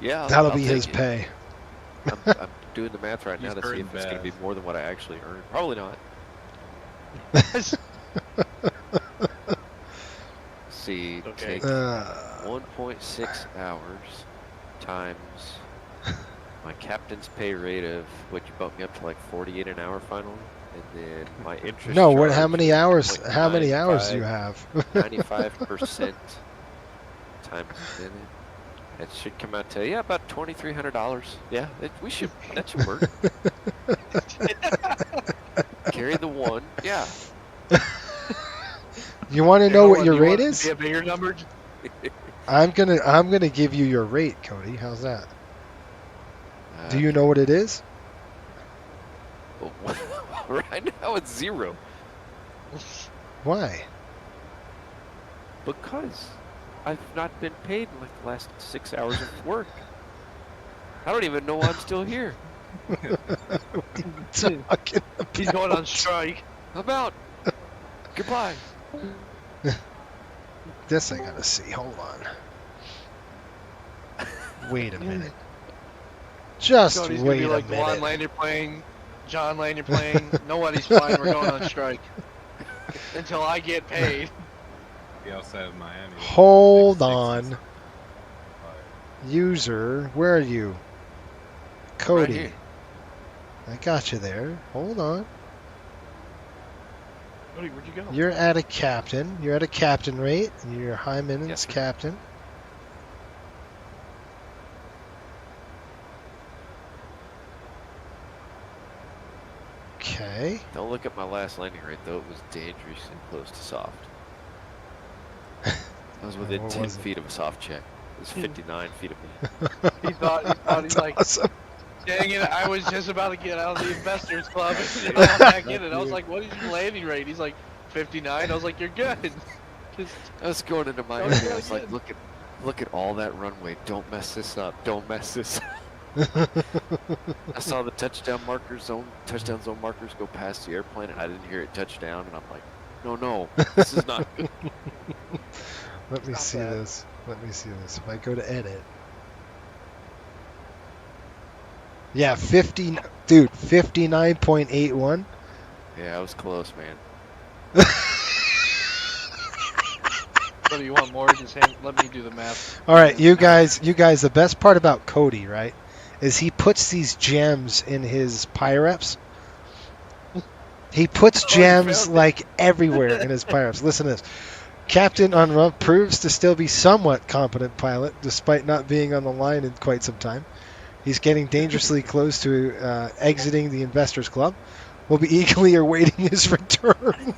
Yeah,
That'll
I'll
be
take
his
it.
pay.
I'm doing the math right now
He's
to see
hurting
if it's going to
bad.
be more than what I actually earn. Probably not. See,
Okay.
take 1.6 hours times my captain's pay rate of what you bumped me up to like 48 an hour finally, and then my interest.
No, what?
charge
How many
is
hours?
0.95
How many hours do you have?
95% times a minute. That should come out to about $2,300. Yeah, that should work. Carry the one, yeah.
You want to know what your rate is?
Be a bigger number.
I'm gonna give you your rate, Cody. How's that? Do you know what it is?
Right now it's 0.
Why?
Because I've not been paid in like the last 6 hours of work. I don't even know why I'm still here.
He's going on strike.
I'm out. Goodbye.
This I gotta see. Hold on. Wait a minute. Just
Cody's
wait
gonna be like,
a minute.
Juan Lander playing, John Lander playing. Nobody's flying. We're going on strike until I get paid.
Be outside of Miami.
Hold on. User, where are you? Cody.
here.
I got you there. Hold on.
Cody, where'd you go?
You're at a captain. You're at a captain rate. You're high maintenance
Yes, sir.
captain. Okay.
Don't look at my last landing rate though. It was dangerously close to soft. I was within
What
10
was it?
feet of a soft check. It was 59 feet of me.
He thought he's like,
Awesome.
dang it, I was just about to get out of the investors club. And I'm back in it. I was like, what is your landing rate? He's like, 59. I was like, you're good. Just,
I was going into Miami.
Don't
I was like,
good.
look at all that runway. Don't mess this up. Don't mess this up. I saw the touchdown zone markers go past the airplane, and I didn't hear it touch down, and I'm like, no, this is not good.
Let me see this. Let me see this. If I go to edit. Yeah, 50, dude, 59.81.
Yeah, I was close, man.
what do you want more? Just let me do the math.
All right, you guys, the best part about Cody, right, is he puts these gems in his PIREPs. He puts gems like everywhere in his PIREPs. Listen to this. Captain Unruh proves to still be somewhat competent pilot, despite not being on the line in quite some time. He's getting dangerously close to exiting the Investors Club. We'll be eagerly awaiting his return.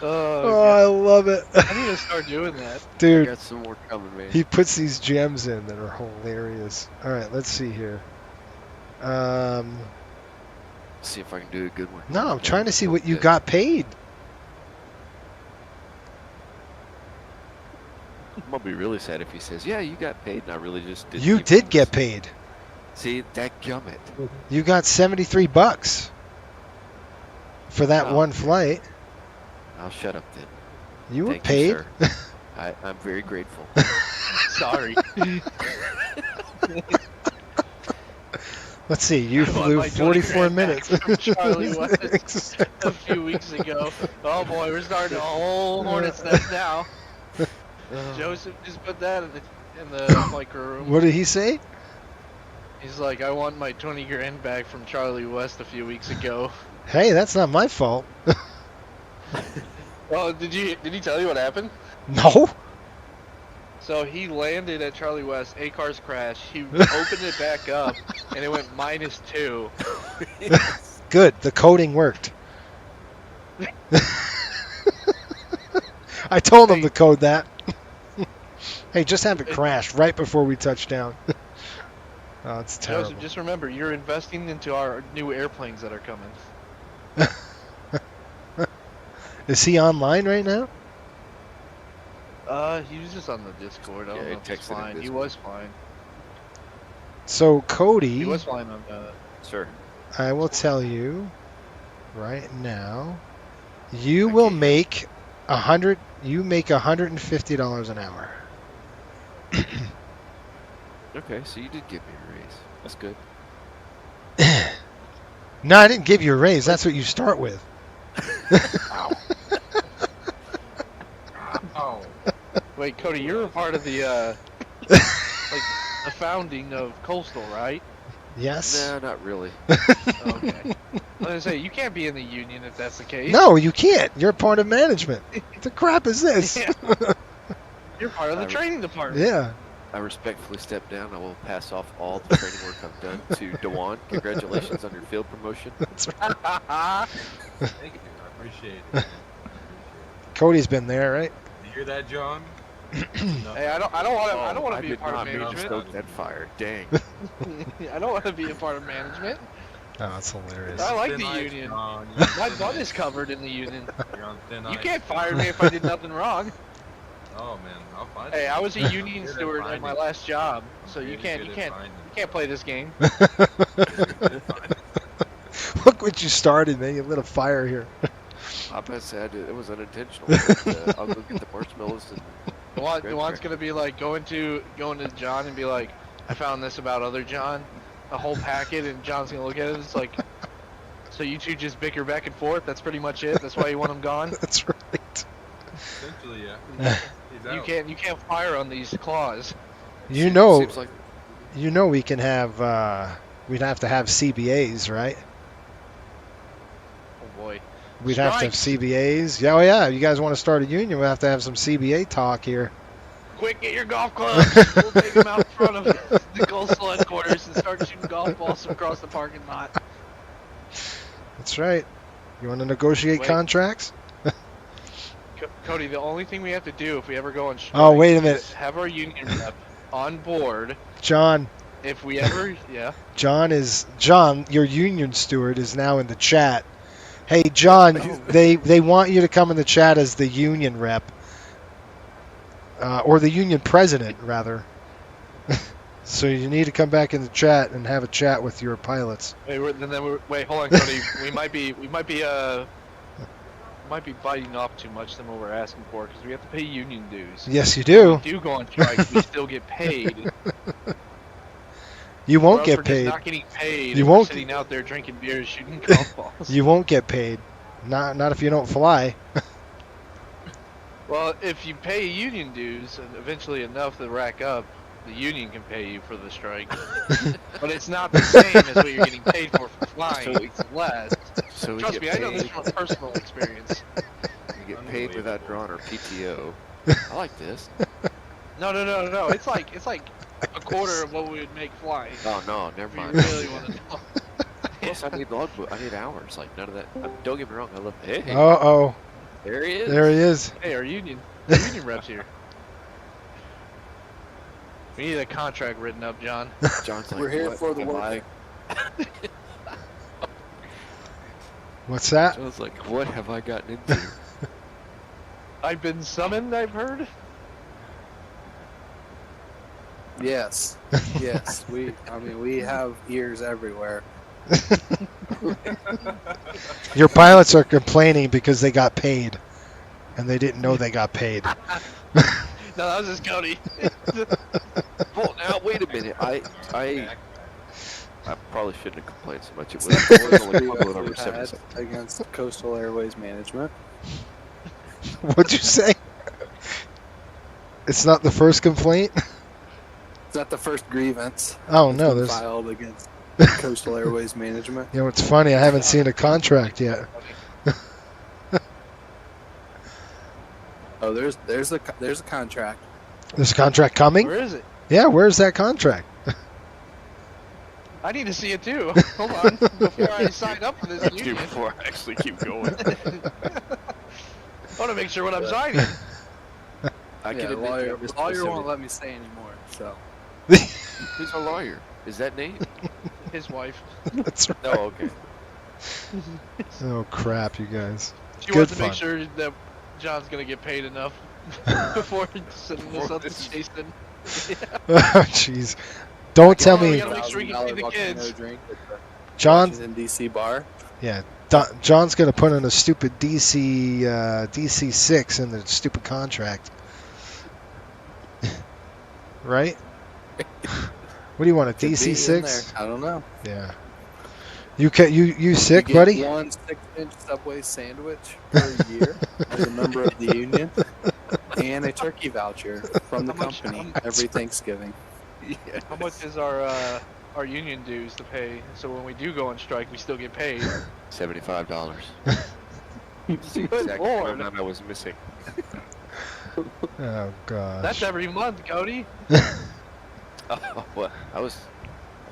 Oh, I love it.
I need to start doing that.
Dude,
I got some more coming, man.
he puts these gems in that are hilarious. All right, let's see here.
See if I can do a good one.
No, I'm trying to see what you got paid.
I'm gonna be really sad if he says, "Yeah, you got paid," and I really just didn't.
You
even
did
notice.
get paid.
See, that gummit.
You got $73 for that
Oh,
one
okay.
flight.
I'll shut up then.
You were
Thank
paid.
You, sir. I'm very grateful.
Sorry.
Let's see. You
I won
flew
my
24
$20,000
minutes.
back from Charlie West a few weeks ago. Oh boy, we're starting a whole hornet's nest now. Joseph just put that in the micro room.
What did he say?
He's like, I want my 20 grand back from Charlie West a few weeks ago.
Hey, that's not my fault.
Oh, did he tell you what happened?
No.
So he landed at Charlie West, A-cars crashed, he opened it back up, and it went -2.
Good, the coding worked. I told him to code that. Hey, just have it crash right before we touch down. Oh, it's terrible.
Joseph, just remember, you're investing into our new airplanes that are coming.
Is he online right now?
He was just on the Discord. I don't
Yeah,
know if he's flying. He was flying.
So, Cody...
He was flying on
Sir.
I will tell you right now, you will make $150 an hour.
Okay, so you did give me a raise. That's good.
No, I didn't give you a raise. That's what you start with.
Oh. Wait, Cody, you're a part of the like the founding of Coastal, right?
Yes.
No, not really.
Okay. I was gonna say you can't be in the union if that's the case.
No, you can't. You're part of management. What the crap is this?
Yeah. You're part of the training department.
Yeah.
I respectfully step down. I will pass off all the training work I've done to Dewan. Congratulations on your field promotion.
That's right.
Thank you. I appreciate it.
Cody's been there, right?
You hear that, John?
Hey, I don't want to be a part of management.
Stoke that fire. Dang.
I don't want to be a part of management.
Oh, that's hilarious.
I like the union. My butt is covered in the union. You can't fire me if I did nothing wrong.
Oh man, I'll find
Hey,
it.
I was a union steward at my last job, so you can't play this game.
Look what you started, man. You lit a fire here.
I bet it was unintentional. But, I'll go get the marshmallows and.
Dewan's gonna be like going to John and be like, I found this about other John, a whole packet, and John's gonna look at it. It's like, so you two just bicker back and forth. That's pretty much it. That's why you want him gone.
That's right.
Essentially, yeah.
You can't fire on these claws.
You know,
Seems like
we can have we'd have to have CBAs, right?
Oh boy.
We'd have to have CBAs. Yeah, oh yeah. You guys want to start a union? We'll have to have some CBA talk here.
Quick, get your golf clubs. We'll take them out in front of the Coastal headquarters and start shooting golf balls across the parking lot.
That's right. You want to negotiate contracts?
Cody, the only thing we have to do if we ever go on strike
Oh, wait a minute.
is have our union rep on board.
John.
If we ever, yeah.
John, your union steward, is now in the chat. Hey, John, they want you to come in the chat as the union rep. Or the union president, rather. So you need to come back in the chat and have a chat with your pilots.
Wait, hold on, Cody. we might be biting off too much than what we're asking for because we have to pay union dues.
Yes, you do.
If we do go on strike, we still get paid.
You won't get paid.
Not getting paid.
You won't.
Sitting out there drinking beers, shooting golf balls.
You won't get paid. Not if you don't fly.
Well, if you pay union dues, and eventually enough to rack up, the union can pay you for the strike. But it's not the same as what you're getting paid for flying. It's less.
So
Trust me, I know this from personal experience.
You get paid without drawing our PTO. I like this.
No. It's like a quarter of what we would make flying.
Oh no, never mind.
You really want to know?
Plus, I need logbook. I need hours. Like none of that. Don't get me wrong. I love. Hey.
Uh-oh.
There he is.
There he is.
Hey, our union reps here. We need a contract written up, John.
John's like,
We're here for the work.
What's that?
John's like, what have I gotten into?
I've been summoned, I've heard.
Yes. Yes. We have ears everywhere.
Your pilots are complaining because they got paid, and they didn't know they got paid.
No, that was just Cody.
Well, now wait a minute. I probably shouldn't have complained so much. It was only public over 7 seconds.
Against Coastal Airways management.
What'd you say? It's not the first complaint?
It's not the first grievance.
Oh no, there's
filed against Coastal Airways management.
You know, it's funny. I haven't seen a contract yet.
Oh, there's a contract.
There's a contract coming?
Where is it?
Yeah, where's that contract?
I need to see it too. Hold on, before I sign up for this union.
Before I actually keep going.
I want to make sure what I'm signing.
I can
Yeah,
admit
lawyer,
that
the lawyer won't let me say anymore. So.
Who's a lawyer? Is that Nate?
His wife.
That's right.
Oh, okay.
Oh crap, you guys.
She
Good
wants to
fun.
make sure that John's gonna get paid enough before sending us up to Jason.
Oh jeez. Don't tell
We
me.
gotta make sure we can feed the kids.
John.
In DC bar.
Yeah. John's gonna put in a stupid DC 6 in the stupid contract. Right? What do you want, a
Could be
DC
in
6?
there. I don't know.
Yeah. You sick,
You get
buddy?
one 6-inch Subway sandwich per year as a member of the union, and a turkey voucher from the company every Thanksgiving.
Yeah. How much is our union dues to pay? So when we do go on strike, we still get paid.
$75.
Good
Exact
lord.
amount I was missing.
Oh gosh.
That's every month, Cody.
Oh, what? I thought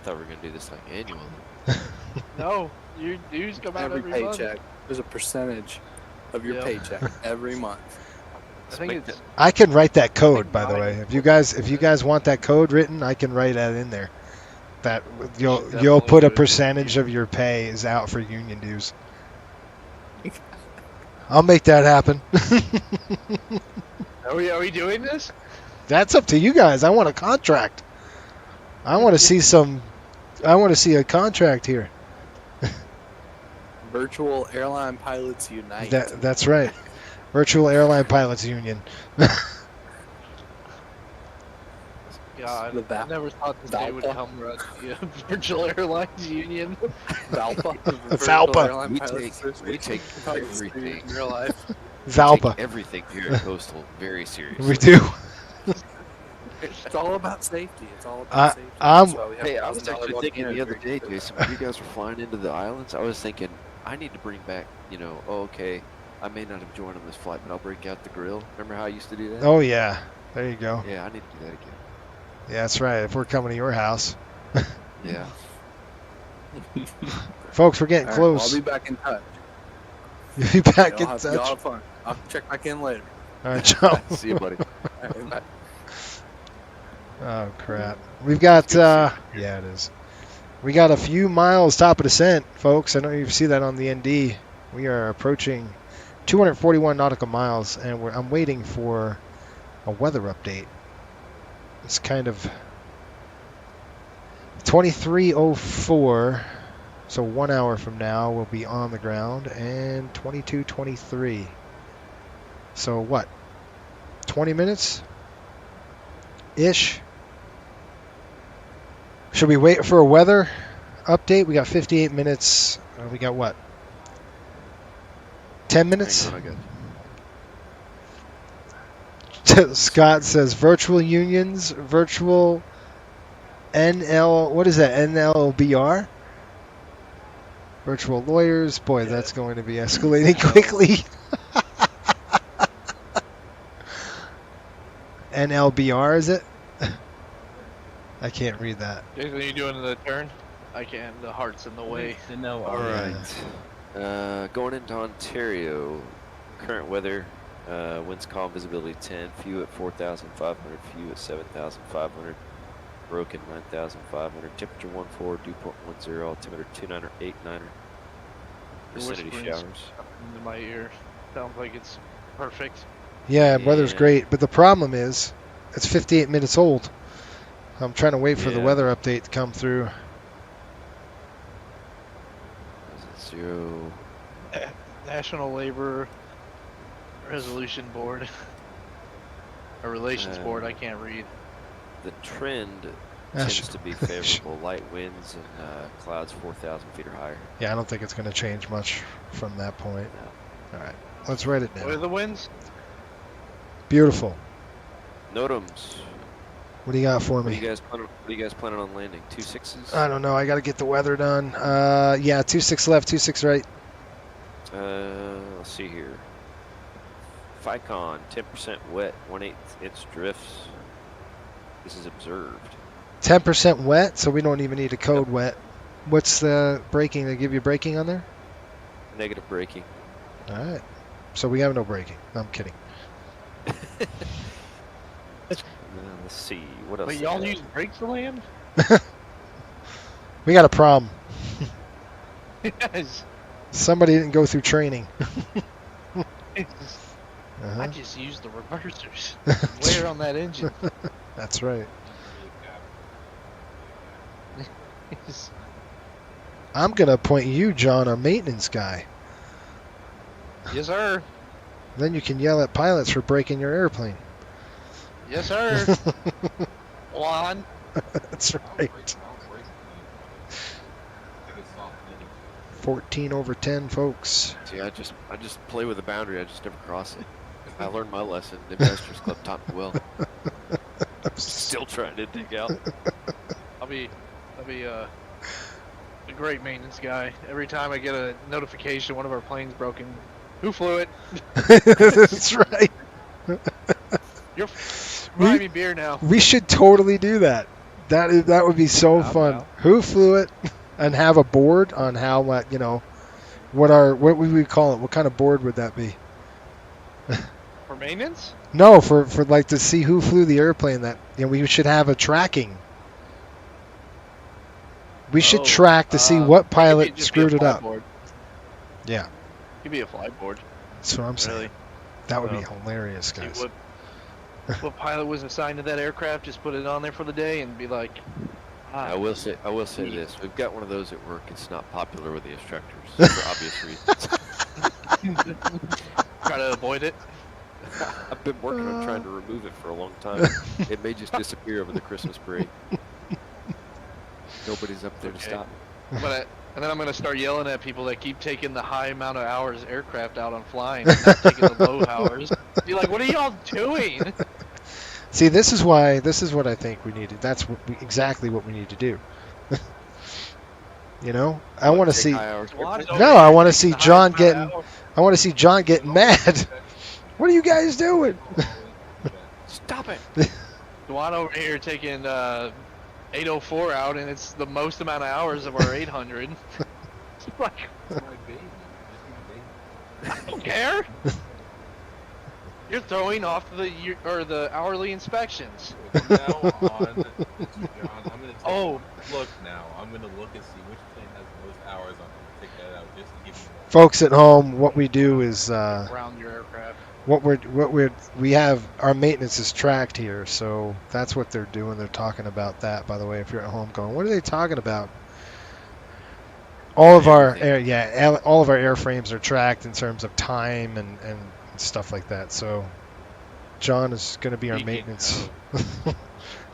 we were gonna do this like annually.
No, your dues come out
Every
every month.
paycheck. There's a percentage of your
Yeah.
paycheck every month.
I think it's
I can write that code, by the way. If you guys want that code written, I can write that in there. That you'll put a percentage of your pay is out for union dues. I'll make that happen.
Are we doing this?
That's up to you guys. I want a contract. I want to see a contract here.
Virtual Airline Pilots Unite.
That's right. Virtual Airline Pilots Union.
God,
The
I never thought this day would
Valpa.
come, Russ. Yeah, Virtual Airlines Union.
Valpa.
Valpa.
We take everything.
In real life.
We
Valpa.
take everything here at Coastal very seriously.
We do.
It's all about safety. It's all about safety.
I'm-
That's why we have
Hey, I was
$1,000
actually thinking the other day,
volcano
Jason, when you guys were flying into the islands, I was thinking, I need to bring back, okay, I may not have joined on this flight, but I'll break out the grill. Remember how I used to do that?
Oh yeah. There you go.
Yeah, I need to do that again.
Yeah, that's right. If we're coming to your house.
Yeah.
Folks, we're getting
All right, well,
close.
I'll be back in touch.
You'll be back in
Y'all
touch.
have fun. I'll check back in later.
All right, Joe.
See you, buddy.
All right, bye.
Oh crap. We've got yeah, it is. We got a few miles top of descent, folks. I know you see that on the ND. We are approaching 241 nautical miles, and I'm waiting for a weather update. It's kind of 23:04, so 1 hour from now we'll be on the ground, and 22:23. So what? 20 minutes ish. Should we wait for a weather update? We got 58 minutes. We got what? 10 minutes?
Hang on, I got
Scott says virtual unions, virtual NL, what is that, NLBR? Virtual lawyers. Boy, that's going to be escalating quickly. NLBR, is it? I can't read that.
Jason, are you doing the turn? I can't. The heart's in the way.
No.
All right. Going into Ontario, current weather, winds calm, visibility 10, few at 4,500, few at 7,500, broken 9,500, temperature 14, dew point 10, altimeter 29 or 89er, vicinity showers.
Into my ear. Sounds like it's perfect.
Yeah, weather's great, but the problem is it's 58 minutes old. I'm trying to wait for the weather update to come through.
0.
National Labor Resolution Board. Or Relations Board, I can't read.
The trend tends to be favorable. Light winds and clouds 4,000 feet or higher.
Yeah, I don't think it's going to change much from that point. All right, let's write it
What are
down.
the winds?
Beautiful.
Notams.
What do you got for
What are
me?
you guys planning on landing? 2.6s?
I don't know. I got to get the weather done. Yeah, 2-6 left, 2-6 right.
Let's see here. FICON, 10% wet, 1/8 inch drifts, This is observed.
10% wet, so we don't even need a code wet. What's the braking? They give you braking on there?
Negative braking.
All right. So we have no braking. No, I'm kidding.
Let's see. What else?
Wait, y'all use brakes to land?
We got a problem.
Yes.
Somebody didn't go through training.
I just used the reversers. Where on that engine?
That's right. I'm going to appoint you, John, our maintenance guy.
Yes, sir.
Then you can yell at pilots for breaking your airplane.
Yes, sir. One.
That's right. 14/10, folks.
See, I just play with the boundary. I just never cross it. I learned my lesson. The Investors Club taught me well. Still trying to dig out.
I'll be a great maintenance guy. Every time I get a notification one of our planes broken, who flew it?
That's right.
You're buying me beer now.
We should totally do that. That would be so fun. Who flew it? And have a board on how what would we call it? What kind of board would that be?
For maintenance?
No, for like to see who flew the airplane. That we should have a tracking. We should track to see what pilot screwed it up.
Board.
Yeah.
Could be a fly board.
That's what I'm saying.
Really?
That would be hilarious, guys.
What pilot was assigned to that aircraft? Just put it on there for the day and be like.
I will say this: we've got one of those at work. It's not popular with the instructors for obvious reasons.
Try to avoid it.
I've been working on trying to remove it for a long time. It may just disappear over the Christmas break. Nobody's up there to stop me.
And then I'm going to start yelling at people that keep taking the high amount of hours aircraft out on flying and not taking the low hours. Be like, what are y'all doing?
See, this is what I think we need. That's exactly what we need to do. I want to see. No, I want to see John getting. I want to see John getting mad. What are you guys doing?
Stop it! Juan over here taking 804 out, and it's the most amount of hours of our 800. Like, I don't care. You're throwing off the hourly inspections.
From now on, John, I'm going to look now. I'm going to look and see which plane has the most hours. I'm going to take that out just to give you.
Folks at home, what we do is
around your aircraft.
We have our maintenance is tracked here, so that's what they're doing. They're talking about that. By the way, if you're at home going, what are they talking about? All of our airframes are tracked in terms of time and stuff like that. So John is going to be our maintenance.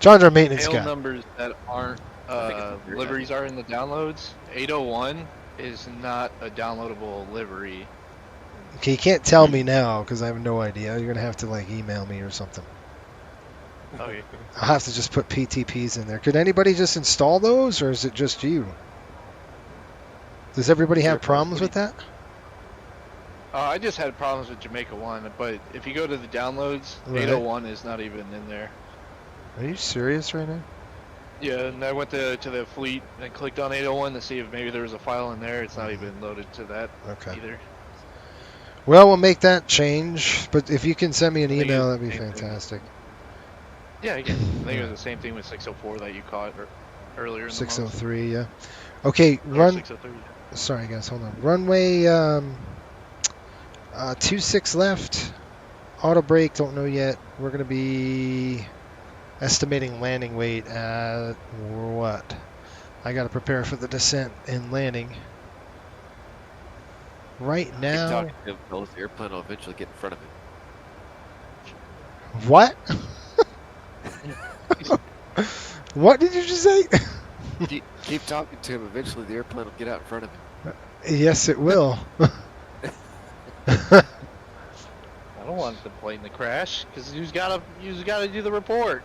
John's our maintenance guy.
Tail numbers that aren't liveries are in the downloads. 801 is not a downloadable livery.
Okay, you can't tell me now because I have no idea. You're going to have to email me or something.
Okay.
I'll have to just put PTPs in there. Could anybody just install those, or is it just you? Does everybody have problems with that?
I just had problems with Jamaica 1, but if you go to the downloads, 801 is not even in there.
Are you serious right now?
Yeah, and I went to the fleet and clicked on 801 to see if maybe there was a file in there. It's not even loaded to that either.
Well, we'll make that change, but if you can send me an email, that'd be fantastic.
Yeah, I can. I think it was the same thing with 604 that you caught earlier in the
603, yeah. Okay, run. 603. Sorry, guys, hold on. Runway 26 left. Auto brake, don't know yet. We're going to be estimating landing weight at what? I got to prepare for the descent and landing. Right now.
The airplane will eventually get in front of it.
What? What did you just say?
Keep talking to him. Eventually, the airplane will get out in front of him.
Yes, it will.
I don't want the plane to crash because you've got to do the report.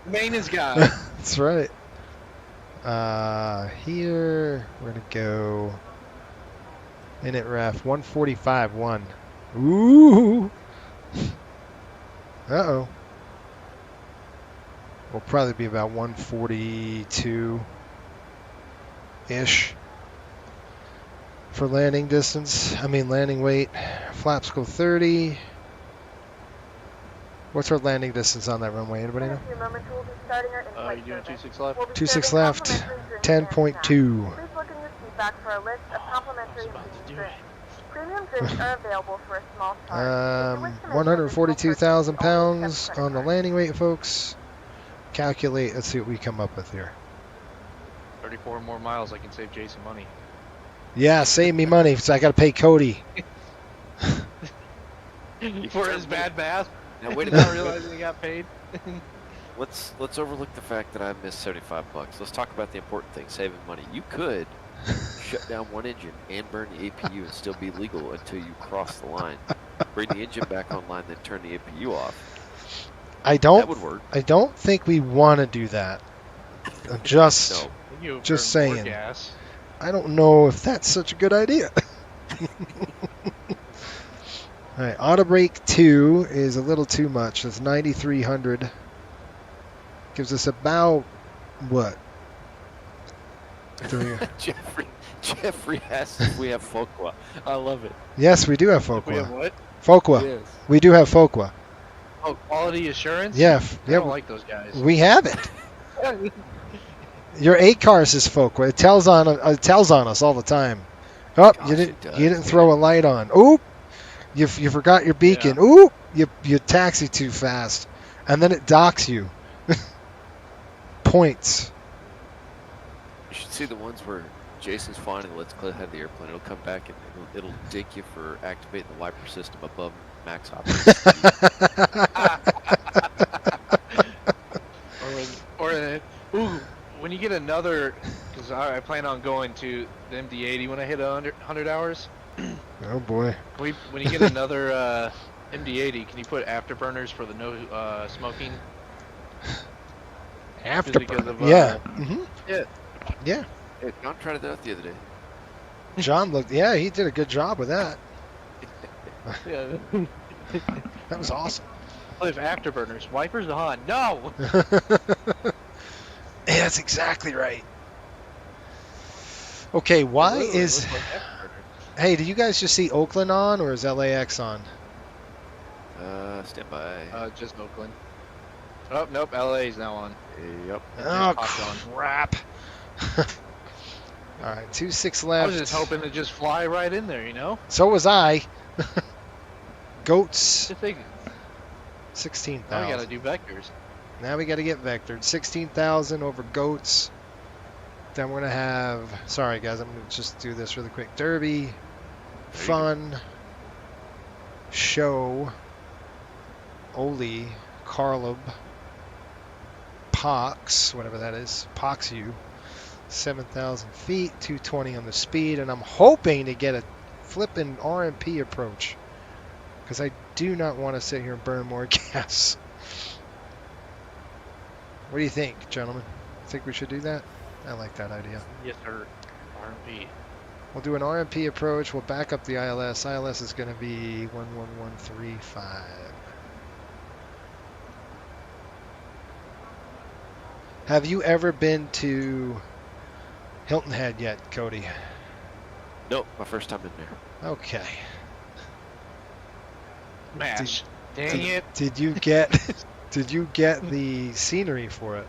Maintenance guy.
That's right. Here we're gonna go. Init ref 145.1. Ooh. Uh-oh. We'll probably be about 142-ish for landing distance. I mean landing weight. Flaps go 30. What's our landing distance on that runway? Anybody know?
In a few moments, we'll be starting our in-flight
You doing
service.
26 left?
We'll be
26
serving
left.
complimentary drinks
10.2.
and snacks. Please look in your seat back for a list of complimentary and premium drinks. Premium drinks are available for a small charge.
142,000 pounds on the landing weight, folks. Calculate. Let's see what we come up with here.
34 more miles. I can save Jason money.
Yeah, save me money, so I got to pay Cody.
For his bad math.
Now wait a
Not
minute.
realizing he got paid.
Let's overlook the fact that I missed $75. Let's talk about the important thing: saving money. You could shut down one engine and burn the APU and still be legal until you cross the line. Bring the engine back online, then turn the APU off. That would work.
I don't think we want to do that. I'm just
You
just
burn more
saying.
gas.
I don't know if that's such a good idea. All right, auto brake 2 is a little too much. That's 9,300. Gives us about what?
Jeffrey asks if we have Fuqua. I love it.
Yes, we do have Fuqua.
We have what?
Fuqua.
Yes.
We do have Fuqua.
Oh, quality assurance?
Yeah.
I don't like those guys.
We have it. Your ACARS is Fuqua. It tells on us all the time. Oh,
Gosh,
you
it
didn't throw a light on. Oop, you forgot your beacon.
Yeah.
Oop, you taxi too fast, and then it docks you. Points.
You should see the ones where Jason's flying and lets Clint have the airplane. It'll come back and it'll dig you for activating the wiper system above max operating speed.
When you get another, because I plan on going to the MD-80 when I hit 100 hours.
Oh boy.
When you get another MD-80, can you put afterburners for the no smoking?
Afterburner. Yeah.
Yeah.
Yeah.
Hey, John tried it out the other day.
John looked. Yeah, he did a good job with that.
Yeah.
That was awesome.
Oh, if afterburners, wipers on. No.
Yeah, that's exactly right. Okay, why is? Hey, did you guys just see Oakland on, or is LAX on?
Stand by.
Just Oakland. Oh, nope, LA is now on.
Yep.
Oh, crap. All right, 2-6 left.
I was just hoping to just fly right in there, you know?
So was I. Goats. 16,000.
Now we gotta do vectors.
Now we gotta get vectored. 16,000 over goats. Then we're gonna have. Sorry guys, I'm gonna just do this really quick. Derby, fun, show, Oli, Carlub, Pox, whatever that is, Pox U, 7,000 feet, 220 on the speed, and I'm hoping to get a flippin' RMP approach because I do not want to sit here and burn more gas. What do you think, gentlemen? Think we should do that? I like that idea.
Yes, sir. RMP.
We'll do an RMP approach. We'll back up the ILS. ILS is going to be 11135. Have you ever been to Hilton Head yet, Cody?
Nope, my first time in there.
Okay.
Mash. Dang it.
Did you get did you get the scenery for it?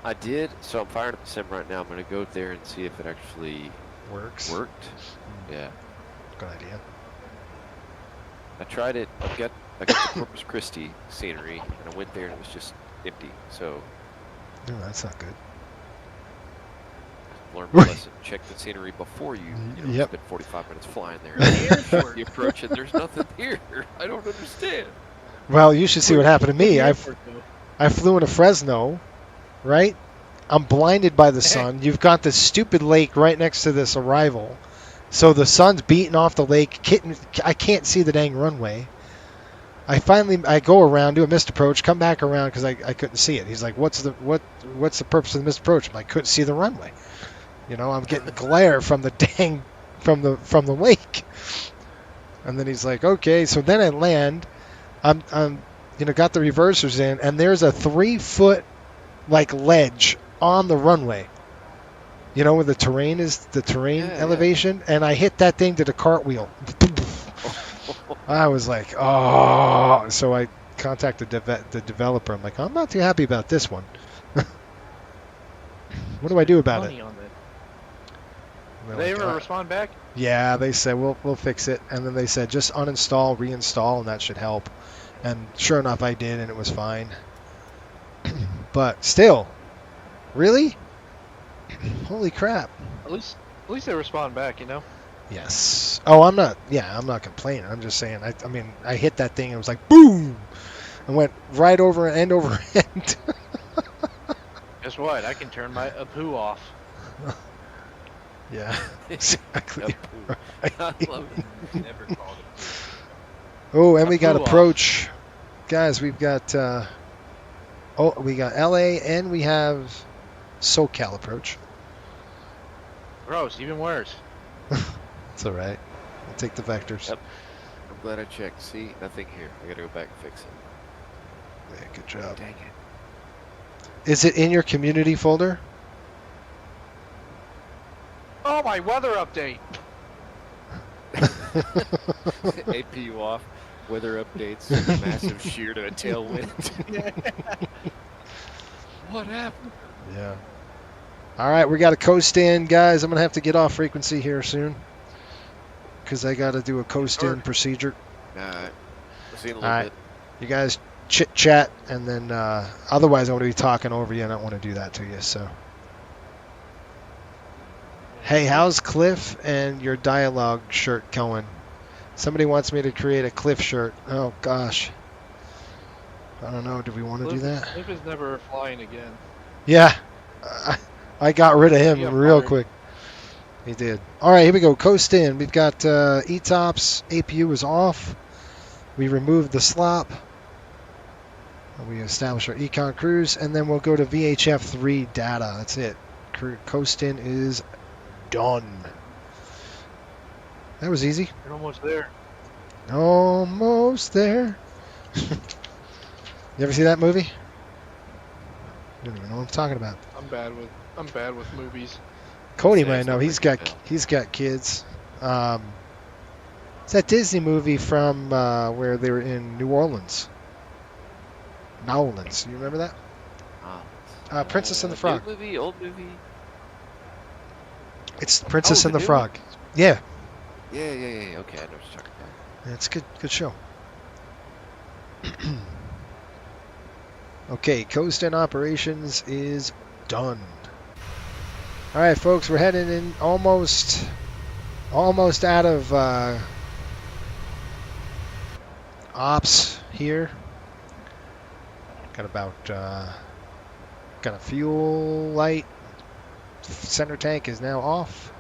I did, so I'm firing up the sim right now. I'm going to go there and see if it actually
worked.
Yeah.
Good idea.
I tried it. I got the Corpus Christi scenery, and I went there and it was just empty. So.
No, that's not good.
Learn my lesson. Check the scenery before you
Yep.
spend 45 minutes flying there. The approach and there's nothing here. I don't understand.
Well, you should see what happened to me. I flew into Fresno, right? I'm blinded by the sun. You've got this stupid lake right next to this arrival. So the sun's beating off the lake. I can't see the dang runway. I go around, do a missed approach, come back around because I couldn't see it. He's like, what's the purpose of the missed approach? I'm like, couldn't see the runway. You know, I'm getting glare from the dang from the lake. And then he's like, okay. So then I land. I'm got the reversers in, and there's a 3-foot like ledge on the runway. Where the terrain is, the terrain elevation, and I hit that thing to the cartwheel. I was like, oh. So I contacted the developer. I'm like, I'm not too happy about this one. What do I do about it?
Did they ever respond back?
Yeah, they said we'll fix it, and then they said just uninstall, reinstall, and that should help. And sure enough, I did, and it was fine. But still, really? Holy crap!
At least they respond back,
Yes. Oh, I'm not complaining. I'm just saying. I mean, I hit that thing, and it was like boom, and went right over end over end.
Guess what? I can turn my Apu off.
Yeah, exactly.
I love it. Never called it.
Oh, and we got approach, guys. We've got we got LA, and we have SoCal approach.
Gross, even worse.
It's all right. We'll take the vectors.
Yep. I'm glad I checked. See, nothing here. I gotta go back and fix it.
Yeah, good job.
Dang it.
Is it in your community folder?
Oh, my weather update.
APU off. Weather updates. Massive shear to a tailwind. What happened?
Yeah. All right, we got to coast in, guys. I'm going to have to get off frequency here soon because I got to do a coast in procedure.
All right. We'll see you in a little bit.
You guys chit-chat, and then otherwise I'm going to be talking over you, and I don't want to do that to you. So, hey, how's Cliff and your dialogue shirt going? Somebody wants me to create a Cliff shirt. Oh, gosh. I don't know. Do we want to do that?
Cliff is never flying again.
Yeah. I got rid of him real quick. He did. All right, here we go. Coast in. We've got ETOPS. APU is off. We removed the slop. We established our econ cruise, and then we'll go to VHF 3 data. That's it. Coast in is done. That was easy.
You're almost there.
Almost there. You ever see that movie? You don't even know what I'm talking about.
I'm bad with movies.
Cody might know. He's got kids. It's that Disney movie from where they were in New Orleans. Nowlands. You remember that? Princess and the Frog.
Old movie.
It's Princess and the Frog. Yeah.
Yeah. Okay, I know what you're talking about.
Yeah, it's a good show. Okay, coast in operations is done. All right, folks, we're heading in almost out of ops here. Got a fuel light. Center tank is now off.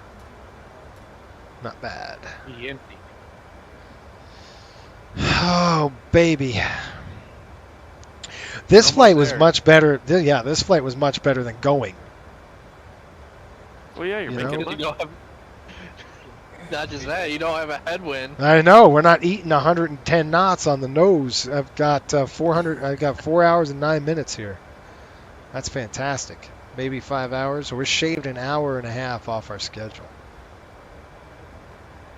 Not bad.
Empty.
Oh, baby. This flight was much better. Yeah, this flight was much better than going.
Well, yeah, you're making money.
Not just that, you don't have a headwind.
I know. We're not eating 110 knots on the nose. I've got 4 hours and 9 minutes here. That's fantastic. Maybe 5 hours. So we're shaved an hour and a half off our schedule.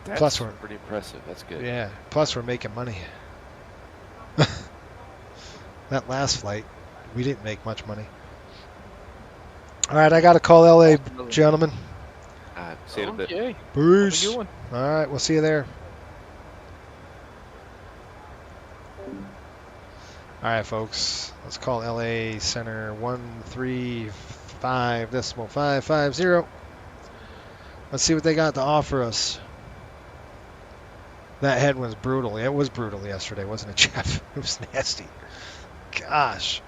That's
Plus we're
pretty impressive. That's good.
Yeah. Plus we're making money. That last flight, we didn't make much money. All right, I got to call LA, gentlemen.
All right, see you in a bit.
Okay.
Peace.
Have a good one.
All right, we'll see you there. All right, folks. Let's call LA Center 135.550. Let's see what they got to offer us. That head was brutal. It was brutal yesterday, wasn't it, Jeff? It was nasty. Gosh.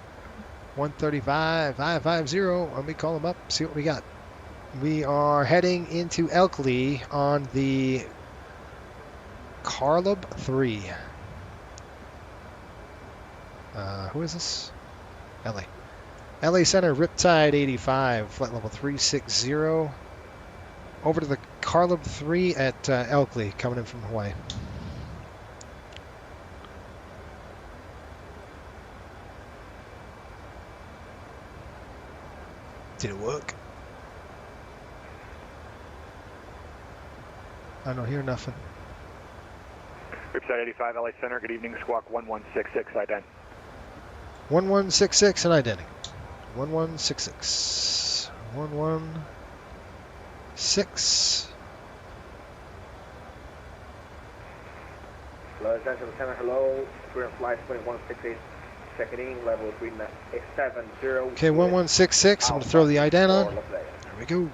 135.550. Let me call them up, see what we got. We are heading into Elkley on the Carlub 3. Who is this? LA. LA Center, Riptide 85, flight level 360. Over to the Carlub 3 at Elkley, coming in from Hawaii. Did it work? I don't hear nothing.
Ripside 85, LA Center, good evening, squawk 1166, ident.
1166 and identity. 1166. 116.
Hello, Central Center, hello. Current flight 2168, checking in, level 370.
Okay, 1166. I'm going to throw the ident on. There we go.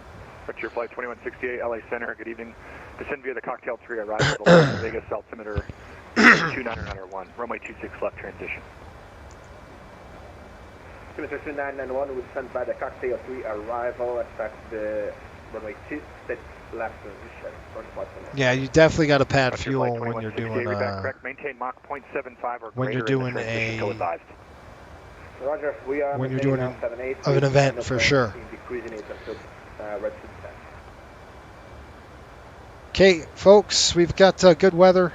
Richard Flight 2168, LA Center, good evening. Descend via the cocktail tree, arrival at the Las Vegas altimeter 29901, runway 26 left transition.
Mr. 2991, we sent by the cocktail tree, arrival, expect the runway 26 left transition.
Yeah, you definitely got to pad
Richard
fuel
Flight
when you're doing
correct. Maintain Mach 0.75 or
when you're
greater
doing
in the transition,
a
co-advised.
Roger, we are
when you're doing
an
an event for sure. Okay, folks, we've got good weather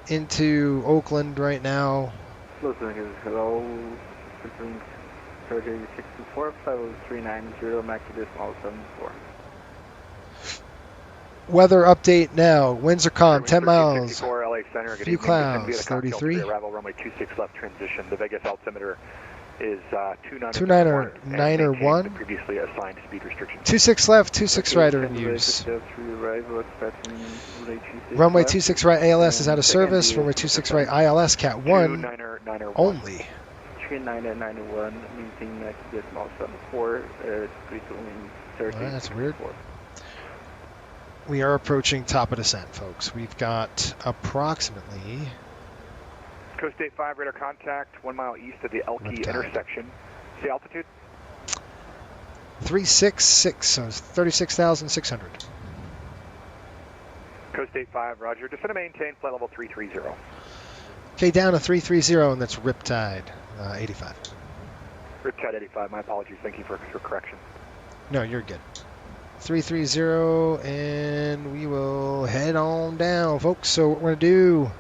into Oakland right now.
Hello, Citizen Surgery 624, 5039, Macadismal 74.
Weather update now. Winds are calm, 10 miles.
LA Center, good
Few
evening.
clouds,
Descend via the cocktail
33.
tree, arrival runway 26 left transition. The Vegas altimeter is
291.
Previously assigned speed restriction.
26 left, 26 right are in use. Runway 26 right ALS is out of service. Runway 26 right ILS Cat 1 only.
3991, meeting Macadismal 74,
That's weird. We are approaching top of descent, folks. We've got approximately
Coast 85 radar contact 1 mile east of the Elkey intersection. See altitude?
366, so it's 36,600.
Coast 85, roger. Descend and maintain flight level 330.
Okay, down to 330, and that's Riptide 85.
Riptide 85, my apologies. Thank you for correction.
No, you're good. 330, and we will head on down, folks. So what we're going to do,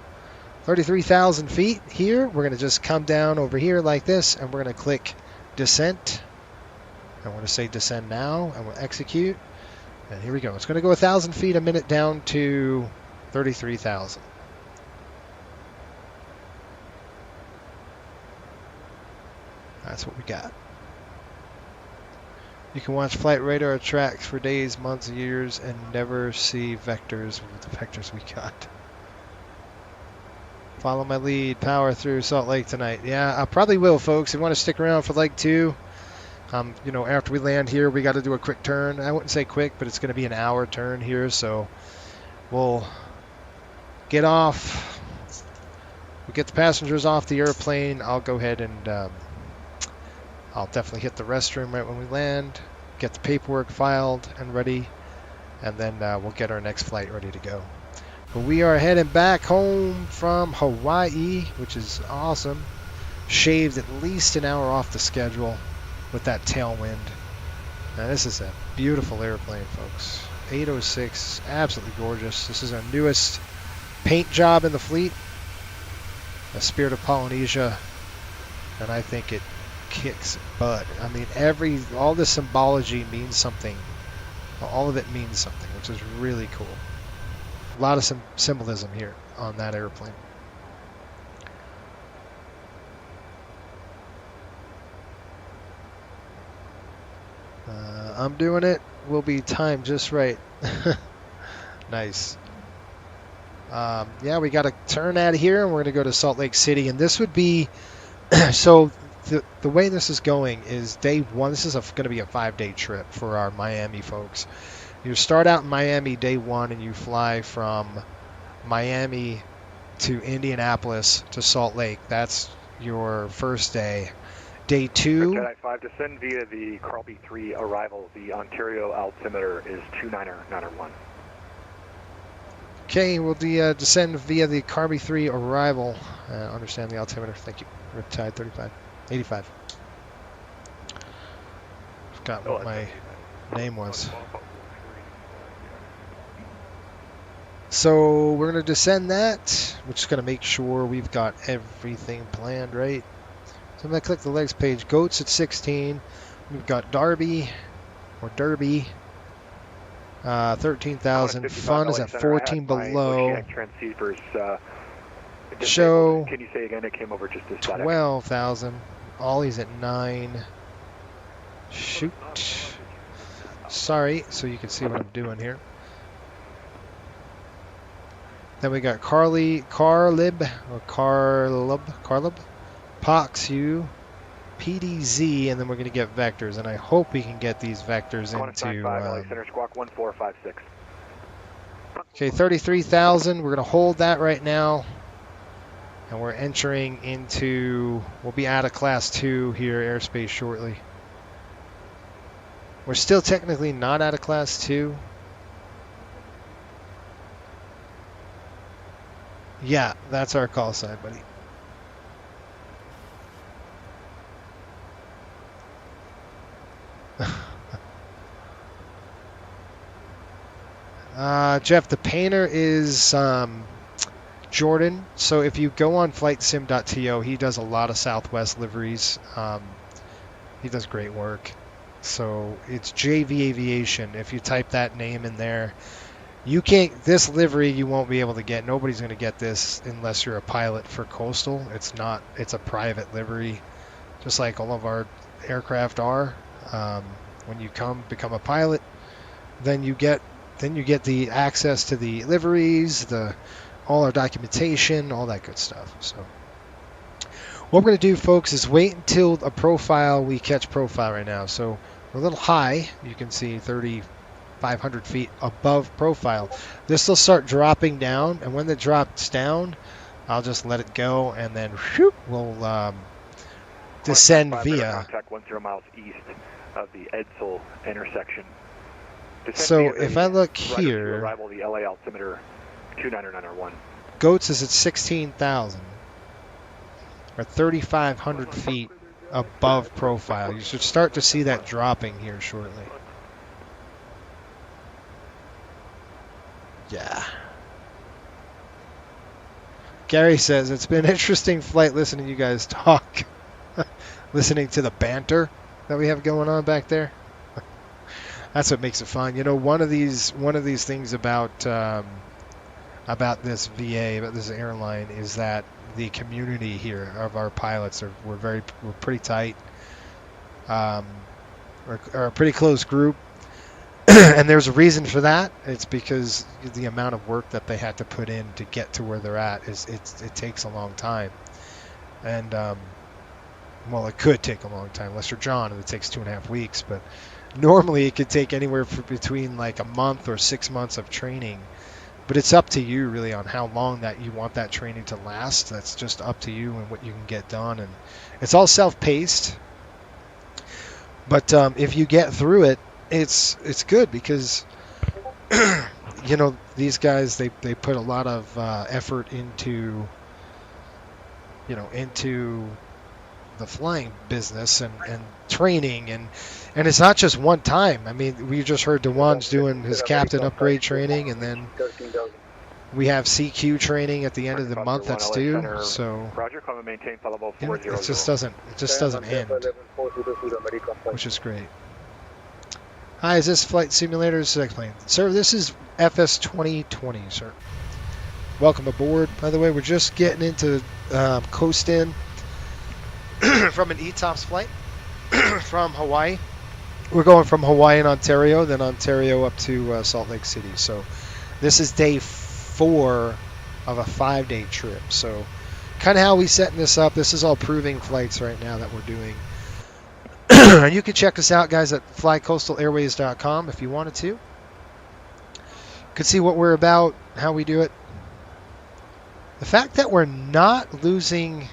33,000 feet here. We're going to just come down over here like this, and we're going to click descent. I want to say descend now, and we'll execute. And here we go. It's going to go 1,000 feet a minute down to 33,000. That's what we got. You can watch flight radar tracks for days, months, years, and never see vectors with the vectors we got. Follow my lead, power through Salt Lake tonight. Yeah, I probably will, folks. If you want to stick around for leg 2, you know, after we land here, we got to do a quick turn. I wouldn't say quick, but it's going to be an hour turn here, so we'll get off. We'll get the passengers off the airplane. I'll go ahead and I'll definitely hit the restroom right when we land, get the paperwork filed and ready, and then we'll get our next flight ready to go. But we are heading back home from Hawaii, which is awesome. Shaved at least an hour off the schedule with that tailwind. Now this is a beautiful airplane, folks. 806, absolutely gorgeous. This is our newest paint job in the fleet, a Spirit of Polynesia, and I think it kicks butt. I mean, all the symbology means something. All of it means something, which is really cool. A lot of symbolism here on that airplane. I'm doing it. We'll be timed just right. Nice. Yeah, we got to turn out of here, and we're going to go to Salt Lake City, and this would be so. The way this is going is day 1. This is going to be a 5-day trip for our Miami folks. You start out in Miami day 1, and you fly from Miami to Indianapolis to Salt Lake. That's your first day. Day 2.
Jedi 5, descend via the Carl B3 arrival. The Ontario altimeter is 29901.
Okay, we'll descend via the Carby 3 arrival. Understand the altimeter. Thank you. Riptide 85. Forgot what my name was. So we're going to descend that. We're just going to make sure we've got everything planned right. So I'm going to click the legs page. Goats at 16. We've got Derby, 13,000. Fun is at 14 below. Show,
Can you say again? It came over just a static.
12,000. Ollie's at 9. Shoot. Sorry, so you can see what I'm doing here. Then we got Carlib, Poxu, PDZ, and then we're going to get vectors. And I hope we can get these vectors into...
Center Squawk 1456.
Okay, 33,000. We're going to hold that right now. And we're entering into... We'll be out of Class 2 here, airspace, shortly. We're still technically not out of Class 2. Yeah, that's our call sign, buddy. Jeff, the painter is Jordan. So if you go on flightsim.to, he does a lot of Southwest liveries. He does great work. So it's JV Aviation. If you type that name in there, you can't. This livery you won't be able to get. Nobody's going to get this unless you're a pilot for coastal. It's not. It's a private livery, just like all of our aircraft are. When you become a pilot, then you get the access to the liveries, all our documentation, all that good stuff. So what we're going to do, folks, is wait until a profile. We catch profile right now. So we're a little high. You can see 3,500 feet above profile. This will start dropping down, and when it drops down, I'll just let it go, and then whoop, we'll descend via.
Contact 10 miles east of the Edsel intersection.
So if I look here,
arrival the LA altimeter 29901.
Goats is at 16,000 or 3,500 feet above profile. You should start to see that dropping here shortly. Yeah. Gary says, it's been an interesting flight listening to you guys talk. Listening to the banter that we have going on back there. That's what makes it fun. You know, one of these things about this VA, about this airline, is that the community here of our pilots we're pretty tight. We're a pretty close group. And there's a reason for that. It's because the amount of work that they had to put in to get to where they're at it takes a long time. And well, it could take a long time, unless you're John, and it takes 2.5 weeks. But normally it could take anywhere between like a month or 6 months of training. But it's up to you really on how long that you want that training to last. That's just up to you and what you can get done. And it's all self-paced. But if you get through it, it's good because you know, these guys they put a lot of effort into the flying business and training and it's not just one time. I mean, we just heard DeJuan's doing his captain upgrade training, and then we have CQ training at the end of the month that's due. So it just doesn't end, which is great. Hi, is this Flight Simulator? Sir, this is FS 2020, sir. Welcome aboard. By the way, we're just getting into coast-in from an ETOPS flight from Hawaii. We're going from Hawaii and Ontario, then Ontario up to Salt Lake City. So this is day 4 of a 5-day trip. So kind of how we setting this up. This is all proving flights right now that we're doing. You can check us out, guys, at flycoastalairways.com if you wanted to. You can see what we're about, how we do it. The fact that we're not losing...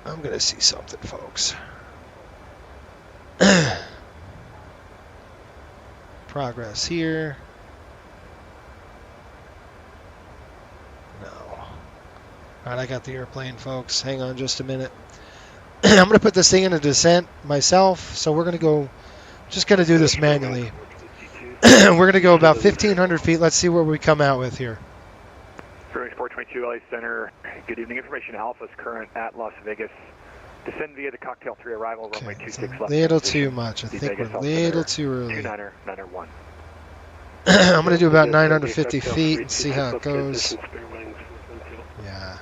I'm going to see something, folks. Progress here. No. All right, I got the airplane, folks. Hang on just a minute. I'm going to put this thing in a descent myself, so we're going to go, just going to do this manually. We're going to go about 1,500 feet. Let's see where we come out with here.
422 LA Center. Good evening. Information Alpha is current at Las Vegas. Descend via the Cocktail 3 arrival, runway 26 left.
A little too much. I think we're a little too early.
2991.
I'm going to do about 950 feet and see how it goes. Yeah,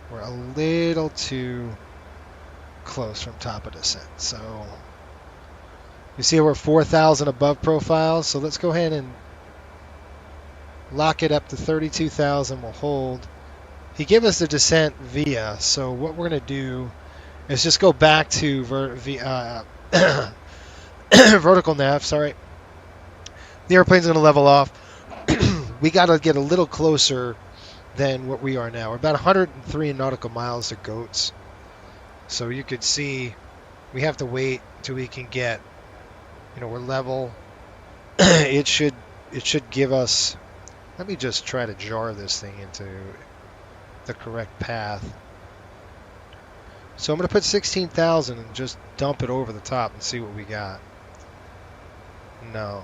we're a little too close from top of descent. So you see we're 4,000 above profile. So let's go ahead and lock it up to 32,000. We'll hold. He gave us the descent via. So what we're going to do is just go back to vertical nav. Sorry. The airplane's going to level off. We got to get a little closer than what we are now. We're about 103 nautical miles to Goats. So you could see we have to wait till we can get, we're level. It should give us, let me just try to jar this thing into the correct path. So I'm going to put 16,000 and just dump it over the top and see what we got. No.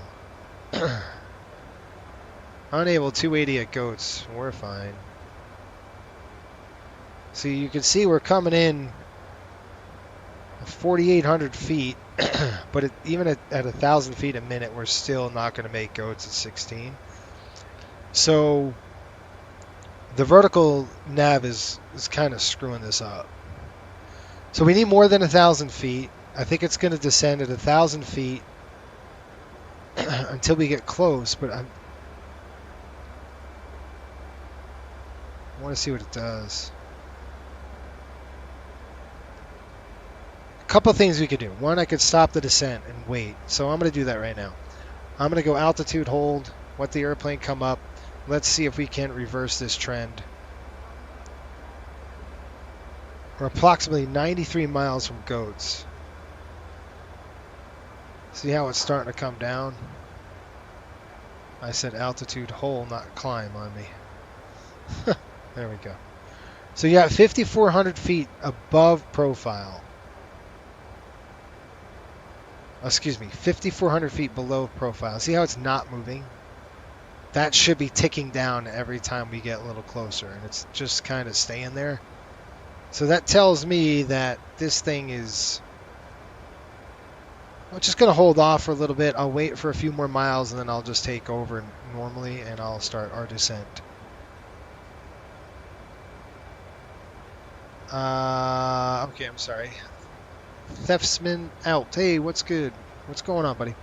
Unable 280 at Goats. We're fine. See, you can see we're coming in 4,800 feet, but even at 1,000 feet a minute, we're still not going to make Goats at 16. So the vertical nav is kind of screwing this up. So we need more than 1,000 feet. I think it's going to descend at 1,000 feet until we get close, but I want to see what it does. A couple things we could do. One, I could stop the descent and wait. So I'm going to do that right now. I'm going to go altitude hold, let the airplane come up. Let's see if we can reverse this trend. We're approximately 93 miles from Goats. See how it's starting to come down? I said altitude hold, not climb on me. There we go. So you got 5,400 feet above profile. Excuse me, 5,400 feet below profile. See how it's not moving? That should be ticking down every time we get a little closer, and it's just kind of staying there. So that tells me that this thing is... I'm just going to hold off for a little bit. I'll wait for a few more miles, and then I'll just take over normally, and I'll start our descent. Okay, I'm sorry. Theftsman out. Hey, what's good? What's going on, buddy?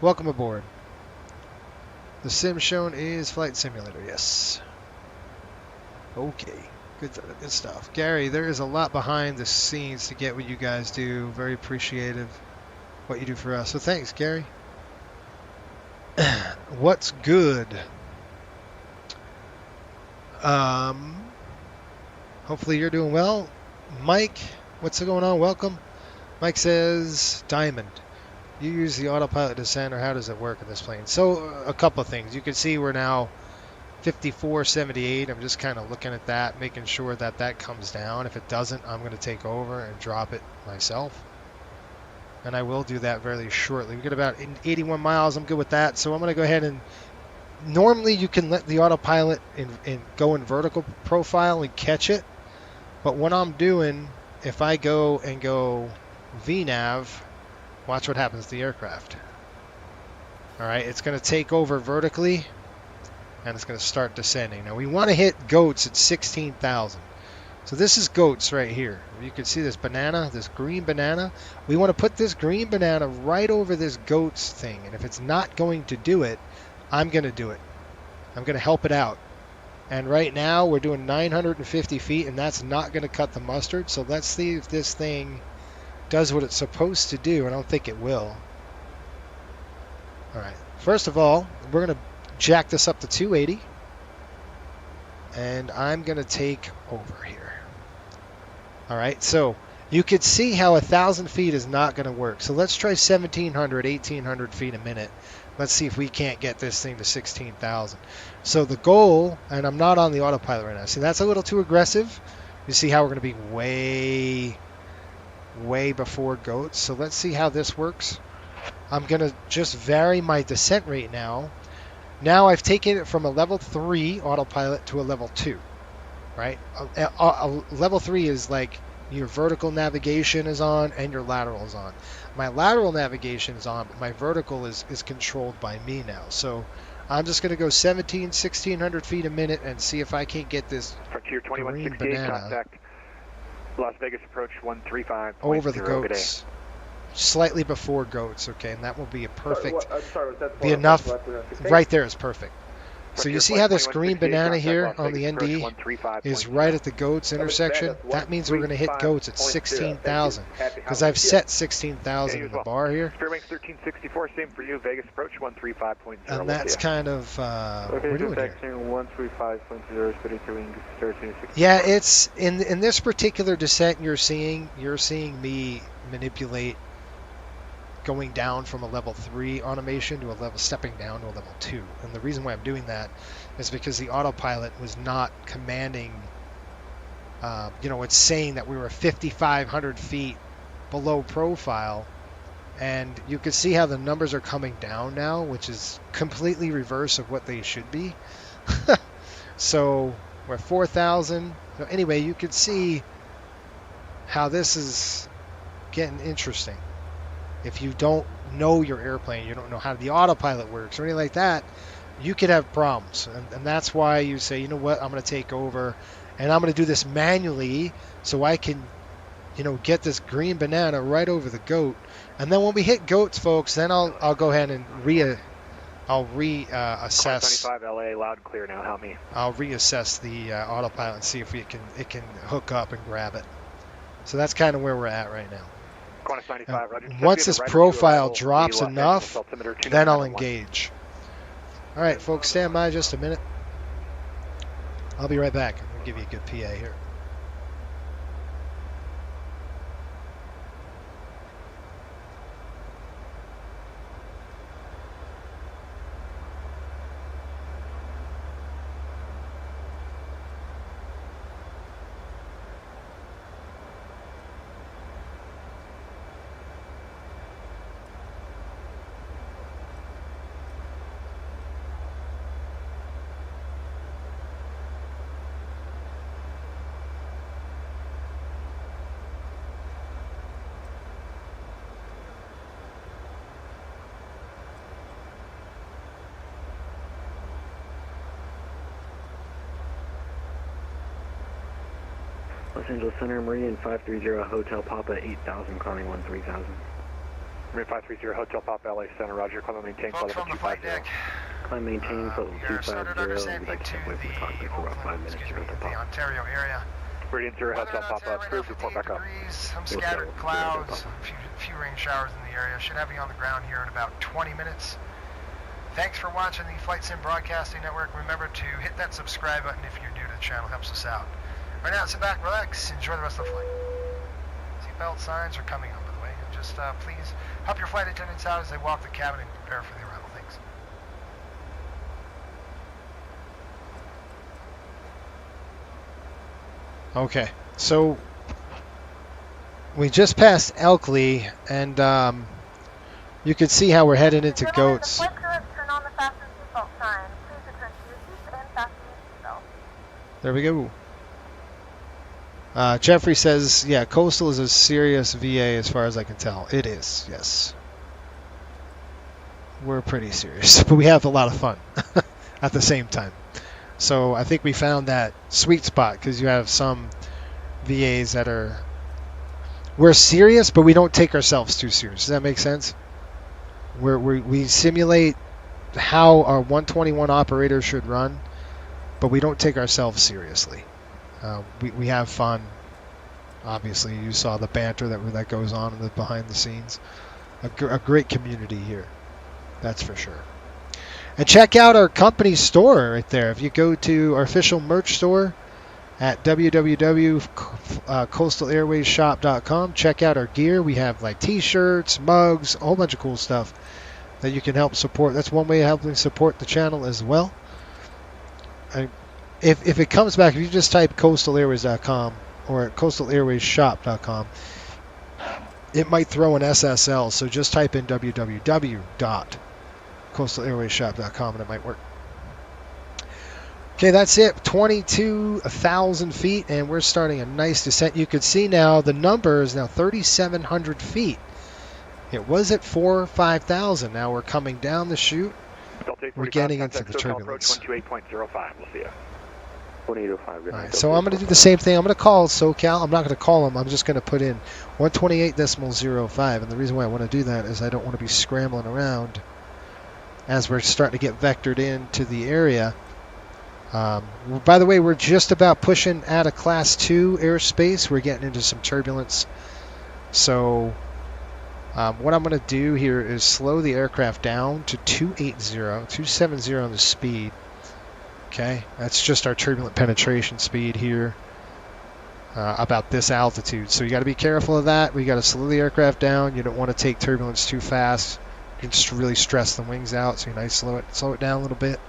Welcome aboard. The sim shown is Flight Simulator, yes. Okay, good stuff. Gary, there is a lot behind the scenes to get what you guys do. Very appreciative what you do for us. So thanks, Gary. What's good? Hopefully you're doing well. Mike, what's going on? Welcome. Mike says, Diamond, you use the autopilot descent, or how does it work in this plane? So a couple of things. You can see we're now 5478. I'm just kind of looking at that, making sure that that comes down. If it doesn't, I'm going to take over and drop it myself. And I will do that very shortly. We get about 81 miles. I'm good with that. So I'm going to go ahead and... Normally you can let the autopilot go in vertical profile and catch it. But what I'm doing, if I go and go VNAV, watch what happens to the aircraft. Alright, it's going to take over vertically, and it's going to start descending. Now we want to hit Goats at 16,000. So this is Goats right here. You can see this banana, this green banana. We want to put this green banana right over this Goats thing. And if it's not going to do it, I'm going to do it. I'm going to help it out. And right now we're doing 950 feet, and that's not going to cut the mustard. So let's see if this thing does what it's supposed to do. I don't think it will. All right. First of all, we're going to jack this up to 280. And I'm going to take over here. All right. So you could see how 1,000 feet is not going to work. So let's try 1,700, 1,800 feet a minute. Let's see if we can't get this thing to 16,000. So the goal, and I'm not on the autopilot right now. See, that's a little too aggressive. You see how we're going to be way before Goats. So let's see how this works. I'm going to just vary my descent rate now. Now I've taken it from a level 3 autopilot to a level 2. Right? A level 3 is like your vertical navigation is on and your lateral is on. My lateral navigation is on, but my vertical is controlled by me now. So I'm just going to go 1600 feet a minute and see if I can't get this
Frontier
green
2168,
banana
contact Las Vegas approach 135.0.
over the
Good day.
goats. Slightly before goats, okay, and that will be a perfect,
Sorry, was that
be enough, right there is perfect. So you see how this green banana here on the ND is right at the goats intersection? That means we're going to hit goats at 16,000, because I've set 16,000 in the bar here.
Spearwings 1364, same for you, Vegas approach 135.0.
And that's kind of what we're doing here.
135.0, speeding to wing 1360.
Yeah, it's in this particular descent you're seeing me manipulate going down from a level 3 automation to a level, stepping down to a level 2. And the reason why I'm doing that is because the autopilot was not commanding, it's saying that we were 5,500 feet below profile. And you can see how the numbers are coming down now, which is completely reverse of what they should be. So we're 4,000. So anyway, you can see how this is getting interesting. If you don't know your airplane, you don't know how the autopilot works or anything like that, you could have problems. And that's why you say, you know what, I'm going to take over and I'm going to do this manually so I can, get this green banana right over the goat. And then when we hit goats, folks, then I'll go ahead and reassess.
95 LA, loud and clear now, help me.
I'll reassess the autopilot and see if it can hook up and grab it. So that's kind of where we're at right now. Once this profile drops enough, then I'll engage. All right, folks, stand by just a minute. I'll be right back. I'm going to give you a good PA here.
Los Angeles Center, Meridian 530, Hotel Papa 8000, climbing 13,000.
Meridian 530, Hotel Papa, LA Center, roger, climb and maintain, level 250.
Climb maintain, level 250, we'd like to step away from the cockpit for about 5 minutes to Hotel Papa.
Ontario area.
Meridian 0, Hotel Papa, approved, report back up.
Some scattered clouds, a few rain showers in the area. Should have you on the ground here in about 20 minutes. Thanks for watching the Flight Sim Broadcasting Network. Remember to hit that subscribe button if you're new to the channel, helps us out. Right now, sit back, relax, enjoy the rest of the flight. Seatbelt signs are coming up, by the way. And just please help your flight attendants out as they walk the cabin and prepare for the arrival. Thanks.
Okay, so we just passed Elkley, and you can see how we're heading into goats.
Turn on the fasten seatbelt sign. Please return to your seats and fasten your seatbelt.
There we go. Jeffrey says, yeah, Coastal is a serious VA as far as I can tell. It is, yes. We're pretty serious, but we have a lot of fun at the same time. So I think we found that sweet spot, because you have some VAs that we're serious, but we don't take ourselves too serious. Does that make sense? We simulate how our 121 operator should run, but we don't take ourselves seriously. We have fun. Obviously, you saw the banter that goes on in the behind the scenes. A great community here, that's for sure. And check out our company store right there. If you go to our official merch store at www.coastalairwaysshop.com, check out our gear. We have like t-shirts, mugs, a whole bunch of cool stuff that you can help support. That's one way of helping support the channel as well. If it comes back, if you just type coastalairways.com or coastalairwaysshop.com, it might throw an SSL, so just type in www.coastalairwaysshop.com and it might work. Okay, that's it. 22,000 feet, and we're starting a nice descent. You can see now the number is now 3,700 feet. It was at 4,000 or 5,000. Now we're coming down the chute. We're getting into the turbulence.
128.05. We'll see you.
2805.
All right, so I'm going to do the same thing. I'm going to call SoCal. I'm not going to call them. I'm just going to put in 128.05. And the reason why I want to do that is I don't want to be scrambling around as we're starting to get vectored into the area. By the way, we're just about pushing out of Class 2 airspace. We're getting into some turbulence. So what I'm going to do here is slow the aircraft down to 270 on the speed. Okay, that's just our turbulent penetration speed here about this altitude. So you got to be careful of that. We got to slow the aircraft down. You don't want to take turbulence too fast. You can just really stress the wings out. So you nice slow it down a little bit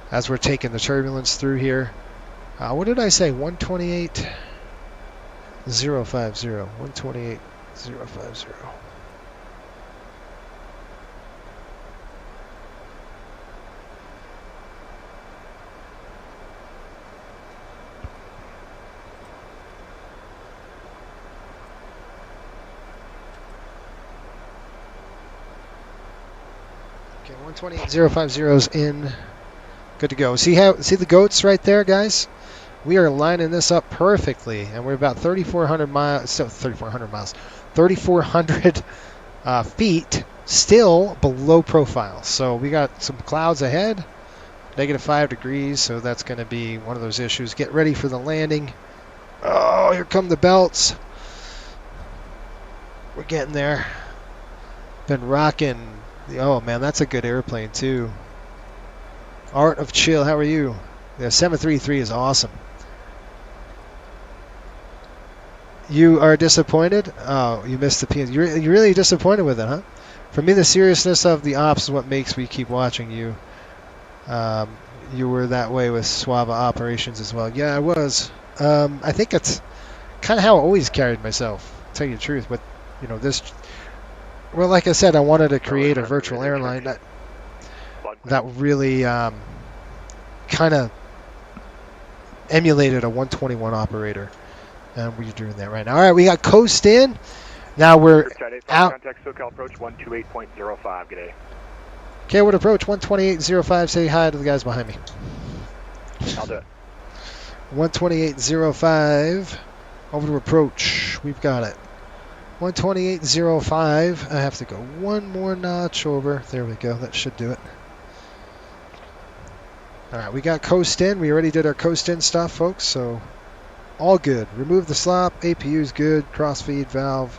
as we're taking the turbulence through here. What did I say? 128.050. 128.050. Okay, 128.050 is in. Good to go. See the goats right there, guys? We are lining this up perfectly, and we're about 3,400 miles. So 3,400 miles, 3,400 feet, still below profile. So we got some clouds ahead, -5 degrees. So that's going to be one of those issues. Get ready for the landing. Oh, here come the belts. We're getting there. Been rocking. Oh man, that's a good airplane too. Art of Chill, how are you? Yeah, 733 is awesome. You are disappointed? Oh, you missed the PNs. You're really disappointed with it, huh? For me, the seriousness of the ops is what makes me keep watching you. You were that way with Suava Operations as well. Yeah, I was. I think it's kind of how I always carried myself, to tell you the truth. But, you know, this... Well, like I said, I wanted to create a virtual airline that really kind of emulated a 121 operator. And we're doing that right now. All right, we got coast in. Now we're out.
Contact SoCal approach 128.05. Good day.
Okay, we're at approach 128.05. Say hi to the guys behind me.
I'll do it.
128.05. Over to approach. We've got it. 128.05. I have to go one more notch over. There we go. That should do it. All right, we got coast in. We already did our coast in stuff, folks, so all good. Remove the slop. APU's good. Crossfeed valve.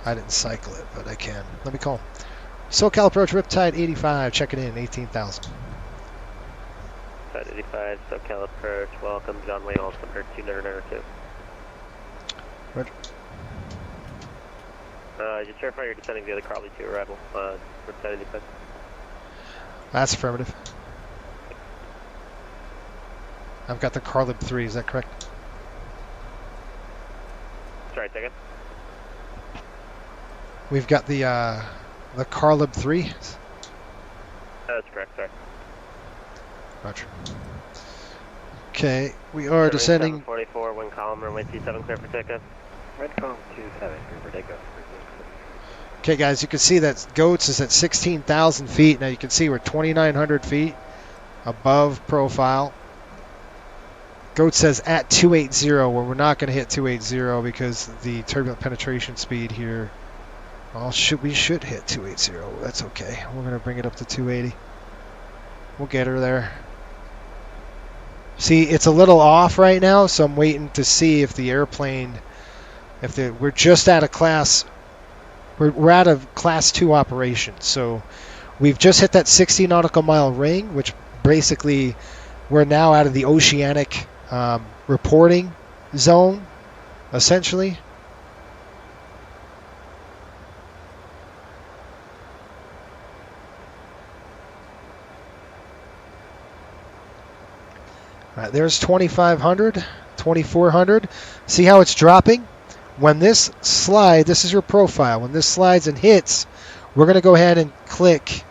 I didn't cycle it, but I can. Let me call. SoCal approach Riptide 85. Checking in 18,000.
Riptide 85. SoCal approach. Welcome. John Wayne Altimeter 2992.
Roger.
Just verify you're descending via the Crowley 2 arrival. Riptide 85.
That's affirmative. I've got the Carlib 3, is that correct?
Sorry, second.
We've got the Carlib 3.
That's correct, sorry.
Roger. Okay, we are descending.
744, wind column, runway 27, clear for takeoff.
Red column 27, clear for takeoff.
Okay, guys, you can see that GOATS is at 16,000 feet. Now you can see we're 2,900 feet above profile. GOATS says at 280, where we're not going to hit 280 because the turbulent penetration speed here. Well, we should hit 280. That's okay. We're going to bring it up to 280. We'll get her there. See, it's a little off right now, so I'm waiting to see if the airplane, we're just out of class. We're out of Class 2 operations, so we've just hit that 60 nautical mile ring, which basically we're now out of the oceanic reporting zone, essentially. All right, there's 2,500, 2,400. See how it's dropping? When this slide, this is your profile. When this slides and hits, we're going to go ahead and click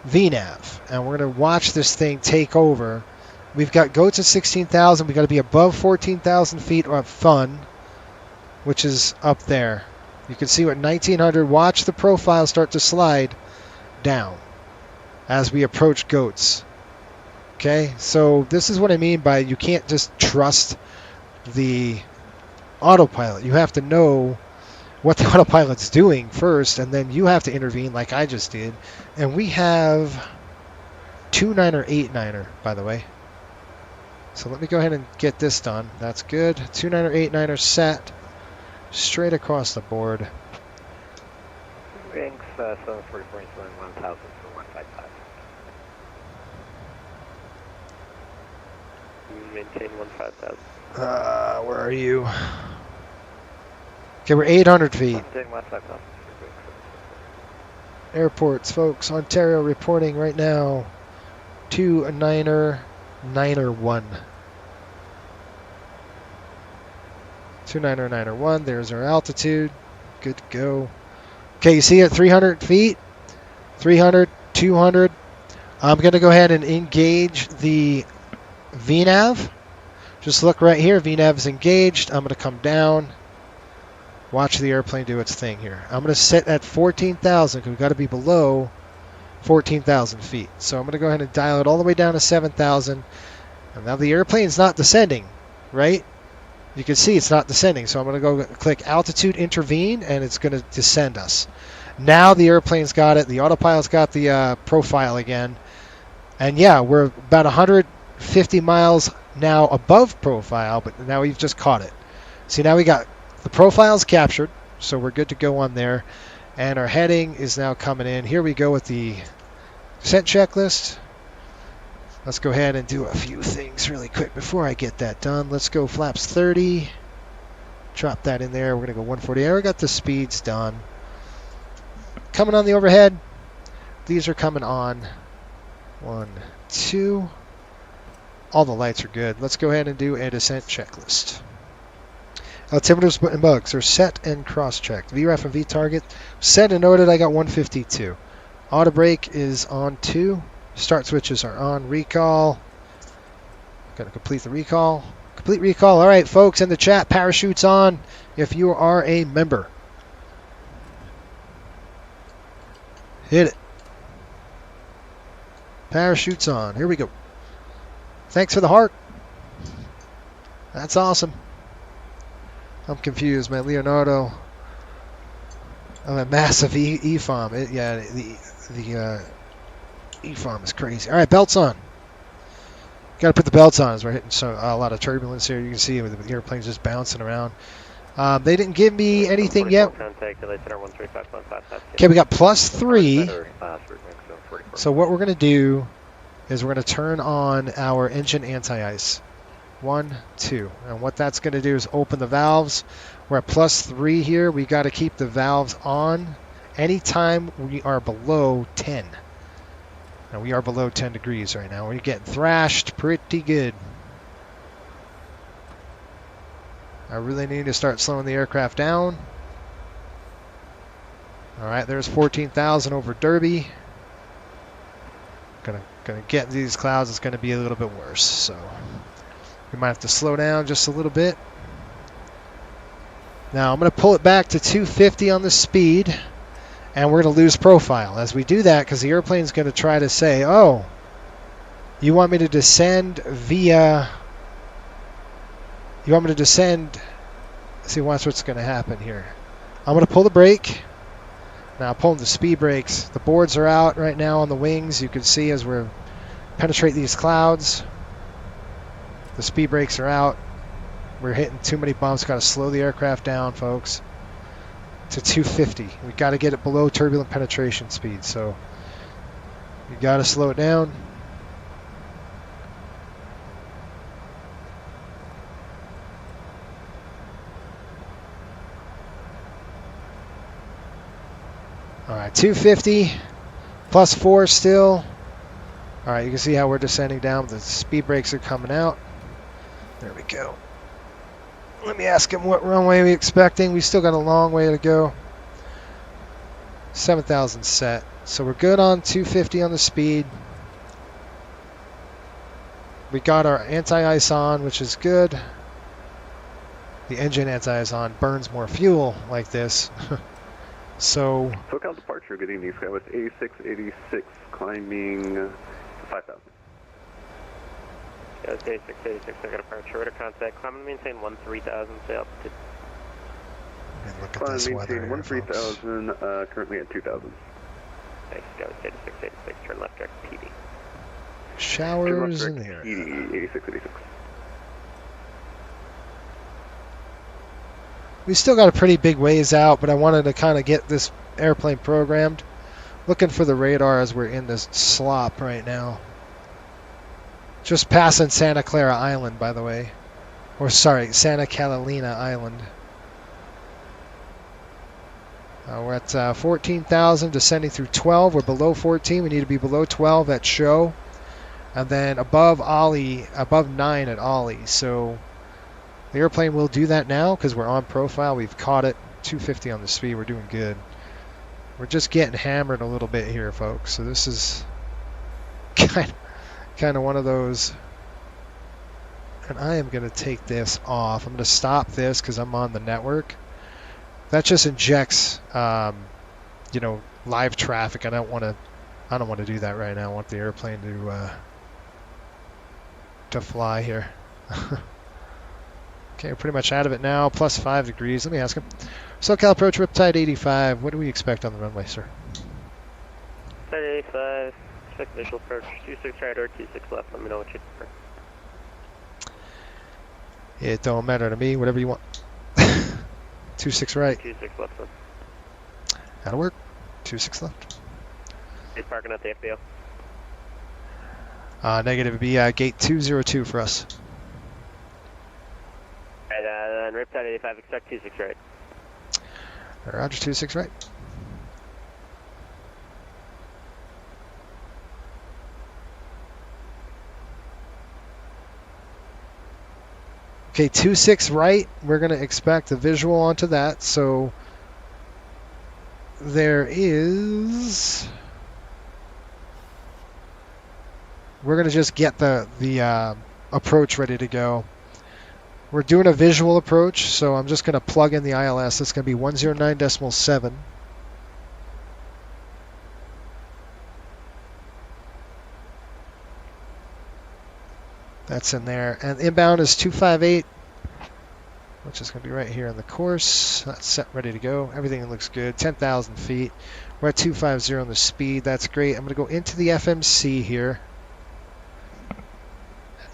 VNAV, and we're going to watch this thing take over. We've got goats at 16,000. We've got to be above 14,000 feet or fun, which is up there. You can see at 1900, watch the profile start to slide down as we approach goats. Okay, so this is what I mean by you can't just trust the autopilot. You have to know what the autopilot's doing first, and then you have to intervene like I just did. And we have 29er, 89er, by the way. So let me go ahead and get this done. That's good. 29er, 89er set straight across the board.
Wings 744, 1000 for 155. Maintain 15,000.
Where are you? Okay, we're 800 feet.
Maintain 15,000.
Airports, folks. Ontario reporting right now. 29er, 9er 1. 29er, 9er 1. There's our altitude. Good to go. Okay, you see at 300 feet? 300, 200. I'm going to go ahead and engage the VNAV. Just look right here. VNAV is engaged. I'm going to come down. Watch the airplane do its thing here. I'm going to sit at 14,000 because we've got to be below 14,000 feet. So I'm going to go ahead and dial it all the way down to 7,000. And now the airplane's not descending, right? You can see it's not descending. So I'm going to go click altitude intervene, and it's going to descend us. Now the airplane's got it. The autopilot's got the profile again. And yeah, we're about 150 miles now above profile, but now we've just caught it. See, now we got the profile's captured, so we're good to go on there. And our heading is now coming in. Here we go with the descent checklist. Let's go ahead and do a few things really quick before I get that done. Let's go flaps 30. Drop that in there. We're going to go 140. I already got the speeds done. Coming on the overhead. These are coming on. 1, 2. All the lights are good. Let's go ahead and do a descent checklist. Altimeters and bugs are set and cross-checked. VREF and V-target set and noted. I got 152. Auto brake is on 2. Start switches are on. Recall. Got to complete the recall. Complete recall. All right, folks, in the chat, parachutes on if you are a member. Hit it. Parachutes on. Here we go. Thanks for the heart. That's awesome. I'm confused, man. Leonardo. I'm a massive E-farm. Yeah, the E-farm is crazy. All right, belts on. Got to put the belts on as we're hitting a lot of turbulence here. You can see with the airplanes just bouncing around. They didn't give me anything yet. Okay, we got +3. So what we're going to do is we're going to turn on our engine anti-ice. 1, 2. And what that's going to do is open the valves. We're at +3 here. We got to keep the valves on anytime we are below 10. And we are below 10 degrees right now. We're getting thrashed pretty good. I really need to start slowing the aircraft down. All right, there's 14,000 over Derby. Gonna get these clouds. It's gonna be a little bit worse. So we might have to slow down just a little bit. Now I'm going to pull it back to 250 on the speed, and we're going to lose profile as we do that because the airplane's going to try to say, oh, you want me to descend via, you want me to descend, see, watch what's going to happen here. I'm going to pull the brake. Now pulling the speed brakes. The boards are out right now on the wings. You can see as we're penetrate these clouds. The speed brakes are out. We're hitting too many bumps. Got to slow the aircraft down, folks, to 250. We got to get it below turbulent penetration speed. So you got to slow it down. All right, 250 +4 still. All right, you can see how we're descending down. The speed brakes are coming out. There we go. Let me ask him what runway we're expecting. We still got a long way to go. 7,000 set. So we're good on 250 on the speed. We got our anti-ice on, which is good. The engine anti-ice on burns more fuel like this. So
SoCal departure, good evening, Skywest 8686, climbing 5,000.
Skywest 8686, I got departure, order contact, climb and maintain 13,000, say altitude.
And look at this weather here,
13,000, currently at 2,000.
Thanks, Skywest 8686, turn left direct PD.
Showers in the air.
PD 8686.
We still got a pretty big ways out, but I wanted to kind of get this airplane programmed. Looking for the radar as we're in this slop right now. Just passing Santa Clara Island, by the way. Or sorry, Santa Catalina Island. We're at 14,000, descending through 12. We're below 14. We need to be below 12 at show. And then above 9 at Ollie. So the airplane will do that now because we're on profile. We've caught it. 250 on the speed. We're doing good. We're just getting hammered a little bit here, folks. So this is kind of one of those. And I am going to take this off. I'm going to stop this because I'm on the network. That just injects, live traffic. I don't want to do that right now. I want the airplane to fly here. Okay, we're pretty much out of it now. Plus 5 degrees. Let me ask him. SoCal approach, Riptide 85. What do we expect on the runway, sir?
Riptide 85. Expect visual approach 26 right or 26 left. Let me know what you prefer.
It don't matter to me. Whatever you want. 26 right.
26 left. Son.
That'll work. 26 left.
He's parking at the FBO.
Negative. It'd be gate 202 for us.
Alright, then Riptide 85, expect 26 right.
Roger, 26 right. Okay, 26 right. We're going to expect a visual onto that. So there is. We're going to just get the approach ready to go. We're doing a visual approach, so I'm just going to plug in the ILS. It's going to be 109.7. That's in there. And inbound is 258, which is going to be right here in the course. That's set, ready to go. Everything looks good. 10,000 feet. We're at 250 on the speed. That's great. I'm going to go into the FMC here.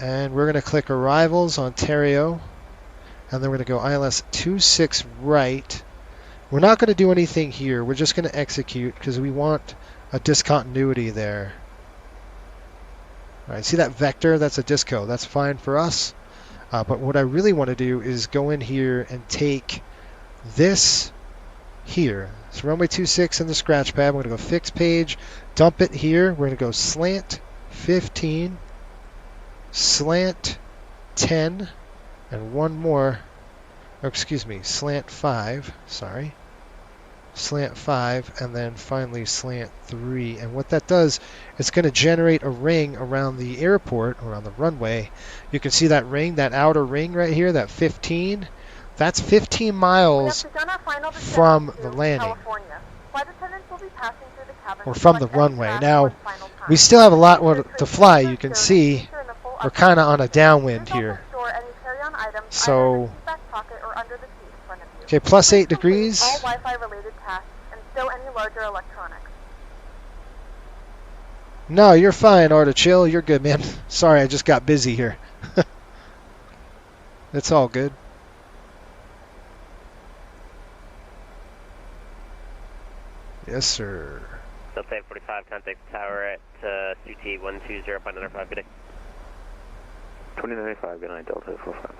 And we're going to click Arrivals, Ontario. And then we're going to go ILS 26 right. We're not going to do anything here. We're just going to execute because we want a discontinuity there. All right, see that vector? That's a disco. That's fine for us. But what I really want to do is go in here and take this here. So runway 26 in the scratch pad. We're going to go fixed page, dump it here. We're going to go slant 15. Slant 10 and one more, or excuse me, slant 5, sorry. Slant 5 and then finally slant 3. And what that does, it's going to generate a ring around the airport, around the runway. You can see that ring, that outer ring right here, that 15. That's 15 miles from the landing. Or from the runway. Now, we still have a lot more to fly. You can see we're kind of on a downwind here. So, okay, plus 8 degrees.
All Wi-Fi related tasks and still any larger electronics.
No, you're fine, Arta Chill. You're good, man. Sorry, I just got busy here. It's all good. Yes, sir.
Delta 45, contact the tower at CT 120.95, good day.
2095, good night, Delta 45.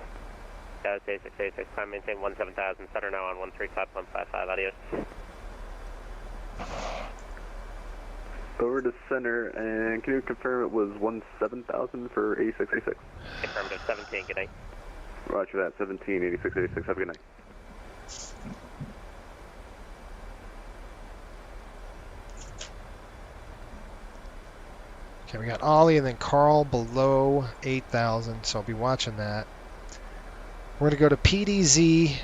Dallas 8686, climb maintain 17,000, center now on 135.55, adios.
Over to center, and can you confirm it was 17,000 for 8686?
Affirmative, 17, good night.
Roger that, 17, 8686, have a good night.
Okay, we got Ollie and then Carl below 8,000, so I'll be watching that. We're going to go to PDZ.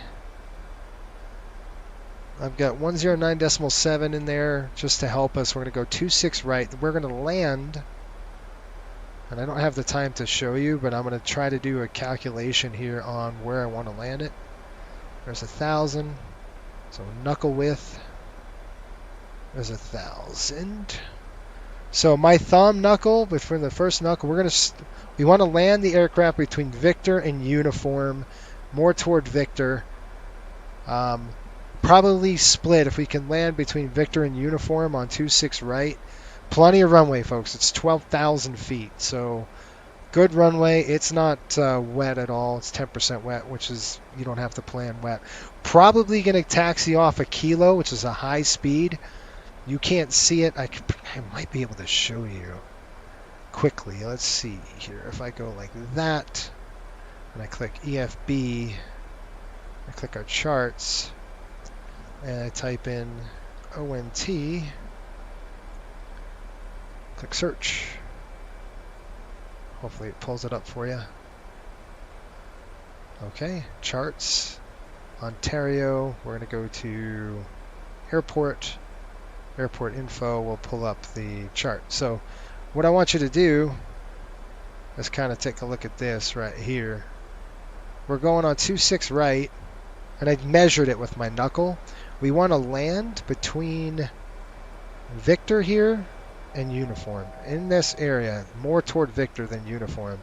I've got 109.7 in there just to help us. We're going to go 26 right. We're going to land, and I don't have the time to show you, but I'm going to try to do a calculation here on where I want to land it. There's 1,000, so knuckle width. There's 1,000. So my thumb knuckle, but for the first knuckle, we want to land the aircraft between Victor and Uniform, more toward Victor. Probably split if we can land between Victor and Uniform on 26 right. Plenty of runway, folks. It's 12,000 feet, so good runway. It's not wet at all. It's 10% wet, which is, you don't have to plan wet. Probably going to taxi off a kilo, which is a high speed. You can't see it. I might be able to show you quickly. Let's see here. If I go like that, and I click EFB, I click our charts, and I type in ONT, click search. Hopefully it pulls it up for you. Okay, charts, Ontario. We're going to go to airport. Airport info will pull up the chart. So what I want you to do is kind of take a look at this right here. We're going on 26 right, and I measured it with my knuckle. We want to land between Victor here and Uniform in this area, more toward Victor than Uniform.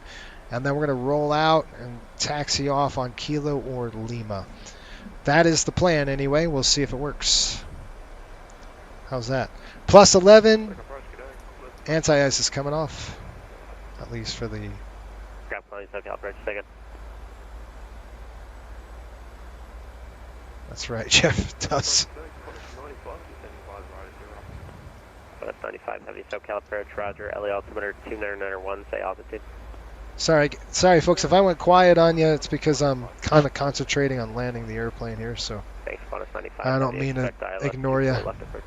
And then we're going to roll out and taxi off on Kilo or Lima. That is the plan anyway. We'll see if it works. How's that? Plus 11. Anti-ice is coming off. At least for the... That's right, Jeff. It does.
That's 95, heavy SoCal approach, roger. LA altimeter 2991, say altitude.
Sorry, folks. If I went quiet on you, it's because I'm kind of concentrating on landing the airplane here, so
Thanks, Qantas 95,
I don't mean to ignore you.
Left approach.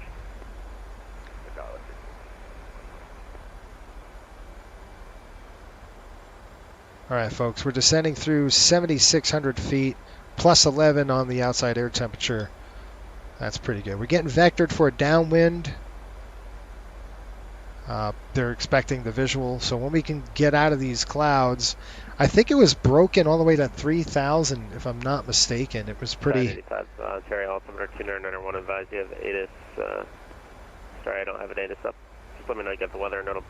All right, folks. We're descending through 7,600 feet, plus 11 on the outside air temperature. That's pretty good. We're getting vectored for a downwind. They're expecting the visual, so when we can get out of these clouds, I think it was broken all the way to 3,000, if I'm not mistaken. It was pretty...
85, Ontario altimeter 2991, advise you have ATIS. Sorry, I don't have an ATIS up. Just let me know you get the weather notable.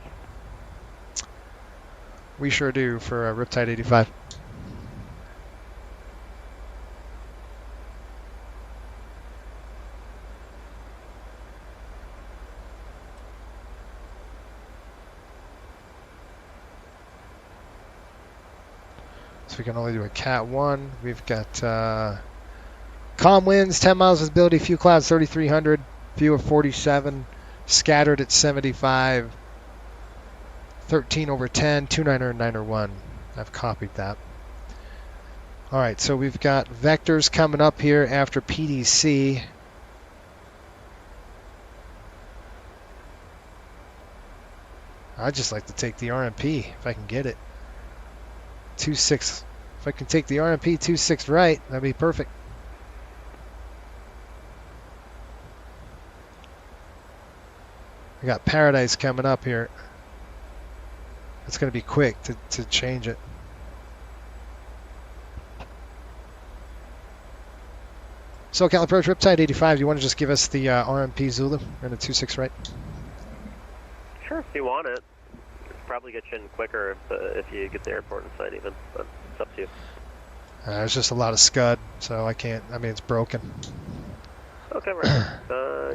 We sure do for Riptide 85. So we can only do a Cat 1. We've got calm winds, 10 miles visibility, few clouds, 3,300, view of 47, scattered at 75, 13 over 10, 2991. I've copied that. All right, so we've got vectors coming up here after PDC. I'd just like to take the RMP if I can get it. 26. If I can take the RMP 26 right, that'd be perfect. We got Paradise coming up here. It's going to be quick to change it. SoCal approach, Riptide 85. You want to just give us the RMP Zulu and a 26 right?
Sure, if you want it. Probably get you in quicker if you get the airport in sight even, but it's up to you.
There's just a lot of scud, so I can't, I mean, it's broken.
Okay, right.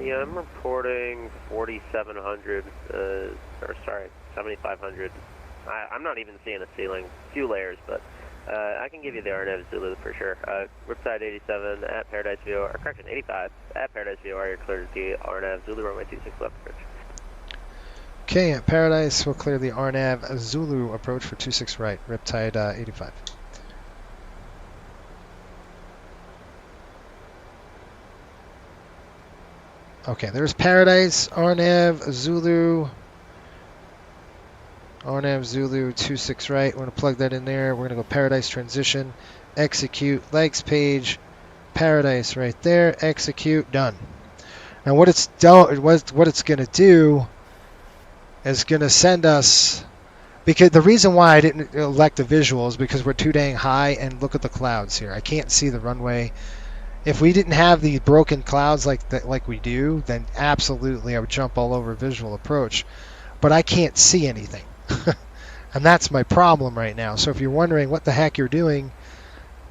Yeah, I'm reporting 4,700, or sorry, 7,500. I'm not even seeing a ceiling, few layers, but I can give you the RNAV Zulu for sure. Riptide 87 at Paradise VOR, or correction, 85 at Paradise VOR, you're clear to the RNAV Zulu runway 26 left approach.
Okay, at Paradise, we'll clear the RNAV Zulu approach for 26 right, Riptide 85. Okay, there's Paradise, RNAV Zulu. RNAV Zulu 26 right. We're going to plug that in there. We're going to go Paradise transition, execute, legs page, Paradise right there, execute, done. Now what it's going to do is going to send us, because the reason why I didn't elect the visual is because we're too dang high, and look at the clouds here. I can't see the runway. If we didn't have these broken clouds like we do, then absolutely I would jump all over visual approach. But I can't see anything. And that's my problem right now. So if you're wondering what the heck you're doing,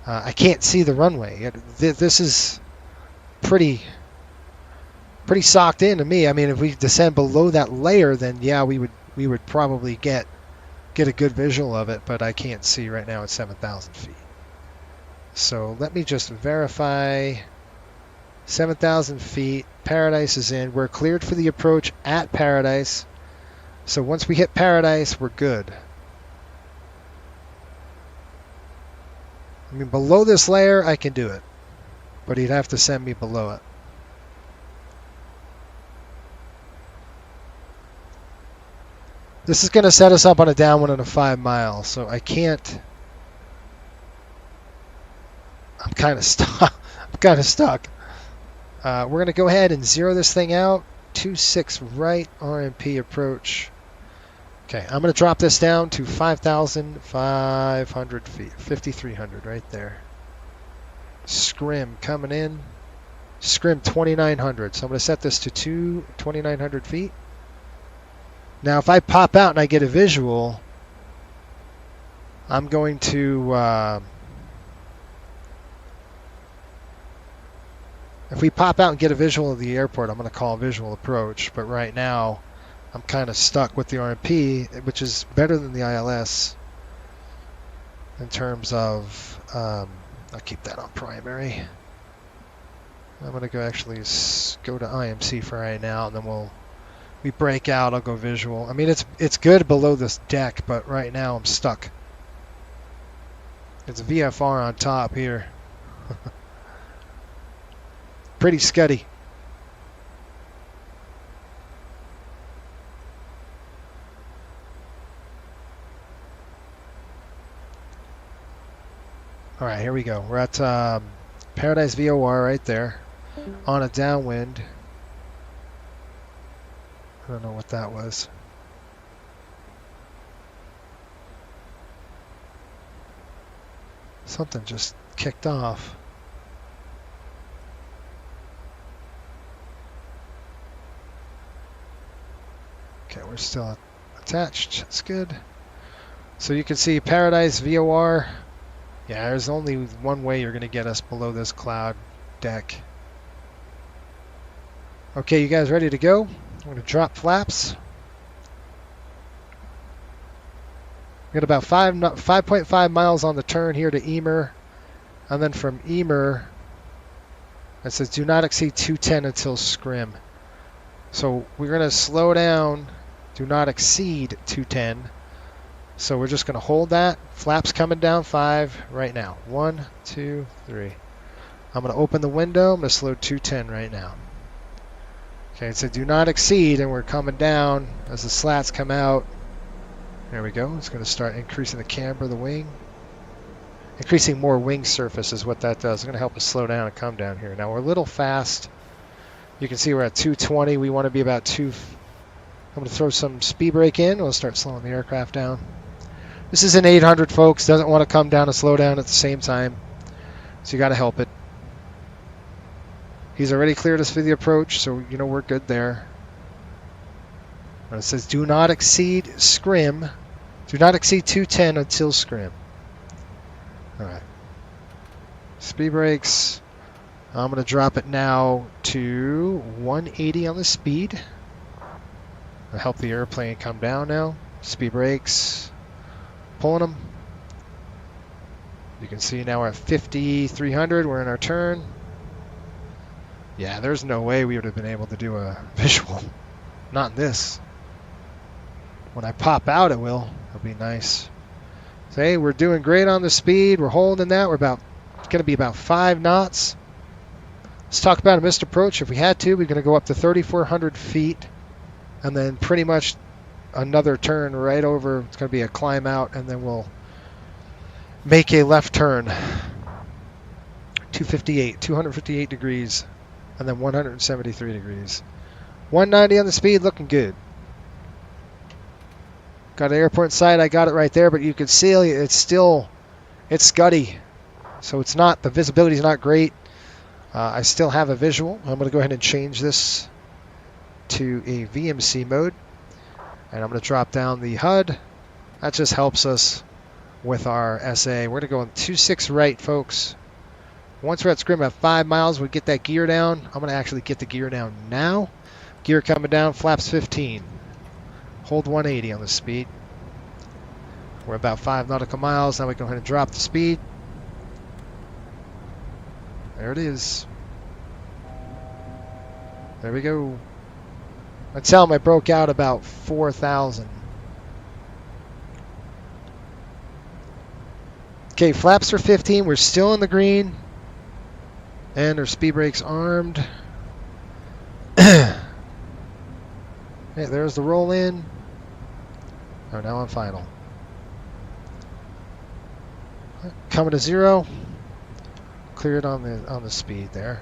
I can't see the runway. This is pretty socked in to me. I mean, if we descend below that layer, then yeah, we would probably get a good visual of it, but I can't see right now at 7,000 feet. So let me just verify 7,000 feet. Paradise is in. We're cleared for the approach at Paradise. So once we hit Paradise, we're good. I mean, below this layer, I can do it. But he'd have to send me below it. This is going to set us up on a downwind on a 5 miles, so I can't. I'm kind of stuck. We're going to go ahead and zero this thing out. 26 right, RMP approach. Okay, I'm going to drop this down to 5,500 feet, 5,300 right there. Scrim coming in. Scrim 2,900. So I'm going to set this to 2,900 feet. Now, if I pop out and I get a visual, I'm going to. If we pop out and get a visual of the airport, I'm going to call visual approach. But right now, I'm kind of stuck with the RMP, which is better than the ILS in terms of. I'll keep that on primary. I'm going to go actually go to IMC for right now, and then we break out. I'll go visual. I mean, it's good below this deck, but right now I'm stuck. It's a VFR on top here. Pretty scuddy. All right, here we go. We're at Paradise VOR right there on a downwind. I don't know what that was. Something just kicked off. Okay, we're still attached. That's good. So you can see Paradise VOR. Yeah, there's only one way you're going to get us below this cloud deck. Okay, you guys ready to go? I'm going to drop flaps. We got about 5.5 miles on the turn here to Emer. And then from Emer, it says do not exceed 210 until scrim. So we're going to slow down, do not exceed 210. So we're just going to hold that. Flaps coming down 5 right now. 1, 2, 3. I'm going to open the window. I'm going to slow 210 right now. Okay, so do not exceed, and we're coming down as the slats come out. There we go. It's going to start increasing the camber of the wing. Increasing more wing surface is what that does. It's going to help us slow down and come down here. Now we're a little fast. You can see we're at 220. We want to be about 2. I'm going to throw some speed brake in. We'll start slowing the aircraft down. This is an 800, folks. Doesn't want to come down and slow down at the same time. So you got to help it. He's already cleared us for the approach, so you know we're good there. And it says do not exceed scrim. Do not exceed 210 until scrim. All right. Speed brakes. I'm going to drop it now to 180 on the speed. I'll help the airplane come down now. Speed brakes. Pulling them. You can see now we're at 5,300. We're in our turn. Yeah, there's no way we would have been able to do a visual. Not in this. When I pop out, it will. It'll be nice. So, hey, we're doing great on the speed. We're holding that. We're going to be about 5 knots. Let's talk about a missed approach. If we had to, we're going to go up to 3,400 feet. And then pretty much another turn right over. It's going to be a climb out, and then we'll make a left turn. 258 degrees, and then 173 degrees. 190 on the speed, looking good. Got an airport in sight. I got it right there, but you can see it's scuddy. So it's not, the visibility is not great. I still have a visual. I'm going to go ahead and change this to a VMC mode. And I'm going to drop down the HUD. That just helps us with our SA. We're going to go on 26 right, folks. Once we're at scrim at 5 miles, we get that gear down. I'm going to actually get the gear down now. Gear coming down, flaps 15. Hold 180 on the speed. We're about 5 nautical miles. Now we go ahead and drop the speed. There it is. There we go. I tell them I broke out about 4,000. Okay, flaps are 15. We're still in the green. And our speed brake's armed. Okay, there's the roll in. Oh, now on final. Coming to 0. Clear it on the speed there.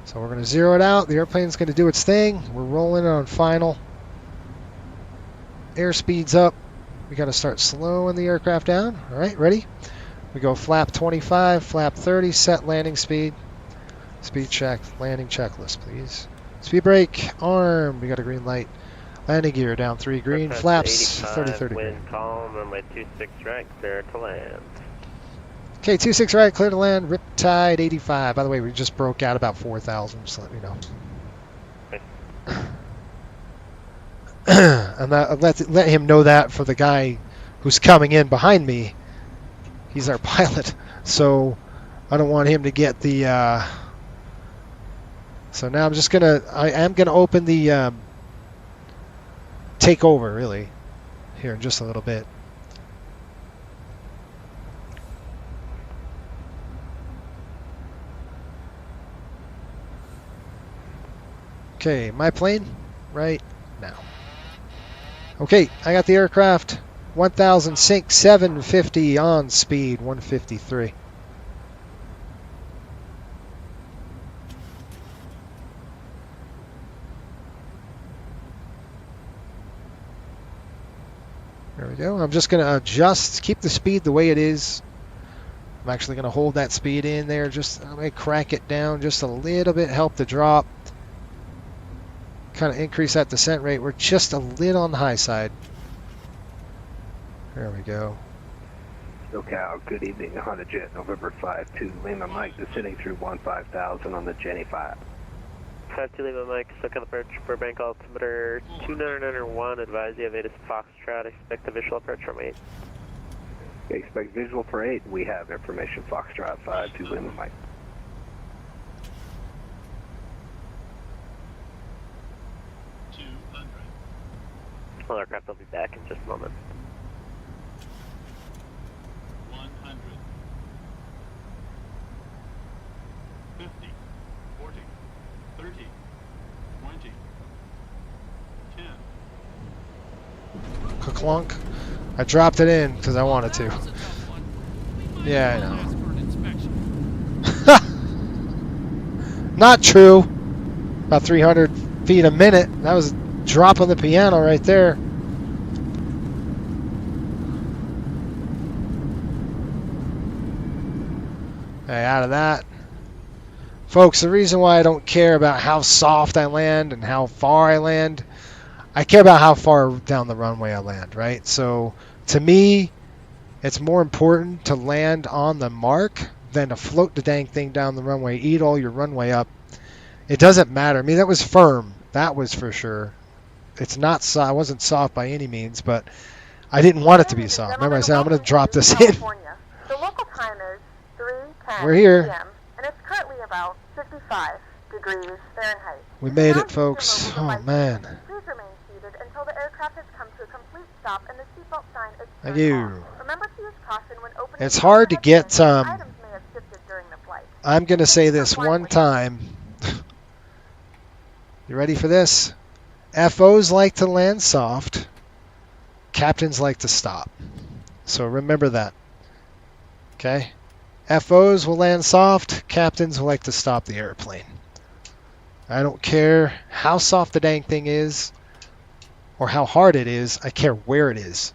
So we're going to 0 it out. The airplane's going to do its thing. We're rolling it on final. Airspeed's up. We got to start slowing the aircraft down. All right, ready? We go flap 25, flap 30, set landing speed. Speed check, landing checklist, please. Speed brake, arm. We got a green light. Landing gear down 3 green, flaps 30, 30 green.
Wind calm, runway 26 right, clear to land.
Okay, 26 right, clear to land, Riptide 85. By the way, we just broke out about 4,000, just to let you know. And let him know that for the guy who's coming in behind me. He's our pilot, so I don't want him to get the... So now I am gonna open the takeover, really, here in just a little bit. Okay, my plane right now. Okay, I got the aircraft. 1,000 sync, 750 on speed, 153. There we go. I'm just going to adjust, keep the speed the way it is. I'm actually going to hold that speed in there. I'm going to crank it down just a little bit, help the drop. Kind of increase that descent rate. We're just a little on the high side. There we go.
SoCal, good evening. Honda Jet, November 5-2, Lima Mike, descending through 15,000 on the Jenny 5.
5-2 Lima Mike, SoCal approach, Burbank altimeter 2991, advise you have ATOPS Foxtrot, expect a visual approach from 8.
Expect visual for 8, we have information Foxtrot 5-2 Lima Mike.
Well, aircraft will be back in just a moment.
100. 50. 40. 30. 20. 10.
Clunk. I dropped it in because I wanted to. Yeah, I know. Not true. About 300 feet a minute. That was dropping the piano right there. Okay, out of that. Folks, the reason why I don't care about how soft I land and how far I land, I care about how far down the runway I land, right? So to me, it's more important to land on the mark than to float the dang thing down the runway, eat all your runway up. It doesn't matter. I mean, that was firm. That was for sure. It's not soft. It wasn't soft by any means, but I didn't want it to be soft. Remember I said I'm going to drop this in.
The local time is 3:10
We're here.
p.m. and it's currently about 55 degrees Fahrenheit.
We made it, folks. Oh, man.
Please remain seated until the aircraft has come to a complete stop and the seatbelt sign is
Thank
turned
you.
off. Remember to use caution when opening.
It's hard to get
items may have shifted during the flight.
I'm going to say this one time. You ready for this? FOs like to land soft. Captains like to stop. So remember that. Okay? FOs will land soft. Captains will like to stop the airplane. I don't care how soft the dang thing is or how hard it is. I care where it is.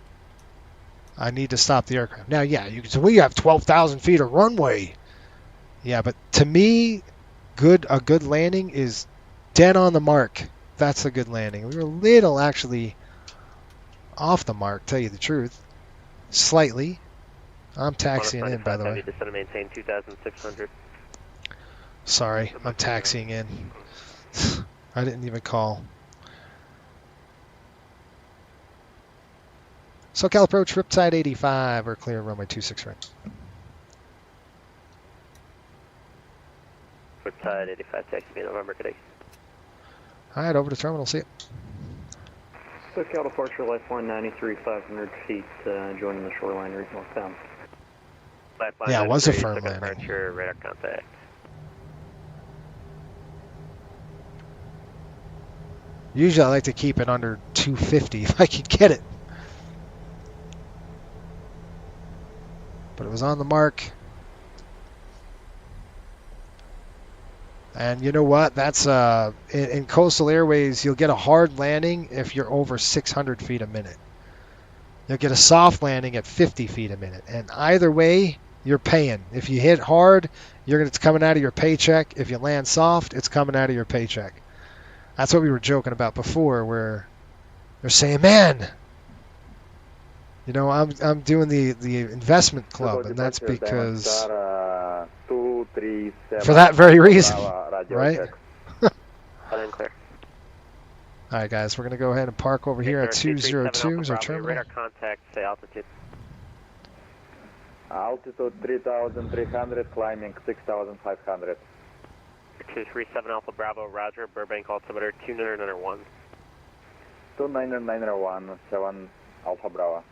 I need to stop the aircraft. Now, yeah, you can say, we have 12,000 feet of runway. Yeah, but to me, a good landing is dead on the mark. That's a good landing. We were a little actually off the mark, tell you the truth. Slightly. I'm taxiing in, by the way.
Descend and maintain 2,600.
Sorry, I'm taxiing in. I didn't even call. SoCal approach, Riptide 85. We're clear, runway 26 right.
Riptide 85, taxi November, good day.
All right, over to terminal, see it.
SoCal departure, lifeline 93, 500 feet, joining the shoreline route northbound.
Lifeline
yeah, it was a
93,
firm
SoCal
landing.
Departure, radar contact.
Usually I like to keep it under 250 if I could get it. But it was on the mark. And you know what? That's in coastal airways, you'll get a hard landing if you're over 600 feet a minute. You'll get a soft landing at 50 feet a minute. And either way, you're paying. If you hit hard, it's coming out of your paycheck. If you land soft, it's coming out of your paycheck. That's what we were joking about before, where they're saying, man, you know, I'm doing the investment club, and that's because for that very reason, right? All right, guys, we're going to go ahead and park over here at 202 is our terminal.
Radar contact, say altitude.
Altitude 3,300, climbing 6,500.
237 Alpha Bravo, Roger, Burbank altimeter 29901.
29901, 7 Alpha Bravo.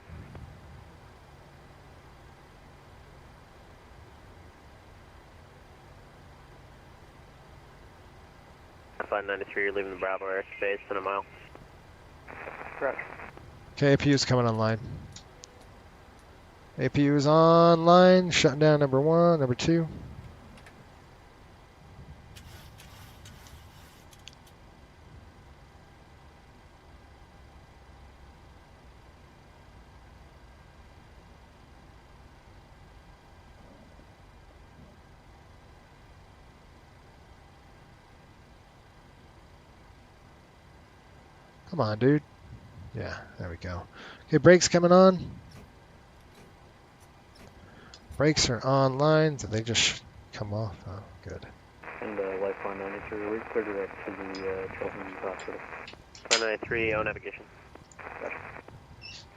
Flight 93, you're leaving the Bravo airspace in a mile.
Correct.
Okay, APU is coming online. APU is online, shutting down number 1, number 2. Come on, dude. Yeah, there we go. Okay, brakes coming on. Brakes are online. Did they just come off? Oh, good.
And lifeline 93, we cleared it up to the Chilton Hospital.
Flight 93, O navigation.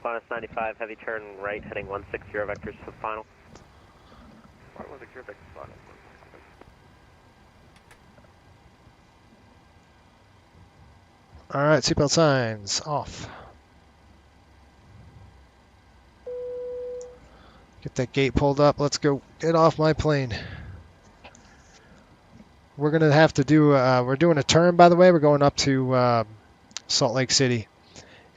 Flight 95, heavy turn right, heading 160 vectors to the final.
160 vectors final.
All right, seatbelt signs off. Get that gate pulled up. Let's go. Get off my plane. We're going to have to do, we're doing a turn, by the way. We're going up to Salt Lake City.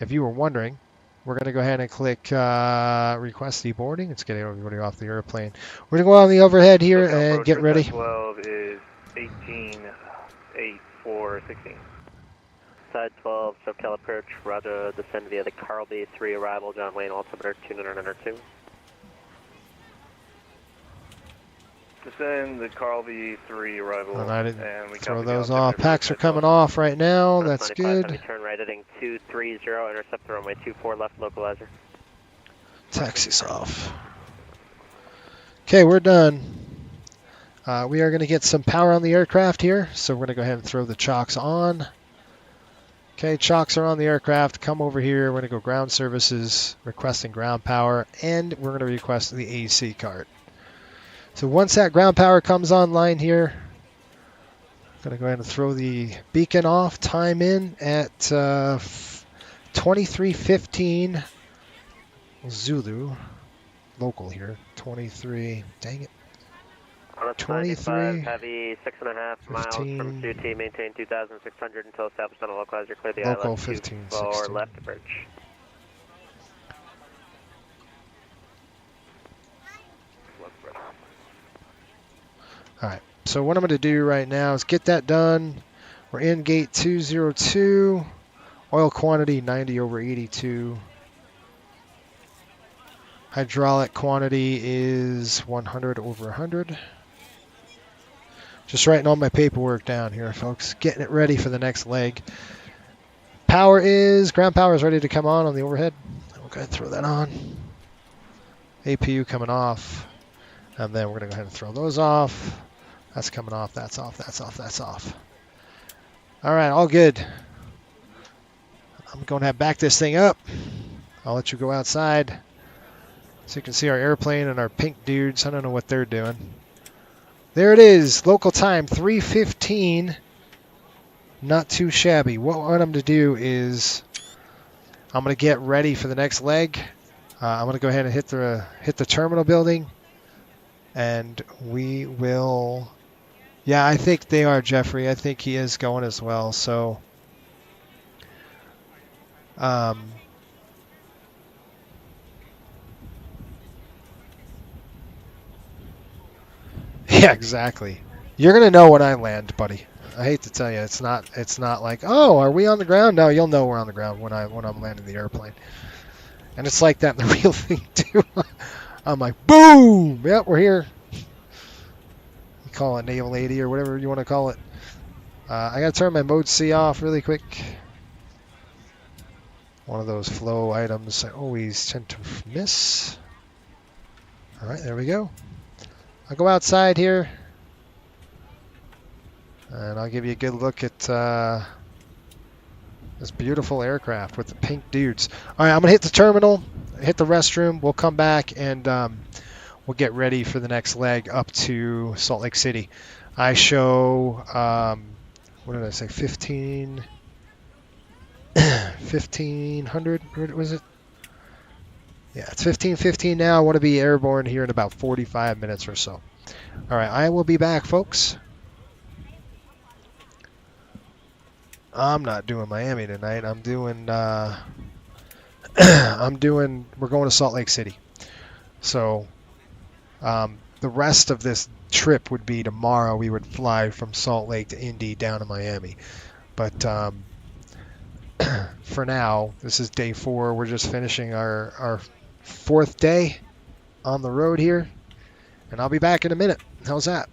If you were wondering, we're going to go ahead and click request deboarding. It's getting everybody off the airplane. We're going to go on the overhead here and get ready.
12 is 18-8-4-16.
Side 12, SoCal approach, Roger, descend via the Carl B3 arrival, John Wayne, altimeter 29902.
Descend the Carl B3 arrival.
And I didn't
and we
throw those off. Packs are coming off right now. That's good.
Heavy turn right heading 230, intercept the runway 24 left localizer.
Taxi's off. Okay, we're done. We are going to get some power on the aircraft here, so we're going to go ahead and throw the chocks on. Okay, chocks are on the aircraft. Come over here. We're going to go ground services, requesting ground power, and we're going to request the AC card. So once that ground power comes online here, I'm going to go ahead and throw the beacon off. Time in at 23:15 Zulu, local here. 23. Dang it.
On
23,
heavy 6.5 miles from 2T, maintain 2,600 until established on a localizer. Clear the
local
ILS
15,
for
16.
left approach.
All right, so what I'm going to do right now is get that done. We're in gate 202. Oil quantity 90 over 82. Hydraulic quantity is 100 over 100. Just writing all my paperwork down here, folks. Getting it ready for the next leg. Ground power is ready to come on the overhead. We're going to throw that on. APU coming off. And then we're going to go ahead and throw those off. That's coming off, that's off, that's off, that's off. All right, all good. I'm going to back this thing up. I'll let you go outside so you can see our airplane and our pink dudes. I don't know what they're doing. There it is, local time 3:15. Not too shabby. What I want them to do is I'm going to get ready for the next leg. I'm going to go ahead and hit the terminal building, and we will. Yeah, I think they are, Jeffrey. I think he is going as well. So, yeah, exactly. You're gonna know when I land, buddy. I hate to tell you, it's not like, oh, are we on the ground? No, you'll know we're on the ground when I'm landing the airplane. And it's like that in the real thing too. I'm like, boom! Yep, we're here. You call it naval 80 or whatever you want to call it. I gotta turn my mode C off really quick. One of those flow items I always tend to miss. All right, there we go. I'll go outside here, and I'll give you a good look at this beautiful aircraft with the pink dudes. All right, I'm going to hit the terminal, hit the restroom. We'll come back, and we'll get ready for the next leg up to Salt Lake City. I show, what did I say, 1500, what was it? Yeah, it's 15:15 now. I want to be airborne here in about 45 minutes or so. All right, I will be back, folks. I'm not doing Miami tonight. I'm doing, we're going to Salt Lake City. So the rest of this trip would be tomorrow. We would fly from Salt Lake to Indy down to Miami. But for now, this is day 4. We're just finishing our 4th day on the road here, and I'll be back in a minute. How's that?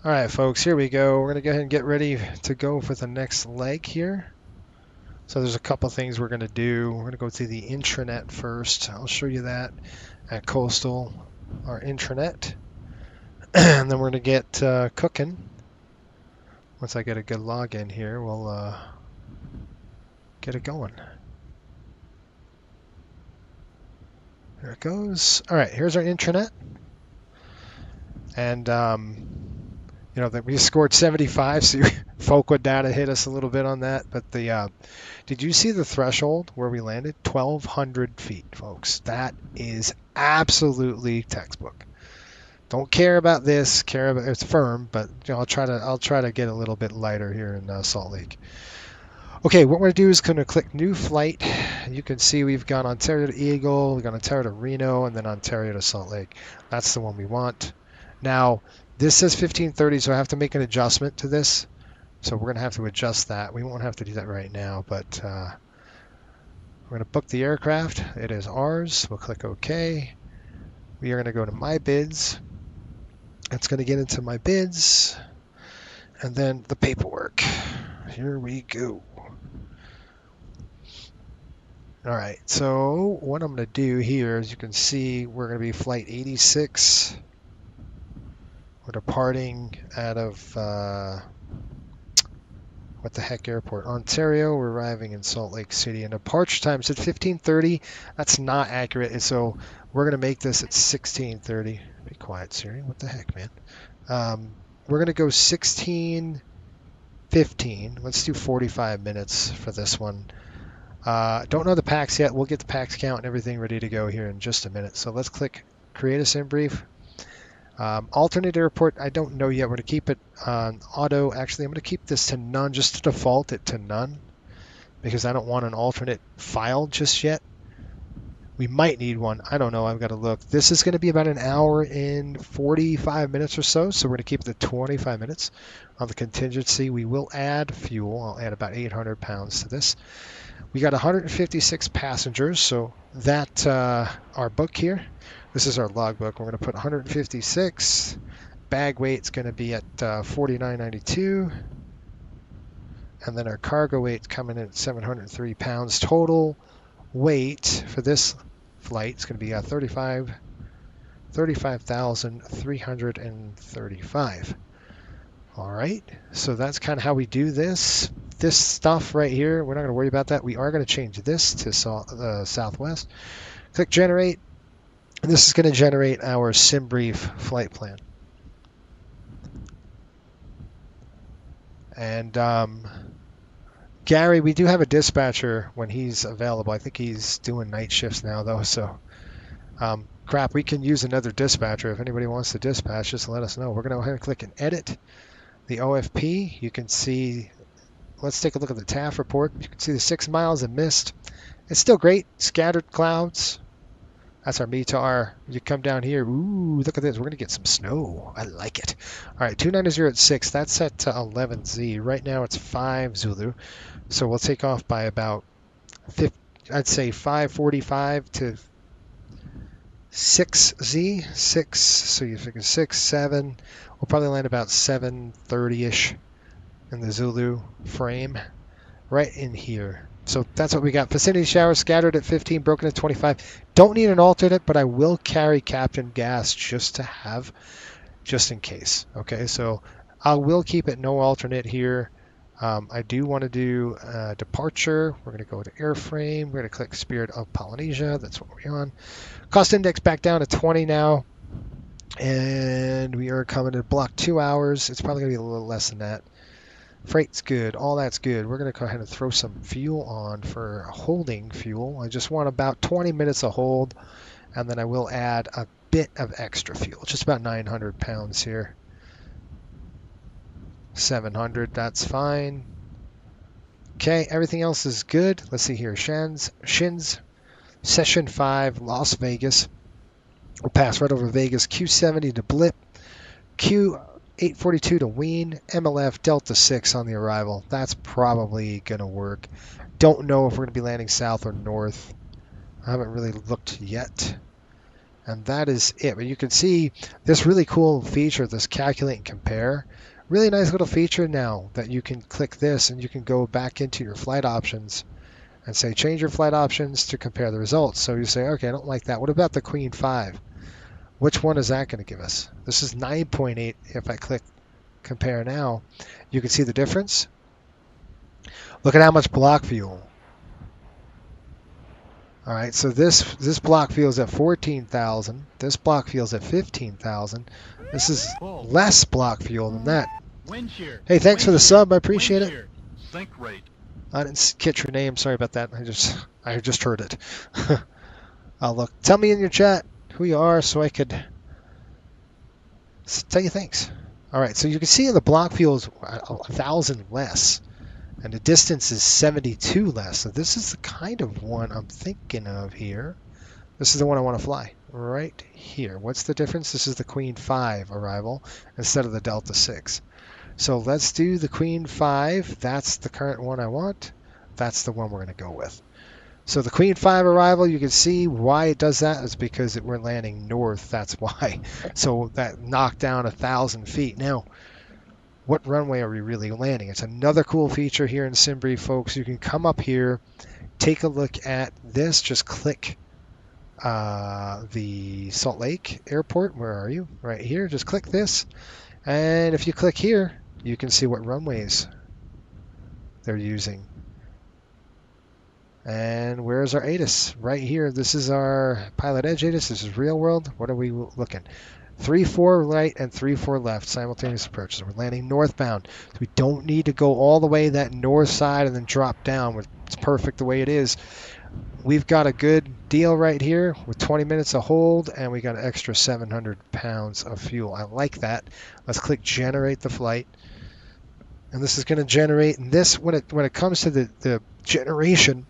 All right, folks, here we go. We're going to go ahead and get ready to go for the next leg here. So there's a couple things we're going to do. We're going to go to the intranet first. I'll show you that at Coastal, our intranet. And then we're going to get cooking. Once I get a good login here, we'll get it going. There it goes. All right, here's our intranet. And, you know, we scored 75, so FOCA data hit us a little bit on that. But the did you see the threshold where we landed? 1,200 feet, folks. That is absolutely textbook. Don't care about this. Care about it's firm, but you know, I'll try to get a little bit lighter here in Salt Lake. Okay, what we're going to do is going to click New Flight. You can see we've gone Ontario to Eagle, we've gone Ontario to Reno, and then Ontario to Salt Lake. That's the one we want. Now, this says 1530, so I have to make an adjustment to this. So we're going to have to adjust that. We won't have to do that right now, but we're going to book the aircraft. It is ours. We'll click OK. We are going to go to My Bids. It's going to get into My Bids, and then the paperwork. Here we go. All right, so what I'm going to do here, as you can see, we're going to be flight 86. We're departing out of, what the heck airport? Ontario. We're arriving in Salt Lake City. And departure time is at 15:30. That's not accurate. And so we're going to make this at 16:30. Be quiet, Siri. What the heck, man? We're going to go 16:15. Let's do 45 minutes for this one. Don't know the PAX yet. We'll get the PAX count and everything ready to go here in just a minute. So let's click Create a Sim Brief. Alternate airport, I don't know yet. We're going to keep it on auto. Actually, I'm going to keep this to none, just to default it to none, because I don't want an alternate file just yet. We might need one. I don't know. I've got to look. This is going to be about an hour and 45 minutes or so, so we're going to keep it to 25 minutes. On the contingency, we will add fuel. I'll add about 800 pounds to this. We got 156 passengers, so that our book here. This is our logbook. We're going to put 156. Bag weight's going to be at 49.92. And then our cargo weight's coming in at 703 pounds. Total weight for this flight is going to be 35,335. All right, so that's kind of how we do this. This stuff right here, we're not going to worry about that. We are going to change this to Southwest. Click Generate. And this is going to generate our SimBrief flight plan. And Gary, we do have a dispatcher when he's available. I think he's doing night shifts now, though. So, crap, we can use another dispatcher. If anybody wants to dispatch, just let us know. We're going to go ahead and click and edit the OFP. You can see, let's take a look at the TAF report. You can see the 6 miles of mist. It's still great. Scattered clouds. That's our METAR. You come down here. Ooh, look at this. We're going to get some snow. I like it. All right, 290 at 6. That's set to 11Z. Right now it's 5 Zulu. So we'll take off by about, I'd say 5:45 to 6Z. 6. So you figure 6, 7. We'll probably land about 7:30-ish in the Zulu frame. Right in here. So that's what we got. Vicinity showers scattered at 15, broken at 25. Don't need an alternate, but I will carry Captain Gas just to have, just in case. Okay, so I will keep it no alternate here. I do want to do departure. We're going to go to airframe. We're going to click Spirit of Polynesia. That's what we're on. Cost index back down to 20 now. And we are coming to block 2 hours. It's probably going to be a little less than that. Freight's good. All that's good. We're going to go ahead and throw some fuel on for holding fuel. I just want about 20 minutes of hold, and then I will add a bit of extra fuel. Just about 900 pounds here. 700, that's fine. Okay, everything else is good. Let's see here. Shins, Session 5, Las Vegas. We'll pass right over Vegas. Q70 to Blip. Q842 to Wien. MLF Delta 6 on the arrival. That's probably going to work. Don't know if we're going to be landing south or north. I haven't really looked yet. And that is it. But you can see this really cool feature, this calculate and compare. Really nice little feature now that you can click this and you can go back into your flight options and say change your flight options to compare the results. So you say, okay, I don't like that. What about the Queen 5? Which one is that going to give us? This is 9.8. If I click compare now, you can see the difference. Look at how much block fuel. All right, so this block fuel is at 14,000. This block fuel is at 15,000. This is less block fuel than that. Hey, thanks for the sub. I appreciate it.
Sync rate.
I didn't catch your name. Sorry about that. I just heard it. I'll look. Tell me in your chat who you are so I could tell you thanks. All right, so you can see the block fuel is 1,000 less. And the distance is 72 less. So this is the kind of one I'm thinking of here. This is the one I want to fly right here. What's the difference? This is the Queen 5 arrival instead of the Delta 6. So let's do the Queen 5. That's the current one I want. That's the one we're going to go with. So the Queen 5 arrival, you can see why it does that is because we're landing north. That's why. So that knocked down 1,000 feet. Now, what runway are we really landing? It's another cool feature here in SimBrief, folks. You can come up here, take a look at this. Just click the Salt Lake Airport. Where are you? Right here. Just click this. And if you click here, you can see what runways they're using. And where's our ATIS? Right here. This is our Pilot Edge ATIS. This is real world. What are we looking? 3-4 right and 3-4 left, simultaneous approaches. We're landing northbound. So we don't need to go all the way that north side and then drop down. It's perfect the way it is. We've got a good deal right here with 20 minutes of hold, and we got an extra 700 pounds of fuel. I like that. Let's click generate the flight. And this is going to generate, and this, when it comes to the generation,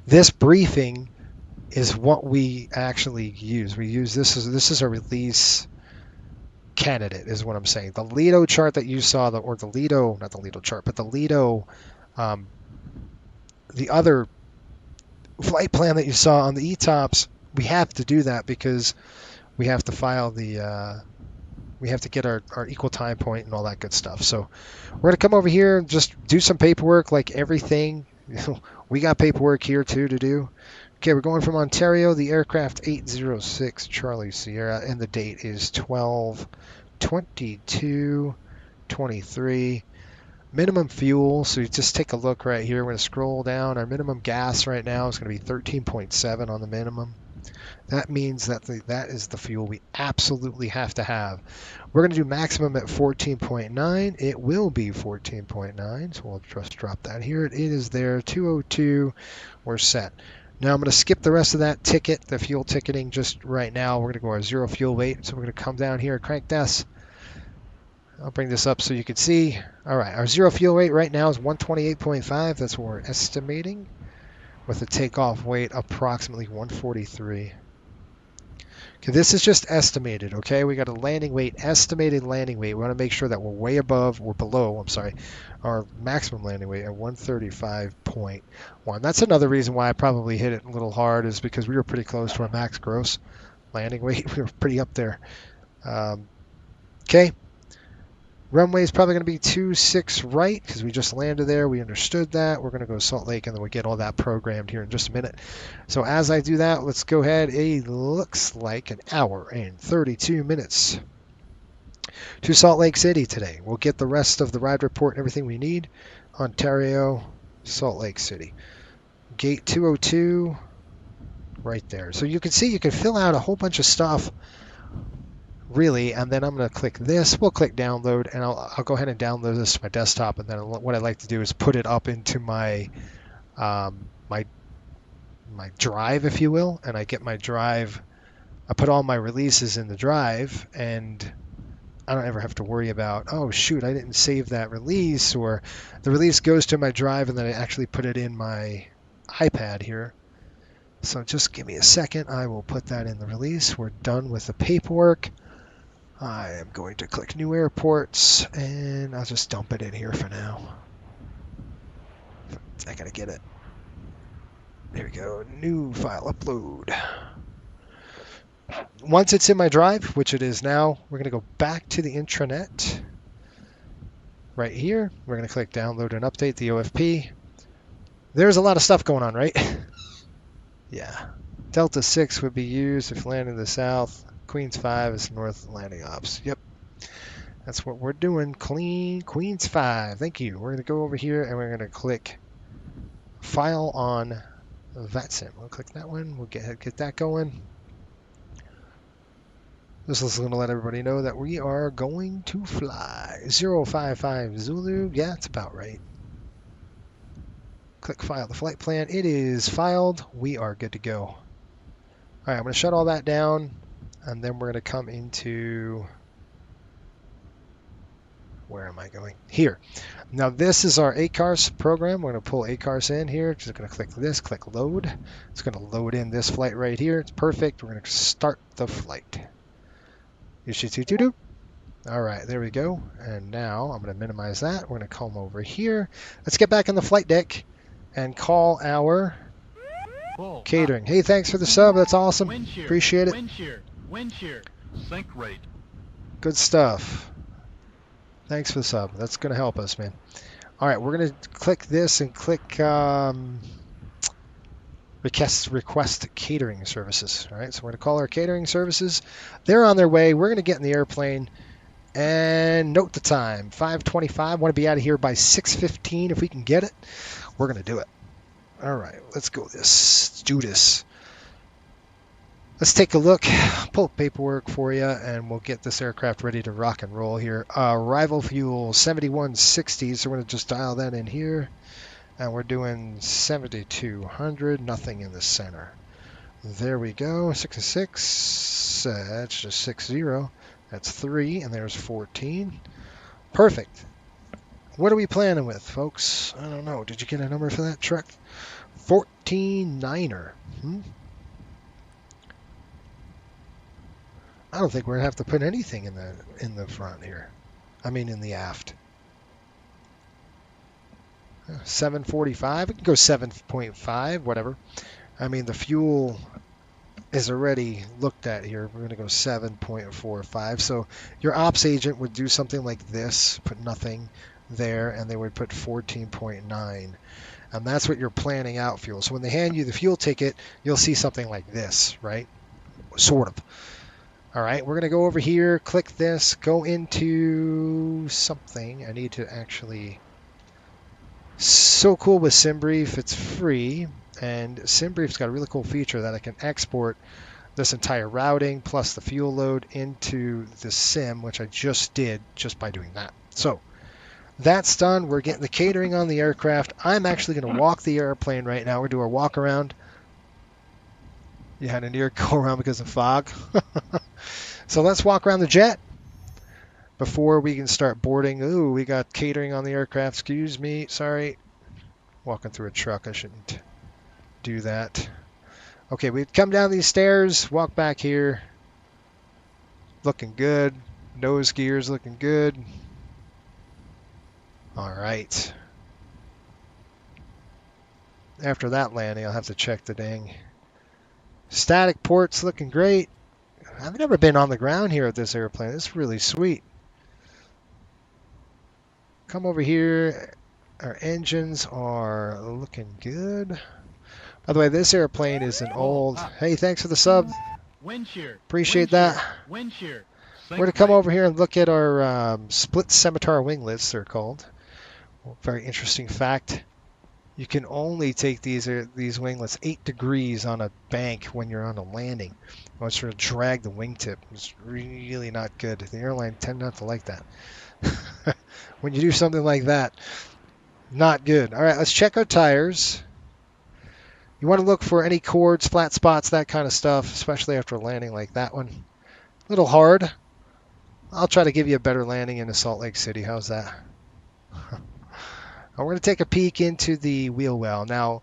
this briefing is what we actually use. We use this is a release candidate is what I'm saying. The LETO chart that you saw, the other flight plan that you saw on the ETOPS, we have to do that because we have to file we have to get our equal time point and all that good stuff. So we're going to come over here and just do some paperwork like everything. We got paperwork here too to do. Okay, we're going from Ontario, the aircraft 806 Charlie Sierra, and the date is 12/22/23. Minimum fuel, so you just take a look right here. We're going to scroll down. Our minimum gas right now is going to be 13.7 on the minimum. That means that that is the fuel we absolutely have to have. We're going to do maximum at 14.9. It will be 14.9, so we'll just drop that here. It is there, 202. We're set. Now I'm going to skip the rest of that ticket, the fuel ticketing, just right now. We're going to go our zero fuel weight. So we're going to come down here, crank this. I'll bring this up so you can see. All right, our zero fuel weight right now is 128.5. That's what we're estimating, with a takeoff weight approximately 143. Okay, this is just estimated, okay? We got a landing weight, estimated landing weight. We want to make sure that we're way above, or below, I'm sorry, our maximum landing weight at 135.1. That's another reason why I probably hit it a little hard, is because we were pretty close to our max gross landing weight. We were pretty up there. Okay. Runway is probably going to be 26 right because we just landed there. We understood that. We're going to go to Salt Lake, and then we'll get all that programmed here in just a minute. So as I do that, let's go ahead. It looks like an hour and 32 minutes to Salt Lake City today. We'll get the rest of the ride report and everything we need. Ontario, Salt Lake City. Gate 202 right there. So you can see you can fill out a whole bunch of stuff, really, and then I'm going to click this. We'll click download, and I'll go ahead and download this to my desktop, and then what I like to do is put it up into my my drive, if you will, and I get my drive. I put all my releases in the drive, and I don't ever have to worry about, oh shoot, I didn't save that release, or the release goes to my drive, and then I actually put it in my iPad here. So just give me a second. I will put that in the release. We're done with the paperwork. I am going to click New Airports, and I'll just dump it in here for now. I gotta get it. There we go. New file upload. once it's in my drive, which it is now, we're going to go back to the intranet right here. We're going to click download and update the OFP. There's a lot of stuff going on, right? Yeah. Delta 6 would be used if landing in the south. Queens 5 is north landing ops. Yep. That's what we're doing. Clean Queens 5. Thank you. We're going to go over here and we're going to click file on VATSIM. We'll click that one. We'll get that going. This is going to let everybody know that we are going to fly. 055 Zulu. Yeah, it's about right. Click file the flight plan. It is filed. We are good to go. All right, I'm going to shut all that down, and then we're going to come into, where am I going? Here. Now this is our ACARS program. We're going to pull ACARS in here. Just going to click this, click load. It's going to load in this flight right here. It's perfect. We're going to start the flight. All right, there we go. And now I'm going to minimize that. We're going to come over here. Let's get back on the flight deck and call our catering. Hey, thanks for the sub. That's awesome. Appreciate it.
Wind shear, sync rate.
Good stuff. Thanks for the sub. That's going to help us, man. All right, we're going to click this and click request catering services. All right, so we're going to call our catering services. They're on their way. We're going to get in the airplane and note the time, 5:25. Want to be out of here by 6:15 if we can get it. We're going to do it. All right, let's go let's do this. Let's take a look, pull up paperwork for you, and we'll get this aircraft ready to rock and roll here. Arrival fuel, 7160, so we're going to just dial that in here. And we're doing 7,200, nothing in the center. There we go, 66, that's just 60. That's 3, and there's 14. Perfect. What are we planning with, folks? I don't know. Did you get a number for that truck? 14-9er. I don't think we're going to have to put anything in the front here. I mean, in the aft. 745. We can go 7.5, whatever. I mean, the fuel is already looked at here. We're going to go 7.45. So your ops agent would do something like this, put nothing there, and they would put 14.9. And that's what you're planning out fuel. So when they hand you the fuel ticket, you'll see something like this, right? Sort of. All right, we're going to go over here, click this, go into something. I need to actually... So cool with SimBrief, it's free, and SimBrief's got a really cool feature that I can export this entire routing plus the fuel load into the sim, which I just did just by doing that. So that's done. We're getting the catering on the aircraft. I'm actually going to walk the airplane right now. We're going to do our walk around. You had a near go around because of fog. So let's walk around the jet before we can start boarding. Ooh, we got catering on the aircraft. Excuse me. Sorry. Walking through a truck. I shouldn't do that. Okay, we've come down these stairs. Walk back here. Looking good. Nose gear's looking good. All right. After that landing, I'll have to check the dang static ports. Looking great. I've never been on the ground here at this airplane. It's really sweet. Come over here. Our engines are looking good. By the way, this airplane is an old... Hey, thanks for the sub. Appreciate that. We're going to come over here and look at our split scimitar winglets, they're called. Very interesting fact. You can only take these winglets 8 degrees on a bank when you're on a landing. Well, it's sort of drag the wingtip. It's really not good. The airline tend not to like that. When you do something like that, not good. All right, let's check our tires. You want to look for any cords, flat spots, that kind of stuff, especially after a landing like that one. A little hard. I'll try to give you a better landing in Salt Lake City. How's that? We're going to take a peek into the wheel well. Now,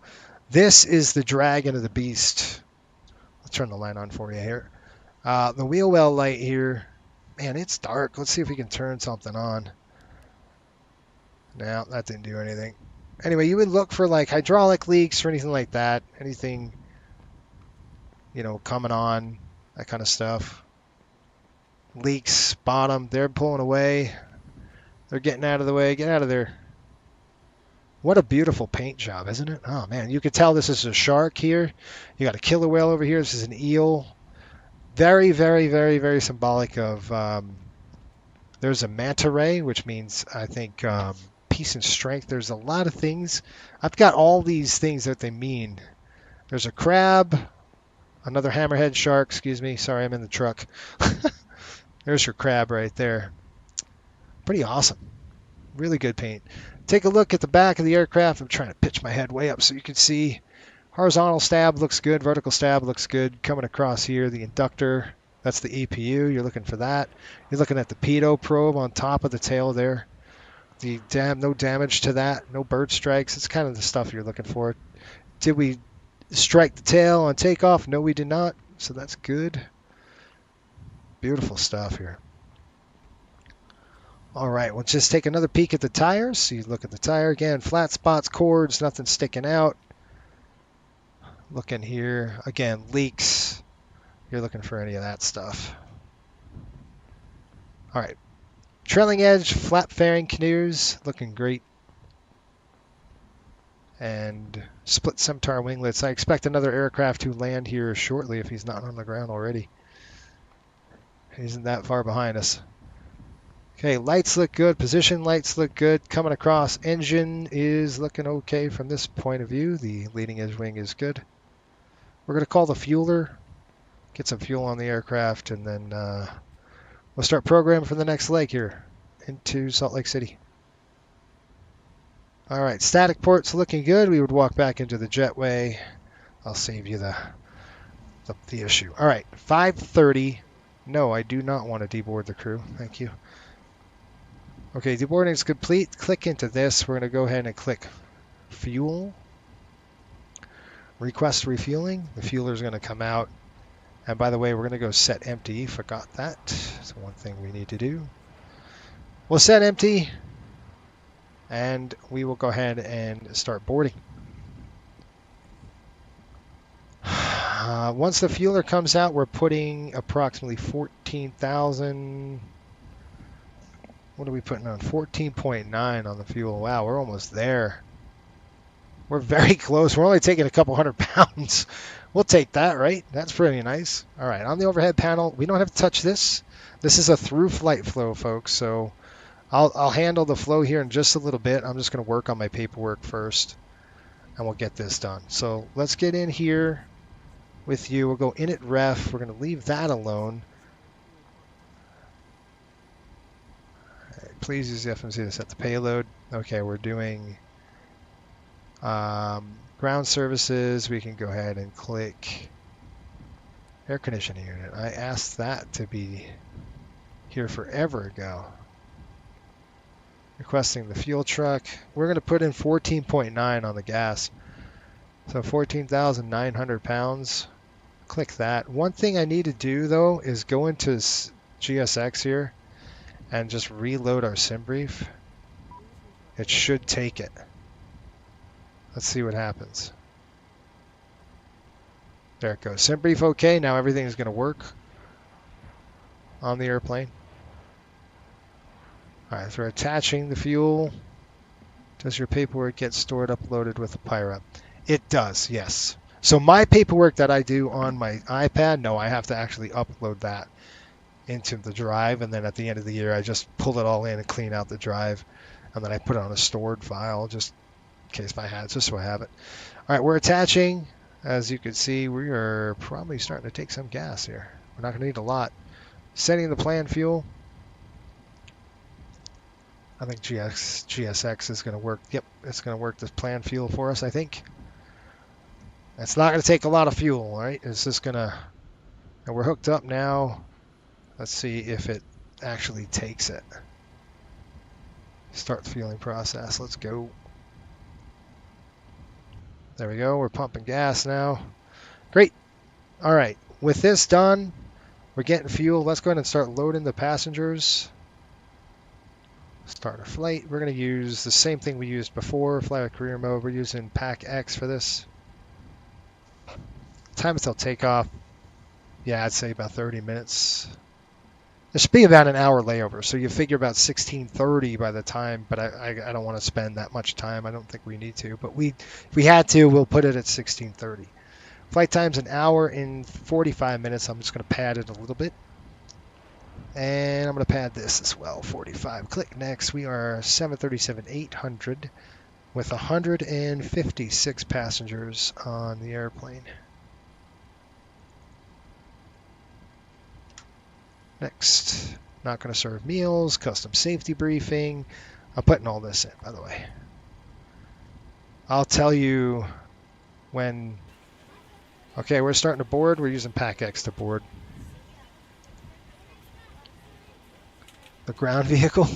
this is the dragon of the beast. I'll turn the light on for you here. The wheel well light here. Man, it's dark. Let's see if we can turn something on. No, that didn't do anything. Anyway, you would look for like hydraulic leaks or anything like that. Anything, you know, coming on. that kind of stuff. Leaks, bottom, they're pulling away. They're getting out of the way. Get out of there. What a beautiful paint job, isn't it? Oh, man. You could tell this is a shark here. You got a killer whale over here. This is an eel. Very, very, very, very symbolic of... there's a manta ray, which means, I think, peace and strength. There's a lot of things. I've got all these things that they mean. There's a crab. Another hammerhead shark. Excuse me. Sorry, I'm in the truck. There's your crab right there. Pretty awesome. Really good paint. Take a look at the back of the aircraft. I'm trying to pitch my head way up so you can see. Horizontal stab looks good. Vertical stab looks good. Coming across here, the inductor. That's the EPU. You're looking for that. You're looking at the pitot probe on top of the tail there. No damage to that. No bird strikes. It's kind of the stuff you're looking for. Did we strike the tail on takeoff? No, we did not. So that's good. Beautiful stuff here. All right, we'll just take another peek at the tires. So you look at the tire again, flat spots, cords, nothing sticking out. Looking here, again, leaks. You're looking for any of that stuff. All right, trailing edge, flap fairing canoes, looking great. And split scimitar winglets. I expect another aircraft to land here shortly if he's not on the ground already. He isn't that far behind us. Okay, lights look good. Position lights look good. Coming across, engine is looking okay from this point of view. The leading edge wing is good. We're going to call the fueler, get some fuel on the aircraft, and then we'll start programming for the next leg here into Salt Lake City. All right, static port's looking good. We would walk back into the jetway. I'll save you the issue. All right, 5:30. No, I do not want to deboard the crew. Thank you. Okay, deboarding is complete. Click into this. We're going to go ahead and click fuel. Request refueling. The fueler is going to come out. And by the way, we're going to go set empty. Forgot that. That's one thing we need to do. We'll set empty. And we will go ahead and start boarding. Once the fueler comes out, we're putting approximately 14,000... What are we putting on? 14.9 on the fuel. Wow, we're almost there. We're very close. We're only taking a couple 100 pounds. We'll take that, right? That's pretty nice. All right, on the overhead panel, we don't have to touch this. This is a through flight flow, folks, so I'll handle the flow here in just a little bit. I'm just going to work on my paperwork first, and we'll get this done. So let's get in here with you. We'll go init ref. We're going to leave that alone. Please use the FMC to set the payload. Okay, we're doing ground services. We can go ahead and click air conditioning unit. I asked that to be here forever ago. Requesting the fuel truck. We're going to put in 14.9 on the gas. So 14,900 pounds. Click that. One thing I need to do, though, is go into GSX here and just reload our sim brief. It should take it. Let's see what happens. There it goes. Sim brief okay. Now everything is going to work on the airplane. All right, so we're attaching the fuel. Does your paperwork get stored uploaded with the PIRA? It does, yes. So my paperwork that I do on my iPad, no, I have to actually upload that into the drive, and then at the end of the year I just pull it all in and clean out the drive, and then I put it on a stored file just in case I had, just so I have it. All right, we're attaching. As you can see, we are probably starting to take some gas here. We're not going to need a lot. Setting the plan fuel. I think GSX is going to work. Yep, it's going to work this plan fuel for us, I think. It's not going to take a lot of fuel, all right? It's just going to... And we're hooked up now. Let's see if it actually takes it. Start the fueling process. Let's go. There we go. We're pumping gas now. Great. All right. With this done, we're getting fuel. Let's go ahead and start loading the passengers. Start our flight. We're going to use the same thing we used before, fly with career mode. We're using Pack X for this. Time until takeoff, Yeah, I'd say about 30 minutes. It should be about an hour layover, so you figure about 16:30 by the time, but I don't want to spend that much time. I don't think we need to, but if we had to, we'll put it at 16:30. Flight time's an hour and 45 minutes. I'm just going to pad it a little bit. And I'm going to pad this as well, 45. Click next. We are 737-800 with 156 passengers on the airplane. Next, not going to serve meals, custom safety briefing. I'm putting all this in, by the way. I'll tell you when. Okay, we're starting to board. We're using PACX to board. The ground vehicle.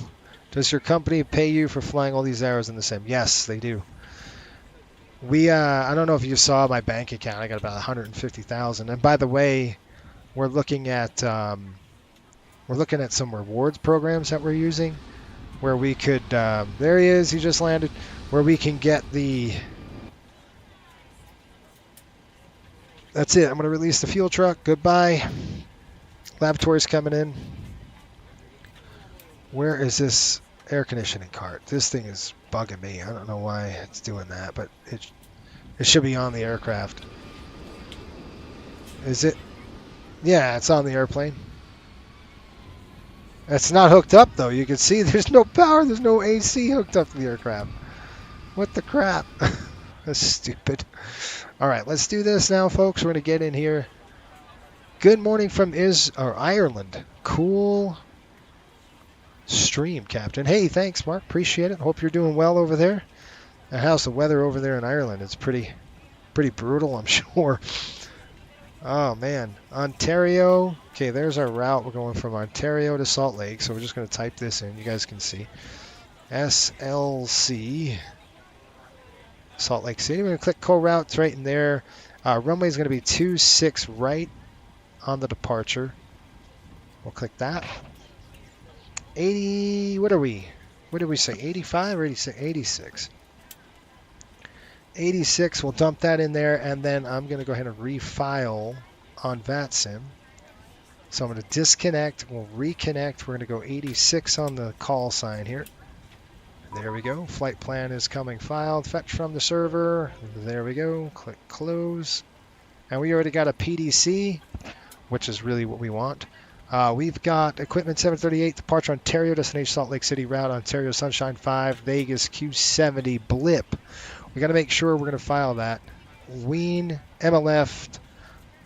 Does your company pay you for flying all these hours in the sim? Yes, they do. I don't know if you saw my bank account. I got about 150,000. And by the way, we're looking at some rewards programs that we're using, where we could. There he is. He just landed. Where we can get the. That's it. I'm going to release the fuel truck. Goodbye. Laboratory's coming in. Where is this air conditioning cart? This thing is bugging me. I don't know why it's doing that, but it should be on the aircraft. Is it? Yeah, it's on the airplane. It's not hooked up, though. You can see there's no power. There's no AC hooked up to the aircraft. What the crap? That's stupid. All right, let's do this now, folks. We're going to get in here. Good morning from Ireland. Cool stream, Captain. Hey, thanks, Mark. Appreciate it. Hope you're doing well over there. And how's the weather over there in Ireland? It's pretty brutal, I'm sure. Oh, man. Ontario. Okay, there's our route. We're going from Ontario to Salt Lake, so we're just going to type this in. You guys can see. SLC. Salt Lake City. We're going to click co-routes right in there. Runway is going to be 26 right on the departure. We'll click that. 80, what are we? What did we say? 85 or 86? 86. 86, we'll dump that in there, and then I'm going to go ahead and refile on VATSIM. So I'm going to disconnect. We'll reconnect. We're going to go 86 on the call sign here. There we go. Flight plan is coming filed. Fetch from the server. There we go. Click close. And we already got a PDC, which is really what we want. We've got equipment 738, departure Ontario, destination Salt Lake City, route Ontario Sunshine 5, Vegas Q70 blip. We got to make sure we're going to file that. Wien, MLF,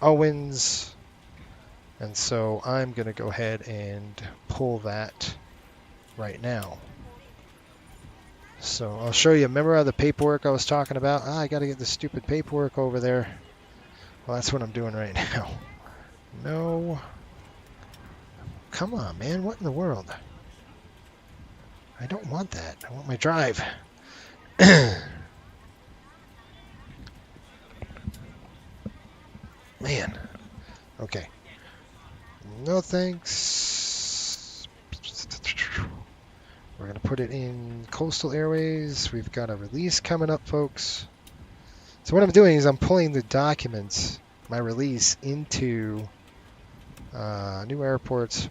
Owens. And so I'm going to go ahead and pull that right now. So I'll show you. Remember the paperwork I was talking about? I got to get the stupid paperwork over there. Well, that's what I'm doing right now. No. Come on, man. What in the world? I don't want that. I want my drive. Man. Okay. No thanks. We're going to put it in Coastal Airways. We've got a release coming up, folks. So what I'm doing is I'm pulling the documents, my release, into new airports.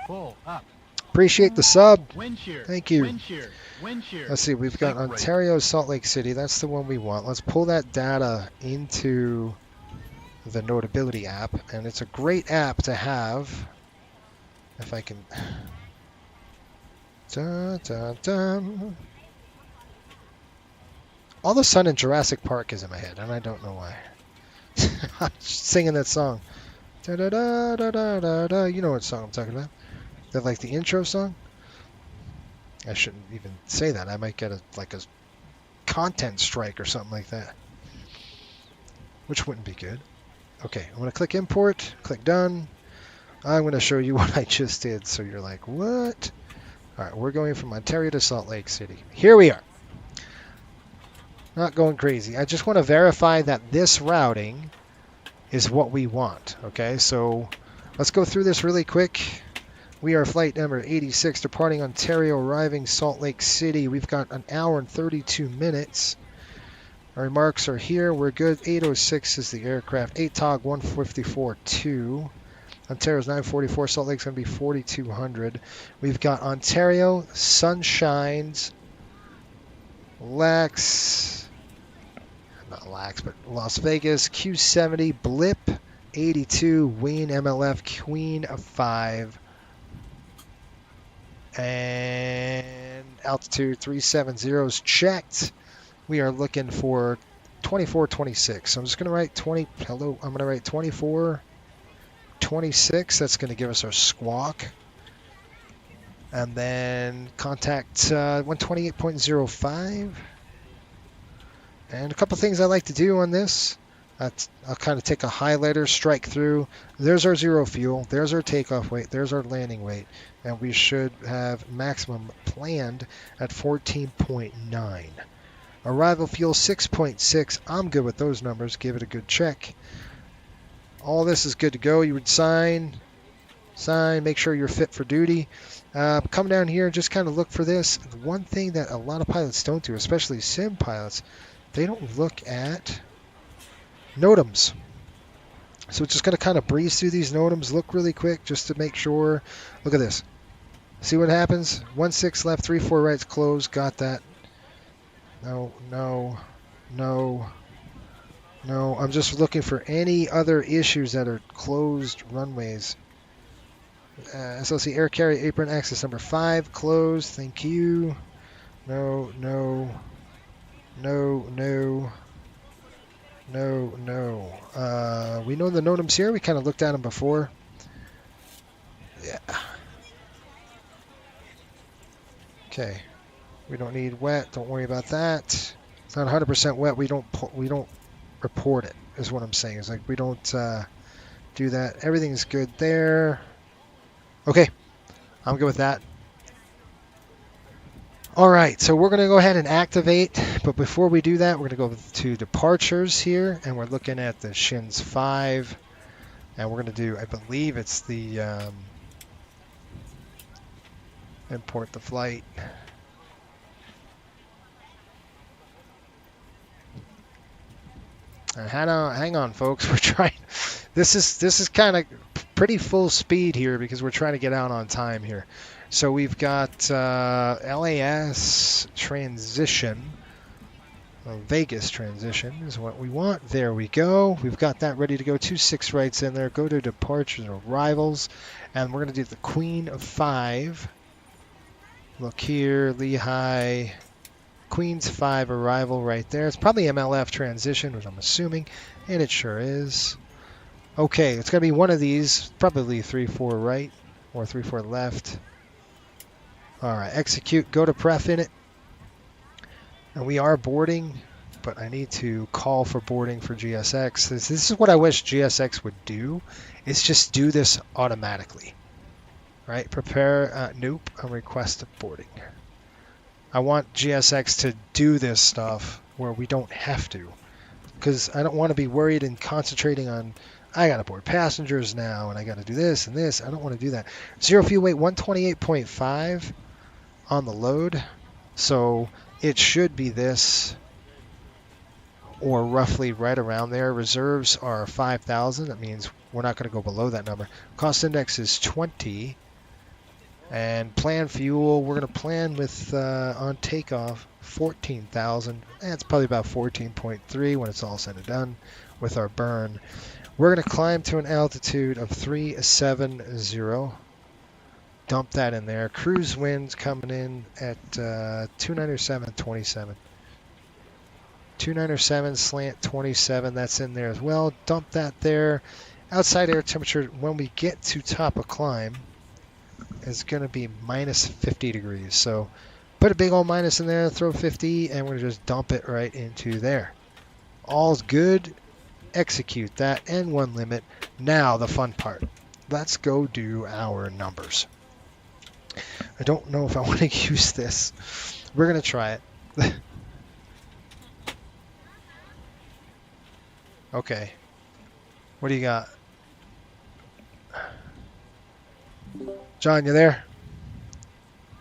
Pull up.
Appreciate the sub.
Wind shear.
Thank you.
Wind shear. Wind shear.
Let's see. We've got Ontario, Salt Lake City. That's the one we want. Let's pull that data into the Notability app, and it's a great app to have. If I can. Dun, dun, dun. All of a sudden, Jurassic Park is in my head, and I don't know why. I'm just singing that song. Da, da, da, da, da, da, da. You know what song I'm talking about? That like the intro song? I shouldn't even say that. I might get a content strike or something like that, which wouldn't be good. Okay, I'm going to click import, click done. I'm going to show you what I just did, so you're like, what? All right, we're going from Ontario to Salt Lake City. Here we are. Not going crazy. I just want to verify that this routing is what we want. Okay, so let's go through this really quick. We are flight number 86, departing Ontario, arriving Salt Lake City. We've got an hour and 32 minutes. Our remarks are here. We're good. 806 is the aircraft. ATOG 154.2. Ontario's 944. Salt Lake's going to be 4,200. We've got Ontario, Sunshines, Lax, not Lax, but Las Vegas, Q70, Blip, 82, Wayne MLF, Queen of 5, and altitude 370 is checked. We are looking for 2426. So I'm just going to write 20. Hello, I'm going to write 2426. That's going to give us our squawk. And then contact 128.05. And a couple things I like to do on this. I'll kind of take a highlighter, strike through. There's our zero fuel. There's our takeoff weight. There's our landing weight. And we should have maximum planned at 14.9. Arrival fuel 6.6. I'm good with those numbers. Give it a good check. All this is good to go. You would sign, make sure you're fit for duty. Come down here and just kind of look for this. One thing that a lot of pilots don't do, especially sim pilots, they don't look at NOTAMs. So it's just going to kind of breeze through these NOTAMs, look really quick just to make sure. Look at this. See what happens? 16 left, 34 rights, closed. Got that. No. I'm just looking for any other issues that are closed runways. SLC air carrier apron access number 5 closed. Thank you. No. We know the NOTAMs here. We kind of looked at them before. Yeah. Okay. We don't need wet. Don't worry about that. It's not 100% wet. We don't report it. Is what I'm saying. It's like we don't do that. Everything's good there. Okay. I'm good with that. All right. So we're going to go ahead and activate. But before we do that, we're going to go to departures here, and we're looking at the Shins 5, and we're going to do. I believe it's the import the flight. Hang on, folks. We're trying. This is kind of pretty full speed here because we're trying to get out on time here. So we've got LAS transition. Vegas transition is what we want. There we go. We've got that ready to go. 26 rights in there. Go to departures and arrivals, and we're going to do the Queen of 5. Look here, Lehigh. Queen's 5 arrival right there. It's probably MLF transition, which I'm assuming, and it sure is. Okay, it's going to be one of these, probably 3-4 right or 3-4 left. All right, execute, go to pref in it. And we are boarding, but I need to call for boarding for GSX. This is what I wish GSX would do, is just do this automatically. Right, prepare, nope, a request of boarding. I want GSX to do this stuff where we don't have to, because I don't want to be worried and concentrating on, I got to board passengers now, and I got to do this and this. I don't want to do that. Zero fuel weight, 128.5 on the load, so it should be this, or roughly right around there. Reserves are 5,000. That means we're not going to go below that number. Cost index is 20. And plan fuel, we're going to plan with, on takeoff, 14,000. That's probably about 14.3 when it's all said and done with our burn. We're going to climb to an altitude of 370. Dump that in there. Cruise winds coming in at 297.27. 297 slant 27, that's in there as well. Dump that there. Outside air temperature, when we get to top of climb, is going to be minus 50 degrees. So put a big old minus in there, throw 50, and we're going to just dump it right into there. All's good. Execute that, and one limit. Now the fun part. Let's go do our numbers. I don't know if I want to use this. We're going to try it. Okay. What do you got? John, you there?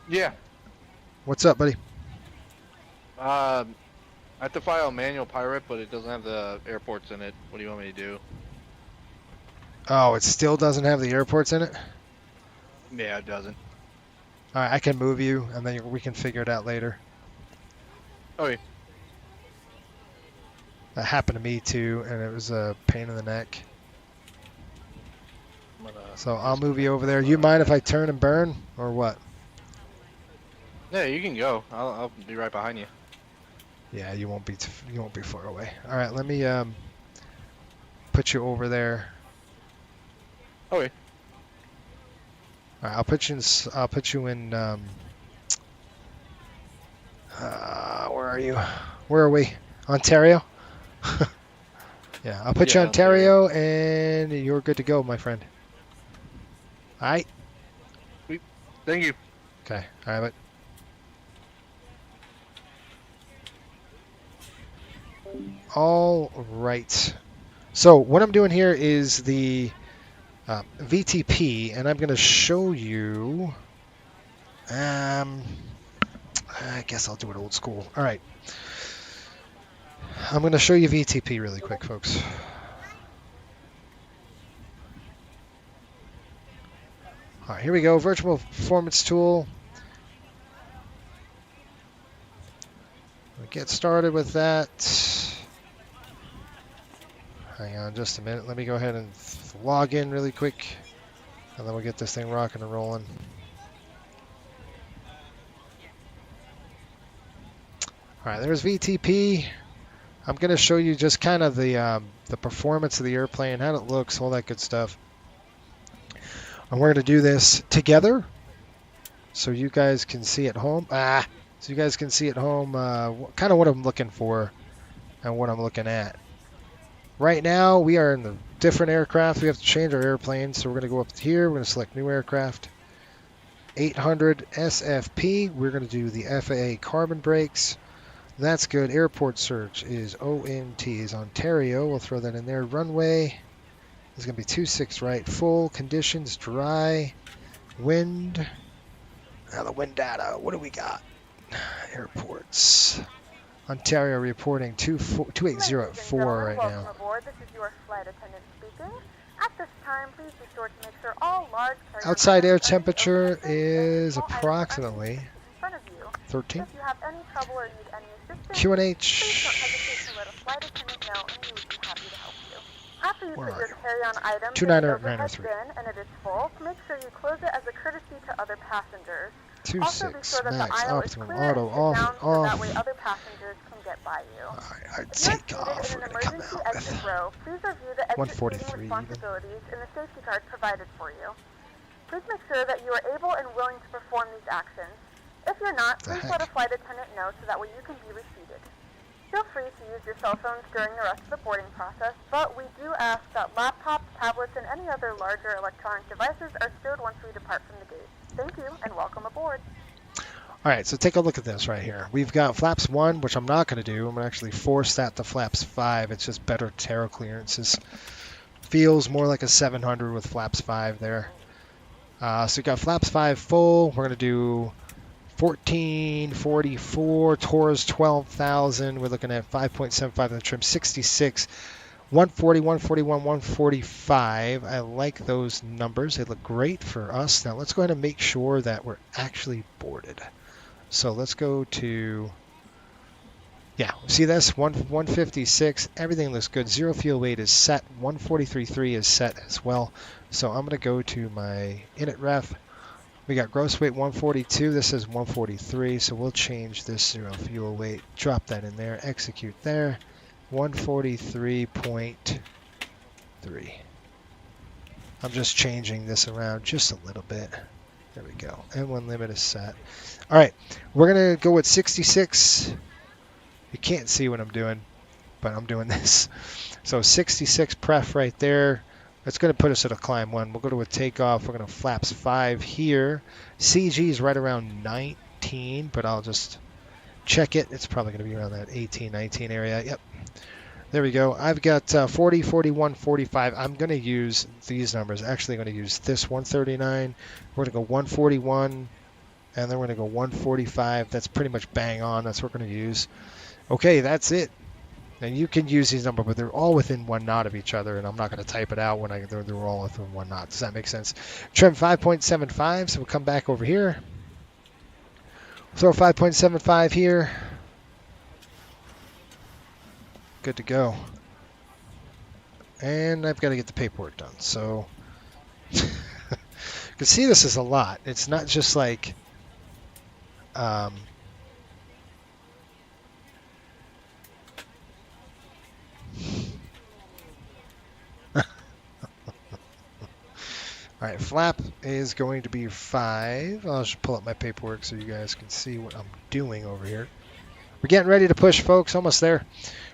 Yeah.
What's up, buddy?
I have to file a manual pirate, but it doesn't have the airports in it. What do you want me to do?
Oh, it still doesn't have the airports in it?
Yeah, it doesn't.
All right, I can move you, and then we can figure it out later.
Okay.
That happened to me too, and it was a pain in the neck. So I'll move you over there. You mind if I turn and burn, or what?
Yeah, you can go. I'll be right behind you.
Yeah, you won't be far away. All right, let me put you over there.
Okay.
All right, I'll put you in. Where are you? Where are we? Ontario. Yeah, I'll put you on Ontario, and you're good to go, my friend. All right.
Thank you.
Okay. All right. All right. So what I'm doing here is the VTP, and I'm going to show you. I guess I'll do it old school. All right. I'm going to show you VTP really quick, folks. All right, here we go. Virtual Performance Tool. We'll get started with that. Hang on just a minute. Let me go ahead and log in really quick, and then we'll get this thing rocking and rolling. All right, there's VTP. I'm going to show you just kind of the performance of the airplane, how it looks, all that good stuff. And we're going to do this together so you guys can see at home. So you guys can see at home kind of what I'm looking for and what I'm looking at. Right now, we are in the different aircraft. We have to change our airplane, so we're going to go up here. We're going to select new aircraft. 800 SFP. We're going to do the FAA carbon brakes. That's good. Airport search is ONT, is Ontario. We'll throw that in there. Runway is going to be 26 right. Full. Conditions, dry. Wind. Now the wind data. What do we got? Airports. Ontario reporting 280 at 4 right now.
Welcome aboard. This is your flight attendant speaking. At this time, please be sure to make sure all large
outside air temperature is approximately 13.
If you have any trouble or need any assistance,
QNH.
please don't hesitate to let a flight attendant know, and we would be happy to help you. After you put your carry-on item in the overhead bin and it is full, make sure you close it as a courtesy to other passengers.
26 max optimal auto off.
So that way other passengers can get by you.
Alright, takeoff. We're gonna come out with
please review the exit seating responsibilities and the safety card provided for you. Please make sure that you are able and willing to perform these actions. If you're not, please let a flight attendant know so that way you can be reseated. Feel free to use your cell phones during the rest of the boarding process, but we do ask that laptops, tablets, and any other larger electronic devices are stowed once we depart from the gate. Thank you, and welcome aboard.
All right, so take a look at this right here. We've got flaps 1, which I'm not going to do. I'm going to actually force that to flaps 5. It's just better tail clearances. Feels more like a 700 with flaps 5 there. So we've got flaps 5 full. We're going to do 1444, Taurus 12,000. We're looking at 5.75 in the trim, 66. 140, 141, 145. I like those numbers. They look great for us. Now let's go ahead and make sure that we're actually boarded. So let's go to, yeah, see this? 156. Everything looks good. Zero fuel weight is set. 143.3 is set as well. So I'm going to go to my init ref. We got gross weight 142. This is 143. So we'll change this zero fuel weight. Drop that in there. Execute there. 143.3. I'm just changing this around just a little bit. There we go. N1 limit is set. All right, we're going to go with 66. You can't see what I'm doing, but I'm doing this. So 66 pref right there. That's going to put us at a climb 1. We'll go to a takeoff. We're going to flaps 5 here. CG is right around 19, but I'll just check it. It's probably going to be around that 18, 19 area. Yep. There we go. I've got 40, 41, 45. I'm going to use these numbers. Actually, I'm going to use this 139. We're going to go 141, and then we're going to go 145. That's pretty much bang on. That's what we're going to use. Okay, that's it. And you can use these numbers, but they're all within 1 knot of each other, and I'm not going to type it out when they're all within 1 knot. Does that make sense? Trim 5.75, so we'll come back over here. Throw 5.75 here. Good to go. And I've got to get the paperwork done. So you can see this is a lot. It's not just like all right, flap is going to be 5. I'll just pull up my paperwork so you guys can see what I'm doing over here. We're getting ready to push, folks. Almost there.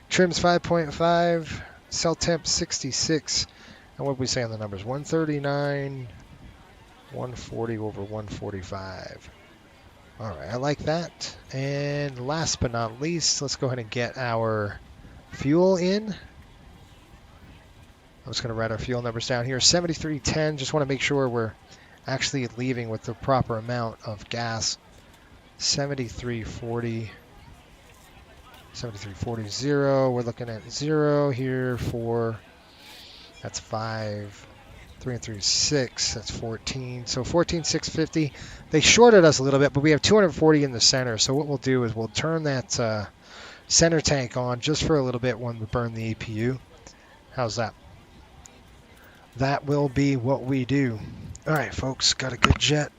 Trim's 5.5. Cell temp 66. And what did we say on the numbers? 139, 140 over 145. All right, I like that. And last but not least, let's go ahead and get our fuel in. I'm just going to write our fuel numbers down here. 7310. Just want to make sure we're actually leaving with the proper amount of gas. 7340. 7340 0. We're looking at 0 here. 4. That's 5. 3 and 3 is 6. That's 14. So 14,650. They shorted us a little bit, but we have 240 in the center. So what we'll do is we'll turn that center tank on just for a little bit when we burn the APU. How's that? That will be what we do. All right, folks, got a good jet.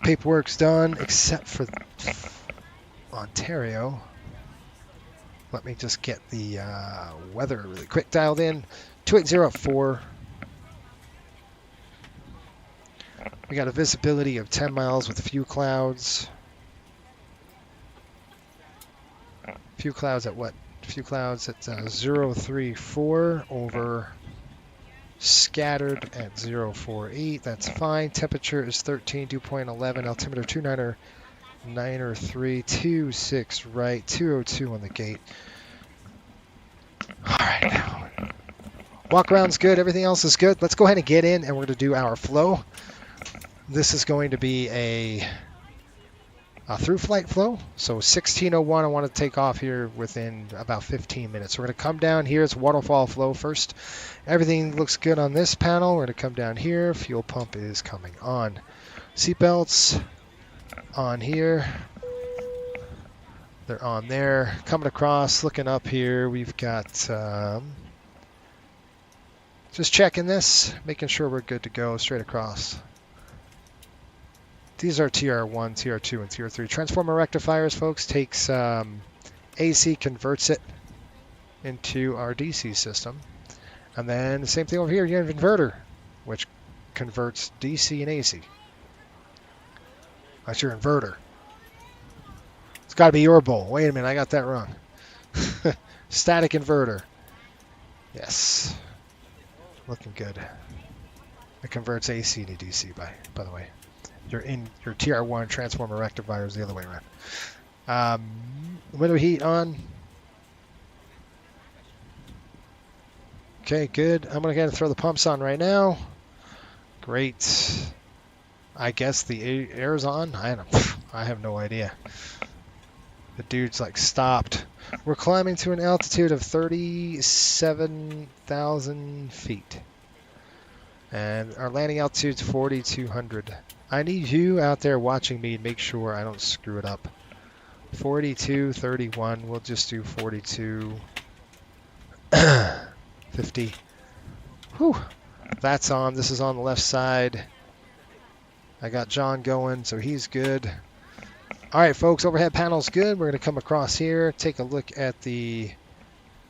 Paperwork's done, except for Ontario. Let me just get the weather really quick dialed in. 280 We got a visibility of 10 miles with few clouds. Few clouds at what? Few clouds at 034 over scattered at 048. That's fine. Temperature is 13, dew point 11. Altimeter 29326 right. 202 on the gate. All right. Walk around's good. Everything else is good. Let's go ahead and get in, and we're going to do our flow. This is going to be a through flight flow. So 1601, I want to take off here within about 15 minutes. So we're going to come down here. It's waterfall flow first. Everything looks good on this panel. We're going to come down here. Fuel pump is coming on. Seatbelts on here. They're on there. Coming across, looking up here. We've got just checking this, making sure we're good to go straight across. These are TR1, TR2, and TR3. Transformer rectifiers, folks, takes AC, converts it into our DC system. And then the same thing over here, you have an inverter, which converts DC and AC. That's your inverter. It's got to be your bowl. Wait a minute, I got that wrong. Static inverter. Yes. Looking good. It converts AC to DC, by the way. Your TR1 transformer rectifier is the other way around. Window heat on. Okay, good. I'm going to go ahead and throw the pumps on right now. Great. I guess the air's on. I have no idea. The dude's like stopped. We're climbing to an altitude of 37,000 feet. And our landing altitude's 4,200. I need you out there watching me to make sure I don't screw it up. 42.31. We'll just do 42.50. Whew. That's on. This is on the left side. I got John going, so he's good. All right, folks. Overhead panel's good. We're going to come across here, take a look at the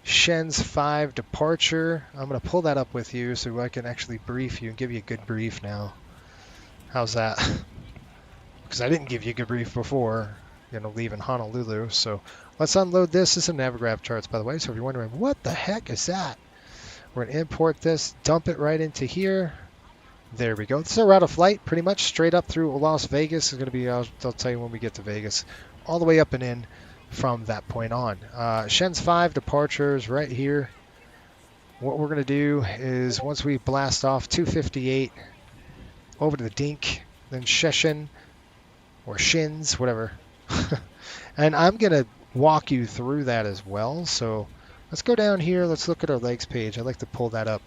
Shen's 5 departure. I'm going to pull that up with you so I can actually brief you and give you a good brief now. How's that? Because I didn't give you a good brief before, leaving Honolulu. So let's unload this. This is some Navigraph charts, by the way. So if you're wondering, what the heck is that? We're going to import this, dump it right into here. There we go. This is a route of flight, pretty much straight up through Las Vegas. Is going to be, I'll tell you when we get to Vegas, all the way up and in from that point on. Shen's 5 departures right here. What we're going to do is once we blast off 258 over to the Dink, then Sheshin or Shins, whatever. And I'm going to walk you through that as well. So let's go down here. Let's look at our legs page. I'd like to pull that up,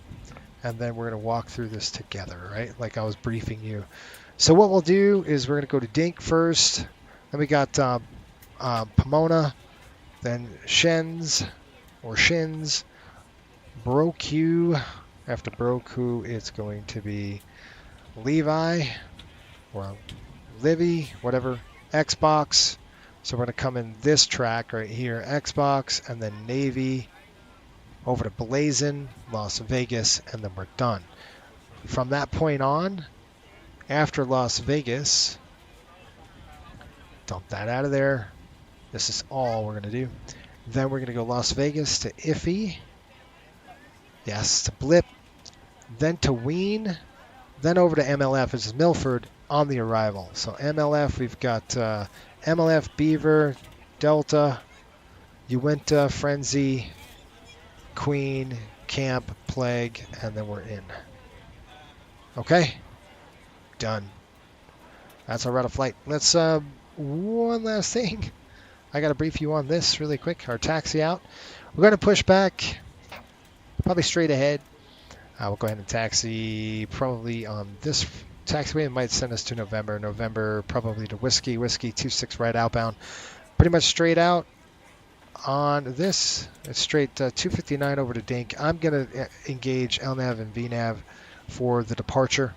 and then we're going to walk through this together, right? Like I was briefing you. So what we'll do is we're going to go to Dink first. Then we got Pomona, then Shins, Broku. After Broku, it's going to be Levi, or Livy, whatever, Xbox. So we're going to come in this track right here, Xbox, and then Navy, over to Blazin, Las Vegas, and then we're done. From that point on, after Las Vegas, dump that out of there. This is all we're going to do. Then we're going to go Las Vegas to Iffy. Yes, to Blip. Then to Ween. Then over to MLF, which is Milford, on the arrival. So MLF, we've got MLF, Beaver, Delta, Uinta, Frenzy, Queen, Camp, Plague, and then we're in. Okay? Done. That's our route of flight. Let's, one last thing. I got to brief you on this really quick. Our taxi out. We're going to push back, probably straight ahead. We'll go ahead and taxi probably on this taxiway. It might send us to November. November probably to Whiskey 26 right outbound. Pretty much straight out on this. It's straight 259 over to Dink. I'm going to engage LNAV and VNAV for the departure.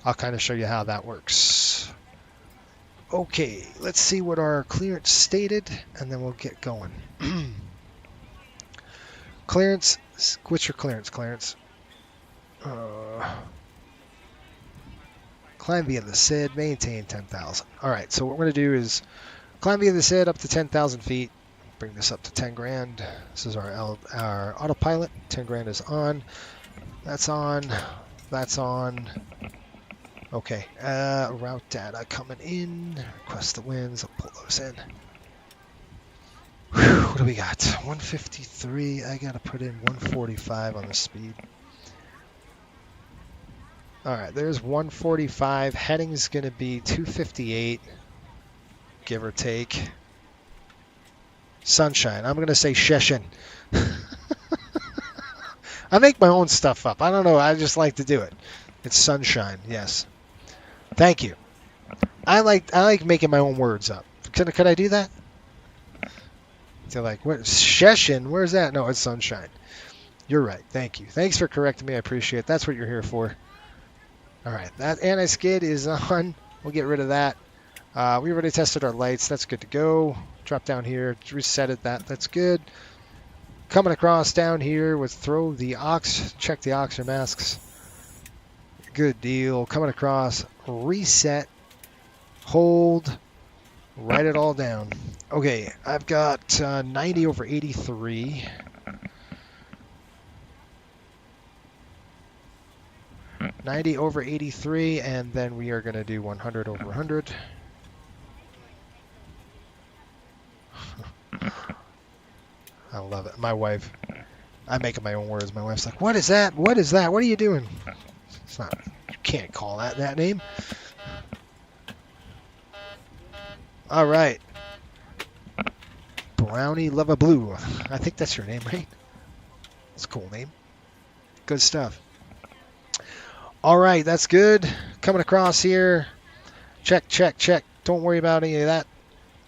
I'll kind of show you how that works. Okay, let's see what our clearance stated, and then we'll get going. Clearance, what's your clearance, Clarence? Climb via the SID, maintain 10,000. All right, so what we're going to do is climb via the SID up to 10,000 feet, bring this up to 10 grand. This is our autopilot. 10 grand is on. That's on. That's on. Okay, route data coming in. Request the winds. I'll pull those in. Whew, what do we got? 153. I got to put in 145 on the speed. All right, there's 145. Heading's going to be 258, give or take. Sunshine. I'm going to say Sheshin. I make my own stuff up. I don't know. I just like to do it. It's sunshine. Yes. Thank you. I like making my own words up. Could I do that? They're like, what? Sheshin? Where's that? No, it's sunshine. You're right. Thank you. Thanks for correcting me. I appreciate it. That's what you're here for. All right, that anti-skid is on. We'll get rid of that. We already tested our lights. That's good to go. Drop down here, reset it. That's good. Coming across down here with throw the ox, check the oxygen masks. Good deal. Coming across, reset, hold, write it all down. Okay, I've got 90 over 83. 90 over 83, and then we are going to do 100 over 100. I love it. My wife, I'm making my own words. My wife's like, what is that? What is that? What are you doing? It's not, you can't call that name. All right. Brownie Lava Blue. I think that's your name, right? It's a cool name. Good stuff. All right, that's good. Coming across here. Check, check, check. Don't worry about any of that.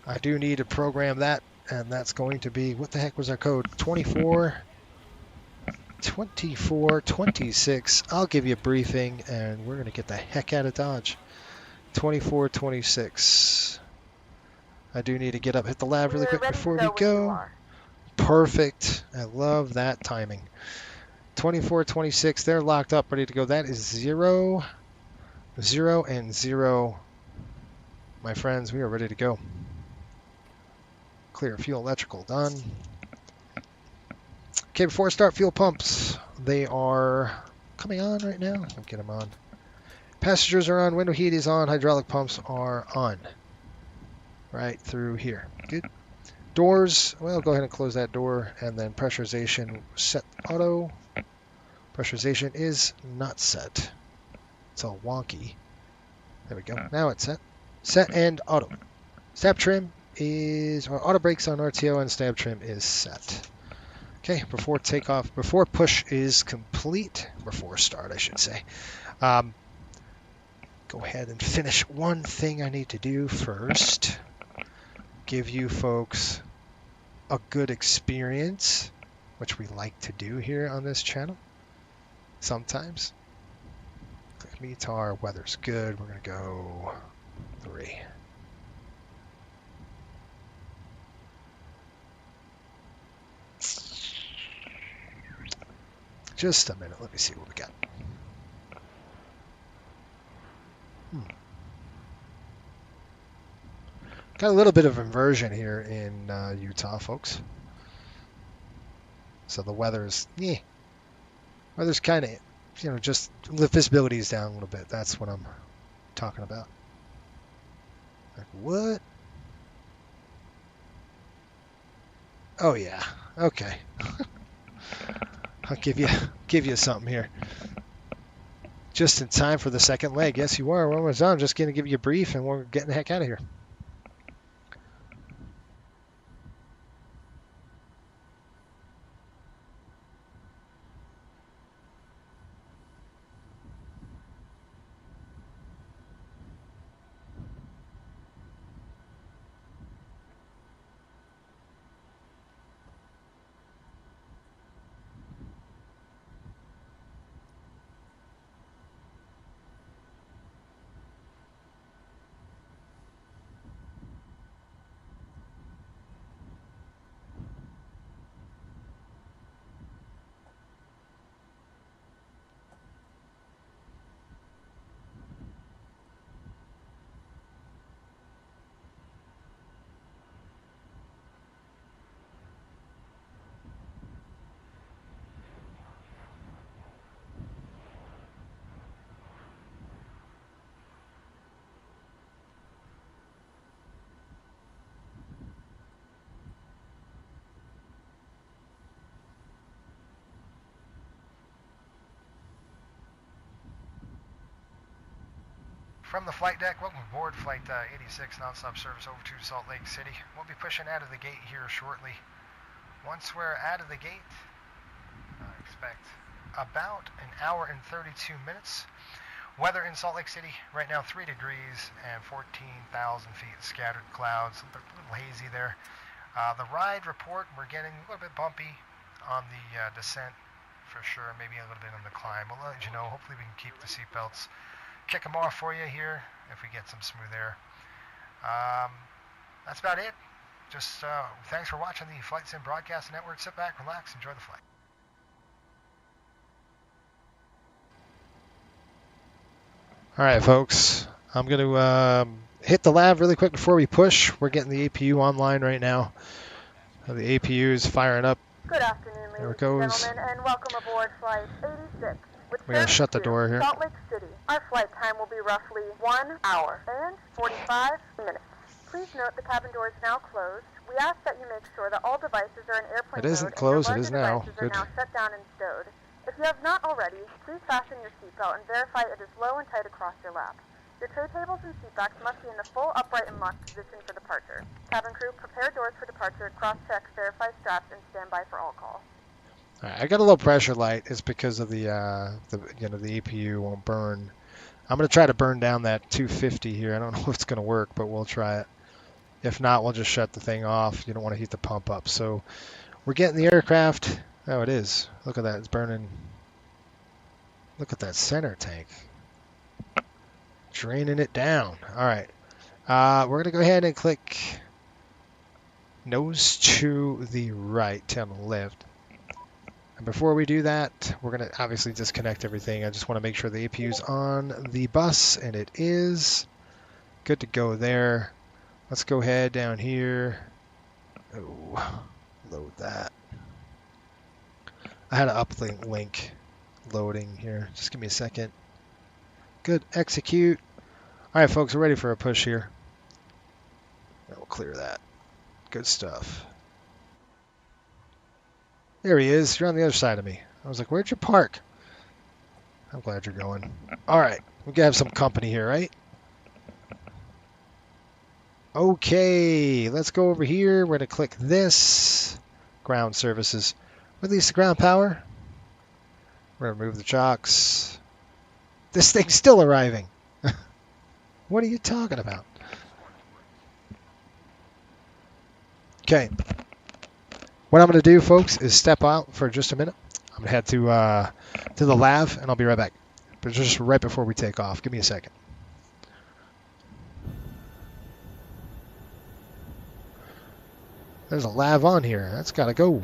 I do need to program that, and that's going to be, what the heck was our code? 2426. I'll give you a briefing, and we're going to get the heck out of Dodge. 2426. I do need to get up, hit the lab really quick before we go. Perfect. I love that timing. 2426, they're locked up, ready to go. That is 0, 0, and 0. My friends, we are ready to go. Clear fuel electrical done. Okay, before I start fuel pumps, they are coming on right now. I'll get them on. Passengers are on, window heat is on, hydraulic pumps are on. Right through here. Good. Doors, well, go ahead and close that door, and then pressurization set auto. Pressurization is not set. It's all wonky. There we go. Now it's set. Set and auto. Step trim is, our auto brakes on RTO and stab trim is set. Okay, before takeoff, before push is complete, before start, I should say. Go ahead and finish one thing I need to do first. Give you folks a good experience, which we like to do here on this channel sometimes. Click METAR, weather's good. We're going to go 3. Just a minute. Let me see what we got. Got a little bit of inversion here in Utah, folks. So the weather's, weather's kind of, just the visibility is down a little bit. That's what I'm talking about. Like, what? Oh yeah. Okay. I'll give you something here. Just in time for the second leg. Yes, you are. When we're done, I'm just going to give you a brief, and we're getting the heck out of here.
From the flight deck, welcome aboard Flight 86, non-stop service over to Salt Lake City. We'll be pushing out of the gate here shortly. Once we're out of the gate, expect about an hour and 32 minutes. Weather in Salt Lake City right now 3 degrees and 14,000 feet, scattered clouds, a little hazy there. The ride report, we're getting a little bit bumpy on the descent for sure, maybe a little bit on the climb. We'll let you know. Hopefully we can keep the seatbelts, kick them off for you here if we get some smooth air. That's about it. Just thanks for watching the Flight Sim Broadcast Network. Sit back, relax, enjoy the flight.
All right, folks. I'm going to hit the lab really quick before we push. We're getting the APU online right now. The APU is firing up.
Good afternoon, ladies and gentlemen, and welcome aboard Flight 86.
We're going to shut the door here.
Salt Lake City. Our flight time will be roughly 1 hour and 45 minutes. Please note the cabin door is now closed. We ask that you make sure that all devices are in airplane mode.
It isn't closed, it is now.
Good. Are now shut down and stowed. If you have not already, please fasten your seatbelt and verify it is low and tight across your lap. Your tray tables and seatbacks must be in the full upright and locked position for departure. Cabin crew, prepare doors for departure, cross-check, verify straps, and stand by for all call.
All right, I got a low pressure light. It's because of the APU won't burn. I'm going to try to burn down that 250 here. I don't know if it's going to work, but we'll try it. If not, we'll just shut the thing off. You don't want to heat the pump up. So we're getting the aircraft. Oh, it is. Look at that. It's burning. Look at that center tank. Draining it down. All right. We're going to go ahead and click nose to the right on the left. And before we do that, we're going to obviously disconnect everything. I just want to make sure the APU's on the bus, and it is. Good to go there. Let's go ahead down here. Oh, load that. I had an uplink loading here. Just give me a second. Good, execute. All right, folks, we're ready for a push here. We'll clear that. Good stuff. There he is. You're on the other side of me. I was like, where'd you park? I'm glad you're going. All right, we gotta have some company here, right? Okay, let's go over here. We're going to click this. Ground services. Release the ground power. We're going to remove the chocks. This thing's still arriving. What are you talking about? Okay. What I'm going to do, folks, is step out for just a minute. I'm going to head to the lav, and I'll be right back. But just right before we take off. Give me a second. There's a lav on here. That's got to go.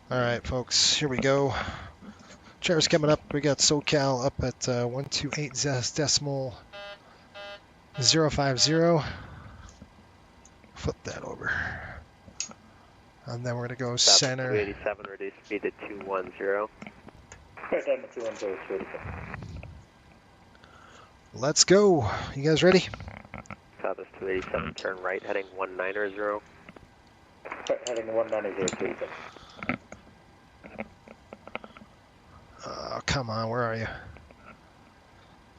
All right, folks, here we go. Chair's coming up. We got SoCal up at 128.050. Flip that over. And then we're going to go center.
287, reduce speed to 210.
Let's go. You guys ready?
Southwest 287, turn right, heading 190.
Heading 190.
Oh, come on, where are you?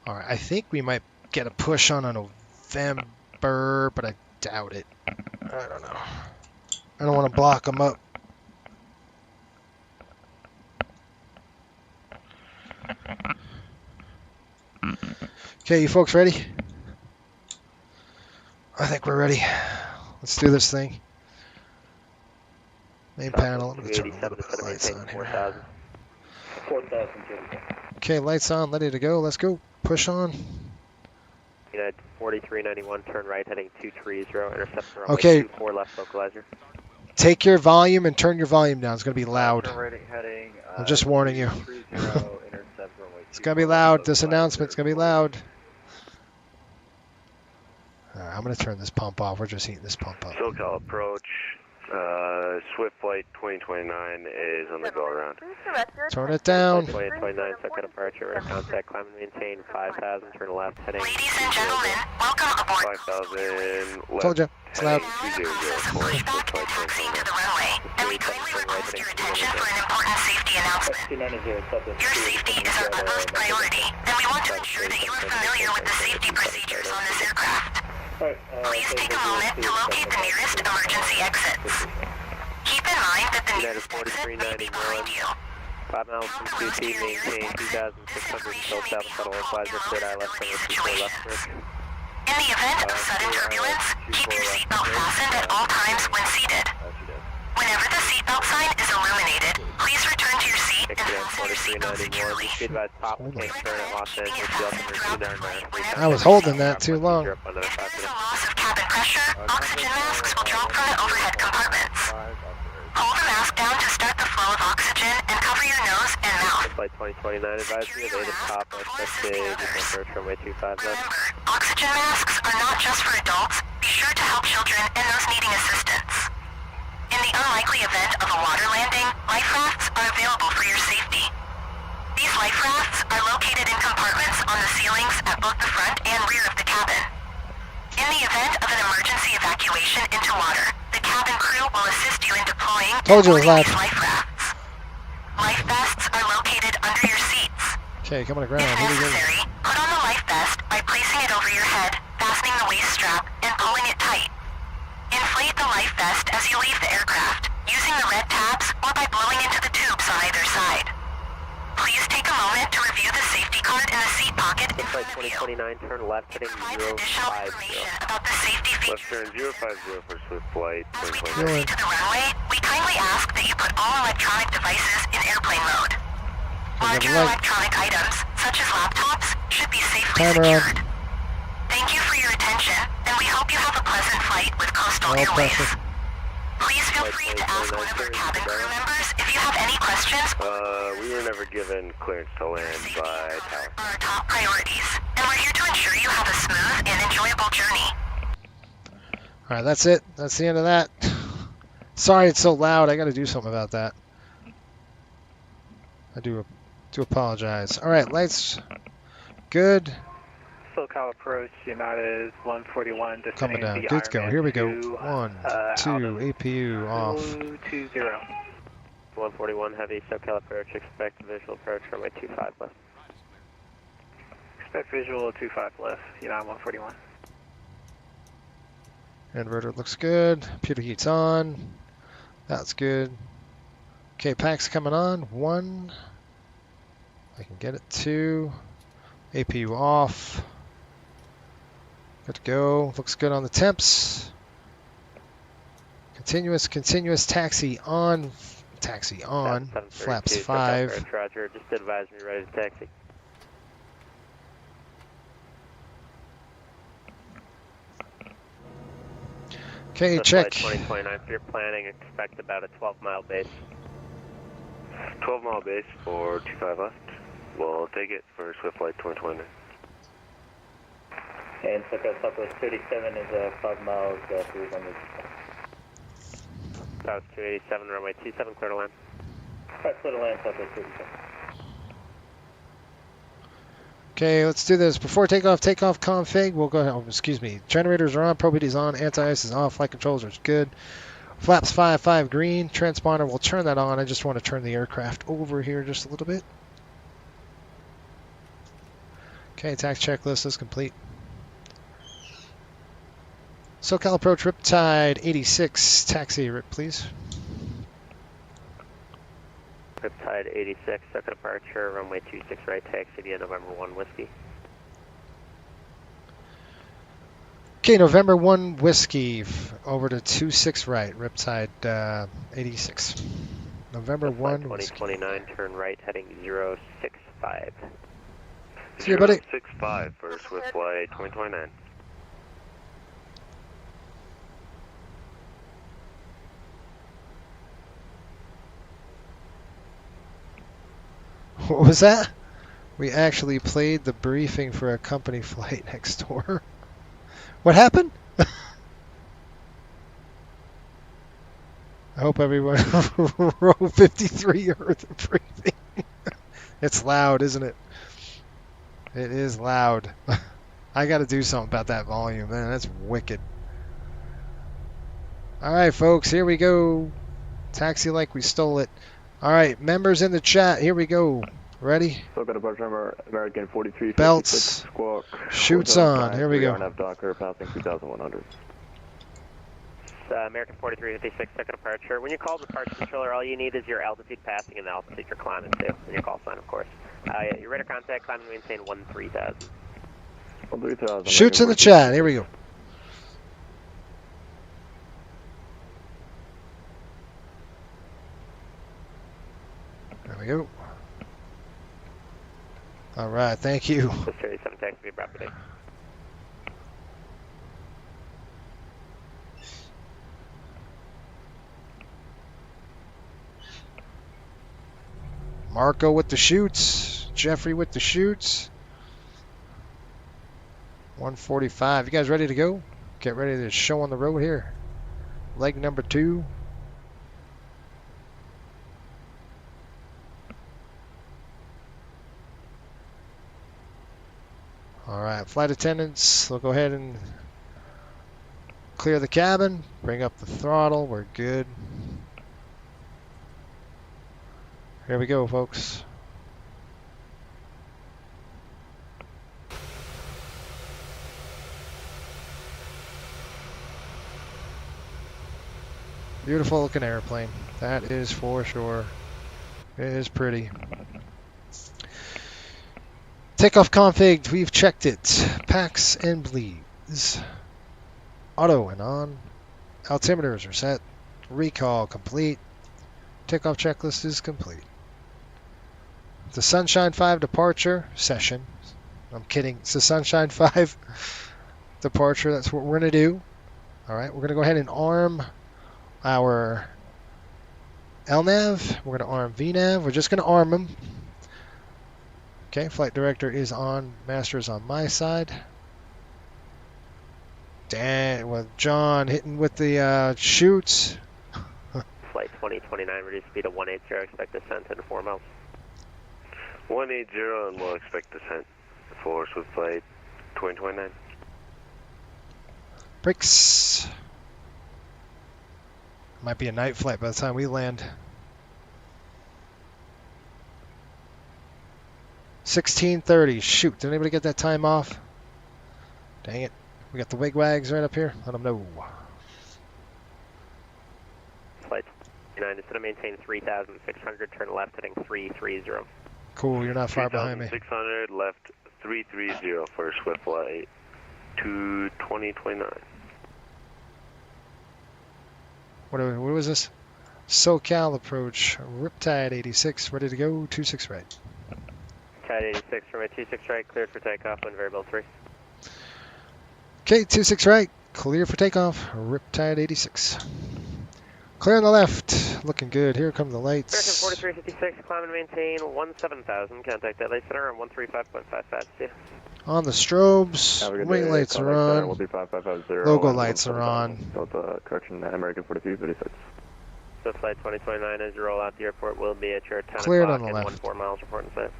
All right, I think we might get a push on a November, but I doubt it. I don't know. I don't want to block them up. Okay, you folks ready? I think we're ready. Let's do this thing. Main panel. I'm going to turn a little bit of lights on here.
4,000.
Okay, lights on, ready to go. Let's go. Push on.
United 4391, turn right, heading 230, intercept runway
Okay.
24 left localizer.
Take your volume and turn your volume down. It's going to be loud.
Turn right, heading,
I'm just warning you.
230, intercept runway
It's going to be loud. This announcement's going to be loud. All right, I'm going to turn this pump off. We're just heating this pump up.
SoCal approach. Swift Flight 2029 is on the go around.
Turn it down.
2029, SoCal departure, contact, climb and maintain 5,000, turn left, heading.
Ladies and gentlemen, welcome aboard.
5,000 left.
Told you, it's loud.
Pushback and taxi to the runway, and we kindly request your attention for an important safety announcement. Your safety is our utmost priority, and we want to ensure that you are familiar with the safety procedures on this aircraft. Please take a moment to locate the nearest emergency exits. Keep in mind that the nearest exit may be behind you.
5 miles from QT, maintain 2,600 still south, shuttle localizer, third eye left, runway 24 left, bridge.
In the event of sudden turbulence, keep your seatbelt fastened at all times when seated. Whenever the seatbelt sign is illuminated, please return to your seat and
4391. You should advise top and turn at Los Angeles. You also receive there and
I was holding that too long.
If there is a loss of cabin pressure, oxygen masks will drop from the overhead compartments. Hold the mask down to start the flow of oxygen and cover your nose and mouth.
Flight 2029 advisory, evaded top unexpected, approach runway 25 left.
Remember, oxygen masks are not just for adults. Be sure to help children and those needing assistance. In the unlikely event of a water landing, life rafts are available for your safety. These life rafts are located in compartments on the ceilings at both the front and rear of the cabin. In the event of an emergency evacuation into water, the cabin crew will assist you in deploying
Told you it was
these
live.
life rafts. Life vests are located under your seats.
Okay, come on the ground.
If
Here we go.
necessary, put on the life vest by placing it over your head, fastening the waist strap, and pulling it tight. Inflate the life vest as you leave the aircraft, using the red tabs or by blowing into the tubes on either side. Please take a moment to review the safety card in the seat pocket in front of you.
Flight 2029, turn left heading 050.
About the safety
Left
features.
turn 050 for Swift Flight
As we
2029.
proceed to the runway, we kindly ask that you put all electronic devices in airplane mode. Larger electronic items, such as laptops, should be safely
Timer on.
secured. Thank you for your attention, and we hope you have a pleasant flight with Coastal
No
Airways.
pressure.
Please feel free to ask one of our cabin crew members if you have any questions.
We were never given clearance to land by tower.
Our top priorities, and we're here to ensure you have a smooth and enjoyable journey.
All right, that's it. That's the end of that. Sorry it's so loud. I got to do something about that. I do apologize. All right, lights good.
SoCal approach, United 141.
Coming down. Good to go. Here we go. 1, 2, APU off.
20.
141 heavy, SoCal approach, expect visual approach, runway 25 left.
Expect visual 25 left, United 141.
Inverter looks good. Computer heat's on. That's good. Okay, pack's coming on. 1. I can get it. 2. APU off. Good to go. Looks good on the temps. Continuous taxi on. Taxi on. Flaps 5.
Roger, just advise me ready to taxi.
Okay, check.
2029, if you're planning, expect about a 12-mile base.
12-mile base for 25 left. We'll take it for Swift Flight 2029.
And SoCal Southwest 37 is 5 miles, 300.
South 287, runway 27, clear to land.
Right, clear to land, Southwest 37.
Okay, let's do this. Before takeoff config. We'll go ahead. Oh, excuse me. Generators are on. Probity is on. Anti-ice is off. Flight controls are good. Flaps 5 green. Transponder, we'll turn that on. I just want to turn the aircraft over here just a little bit. Okay, tax checklist is complete. SoCal approach Riptide 86. Taxi, Rip, please.
Riptide 86, SoCal departure, runway 26 right, taxi to November 1 Whiskey.
Okay, November 1 Whiskey over to 26 right, Riptide 86. November 1
2029, turn right, heading 065.
See you, buddy.
065 for Swift Flight 2029.
What was that? We actually played the briefing for a company flight next door. What happened? I hope everyone row 53 heard the briefing. It's loud, isn't it? It is loud. I got to do something about that volume, man. That's wicked. All right, folks, here we go. Taxi like we stole it. All right, members in the chat, here we go. Ready?
So got a bunch number American 43.
Belts.
Squawk.
Shoots on. Here we go.
Docker passing 2,100.
American 4356, second departure. When you call the departure controller, all you need is your altitude passing and the altitude you're climbing to, and your call sign, of course. Your radar contact, climb and maintain 13,000.
13,000.
Shoots in the chat. Here we go. There we go. All right, thank you.
This 37 taxi property.
Marco with the shoots. Jeffrey with the shoots. 145. You guys ready to go? Get ready to show on the road here. Leg number 2. All right, flight attendants, we'll go ahead and clear the cabin. Bring up the throttle. We're good. Here we go, folks. Beautiful looking airplane. That is for sure. It is pretty. Takeoff config, we've checked it. Packs and bleeds. Auto and on. Altimeters are set. Recall complete. Takeoff checklist is complete. The Sunshine 5 departure session. I'm kidding. It's the Sunshine 5 departure. That's what we're going to do. All right, we're going to go ahead and arm our LNAV. We're going to arm VNAV. We're just going to arm them. Okay, flight director is on. Master is on my side. Damn, well, John hitting with the shoots.
Flight 2029, reduce speed of 180, expect descent in 4 miles.
180 and we'll expect descent for Swift Flight 2029.
Brakes. Might be a night flight by the time we land. 16:30. Shoot, did anybody get that time off? Dang it. We got the wigwags right up here. Let them know.
Flight 29, instead of maintain 3,600, turn left heading 330.
Cool, you're not far behind me.
600 left 330 for Swift Flight to 2029.
What was this? SoCal approach. Riptide 86, ready to go. 26 right.
Tide 86 from a 26 right, cleared for takeoff, wind variable 3.
Okay, 26 right, clear for takeoff. Riptide 86. Clear on the left, looking good. Here come the lights.
American 4356, climb and maintain 17,000. Contact LA Center on 135.55. See ya.
On the strobes, wing lights are on. Logo lights are on.
Correction, American 4356.
Swift Flight 2029, as you roll out the airport, will be at your 10
Cleared
o'clock
on the
and
left.
14 miles reporting site.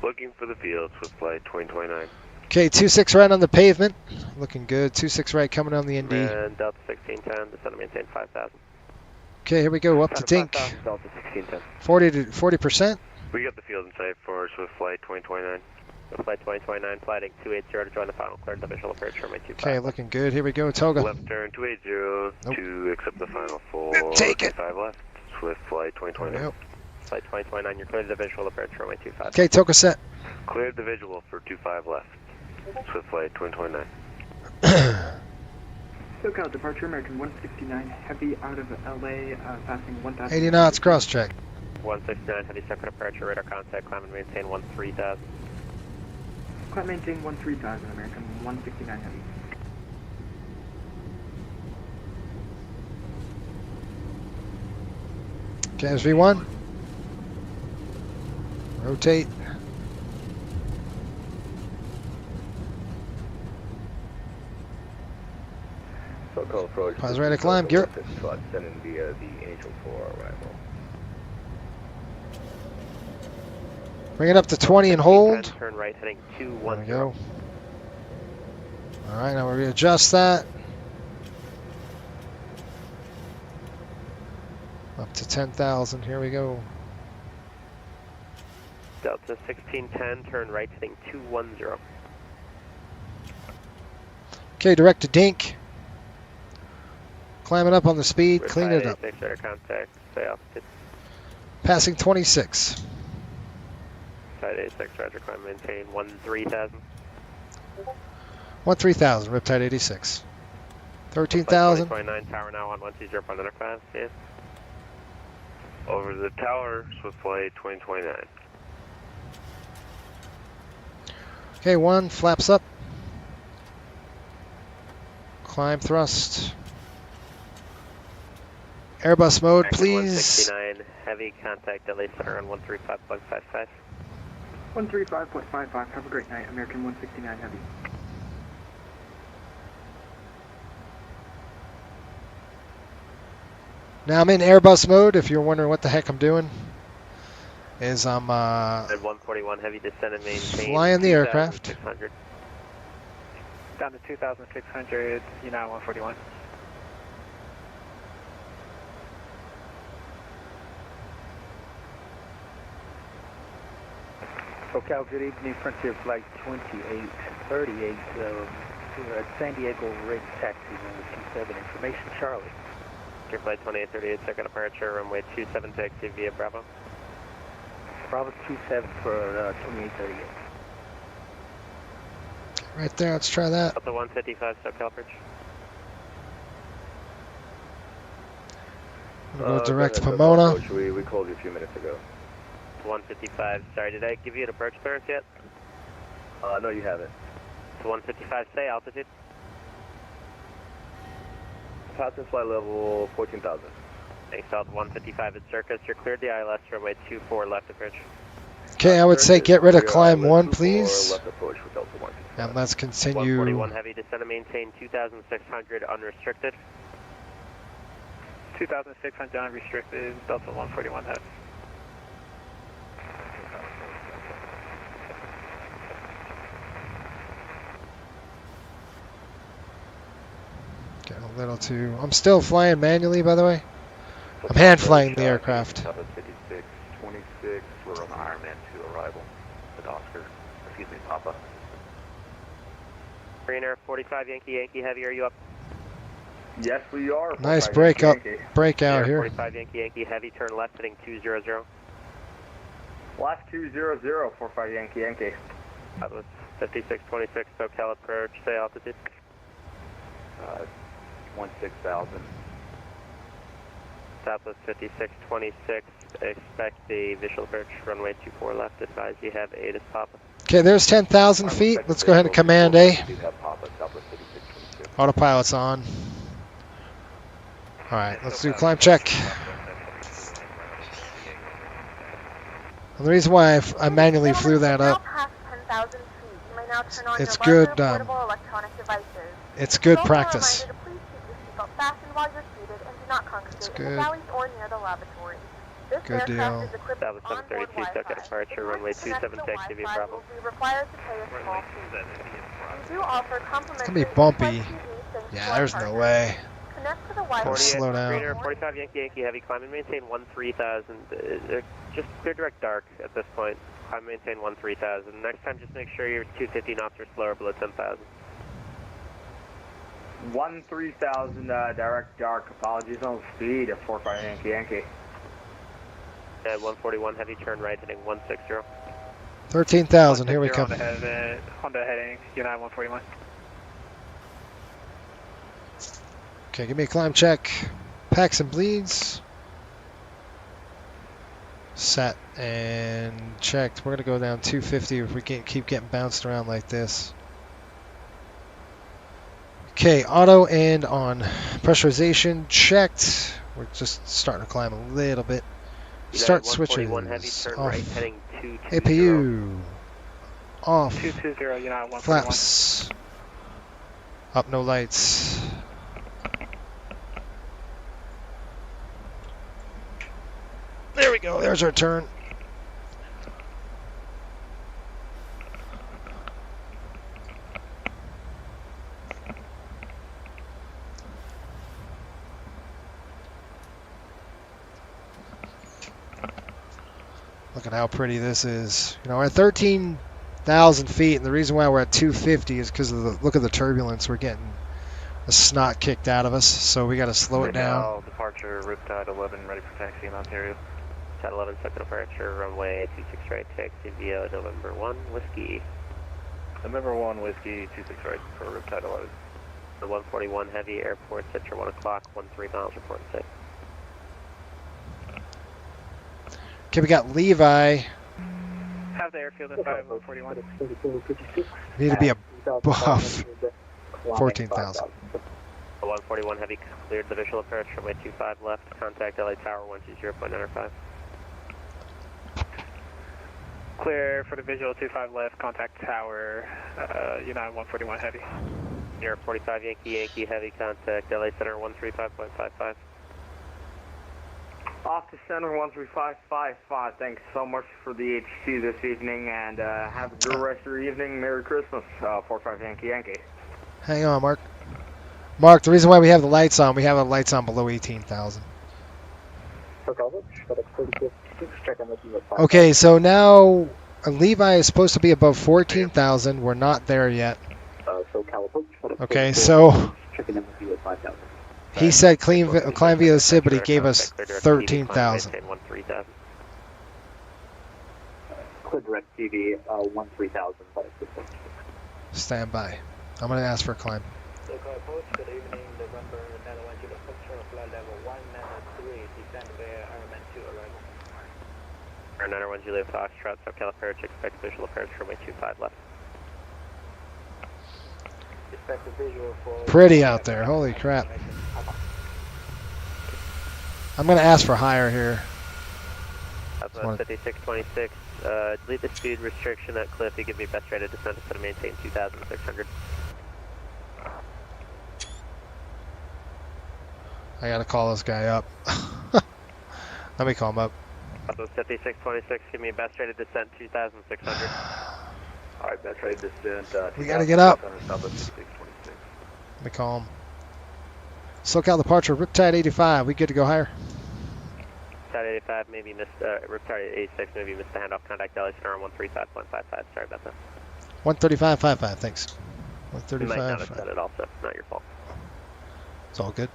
Looking for the field, Swift Flight 2029.
Okay, 26 right on the pavement. Looking good. 26 right coming on the ND.
And Delta 1610, descend and maintain 5,000.
Okay, here we go. Up to Dink.
Delta 1610.
40%.
We got the field in sight for Swift Flight 2029.
Swift Flight 2029, flighting 280 to join the final cleared visual approach from my 25.
Okay, looking good. Here we go. Toga.
Left turn 280 to accept the final for
Take it.
5 left. Swift Flight 2029.
Yep.
Flight 2029, you're cleared to visual approach from my 25.
Okay, Toga set.
Cleared the visual for 25 left. Swift Flight 2029.
SoCal departure, American 169, heavy out of LA, passing 1,000.
80 knots, cross check.
169, heavy separate departure, radar contact, climb and maintain 13,000.
Climb maintain 13,000, American 169 heavy.
Okay, V1. Rotate.
SoCal approach.
Pause right to climb, gear up.
Sending via the Angel 4 arrival.
Bring it up to 20 and hold.
Turn right heading
There we
210.
go. Alright, now we readjust that. Up to 10,000. Here we go.
Delta 1610, turn right heading 210.
Okay, direct to Dink. Climbing up on the speed, clean it up.
Radar contact, stay altitude.
Passing 26.
Tide 86, roger, climb, maintain 13,000.
13,000, Riptide 86. 13,000.
29, tower now on 120.5, yeah.
Over the tower, Swift Flight 2029.
Okay, 1, flaps up. Climb thrust. Airbus mode,
American
please.
169, heavy contact LA center on 135.55.
135.55, have a great night. American 169 Heavy.
Now I'm in Airbus mode, if you're wondering what the heck I'm doing. Is I'm
At 141, heavy descent and maintain.
flying the aircraft.
2600.
Down to 2,600, United 141.
SoCal, good evening. Frontier Flight 2838. We're at San Diego Rig Taxi, runway 27. Information, Charlie.
Frontier Flight 2838, second departure, runway 27, taxi via Bravo.
Bravo 27 for 2838.
Right there, let's try that.
Delta 155, SoCal bridge.
We'll go direct to
go ahead,
Pomona.
Coach. We called you a few minutes ago.
155, sorry, did I give you an approach clearance yet?
No, you haven't.
155, say altitude.
Passing flight level 14,000.
Thanks, Delta 155 at Circus. You're cleared the ILS, runway 24, left approach.
Okay, I would say get rid of climb 1,
Or
please.
left approach with Delta 1.
And let's continue.
141 heavy, descend and maintain 2,600 unrestricted.
2,600 unrestricted, Delta 141 heavy.
Getting a little too. I'm still flying manually, by the way. I'm hand flying the aircraft.
5626, we're on Ironman 2 arrival at Oscar. Excuse me, Papa.
Greener 45 Yankee heavy, are you up?
Yes, we are.
Nice breakout here.
45 Yankee heavy, turn left heading 200.
Left 200, 45 Yankee.
That was 5626, SoCal approach, say altitude.
16,000.
Southwest 5626, expect the visual approach, runway 24 left, advise you have 8 as Papa.
Okay, there's 10,000 feet. Let's go ahead and command A. Autopilot's on. Alright, let's do climb check. And the reason why I manually flew that up, it's good, it's good practice. It's good. Good deal.
That was 732, second departure, runway 27, taxi via Bravo.
It's gonna be bumpy. Yeah, there's no way. Slow down.
45 Yankee heavy, climb and maintain 13,000. Just clear direct dark at this point. Climb and maintain 13,000. Next time, just make sure you're 250 knots or slower below 10,000.
13,000 direct dark. Apologies on speed at 45 Yankee.
At 141 heavy, turn right heading 160.
13,000, here we come.
Honda heading, United 141.
Okay, give me a climb check. Packs and bleeds. Set and checked. We're going to go down 250 if we can't keep getting bounced around like this. Okay, auto and on. Pressurization checked. We're just starting to climb a little bit. Start switches. Off. APU. Off.
220, United 141.
Flaps. Up, no lights. There we go. There's our turn. Look at how pretty this is. You know, we're at 13,000 feet, and the reason why we're at 250 is because of the look of the turbulence. We're getting the snot kicked out of us, so we got to slow it down.
Departure, Riptide 11, ready for taxi in Ontario.
Tide 11, second departure, runway 26 right, taxi via November 1, Whiskey.
November 1, Whiskey, 26 right for Riptide 11.
The 141 heavy, airport, set your 1 o'clock, 13 miles, report safe.
Okay, we got Levi.
have the airfield at 5141.
Need to be above 14,000.
141 heavy cleared the visual approach runway 25 left. Contact LA Tower 120.95.
Clear for the visual 25 left. Contact tower. United 141 heavy.
Near 45 Yankee heavy. Contact LA Center 135.55.
Off to center 13555. Thanks so much for the HC this evening, and have a good rest of your evening. Merry Christmas. 45 Yankee.
Hang on, Mark. Mark, the reason why we have the lights on, we have the lights on below 18,000. Okay, so now Levi is supposed to be above 14,000. We're not there yet. Okay, so he said climb via the SIB, but he gave us 13,000.
Clear direct TV 13,000.
Stand by. I'm going to ask for a climb.
Good evening, November, Netherlands, flight level 193, descend via Airline 2 arrival.
Netherlands, Juliet Foxtrot, SoCal approach, expect visual approach runway 25 left.
Expect a visual for...
Pretty out there, holy crap. I'm going to ask for higher here.
That's 5626. Delete the speed restriction at cliff. You give me best rate of descent to maintain 2,600.
I gotta call this guy up. Let me call him up.
5626, give me best rate of descent 2,600.
Alright, best rate of descent.
We gotta get up.
Let
Let me call him. SoCal departure, Riptide 85. We good to go higher?
Riptide 85, maybe missed, Riptide 86, maybe missed the handoff. Contact LA Center on 135.55. Sorry about that.
135.55, thanks.
You might not have said it also, not your fault.
It's all good.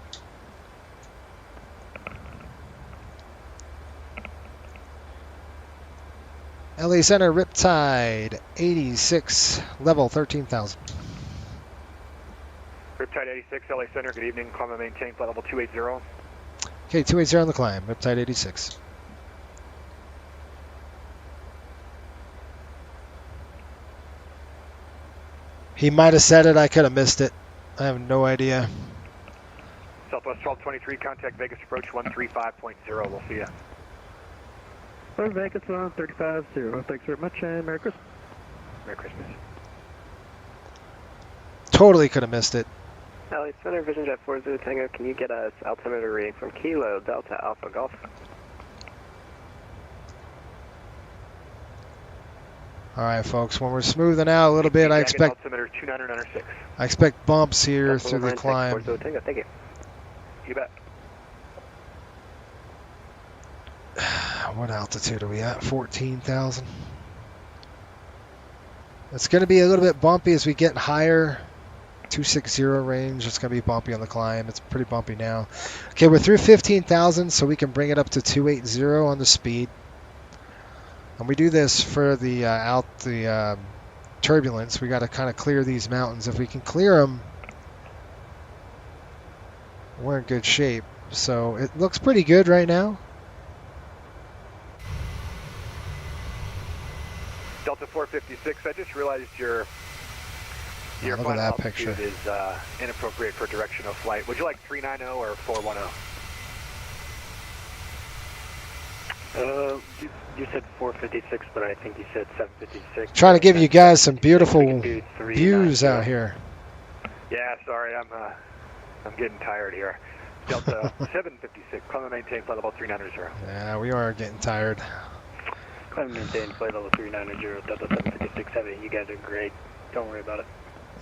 LA Center, Riptide 86, level 13,000.
Riptide 86, LA Center, good evening. Climb and maintain flight level 280.
Okay, 280 on the climb, Riptide 86. He might have said it, I could have missed it. I have no idea.
Southwest 1223, contact Vegas approach 135.0. We'll see ya.
Vegas on 35-0. Thanks very much, and Merry Christmas.
Merry Christmas.
Totally could have missed it.
LA Center, Vision Jet 40 Tango, can you get us altimeter reading from Kilo Delta Alpha Golf?
All right, folks. When we're smoothing out a little bit, I expect bumps here through the climb.
Thank you.
You bet.
What altitude are we at? 14,000. It's going to be a little bit bumpy as we get higher. 260 range. It's going to be bumpy on the climb. It's pretty bumpy now. Okay, we're through 15,000, so we can bring it up to 280 on the speed. And we do this for the turbulence. We got to kind of clear these mountains. If we can clear them, we're in good shape. So it looks pretty good right now.
Delta 456, I just realized your
look at
final
that picture.
altitude is inappropriate for direction of flight. Would you like 390 or 410?
You said 456, but I think you said 756.
Trying to give you guys some beautiful views out here.
Yeah, sorry, I'm getting tired here. Delta 756, climb and maintain flight level 390.
Yeah, we are getting tired.
Climb and maintain flight level 390, Delta 756 Heavy. You guys are great. Don't worry about it.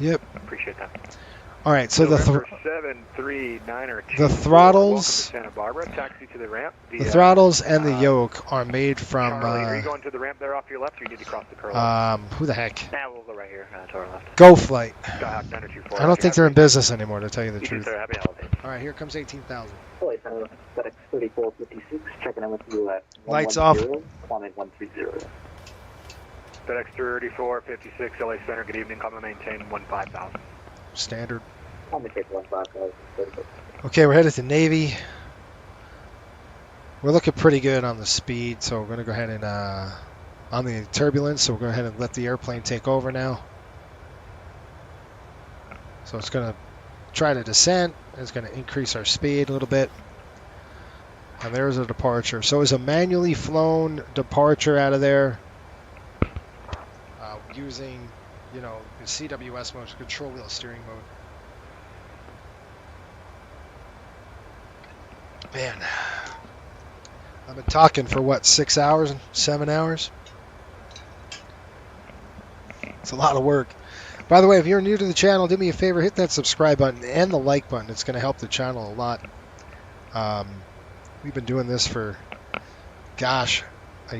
Yep.
Appreciate that.
All right, so the throttles,
Santa Barbara, taxi to the ramp.
The throttles and the yoke are made from.
Charlie, are you going to the ramp there off your left, or you need to cross the curl?
Who the heck?
Yeah, we'll go right here to our left.
Go Flight.
Skyhawk 924.
I don't think they're in business anymore, to tell you the truth.
Sir, happy holidays.
All right, here comes 18,000.
FedEx 3456, checking in with you at
Lights off.
Climb 130.
FedEx 3456, LA Center, good evening. Climb and maintain 15,000.
Standard.
I'm going to take 15,000.
Okay, we're headed to Navy. We're looking pretty good on the speed, so we're going to go ahead and on the turbulence, so we'll go ahead and let the airplane take over now. So it's going to try to descend. It's going to increase our speed a little bit. And there's a departure. So it's a manually flown departure out of there using, you know, the CWS mode, control wheel steering mode. Man, I've been talking for what, 6 hours, 7 hours? It's a lot of work. By the way, if you're new to the channel, do me a favor, hit that subscribe button and the like button. It's going to help the channel a lot. We've been doing this for, gosh,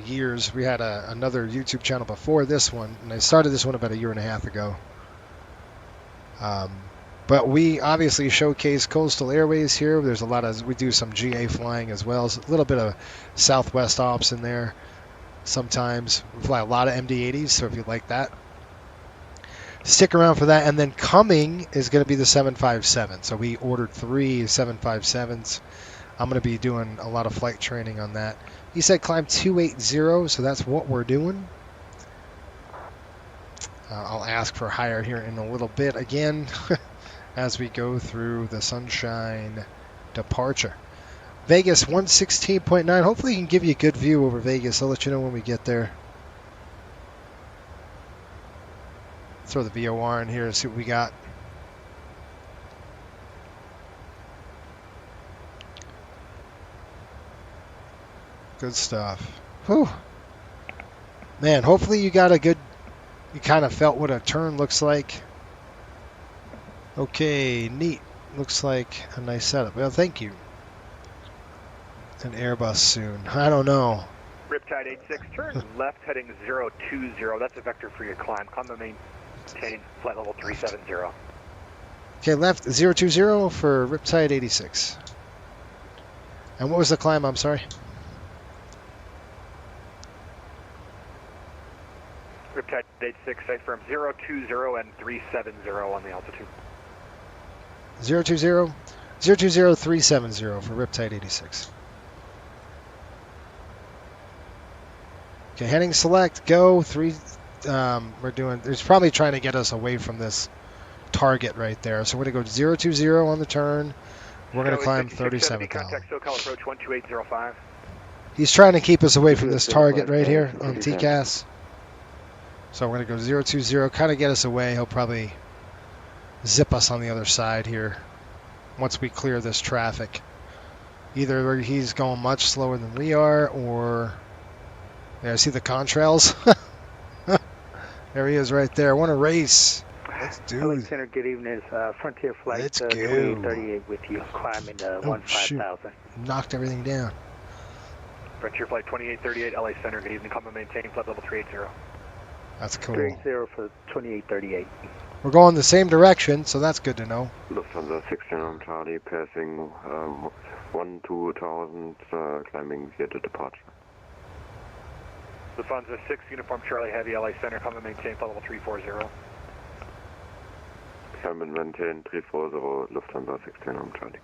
years. We had another YouTube channel before this one, and I started this one about 1.5 years ago. But we obviously showcase coastal airways here. There's a lot of, we do some GA flying as well. There's a little bit of Southwest ops in there sometimes. We fly a lot of MD-80s, so if you like that, stick around for that. And then coming is going to be the 757. So we ordered 3 757s. I'm going to be doing a lot of flight training on that. He said climb 280, so that's what we're doing. I'll ask for higher here in a little bit again as we go through the Sunshine departure. Vegas 116.9. Hopefully he can give you a good view over Vegas. I'll let you know when we get there. Throw the VOR in here and see what we got. Good stuff. Whew. Man, hopefully you got a good, you kind of felt what a turn looks like. Okay, neat. Looks like a nice setup. Well, thank you. An Airbus soon. I don't know.
Riptide 86, turn left heading 020. That's a vector for your climb. Climb the maintain flight level 370.
Okay, left 020 for Riptide 86. And what was the climb? I'm sorry.
Riptide 86, I firm 020 and 370 on the altitude.
020, 370 for Riptide 86. Okay, heading select, go, 3, we're doing, it's probably trying to get us away from this target right there. So we're going to go 020 on the turn. We're going to climb 37,000.
Contact SoCal approach 12805.
He's trying to keep us away from this target right here on TCAS. So we're going to go 020, kind of get us away. He'll probably zip us on the other side here once we clear this traffic. Either he's going much slower than we are, or yeah, see the contrails? There he is right there. I want to race. Let's do it.
Center, good evening. Frontier Flight
Let's go.
2838 with you, climbing 15,000.
Knocked everything down.
Frontier Flight 2838, LA Center, good evening. Come and maintain flight level 380.
That's cool.
380 for 2838.
We're going the same direction, so that's good to know.
Lufthansa 16 Charlie, passing 12,000, climbing via the departure.
Lufthansa 6 Uniform Charlie Heavy, LA Center, come and maintain flight level 340.
Come and maintain 340, Lufthansa 16 Charlie.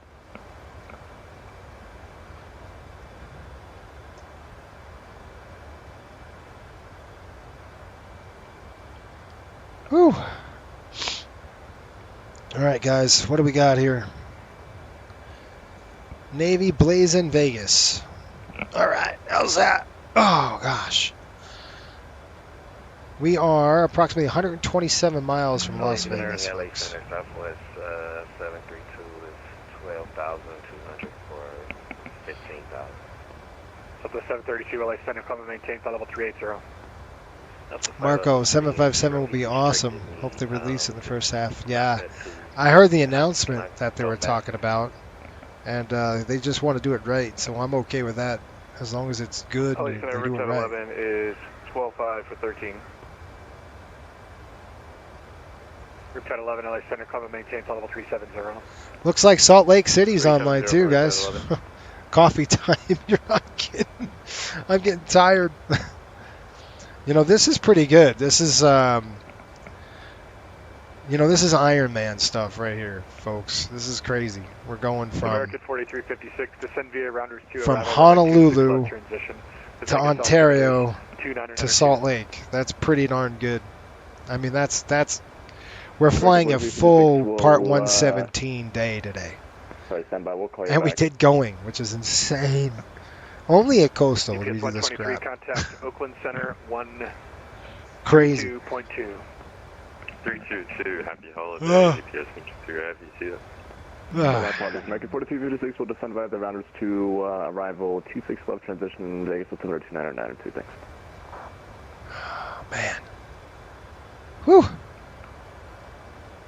Whew. All right, guys, what do we got here? Navy Blazin' Vegas. All right, how's that? Oh, gosh. We are approximately 127 miles from Las Vegas.
LA Center, Southwest 732 is 12,200 for 15,000.
Southwest 732, LA Center, come and maintain flight level 380.
Marco, 757 will be awesome. Hope they release it in the first half. Yeah, I heard the announcement that they were talking about, and they just want to do it right, so I'm okay with that, as long as it's good and they do it right.
11 is 12.5 for 13. Riptide 11, LA Center, come and maintain flight level 370.
Looks like Salt Lake City's online too, guys. Coffee time. You're not kidding. I'm getting tired. You know, this is pretty good. This is, you know, this is Iron Man stuff right here, folks. This is crazy. We're going from
American 4356, descend via rounders 2
from Honolulu to Ontario to Salt Lake. That's pretty darn good. I mean, we're flying a full Part 117 day today.
Sorry, stand by. We'll call you
And we
back.
did going, which is insane. Only at Coastal would we do this
123,
crap.
contact Oakland Center 1.
Crazy.
2.2.
322, happy holiday.
Ugh.
EPS 2, happy to see you.
American 4256 will descend via the rounders to arrival 26 left transition Vegas with 2992. Thanks.
Oh, man. Whew.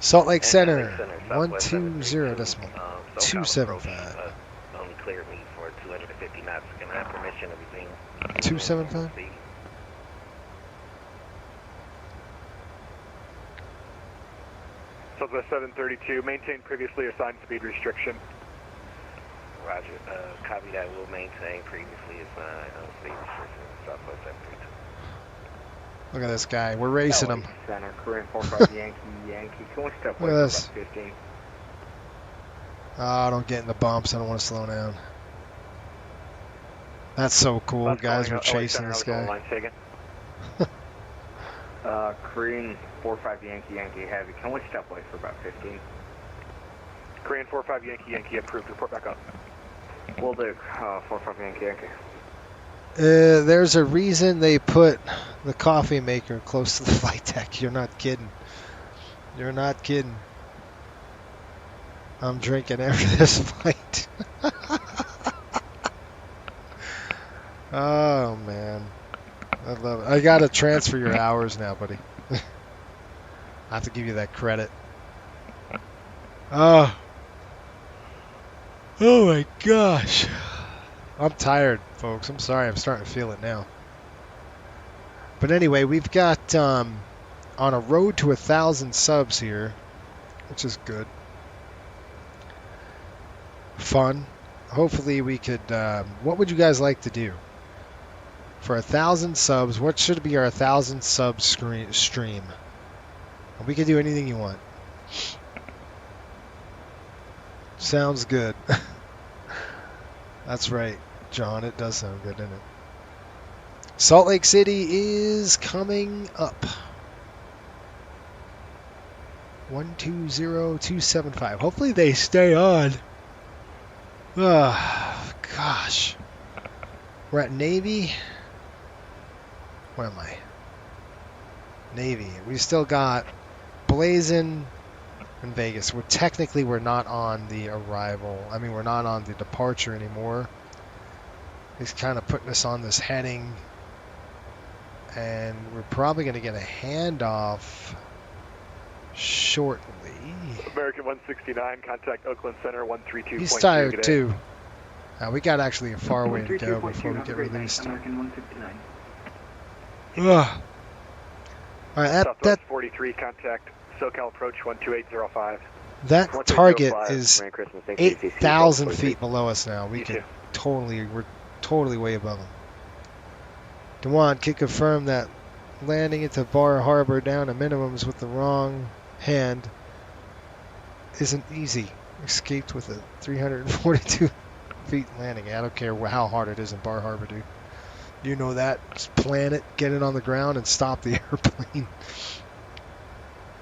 Salt Lake Center, 120.275.
Only cleared me for 250 knots. Can I have permission to resume?
275?
Southwest 732, maintain previously assigned speed restriction.
Roger. Copy that. We'll maintain previously assigned speed restriction. Southwest 732.
Look at this guy. We're racing him.
Center, Korean 45 Yankee. Can we step
Look
away
at
for
this.
about 15?
Oh, don't get in the bumps. I don't want to slow down. That's so cool, guys. We're chasing this guy.
Korean 45 Yankee Heavy. Can we step away for about 15?
Korean 45 Yankee approved. Report back up.
We'll do 45 Yankee.
There's a reason they put the coffee maker close to the flight deck. You're not kidding. You're not kidding. I'm drinking after this flight. Oh, man. I love it. I got to transfer your hours now, buddy. I have to give you that credit. Oh my gosh. I'm tired, folks. I'm sorry. I'm starting to feel it now. But anyway, we've got on a road to 1,000 subs here, which is good. Fun. Hopefully we could... what would you guys like to do? For 1,000 subs, what should be our 1,000 sub stream? We can do anything you want. Sounds good. That's right, John. It does sound good, doesn't it? Salt Lake City is coming up. 120.275. Hopefully they stay on. Oh, gosh. We're at Navy. Where am I? Navy. We still got Blazin and Vegas. We're not on the arrival. I mean, we're not on the departure anymore. He's kind of putting us on this heading. And we're probably going to get a handoff shortly.
American 169, contact Oakland Center 132.2.
He's tired too. We got actually a far way to go before we get released.
American 159.
Ugh. All right, that
43, contact SoCal approach 12805.
That target is 8,000 feet below us now. We're totally way above them. Dewan can confirm that landing into Bar Harbor down to minimums with the wrong hand isn't easy. Escaped with a 342 feet landing. I don't care how hard it is in Bar Harbor, dude. You know that. Just plan it, get it on the ground, and stop the airplane.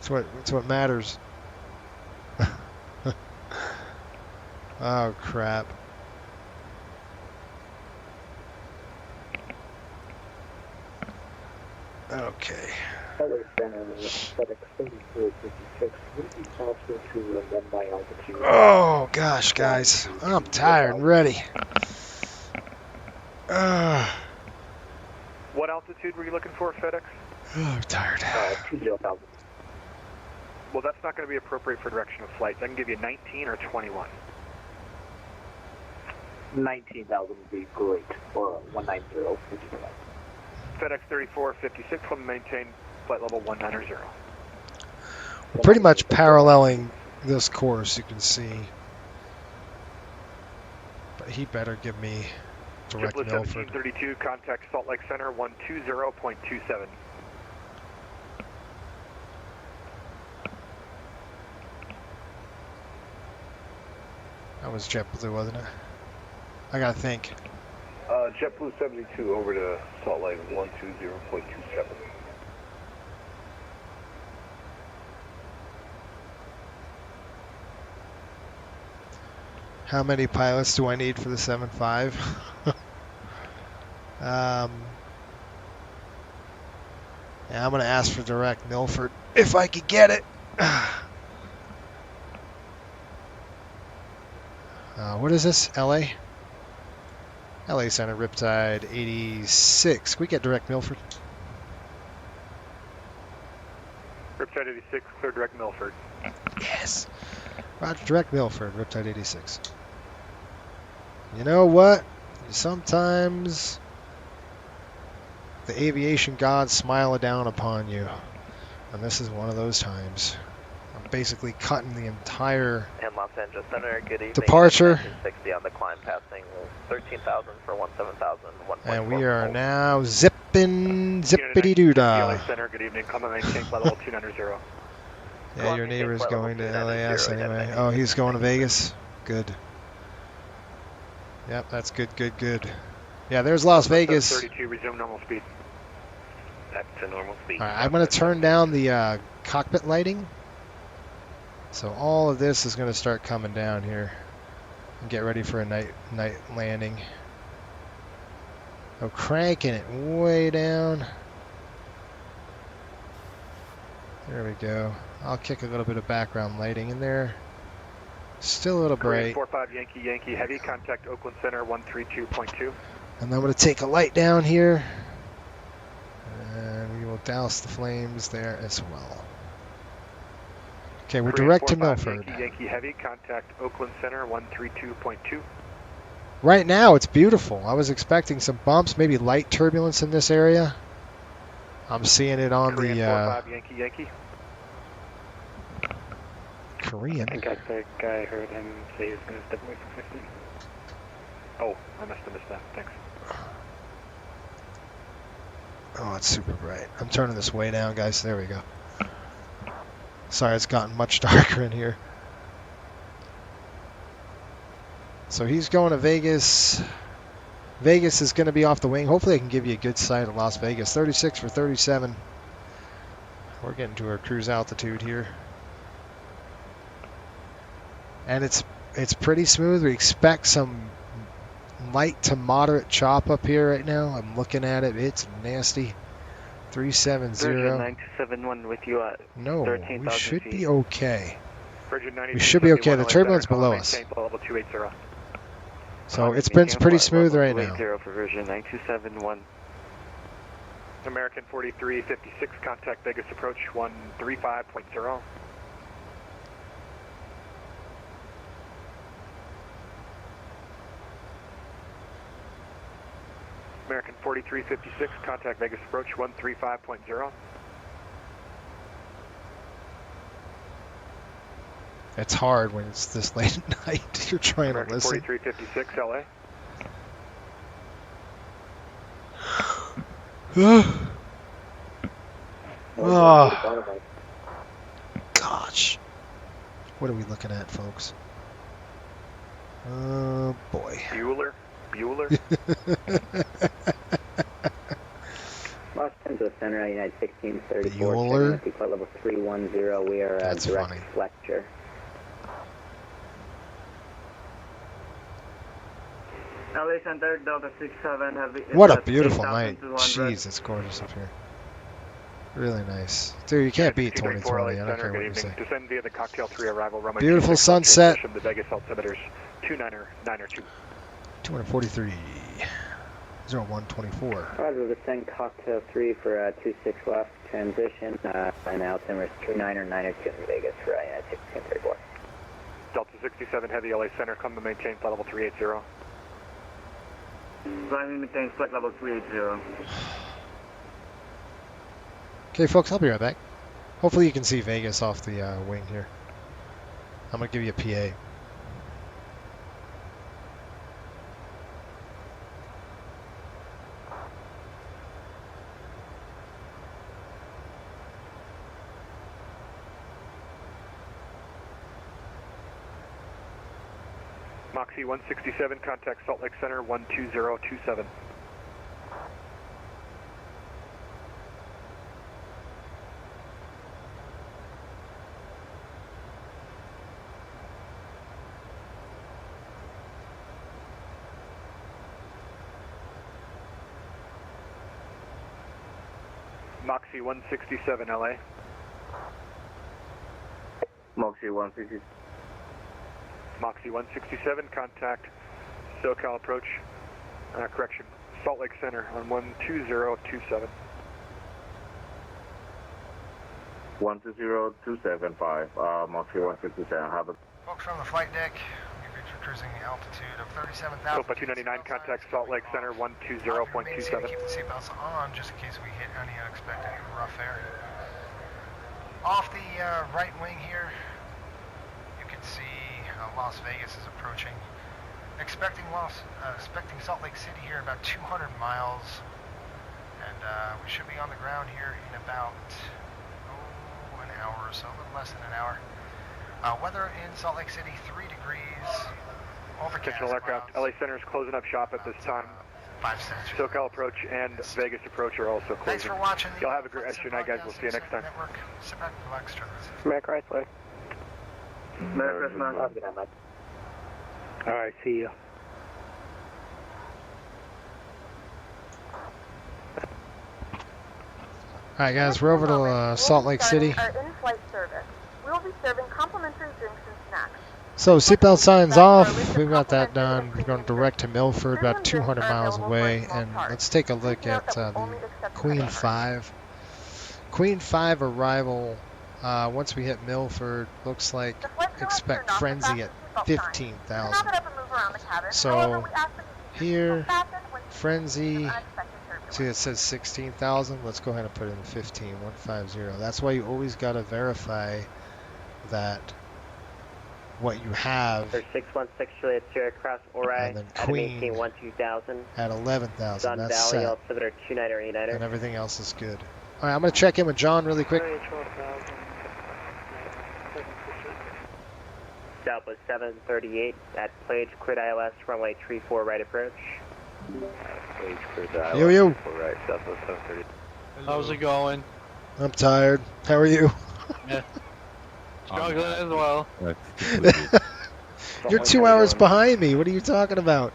That's what matters. Oh, crap. Okay.
Hello, Center, FedEx 3456. Would it be possible to amend my altitude?
Oh, gosh, guys. I'm tired and ready.
What altitude were you looking for, FedEx?
Oh, I'm tired.
20,000.
Well, that's not going to be appropriate for direction of flight. I can give you 19 or 21.
19,000 would be great, or 190.
FedEx 3456 will maintain flight level 190.
We're pretty much paralleling this course, you can see. But he better give me direct Milford.
1732, contact Salt Lake Center 120.27.
That was JetBlue, wasn't it? I gotta think.
JetBlue 72 over to Salt Lake 120.27.
How many pilots do I need for the 7.5? Yeah, I'm going to ask for direct Milford if I could get it. What is this? LA? LA Center, Riptide 86. Can we get direct Milford?
Riptide 86, clear direct Milford.
Yes. Roger, direct Milford, Riptide 86. You know what? Sometimes the aviation gods smile down upon you. And this is one of those times. I'm basically cutting the entire
And Los Angeles Center, good evening.
departure.
60 on the climb, passing 13,000 for 17,000.
And we are now zippity-doo-dah.
LA Center, good evening. Come on, maintain flight level 290.
Yeah, your neighbor's going to LAS anyway. Oh, he's going to Vegas? Good. Yep, that's good, good, good. Yeah, there's Las Vegas.
32, resume normal speed.
Back to normal speed.
All right, I'm going to turn down the cockpit lighting. So all of this is going to start coming down here. And get ready for a night landing. Oh, cranking it way down. There we go. I'll kick a little bit of background lighting in there. Still a little bright.
45 Yankee Yankee heavy, contact Oakland Center 132.2.
And I'm going to take a light down here. And we will douse the flames there as well. Okay, we're direct to Milford.
Yankee Yankee heavy, contact Oakland Center 132.2.
Right now it's beautiful. I was expecting some bumps, maybe light turbulence in this area. I'm seeing it on
Korean
the
45 Yankee Yankee.
Korean.
I think I heard him say he was going to step away from 15.
Oh, I must have missed that. Thanks.
Oh, it's super bright. I'm turning this way down, guys. There we go. Sorry, it's gotten much darker in here. So he's going to Vegas. Vegas is going to be off the wing. Hopefully I can give you a good sight of Las Vegas. 36 for 37. We're getting to our cruise altitude here. And it's pretty smooth. We expect some light to moderate chop up here right now. I'm looking at it. It's nasty. 370.
Virgin 9271 with you at
No,
13,000
we should
feet.
be okay.
Virgin
We should be okay. The turbulence below us.
Level 280.
So it's been pretty smooth right now.
280 for Virgin 9271.
American 4356, contact Vegas approach 135.0. American 4356, contact Vegas approach 135.0.
It's hard when it's this late at night. You're trying
American
to listen.
4356, LA.
Oh, gosh. What are we looking at, folks? Oh, boy.
Bueller?
Los Angeles Center, United 1634.
Bueller?
Flight level 310. We are
That's
direct
funny.
lecture.
LA Center, Delta 67 heavy.
What a beautiful night. Jeez, it's gorgeous up here. Really nice. Dude, you can't beat 2020. I don't care what you say.
Descend via the Cocktail 3 arrival. Runway
Beautiful
26,
sunset.
transition to Vegas altimeters 29092.
243. 0124.
Roger, descend Cocktail 3 for 26 left, transition, and altimeter 29092 in Vegas for United 1634.
Delta 67 heavy LA Center, come to maintain flight level 380.
Climbing maintain flight level 380.
Okay, folks, I'll be right back. Hopefully you can see Vegas off the wing here. I'm going to give you a PA.
Moxie 167, contact Salt Lake Center 12027. Moxie 167, LA.
Moxie 167.
Moxie 167, contact SoCal approach, correction, Salt Lake Center on 12027.
120275, Moxie 167, have a...
Folks from the flight deck, we're cruising altitude of 37,000.
Copa 299, contact Salt Lake Center 120.27.
Keep the seatbelts on just in case we hit any unexpected rough area. Off the right wing here, you can see Las Vegas is approaching. Expecting Salt Lake City here about 200 miles, and we should be on the ground here in about an hour or so, a little less than an hour. Weather in Salt Lake City, 3 degrees. Overcast
Intentional aircraft. LA Center is closing up shop at this time.
5 cents.
SoCal approach and Vegas approach are also closing.
Thanks for watching.
Y'all have a great rest of your night, guys. We'll see you next time.
Network. Sit back, relax, turn this.
America right way.
Merry Christmas.
All right, see you.
Alright guys, we're over to Salt Lake City.
Our in-flight service. We will be serving complimentary drinks and snacks.
So seatbelt signs off, we've got that done. We're going direct to Milford, about 200 miles away, and let's take a look at the Queen 5. Queen 5 arrival, once we hit Milford, looks like expect frenzy at 15,000. So here, frenzy, see it says 16,000, let's go ahead and put in 150. That's why you always got to verify that what you have.
616 Juliet Sierra Cross Ori,
and then Queen
12,000
at 11,000.
Sun
That's
Valley,
set.
altimeter 29er.
And everything else is good. All right, I'm going to check in with John really quick.
Southwest 738 at Plage, cleared ILS, runway 34 right approach.
Plage, cleared ILS,
Yo, yo.
right, Southwest 738.
How's it going?
I'm tired. How are you?
Yeah. Struggling as well.
You're 2 hours behind me. What are you talking about?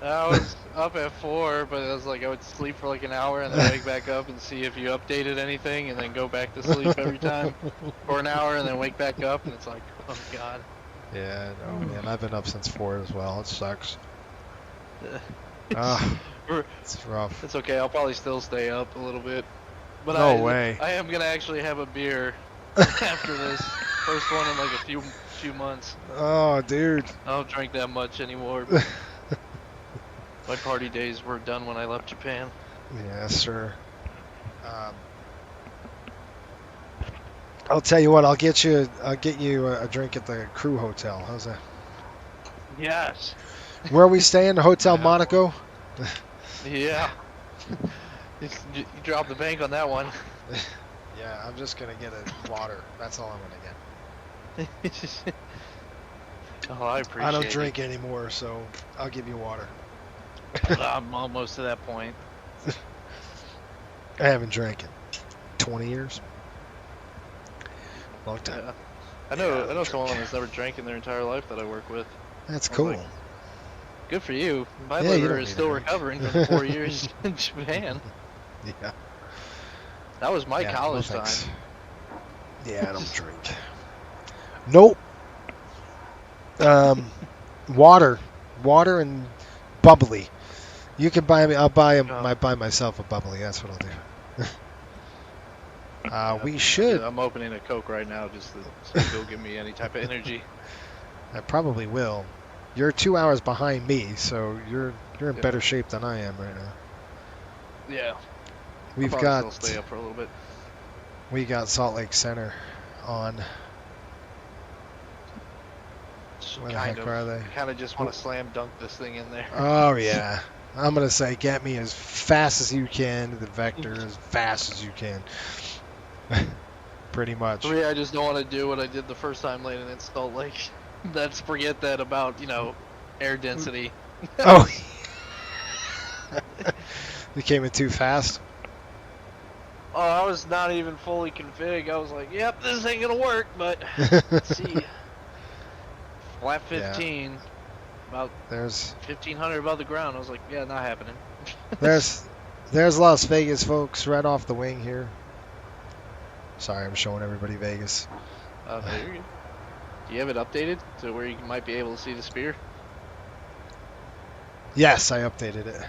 I was up at 4, but it was like I would sleep for like an hour and then wake back up and see if you updated anything and then go back to sleep every time for an hour and then wake back up and it's like, oh god.
Yeah, no, man. I've been up since 4 as well. It sucks. It's rough.
It's okay. I'll probably still stay up a little bit. But
No way.
I am going to actually have a beer after this. First one in like a few months.
Oh, dude.
I don't drink that much anymore. But my party days were done when I left Japan.
Yes, sir. I'll tell you what. I'll get you a drink at the crew hotel. How's that?
Yes.
Where are we staying? The Hotel Monaco.
Yeah. You dropped the bank on that one.
Yeah, I'm just gonna get a water. That's all I'm gonna get.
Oh, I appreciate it.
I don't drink anymore, so I'll give you water.
I'm almost to that point.
I haven't drank in 20 years. Long time.
I know someone that's never drank in their entire life that I work with.
That's cool.
Like, good for you. My
Yeah, you
liver
don't
is
need
still
to drink.
recovering from 4 years in Japan.
Yeah.
That was my
Yeah,
college
no thanks.
time.
Yeah, I don't drink. Nope. Water and bubbly. You can buy me. I'll buy myself a bubbly. That's what I'll do. We should.
I'm opening a Coke right now just so it'll give me any type of energy.
I probably will. You're 2 hours behind me, so you're in better shape than I am right now.
Yeah.
We've
I'll
got.
probably still stay up for a little bit.
We got Salt Lake Center on. Where the heck are they?
Kind of just want to slam dunk this thing in there.
Oh yeah. I'm gonna say get me as fast as you can to the vector, as fast as you can. Pretty much.
For me, I just don't want to do what I did the first time landing in Salt Lake. Let's forget that about, you know, air density.
Oh. You came in too fast?
Oh, I was not even fully config. I was like, yep, this ain't gonna work, but let's see. Flat 15, yeah. About
there's
1,500 above the ground. I was like, yeah, not happening.
there's Las Vegas, folks, right off the wing here. Sorry, I'm showing everybody Vegas.
No, you're good. Do you have it updated to where you might be able to see the spear?
Yes, I updated it.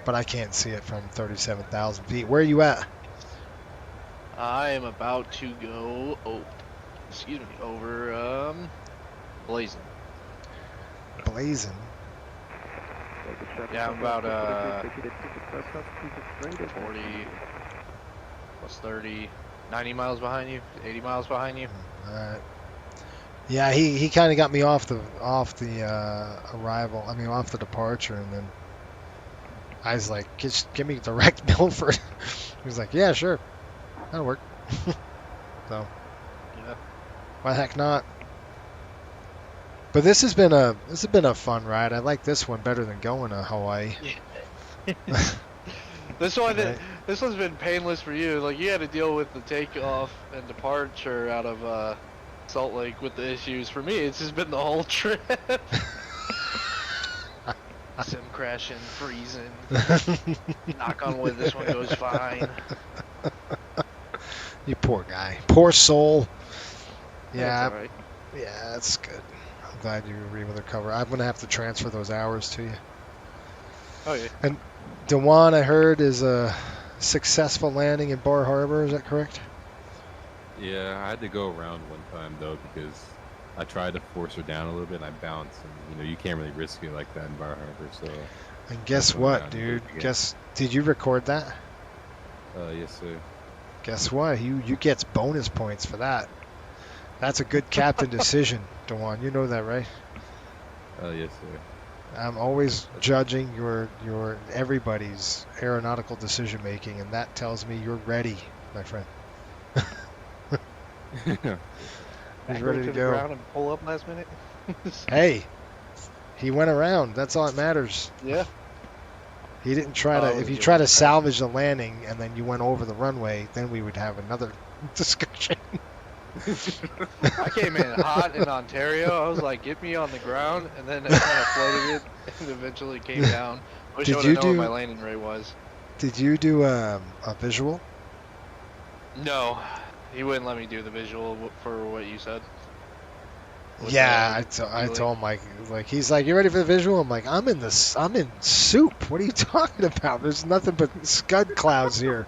But I can't see it from 37,000 feet. Where are you at?
I am about to go, over, Blazing.
Blazing?
Yeah, I'm about, 40 plus 30, 90 miles behind you, 80 miles behind you.
Alright. Yeah, he kind of got me off the arrival. I mean, off the departure, and then I was like, just give me direct Milford. He was like, yeah, sure, that'll work. So,
yeah,
why the heck not? But this has been a fun ride. I like this one better than going to Hawaii.
Yeah. This one's been painless for you. Like, you had to deal with the takeoff and departure out of Salt Lake with the issues. For me, it's just been the whole trip. Sim crashing, freezing. Knock on wood, this one goes fine.
You poor guy, poor soul. Yeah,
that's all right.
Yeah, that's good. I'm glad you were able to recover. I'm gonna have to transfer those hours to you.
Oh yeah.
And Dewan, I heard, is a successful landing in Bar Harbor. Is that correct?
Yeah, I had to go around one time though because I tried to force her down a little bit and I bounced, and you know you can't really risk it like that in Bar Harbor. So.
And guess what, dude? Did you record that?
Yes, sir.
Guess what? You get bonus points for that. That's a good captain decision, Dewan. You know that, right?
Yes, sir.
I'm always judging your everybody's aeronautical decision making, and that tells me you're ready, my friend. He's ready to go.
Ground and pull up last minute.
Hey, he went around. That's all that matters.
Yeah.
He didn't try to. If you try to salvage the landing and then you went over the runway, then we would have another discussion.
I came in hot in Ontario. I was like, get me on the ground, and then I kind of floated it and eventually came down. Wish I would have known what my landing rate was.
Did you do a visual?
No, he wouldn't let me do the visual for what you said.
Yeah, I told Mike, like, he's like, you ready for the visual? I'm like, I'm in soup. What are you talking about? There's nothing but scud clouds here.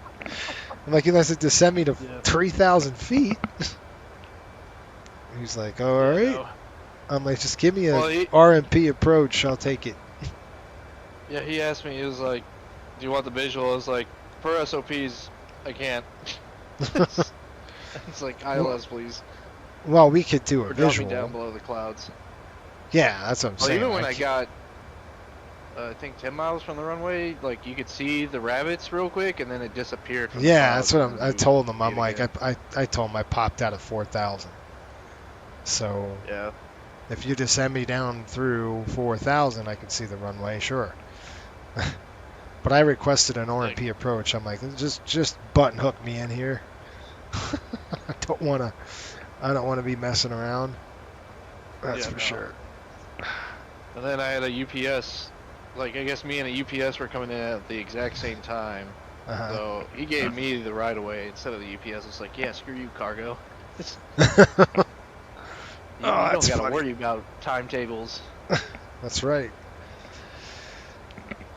I'm like, he has to descend me to 3,000 feet. He's like, all right. No. I'm like, just give me a RMP approach. I'll take it.
Yeah, he asked me, he was like, do you want the visual? I was like, for SOPs, I can't. It's like, ILS, please.
Well, we could do a visual.
Drop me down below the clouds.
Yeah, that's what I'm saying.
Even when I got, I think 10 miles from the runway, like you could see the rabbits real quick, and then it disappeared. From the
that's what I told them. I'm like, I told them I popped out of 4,000. So
yeah,
if you just send me down through 4,000, I can see the runway, sure. But I requested an RMP approach. I'm like, just button hook me in here. I don't want to be messing around. That's for sure.
And then I had a UPS. Like, I guess me and a UPS were coming in at the exact same time. So he gave me the right of way instead of the UPS. It's like, yeah, screw you, cargo. You don't got to worry about timetables.
That's right.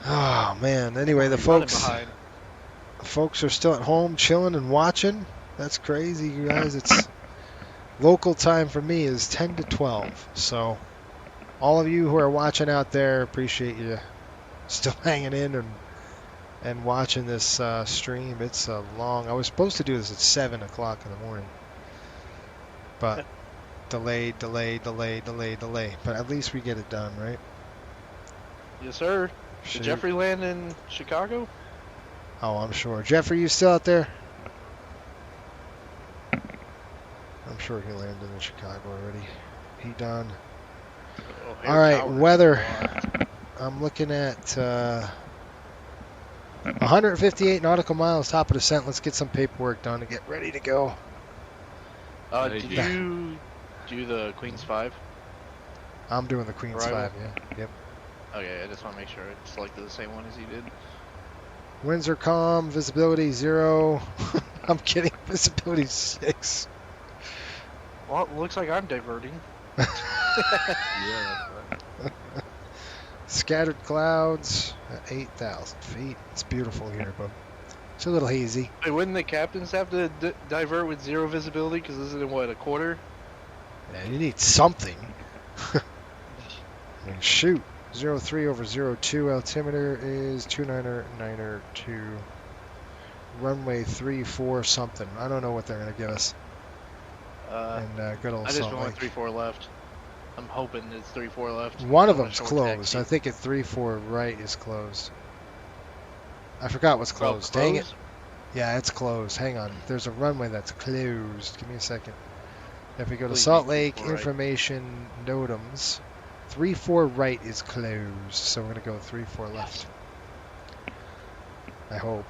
Oh man. Anyway, the folks are still at home chilling and watching. That's crazy, you guys. It's local time for me is 10 to 12. So all of you who are watching out there, appreciate you still hanging in and watching this stream. It's a long. I was supposed to do this at 7 o'clock in the morning, but delay. But at least we get it done, right?
Yes, sir. Did Jeffrey land in Chicago?
Oh, I'm sure. Jeffrey, you still out there? I'm sure he landed in Chicago already. He done.
Oh,
All right, weather. I'm looking at 158 nautical miles, top of descent. Let's get some paperwork done and get ready to go.
Did you do the Queen's 5?
I'm doing the Queen's
Arrival?
5, yeah. Yep.
Okay, I just want to make sure it's selected the same one as you did.
Winds are calm, visibility 0. I'm kidding, visibility 6.
Well, it looks like I'm diverting.
Yeah, that's right.
Scattered clouds at 8,000 feet. It's beautiful here, but it's a little hazy.
Hey, wouldn't the captains have to divert with 0 visibility? Because this is what, a quarter?
Yeah, you need something. I mean, shoot. 03 over 02. Altimeter is 299er2. Runway 34 something. I don't know what they're going to give us. And good old
I just
Salt
went
Lake.
3-4 left. I'm hoping it's 3-4 left.
One of
I'm
them's
short
closed.
taxi.
I think at 3-4 right is closed. I forgot what's closed. Dang it. Yeah, it's closed. Hang on. There's a runway that's closed. Give me a second. If we go to
Please
Salt
make
Lake,
3-4 right.
information, NOTAMs, 3-4 right is closed. So we're going to go 3-4 left. I hope.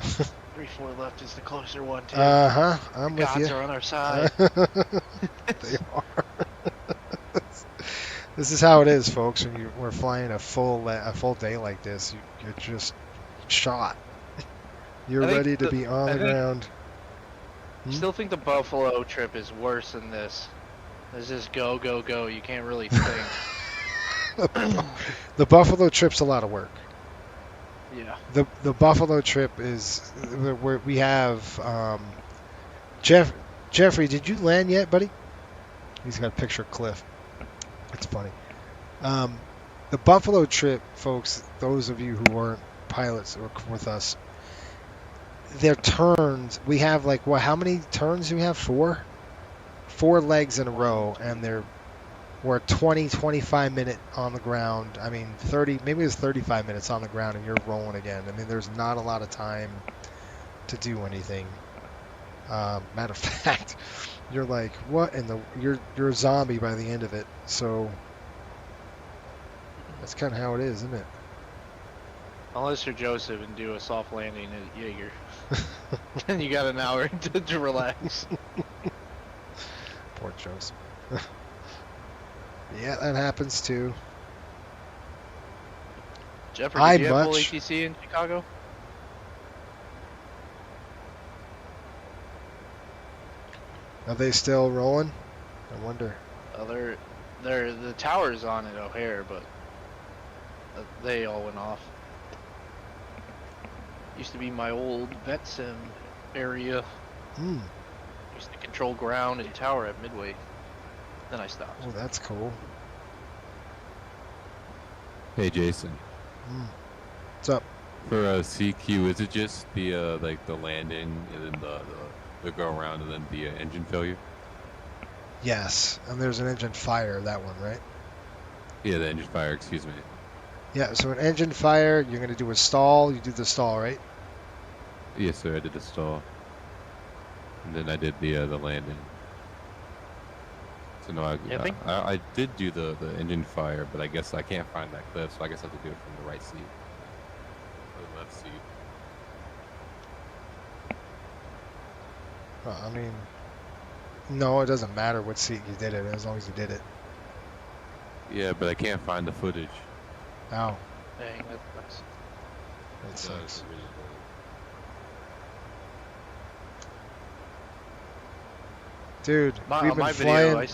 3-4 left is the closer one, too.
Uh-huh. I'm
The
with you.
gods are on our side.
They are. This is how it is, folks. When we're flying a full day like this, you're just shot. You're ready to be on the ground.
I still think the Buffalo trip is worse than this. It's just go, go, go. You can't really think.
The Buffalo trip's a lot of work.
Yeah.
The Buffalo trip is where we have Jeffrey, did you land yet, buddy? He's got a picture of Cliff. It's funny. The Buffalo trip, folks, those of you who aren't pilots or with us, their turns, we have like, what, how many turns do we have? 4 legs in a row, and we're 25 minute on the ground. I mean, 30, maybe it was 35 minutes on the ground, and you're rolling again. I mean, there's not a lot of time to do anything. Matter of fact, you're like, what in the, you're a zombie by the end of it. So that's kind of how it is, isn't it?
Unless you're Joseph and do a soft landing at Jaeger. Then you got an hour to relax.
Poor Joseph. Yeah, that happens too.
Jeffrey, did you have full ATC in Chicago?
Are they still rolling? I wonder.
The tower's on at O'Hare, but they all went off. Used to be my old vet sim area. Used to control ground and tower at Midway. Then I stopped.
Oh, that's cool.
Hey, Jason.
What's up?
For CQ, is it just the like the landing and then the go around and then the engine failure?
Yes, and there's an engine fire, that one, right?
Yeah, the engine fire, excuse me.
Yeah, so an engine fire, you're going to do a stall. You do the stall, right?
Yes, sir, I did the stall. And then I did the landing. So no, I did do the engine fire, but I guess I can't find that clip, so I guess I have to do it from the right seat. Or the left seat.
I mean, no, it doesn't matter what seat you did it, as long as you did it.
Yeah, but I can't find the footage.
Ow.
Dang, that's
That sucks. Dude, we've been flying.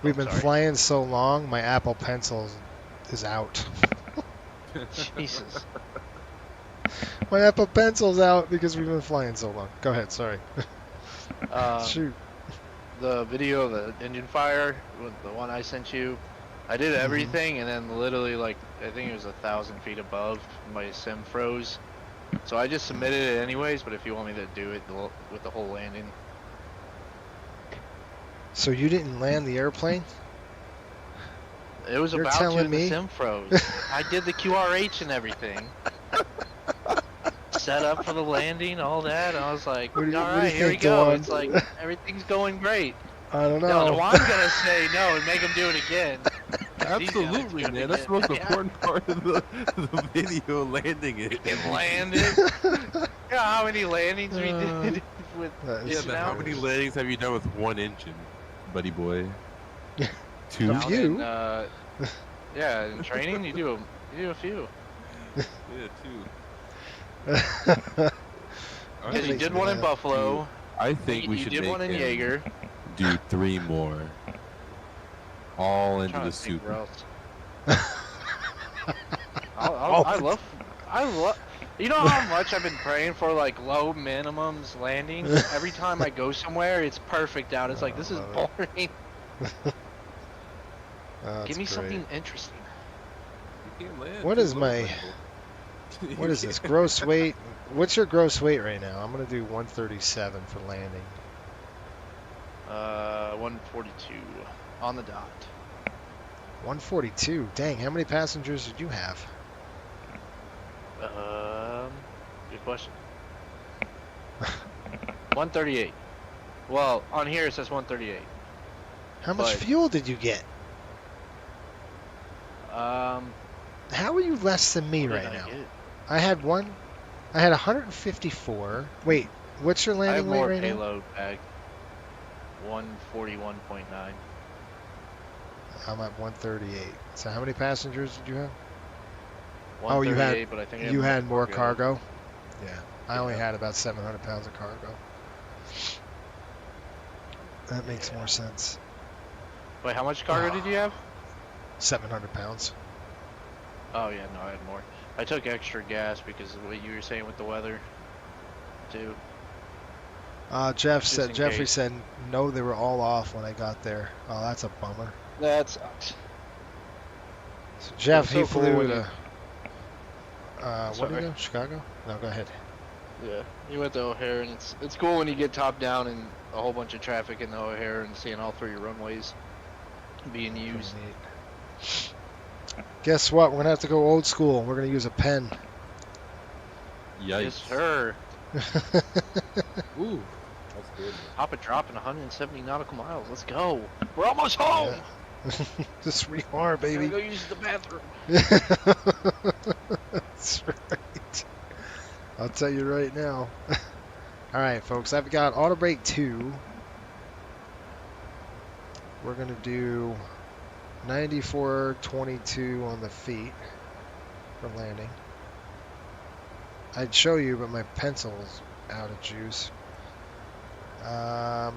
We've been flying so long, my Apple Pencil is out.
Jesus.
My Apple Pencil's out because we've been flying so long. Go ahead, sorry. Shoot.
The video of the engine fire, the one I sent you, I did everything, and then literally, like, I think it was 1,000 feet above, my sim froze. So I just submitted it anyways, but if you want me to do it with the whole landing.
So you didn't land the airplane?
It was
You're
about
telling
to,
me?
the sim froze. I did the QRH and everything. setup for the landing, all that. I was like,
What do you
alright, here we
think,
go.
Dawn?
It's like, everything's going great.
I don't know.
No, Juan's gonna say no and make him do it again.
Absolutely, man. That's the most important part of the video, landing it.
It landed. Yeah, how many landings we did with
Yeah, but how many landings have you done with one engine, buddy boy? Two?
A few.
Yeah, in training you do a few.
Yeah, two.
Because you did one in Buffalo.
I think we should
did
make
one in
him
Jaeger.
do 3 more. All into the
Super.
super.
I love. You know how much I've been praying for like low minimums landings? Every time I go somewhere, it's perfect out. It's like, this is boring. Give me something interesting.
You can't land.
What is my... What is this? Gross weight? What's your gross weight right now? I'm going to do 137 for landing.
142 on the dot.
142? Dang, how many passengers did you have?
Good question. 138. Well, on here it says 138.
How much fuel did you get? How are you less than me right now? I had 154. Wait, what's your landing weight right now?
I have more payload bag. 141.9.
I'm at 138. So how many passengers did you have?
Oh, you had, but I think
you had more cargo. Yeah, I only had about 700 pounds of cargo. That makes more sense.
Wait, how much cargo did you have?
700 pounds.
Oh yeah, no, I had more. I took extra gas because of what you were saying with the weather, too.
Jeffrey said no, they were all off when I got there. Oh, that's a bummer.
That sucks.
So Jeff, he flew
cool
to. What did he go? Chicago? No, go ahead.
Yeah, he went to O'Hare, and it's cool when you get top down and a whole bunch of traffic in the O'Hare and seeing all 3 runways being used.
Guess what? We're gonna have to go old school. We're gonna use a pen.
Yikes.
Yes, sir.
Ooh, that's good.
Hop and drop in 170 nautical miles. Let's go. We're almost home.
Yeah. Just rearm, baby.
Go use the bathroom.
That's right. I'll tell you right now. All right, folks. I've got auto brake 2. We're gonna do 94.22 on the feet for landing. I'd show you, but my pencil's out of juice. A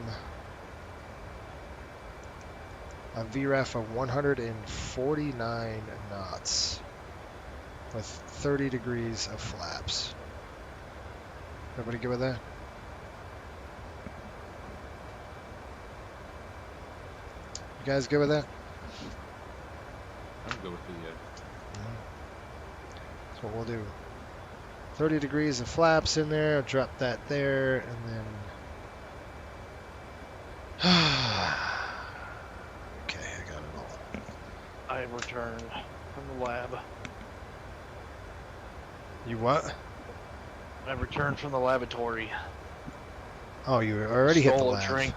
VREF of 149 knots with 30 degrees of flaps. Everybody good with that? You guys good with that?
I'm good with it, yeah.
That's what we'll do. 30 degrees of flaps in there. I'll drop that there, and then... Okay, I got it all.
I returned from the lab.
You what?
I returned from the laboratory.
Oh, you already hit the
Stole
lab.
a drink.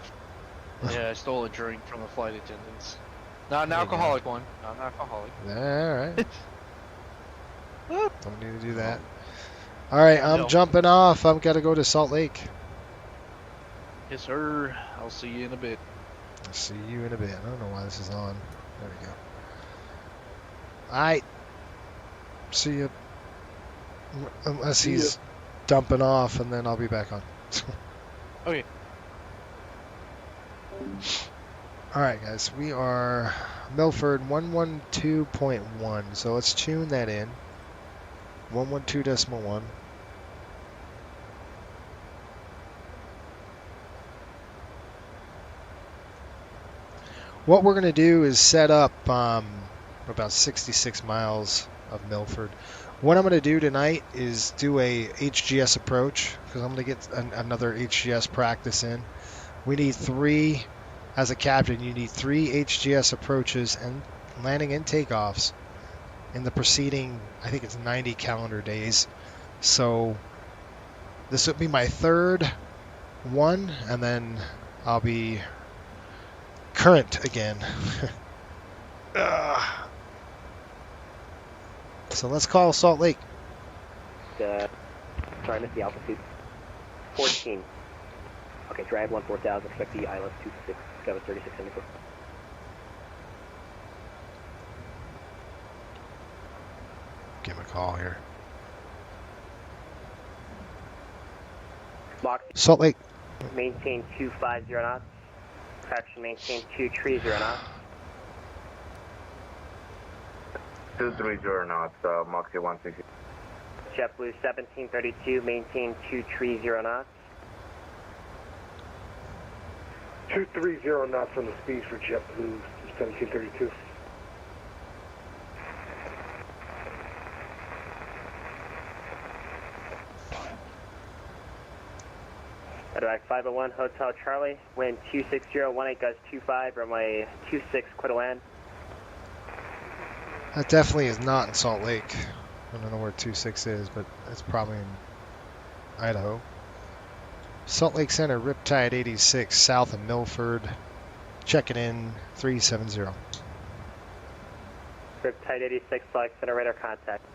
Yeah, I stole a drink from the flight attendants. Not an alcoholic one. Not an alcoholic.
Alright. Don't need to do that. Alright, I'm jumping off. I've got to go to Salt Lake.
Yes, sir. I'll see you in a bit.
I'll see you in a bit. I don't know why this is on. There we go. Alright. See you. Unless he's dumping off, and then I'll be back on.
Okay.
Alright, guys. We are Milford 112.1. So let's tune that in. 112.1. What we're going to do is set up about 66 miles of Milford. What I'm going to do tonight is do a HGS approach, because I'm going to get another HGS practice in. We need 3, as a captain, you need 3 HGS approaches and landing and takeoffs in the preceding, I think it's 90 calendar days. So This will be my third one, and then I'll be current again. So let's call Salt Lake.
Sorry, I missed the altitude. 14. Okay, drag 14,000, expect the ILS 26, Discover 3674.
Give him a call here.
Lock.
Salt Lake.
Maintain 250 knots. Traction maintain 230 knots.
230 knots, Mach 160.
JetBlue 1732, maintain 230 knots.
230 knots on the speed for JetBlue 1732.
Direct 501, Hotel Charlie, wind 26018, gust 25, runway 26, clear to land.
That definitely is not in Salt Lake. I don't know where 26 is, but it's probably in Idaho. Salt Lake Center, Riptide 86, south of Milford. Checking in 370.
Riptide 86, select center radar contact.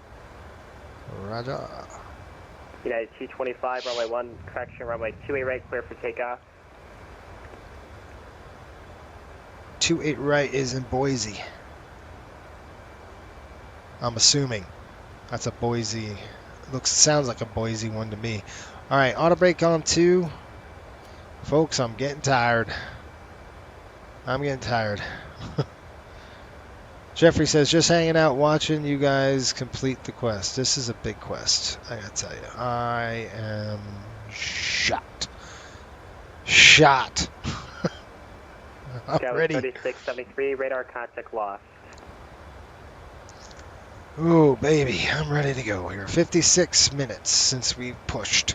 Roger.
United 225, runway 1, correction, runway 28 right, clear for takeoff.
28 right is in Boise. I'm assuming that's a Boise. Sounds like a Boise one to me. All right, auto brake on 2. Folks, I'm getting tired. I'm getting tired. Jeffrey says, just hanging out watching you guys complete the quest. This is a big quest, I gotta tell you. I am shot. Shot. I'm ready.
3673, radar contact lost.
Ooh, baby, I'm ready to go here. 56 minutes since we pushed.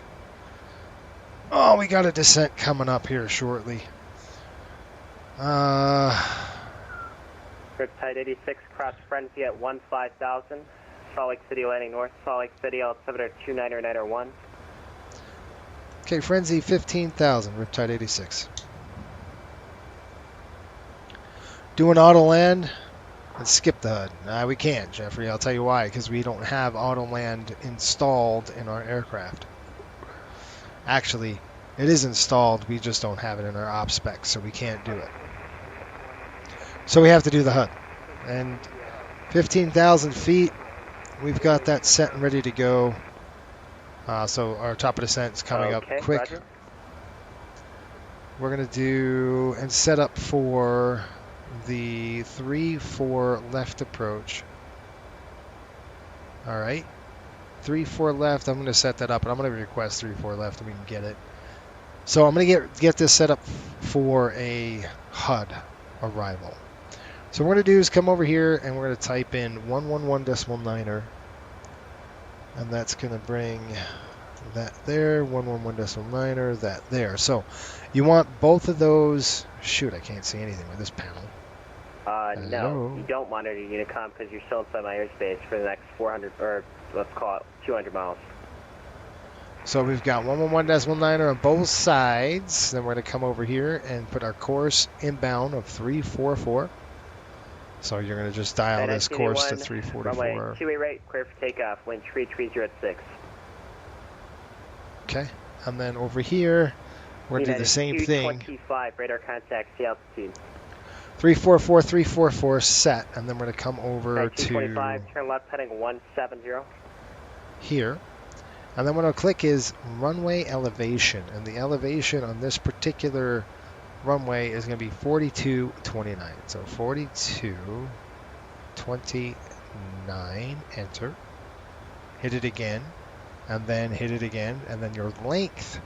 Oh, we got a descent coming up here shortly.
Riptide 86, cross frenzy at 15,000. Salt Lake City landing north, Salt Lake City, altimeter 29901.
Okay, frenzy 15,000, Riptide 86. Doing auto land. Let's skip the HUD. Nah, we can't, Jeffrey. I'll tell you why. Because we don't have auto land installed in our aircraft. Actually, it is installed. We just don't have it in our op specs, so we can't do it. So we have to do the HUD. And 15,000 feet, we've got that set and ready to go. So our top of descent is coming up quick. Roger. We're going to do and set up for the 3-4 left approach. All right. 3-4 left. I'm going to set that up, and I'm going to request 3-4 left, and we can get it. So I'm going to get this set up for a HUD arrival. So what we're going to do is come over here, and we're going to type in 111.9er, and that's going to bring that there, 111.9er, that there. So you want both of those. Shoot, I can't see anything with this panel.
No, you don't monitor Unicom because you're still inside my airspace for the next 400, or let's call it 200 miles.
So we've got 111.9er on both sides. Then we're going to come over here and put our course inbound of 344. So you're going to just dial this course to 344.
Runway 28 right, clear for takeoff, wind 330 at 6.
Okay, and then over here, we're going to do the same thing.
225, radar contact, see altitude.
344, 344 set, and then we're going to come over to
225, turn left heading 170.
Here. And then what I'll click is runway elevation, and the elevation on this particular runway is going to be 4229. So 4229, enter. Hit it again, and then hit it again, and then your length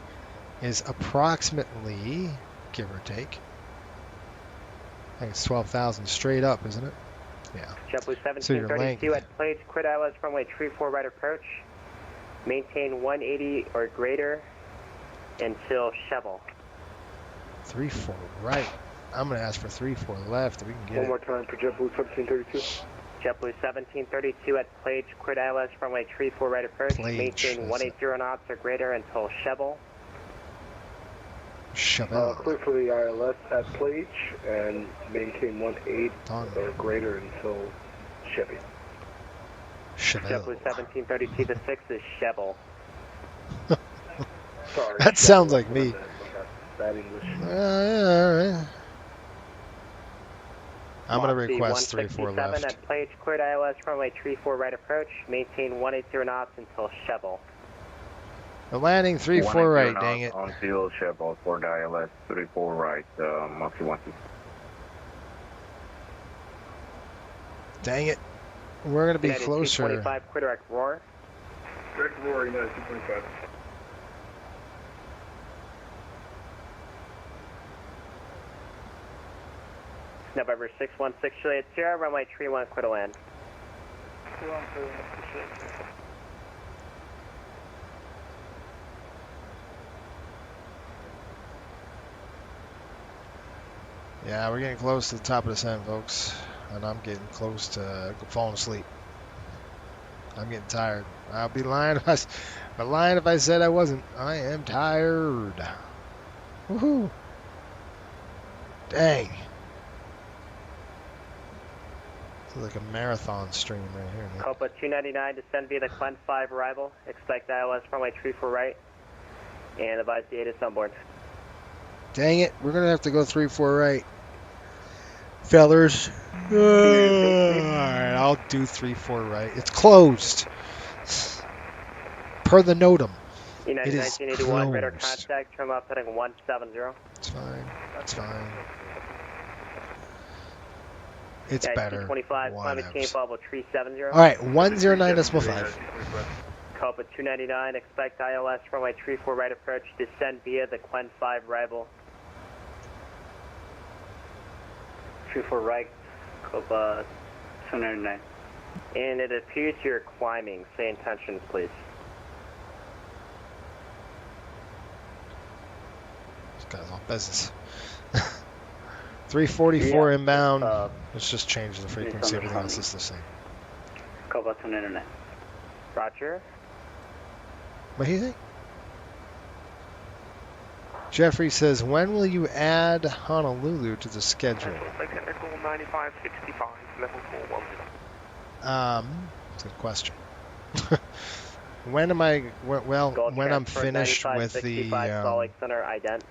is approximately, give or take, I think it's 12,000 straight up, isn't it? Yeah.
JetBlue 1732 at place, quit ILS runway 34 right approach. Maintain 180 or greater until shovel.
3-4 right. I'm going to ask for 3-4 left if we can get
One more time for JetBlue 1732.
JetBlue 1732 at Plage, cleared ILS runway 34 right approach.
Plage,
maintain 180 knots or greater until Shevel.
Shevel.
Clear for the ILS at Plage and maintain 180 or greater until Chevy.
Shevel.
JetBlue 1732, the 6 is Shevel.
Sorry.
That sounds like me.
Bad English.
All right. I'm going to request 34 left.
At Plage, cleared ILS runway 34 right approach. Maintain 180 knots until Shevel.
We're landing 34 right, dang it.
On field, Shevel for the ILS 34 right, Moxie 1.
Dang it. We're going to be
United
closer.
225, clear direct roar.
Direct roar, United 225.
November 616, Juliet Sierra, runway 31, clear to land.
Yeah, we're getting close to the top of the descent, folks. And I'm getting close to falling asleep. I'm getting tired. I'll be lying if I said I wasn't. I am tired. Woohoo. Dang. It's like a marathon stream right here, man.
Copa 299, descend via the Clen 5 arrival. Expect ILS runway 34 right. And advise the ATIS on board.
Dang it. We're going to have to go 34 right. Fellers. Alright, I'll do 34 right. It's closed. Per the NOTAM.
United
It is
1981, radar
closed.
contact, trim up heading 170.
It's fine. It's fine. It's
United
better.
225, climate change level 370.
Alright, 109.5.
Copa 299, expect ILS runway 34 right approach, descend via the Clen 5 arrival. 34 right, Copa 299. And it appears you're climbing. Say intentions, please.
This guy's on business. 344 inbound. Let's just change the frequency. Everything else is the same.
Copa 299. Roger.
What do you think? Jeffrey says, when will you add Honolulu to the schedule?
Technical 9565, level 410.
That's a good question. When am I, well, when I'm finished with the,
Center ident.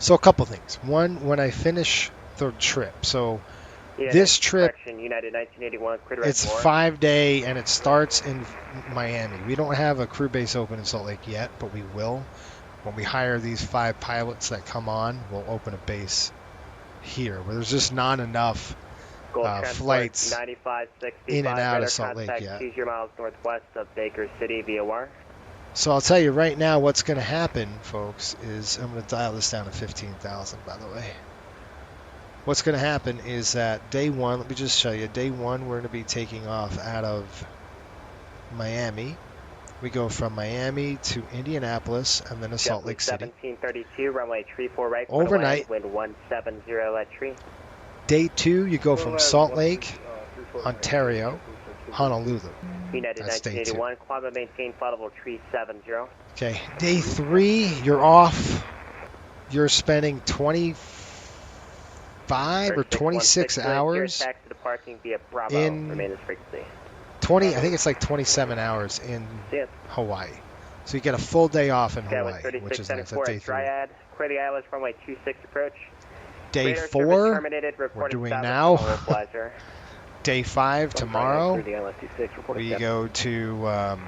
so a couple things. One, when I finish the trip. So this trip,
United 1981,
it's 5-day and it starts in Miami. We don't have a crew base open in Salt Lake yet, but we will. When we hire these 5 pilots that come on, we'll open a base here where there's just not enough flights in and out of Salt Lake yet.
20 miles northwest of Baker City via wire.
So I'll tell you right now what's going to happen, folks, is I'm going to dial this down to 15,000, by the way. What's going to happen is that day one, let me just show you, day one we're going to be taking off out of Miami. We go from Miami to Indianapolis and then to Salt Lake City.
1732, runway 34 right.
Overnight.
Wind 170 at tree.
Day two, you go from Salt Lake, Ontario, Honolulu.
United
That's day two.
1981, climate maintain flight level 370.
Okay, day three, you're off. You're spending 25 or 26 hours
Taxi to parking via Bravo.
in
Remain this frequency.
20. I think it's like 27 hours in Hawaii. So you get a full day off in Hawaii, which is nice. That's day three.
Triad, clear the ILS runway 26 approach.
Day
Radar
four,
terminated,
we're doing
south
now.
Equalizer.
Day 5 tomorrow. We
We
go to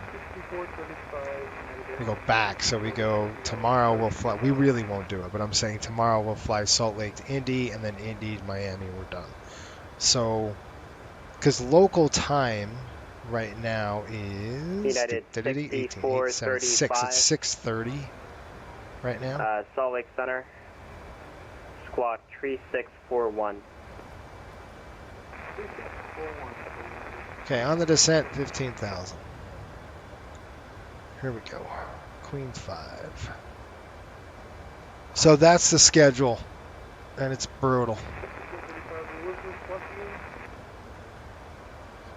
we go back. So we go tomorrow. We'll fly. We really won't do it, but I'm saying tomorrow we'll fly Salt Lake to Indy, and then Indy to Miami. We're done. So, because local time right now is
United
18:36. It's 6:30 right now.
Salt Lake Center. Squawk 3641.
Okay, on the descent, 15,000. Here we go. Queen 5. So that's the schedule, and it's brutal.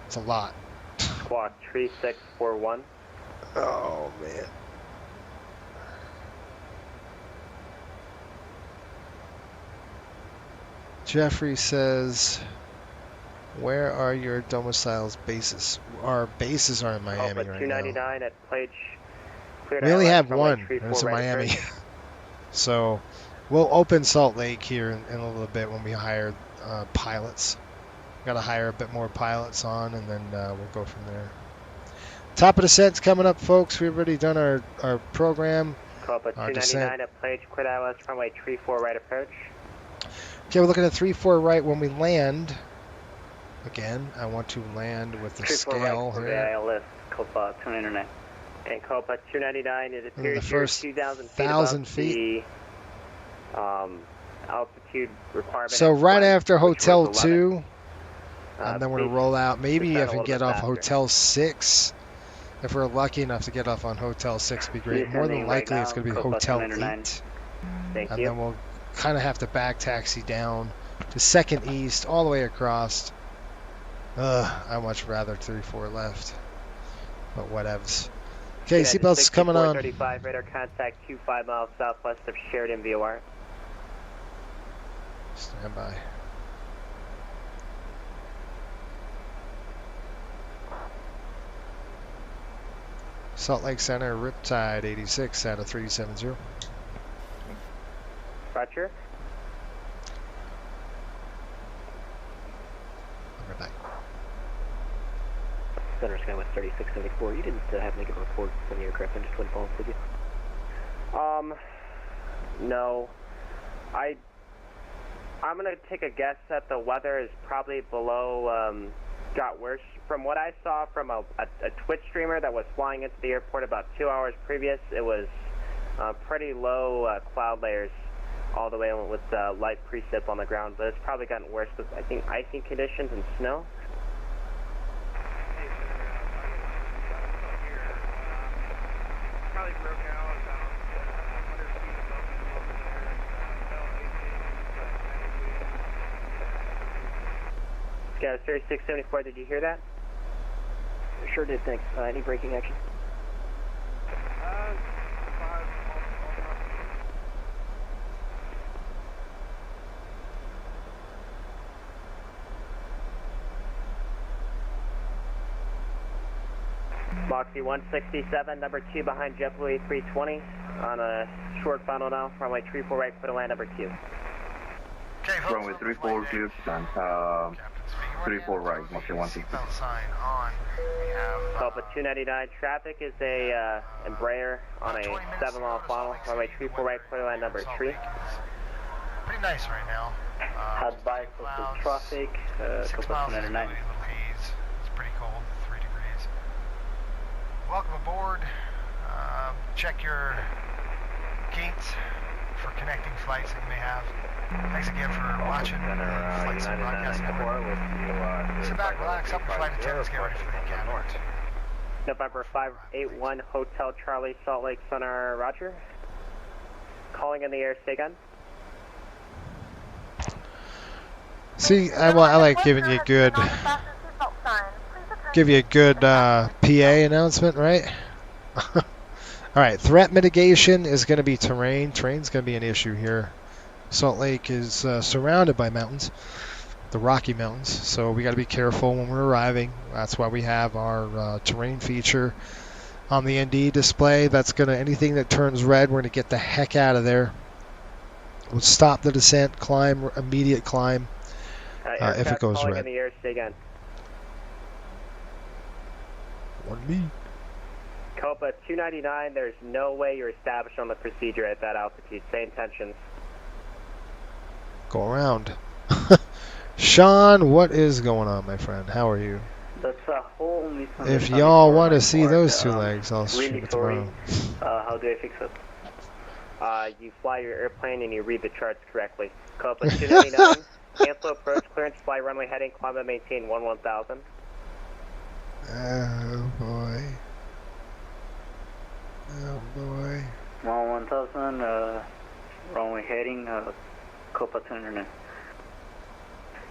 It's a lot.
Squawk 3641.
Oh, man. Jeffrey says, where are your domiciles bases? Our bases are in Miami right now.
299 at Plage.
We only have one. It's in Miami. So we'll open Salt Lake here in a little bit when we hire pilots. Got to hire a bit more pilots on, and then we'll go from there. Top of descent's coming up, folks. We've already done our program.
Copa 299 at Plage, cleared ILS runway 34 right approach.
Okay, we're looking at 34 right when we land. Again, I want to land with the scale
right
here.
ILS, Copa 299. And Copa 299, it appears
the first
2,000 feet above the altitude requirement.
So right after Hotel 2, and then we're going to roll out. Maybe I can get off Hotel 6. If we're lucky enough to get off on Hotel 6, it'd be great. More than likely, it's going to be Hotel 8.
Thank
and
you.
then we'll kind of have to back taxi down to 2nd East, all the way across. I'd much rather 34 left, but whatevs. Okay, seatbelts coming on.
35 radar contact 25 miles southwest of Sheridan VOR.
Stand by. Salt Lake Center, Riptide 86 out of 370.
Roger.
Right back.
Center Skywest 3674. You didn't have any good reports on the aircraft and just went false, did you? No. I'm gonna take a guess that the weather is probably below. Got worse. From what I saw from a Twitch streamer that was flying into the airport about 2 hours previous, it was pretty low cloud layers all the way with light precip on the ground, but it's probably gotten worse with, I think, icing conditions and snow.
Probably broke out about 100 feet above the over there.
Scout 3674, did you hear that? Sure did, thanks. Any braking action? Moxie 167, number 2 behind JetBlue 320 on a short funnel now, runway 34 right, clear to land number 2.
Okay, runway 34 clear to land, 34 right, Moxie 160.
Copa 299, traffic is a Embraer on a 7-mile funnel, runway 34 right, clear to land number 3.
Pretty nice right now.
Advice of traffic, Copa 299.
It's pretty cold, 3 degrees. Welcome aboard. Check your gates for connecting flights that you may have. Thanks again for watching Flight Sim Broadcast Network. Sit back, relax, help your flight attendants get ready for the cabin.
November 581 Hotel Charlie, Salt Lake Center, roger. Calling in the air, stay gun.
See, I like giving you good, PA announcement, right? All right, threat mitigation is going to be terrain. Terrain's going to be an issue here. Salt Lake is surrounded by mountains, the Rocky Mountains, so we got to be careful when we're arriving. That's why we have our terrain feature on the ND display. That's going to, anything that turns red, we're going to get the heck out of there. We'll stop the descent, climb, immediate climb, if it goes red.
In the air, stay gun.
1B.
Copa 299, there's no way you're established on the procedure at that altitude. Same tensions.
Go around. Sean, what is going on, my friend? How are you?
That's a whole misunderstanding.
If y'all want to see those two legs, I'll shoot it tomorrow.
How do I fix it? You fly your airplane and you read the charts correctly. Copa 299, cancel approach clearance, fly runway heading, climb and maintain 11,000.
Oh boy. Oh boy.
11,000, runway heading, Copa 299.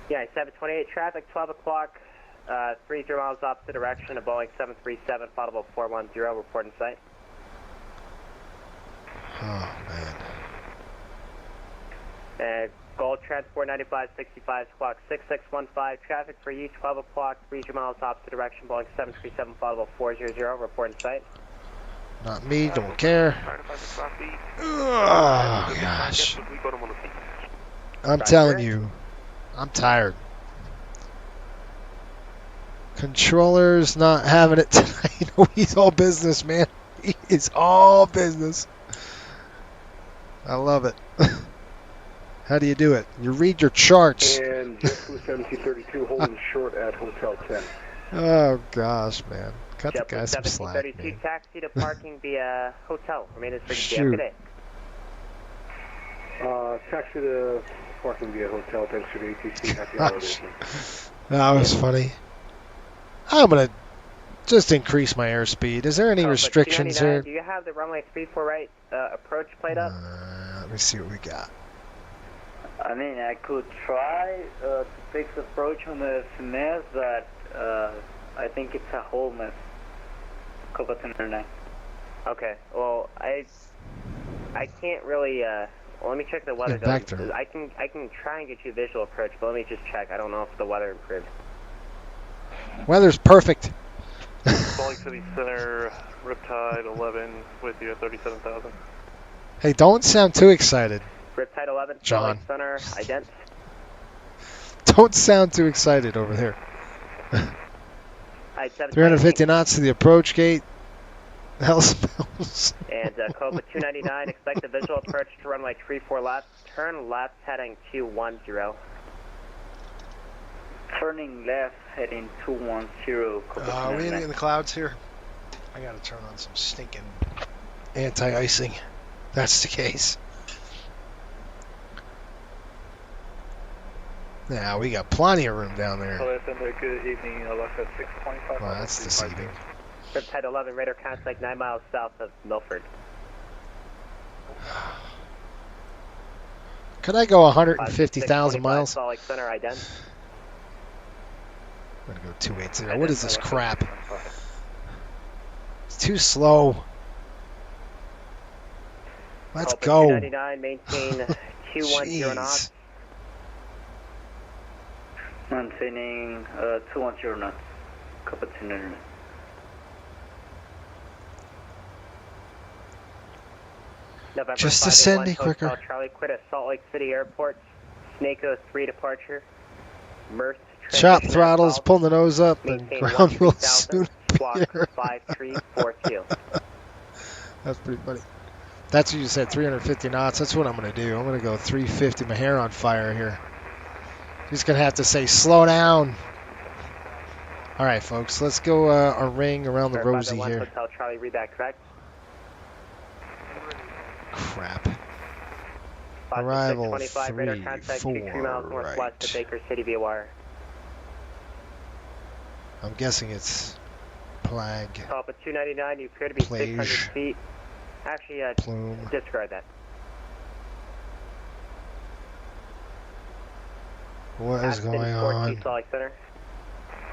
Yeah, 728 traffic, 12 o'clock, 30 miles opposite direction, a Boeing 737, followable 410, report in sight.
Oh, man.
And Gold Transport 9565, squawk 6615, traffic for you, 12 o'clock, 30 miles opposite direction, Boeing 737, followable 400, report in sight.
Not me, don't care. Oh, gosh. I'm telling you, I'm tired. Controller's not having it tonight. No, he's all business, man. He is all business. I love it. How do you do it? You read your charts.
And JetBlue 1732 holding short at Hotel 10.
Oh, gosh, man. Cut the guy some slack,
1732,
man.
taxi to parking via hotel. Remain as frequency
Shoot.
today.
Taxi to parking via hotel. Thanks for the ATC. Happy holidays.
That was funny. I'm going to just increase my airspeed. Is there any restrictions here?
Do you have the runway 34 right approach plate up?
Let me see what we got.
I mean, I could try to fix approach on the finesse, but I think it's a whole mess. Cockpit Setup.
Okay. Well, I can't really. Well, let me check the weather. I can try and get you a visual approach, but let me just check. I don't know if the weather improved.
Weather's perfect.
Salt Lake City Center, Riptide 11 with you at 37,000.
Hey, don't sound too excited.
Riptide 11,
John.
Salt Lake Center, ident.
Don't sound too excited over there. 350 knots to the approach gate. Hell smells.
And Copa 299, expect the visual approach to runway 34 left. Turn left heading 210.
Turning left heading 210.
Are we in the clouds here? I gotta turn on some stinking anti-icing. That's the case. Yeah, we got plenty of room down there.
Good evening, left at 625.
Well, that's deceiving.
Riptide 11, radar contact 9 miles south of Milford.
Could I go 150,000 miles?
Salt Lake Center, ident.
I'm gonna go 280. What is this crap? It's too slow. Let's go.
299, maintain 210 knots.
Maintaining 210 knots. Cockpit Setup.
Just ascending quicker.
Hotel Charlie, quit at Salt Lake City Airport. Snake 03 departure. Mirth.
Chop throttles, pull the nose up, and ground will soon appear.
5342.
That's pretty funny. That's what you said, 350 knots. That's what I'm going to do. I'm going to go 350. My hair on fire here. He's going to have to say, slow down. All right, folks, let's go a ring around the rosy here.
Hotel Charlie, read that correct?
Crap. Arrival 3, 4,
3 miles northwest
right.
to Baker City via wire.
I'm guessing it's Plague.
Top of 299, you appear to be 600 feet. Actually,
Plume.
discard that.
What is going on?
Salt Lake Center.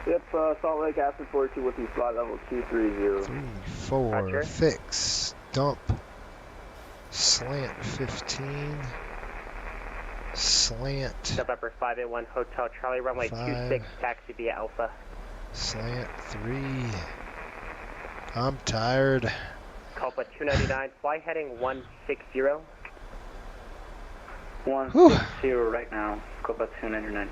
Yep, Salt Lake Aspen 42 with you, flight level 230.
3, 4, fix, dump, slant 15, slant.
November 581 Hotel Charlie, runway 26, taxi via Alpha.
Slant 3. I'm tired.
Copa 299, fly heading 160.
160 right now, Copa 299.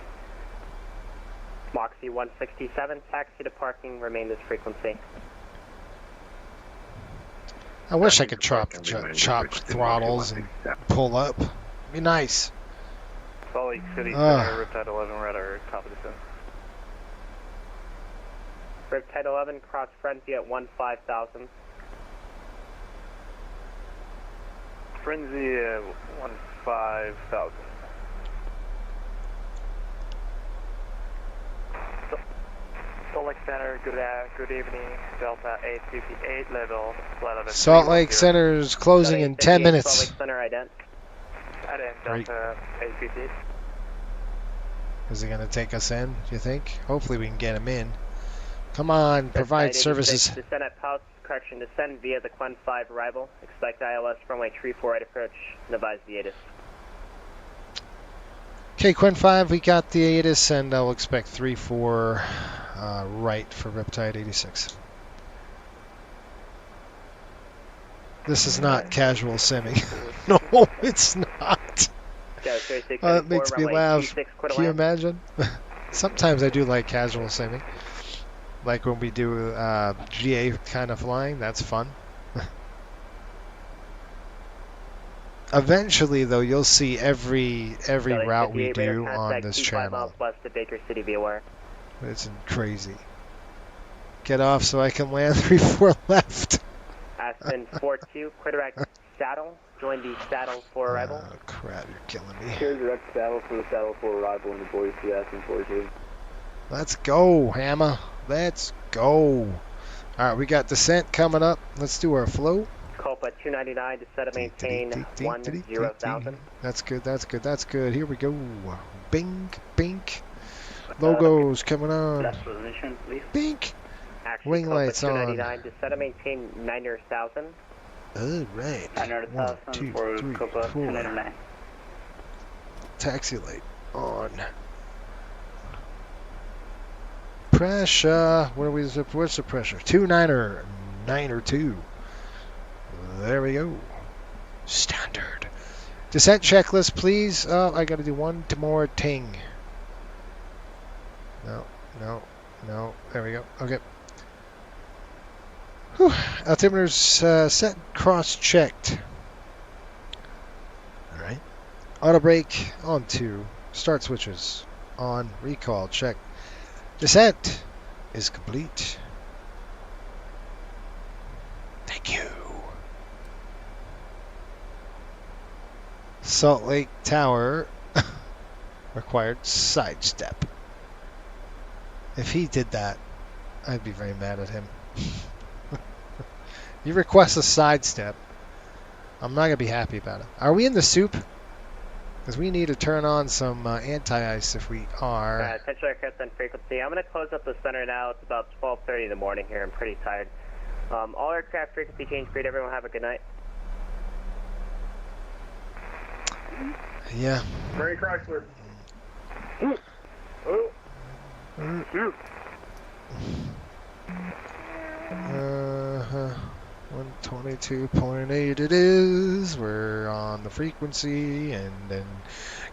Moxie 167, taxi to parking, remain this frequency.
I wish I could chop throttles and pull up. Be nice.
Salt Lake City Center, Riptide 11, we're at our top of the sun.
Riptide 11, cross Frenzy at 15,000.
Frenzy at 15,000. Salt Lake Center, good evening, Delta 858 level, flight level
Salt Lake Center is closing in 10 minutes.
Salt Lake Center, ident.
Ident, Delta 858.
Is he going to take us in, do you think? Hopefully we can get him in. Come on, provide services.
Descend at Pouts, correction, descend via the Quen 5 arrival. Expect ILS runway 34 right approach, and advise the ATIS.
Okay, Quen 5, we got the ATIS, and I'll expect 34 right for Riptide 86. This is not casual semi. No, it's not. It makes me laugh. Can you imagine? Sometimes I do like casual semi. Like when we do GA kind of flying, that's fun. Eventually, though, you'll see every route we do on this channel.
West to Baker City, be aware.
It's crazy. Get off so I can land 3-4 left.
Aspen 4-2, clear direct saddle. Join the saddle for arrival.
Oh crap, you're killing me.
Clear direct saddle for the saddle for arrival in the Boise Aspen 4-2.
Let's go, Hammer. Let's go. Alright, we got descent coming up. Let's do our flow.
Copa 299 to set and maintain 10,000.
That's good, that's good, that's good. Here we go. Bing, bink. Logos coming on.
Last position, please.
Bink.
Actually,
Wing lights on.
299 to set and maintain 9,000.
Alright.
9,000 for Copa 299.
Taxi light on. Pressure. What's the pressure? 29er, 9 or 2. There we go. Standard. Descent checklist, please. Oh, I got to do one more ting. No. There we go. Okay. Whew. Altimeter's set, cross-checked. Alright. Auto brake on 2. Start switches on. Recall check. Descent is complete. Thank you. Salt Lake Tower required sidestep. If he did that, I'd be very mad at him. You request a sidestep, I'm not going to be happy about it. Are we in the soup? Because we need to turn on some anti-ice if we are.
Attention aircraft and frequency. I'm going to close up the center now. It's about 12:30 in the morning here. I'm pretty tired. All aircraft frequency change great. Everyone have a good night.
Yeah.
Murray Chrysler.
Uh-huh. 122.8 it is. We're on the frequency, and then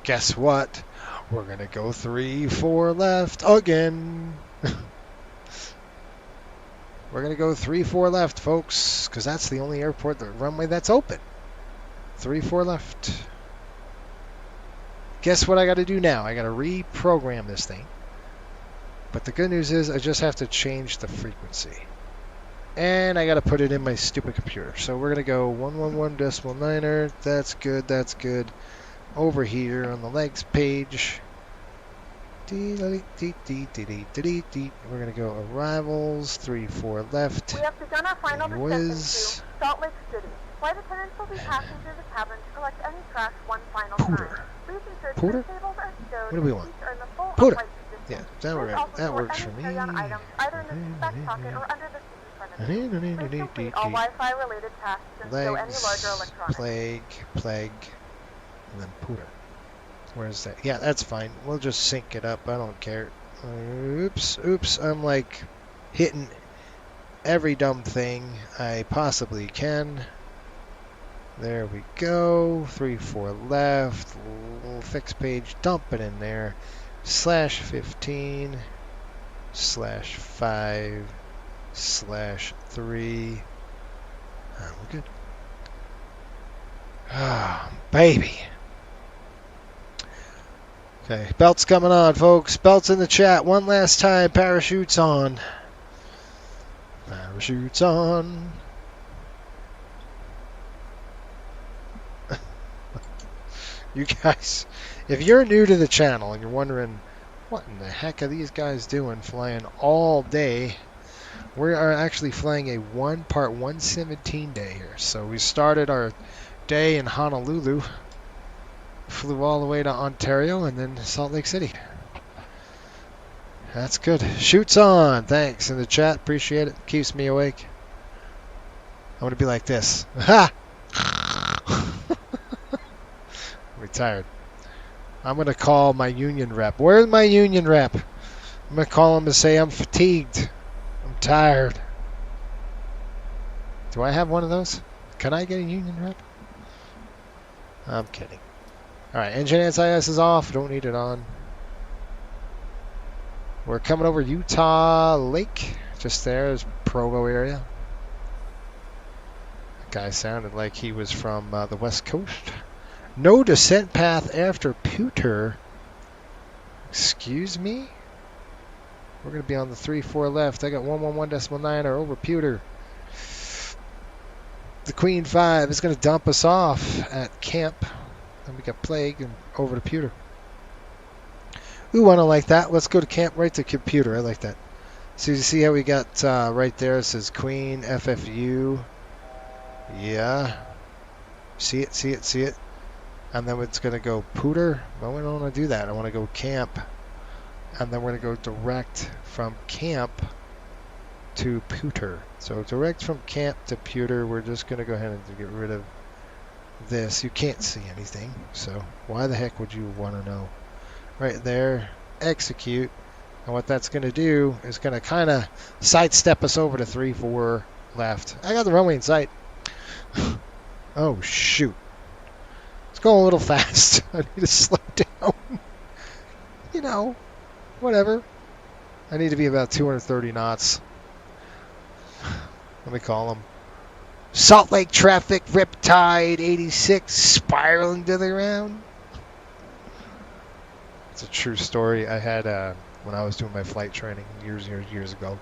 guess what? We're gonna go 3-4 left again. We're gonna go 3-4 left, folks, because that's the only airport, the runway that's open. 3-4 left. Guess what I got to do now? I got to reprogram this thing. But the good news is I just have to change the frequency. And I got to put it in my stupid computer. So we're going to go 111.9er. That's good, that's good. Over here on the legs page. We're going to go arrivals, 3-4 left.
We have begun our final descent into
Whiz.
Salt Lake City. Flight attendants will be passing through the cabin to collect any trash one final time. Please ensure
Pooter?
tray tables are stowed
What do we want?
seats are in the full
Pooter.
upright position.
Yeah, that works for me.
Carry-on items either in the back pocket or under the seat in front of you. Please complete all Wi-Fi related tasks and stow any larger electronics.
Plague, and then Pooter. Where's that? Yeah, that's fine. We'll just sync it up. I don't care. Oops. I'm like hitting every dumb thing I possibly can. There we go. 3-4 left. Little fixed page. Dump it in there. /15 /5 /3. We're good. Ah, baby. Okay, belts coming on, folks. Belts in the chat. One last time. Parachutes on. Parachutes on. You guys, if you're new to the channel and you're wondering what in the heck are these guys doing flying all day, we are actually flying a part 117 day here. So we started our day in Honolulu, flew all the way to Ontario, and then Salt Lake City. That's good. Shoots on. Thanks in the chat. Appreciate it. Keeps me awake. I'm going to be like this. Ha! Retired. I'm going to call my union rep. Where's my union rep? I'm going to call him and say I'm fatigued. I'm tired. Do I have one of those? Can I get a union rep? I'm kidding. Alright, engine SIS is off. Don't need it on. We're coming over Utah Lake. Just there is Provo area. That guy sounded like he was from the West Coast. No descent path after Pewter. Excuse me? We're going to be on the 3-4 left. I got 111.9 or over Pewter. The Queen 5 is going to dump us off at camp. Then we got Plague and over to Pewter. Ooh, I don't like that. Let's go to camp right to Computer. I like that. So you see how we got right there? It says Queen FFU. Yeah. See it, see it, see it. And then it's going to go Pooter. No, we don't want to do that. I want to go camp. And then we're going to go direct from camp to Pewter. So direct from camp to Pewter. We're just going to go ahead and get rid of this. You can't see anything. So why the heck would you want to know? Right there. Execute. And what that's going to do is going to kind of sidestep us over to 3-4 left. I got the runway in sight. Oh, shoot. It's going a little fast. I need to slow down. You know, whatever. I need to be about 230 knots. Let me call them. Salt Lake traffic, Riptide 86, spiraling to the ground. It's a true story. I had, when I was doing my flight training years ago,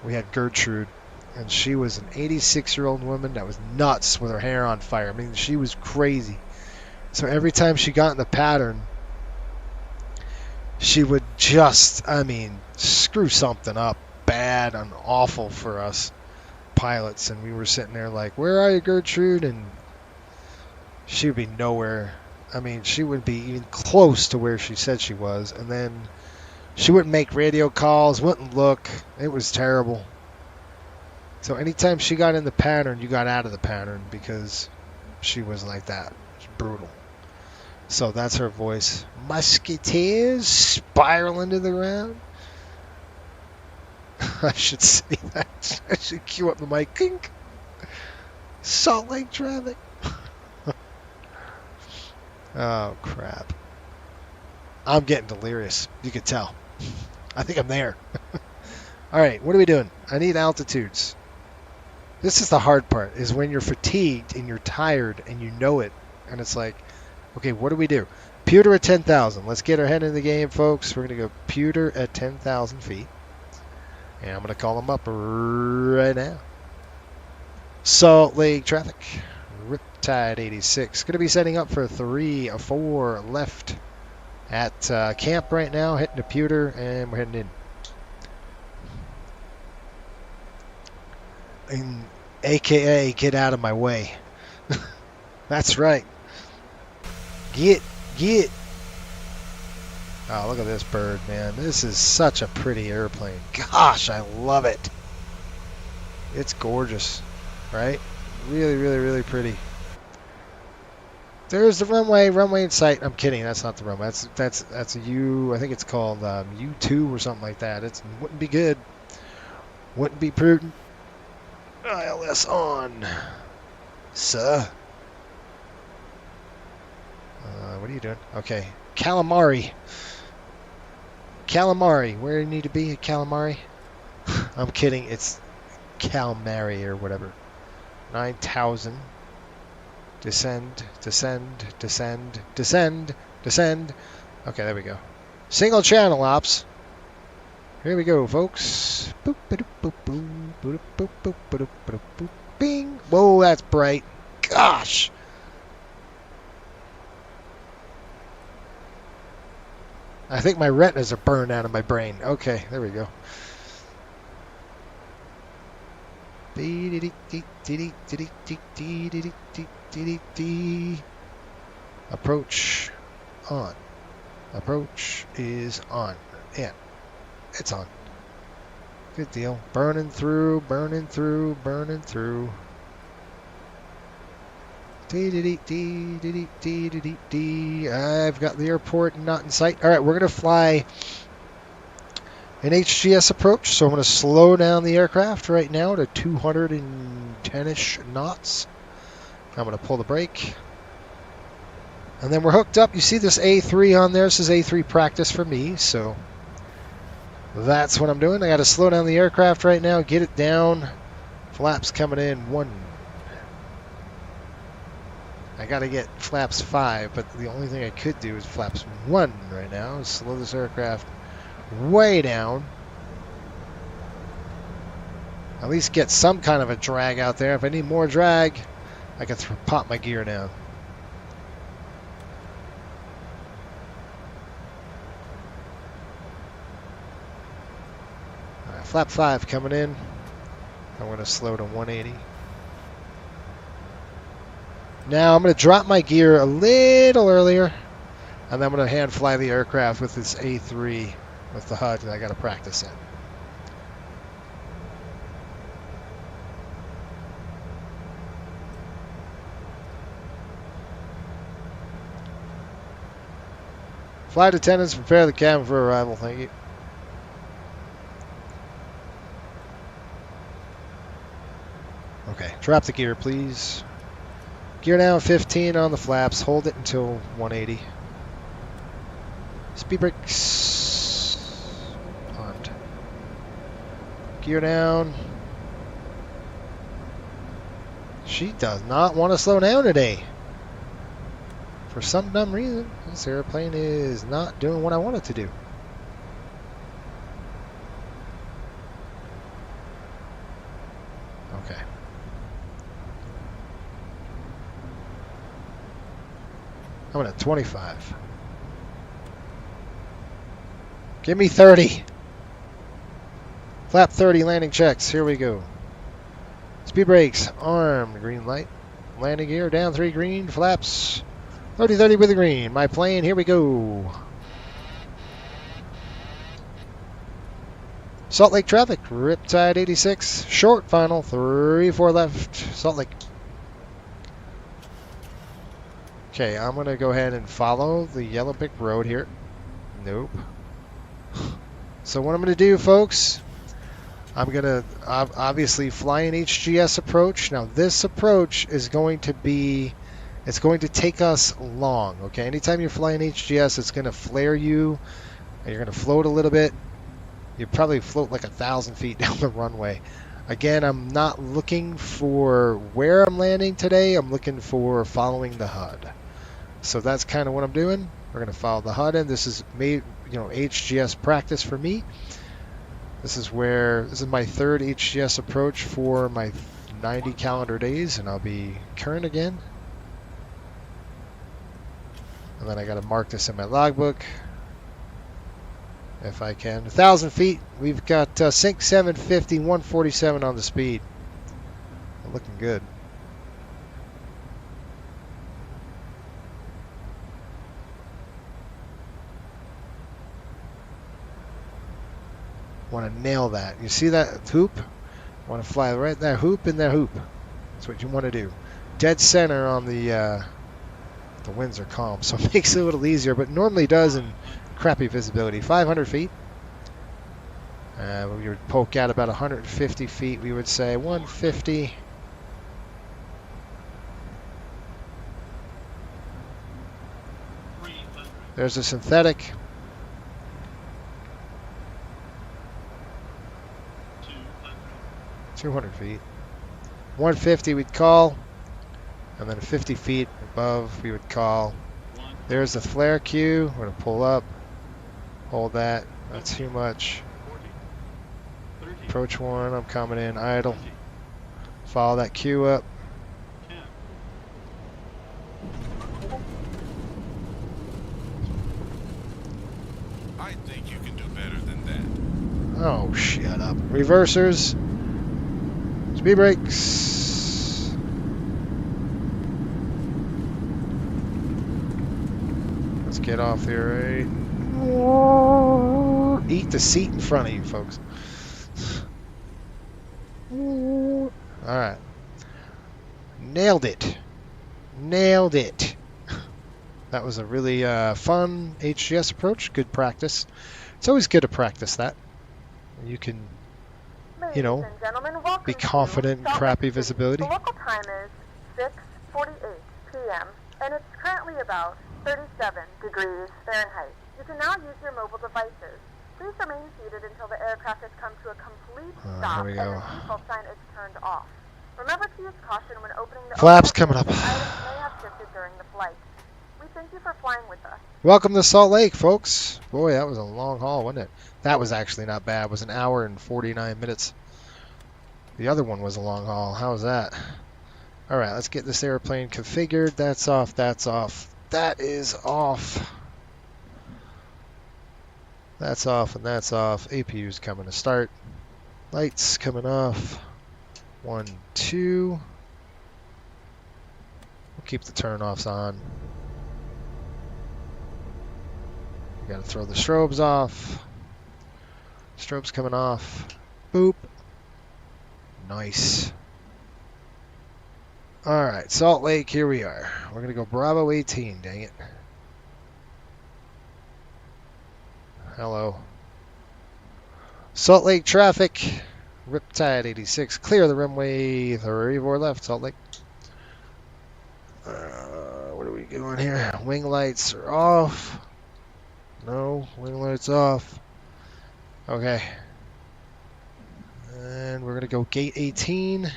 we had Gertrude, and she was an 86-year-old woman that was nuts with her hair on fire. I mean, she was crazy. So every time she got in the pattern, she would just, I mean, screw something up bad and awful for us pilots. And we were sitting there like, where are you, Gertrude? And she would be nowhere. I mean, she wouldn't be even close to where she said she was. And then she wouldn't make radio calls, wouldn't look. It was terrible. So anytime she got in the pattern, you got out of the pattern because she was like that. It's brutal. So that's her voice. Musketeers spiraling to the ground. I should say that. I should cue up the mic. Kink. Salt Lake traffic. Oh, crap. I'm getting delirious. You can tell. I think I'm there. All right, what are we doing? I need altitudes. This is the hard part, is when you're fatigued and you're tired and you know it. And it's like, okay, what do we do? Pewter at 10,000. Let's get our head in the game, folks. We're going to go Pewter at 10,000 feet. And I'm going to call them up right now. Salt Lake traffic. Riptide 86. Going to be setting up for 3-4 left at camp right now. Hitting the Pewter, and we're heading in. And AKA, get out of my way. That's right. Get. Oh, look at this bird, man. This is such a pretty airplane. Gosh, I love it. It's gorgeous, right? Really, really, really pretty. There's the runway in sight. I'm kidding, that's not the runway. That's a U, I think it's called U2 or something like that. It wouldn't be good. Wouldn't be prudent. ILS on, sir. What are you doing? Okay. Calamari. Where do you need to be at Calamari? I'm kidding. It's Calamari or whatever. 9,000. Descend. Okay, there we go. Single channel ops. Here we go, folks. Boop, ba-doop, boop, boop, boop, boop, boop, boop, boop, boop, bing. Whoa, that's bright. Gosh. I think my retinas are burned out of my brain. Okay, there we go. Approach on. Approach is on. Yeah. It's on. Good deal. Burning through, burning through, burning through. I've got the airport not in sight. All right, we're going to fly an HGS approach, so I'm going to slow down the aircraft right now to 210-ish knots. I'm going to pull the brake. And then we're hooked up. You see this A3 on there. This is A3 practice for me, so that's what I'm doing. I got to slow down the aircraft right now, get it down. Flaps coming in 1. I got to get flaps 5, but the only thing I could do is flaps 1 right now. Slow this aircraft way down. At least get some kind of a drag out there. If I need more drag, I can pop my gear down. All right, flap 5 coming in. I'm going to slow to 180. Now I'm going to drop my gear a little earlier, and then I'm going to hand fly the aircraft with this A3 with the HUD that I got to practice in. Flight attendants, prepare the cabin for arrival. Thank you. Okay, drop the gear, please. Gear down 15 on the flaps. Hold it until 180. Speed brakes. Armed. Gear down. She does not want to slow down today. For some dumb reason, this airplane is not doing what I want it to do. Okay. I'm at 25. Give me 30. Flap 30 landing checks. Here we go. Speed brakes armed. Green light. Landing gear down 3 green. Flaps 30-30 with the green. My plane. Here we go. Salt Lake traffic. Riptide 86. Short final. 3-4 left. Salt Lake. Okay, I'm going to go ahead and follow the yellow brick road here. Nope. So what I'm going to do, folks, I'm going to obviously fly an HGS approach. Now, this approach is going to be, it's going to take us long, okay? Anytime you're flying HGS, it's going to flare you, and you're going to float a little bit. You probably float like 1,000 feet down the runway. Again, I'm not looking for where I'm landing today. I'm looking for following the HUD. So that's kind of what I'm doing. We're going to follow the HUD, and this is made, HGS practice for me. This is my 3rd HGS approach for my 90 calendar days, and I'll be current again. And then I got to mark this in my logbook if I can. 1,000 feet. We've got sync 750, 147 on the speed. Looking good. Want to nail that. You see that hoop? Want to fly right that hoop in that hoop. That's what you want to do. Dead center on the winds are calm, so it makes it a little easier, but normally does in crappy visibility. 500 feet. We would poke out about 150 feet. We would say 150. There's a synthetic. 200 feet. 150 we'd call, and then 50 feet above we would call. There's the flare cue. We're going to pull up. Hold that. That's too much. Approach 1. I'm coming in idle. Follow that cue up.
I think you can do better than that.
Oh, shut up. Reversers. Speed brakes. Let's get off here right Eat the seat in front of you, folks. All right. Nailed it. Nailed it. That was a really fun HGS approach. Good practice. It's always good to practice that. You can, you know, be confident in crappy visibility.
The local time is 6:48 p.m. and it's currently about 37 degrees Fahrenheit. You can now use your mobile devices. Please remain seated until the aircraft has come to a complete stop and the default sign is turned off. Remember to use caution when opening the
flaps coming up.
Items may have shifted during the flight. We thank you for flying with us.
Welcome to Salt Lake, folks. Boy, that was a long haul, wasn't it? That was actually not bad. It was an hour and 49 minutes. The other one was a long haul. How was that? All right, let's get this airplane configured. That's off. That's off. That is off. That's off and that's off. APU's coming to start. Lights coming off. 1, 2. We'll keep the turn-offs on. We gotta throw the strobes off. Strobes coming off. Boop. Nice. Alright, Salt Lake, here we are. We're gonna go Bravo 18, dang it. Hello. Salt Lake traffic. Riptide 86. Clear the runway 34 left, Salt Lake. What are we doing here? Wing lights are off. No, wing lights off. Okay. And we're going to go gate 18.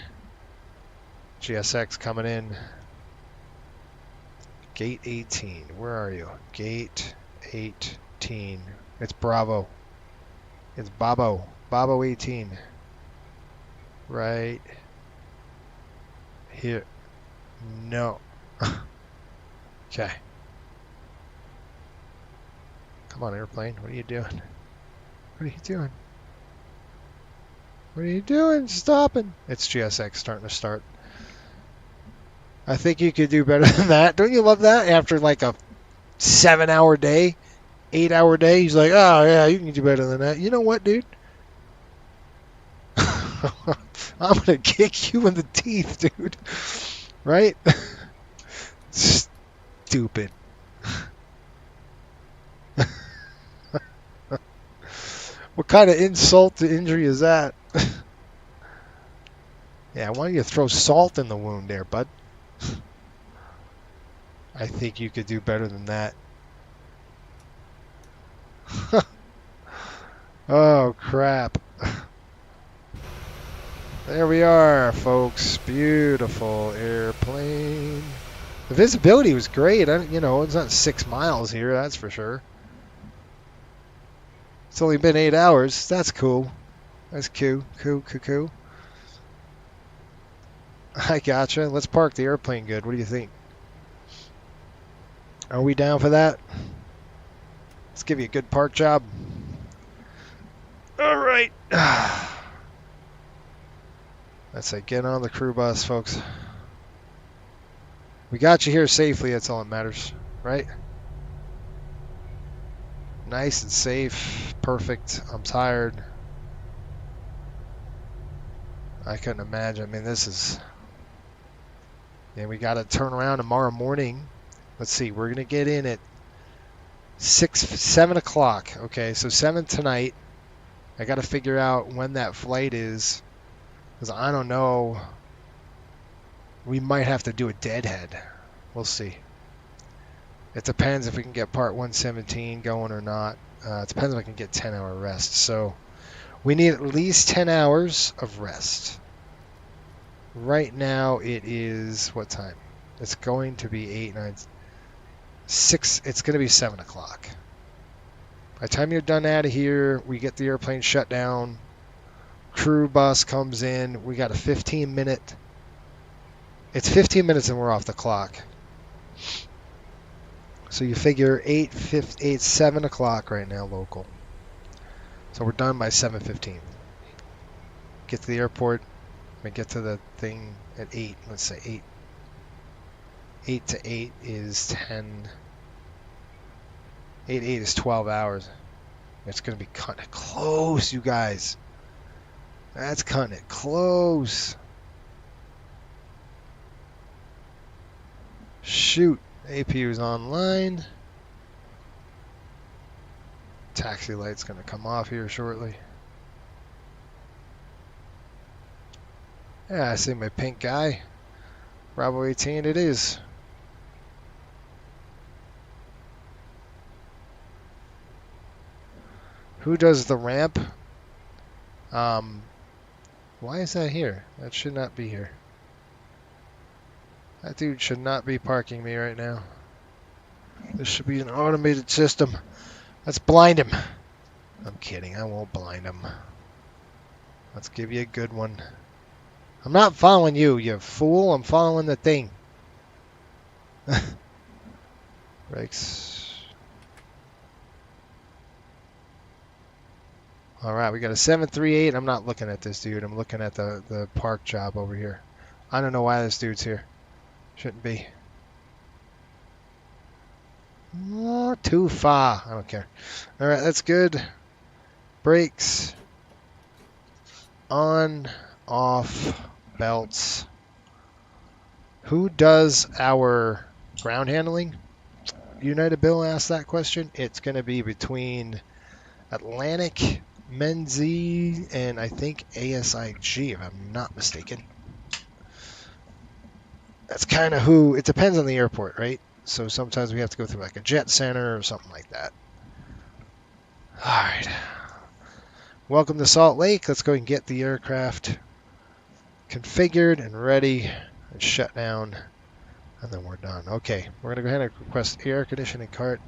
GSX coming in. Gate 18. Where are you? Gate 18. It's Bravo. It's Babo. Babo 18. Right here. No. Okay. Come on, airplane. What are you doing? What are you doing? What are you doing? Stopping. It's GSX starting to start. I think you could do better than that. Don't you love that? After like a 7-hour day, 8-hour day, he's like, oh yeah, you can do better than that. You know what, dude? I'm gonna kick you in the teeth, dude. Right? Stupid. What kind of insult to injury is that? Yeah, why don't you throw salt in the wound there, bud? I think you could do better than that. Oh, crap. There we are, folks. Beautiful airplane. The visibility was great. You know, it's not 6 miles here, that's for sure. It's only been 8 hours. That's cool. That's cool. Cool. I gotcha. Let's park the airplane good. What do you think? Are we down for that? Let's give you a good park job. All right. Let's say get on the crew bus, folks. We got you here safely. That's all that matters, right? Nice and safe. Perfect. I'm tired. I couldn't imagine. I mean, this is... And we got to turn around tomorrow morning. Let's see. We're going to get in at 7 o'clock. Okay, so 7 tonight. I got to figure out when that flight is. Because I don't know. We might have to do a deadhead. We'll see. It depends if we can get part 117 going or not. It depends if I can get 10-hour rest. So we need at least 10 hours of rest. Right now it is, what time? It's going to be 8, 9, 6. It's going to be 7 o'clock. By the time you're done out of here, we get the airplane shut down. Crew bus comes in. We got a 15-minute. It's 15 minutes and we're off the clock. So you figure 7 o'clock right now local. So we're done by 7:15. Get to the airport. We get to the thing at 8. Let's say 8. 8 to 8 is 10. 8-8 is 12 hours. It's going to be cutting it close, you guys. That's cutting it close. Shoot. APU is online. Taxi light's going to come off here shortly. Yeah, I see my pink guy. Bravo 18 it is. Who does the ramp? Why is that here? That should not be here. That dude should not be parking me right now. This should be an automated system. Let's blind him. I'm kidding. I won't blind him. Let's give you a good one. I'm not following you, you fool. I'm following the thing. Brakes. All right, we got a 738. I'm not looking at this dude. I'm looking at the park job over here. I don't know why this dude's here. Shouldn't be. Oh, too far. I don't care. All right, that's good. Brakes. On, off, belts. Who does our ground handling? United Bill asked that question. It's going to be between Atlantic, Menzie, and I think ASIG, if I'm not mistaken. That's kind of who, it depends on the airport, right? So sometimes we have to go through like a jet center or something like that. All right. Welcome to Salt Lake. Let's go and get the aircraft configured and ready and shut down, and then we're done. Okay, we're going to go ahead and request air conditioning cart.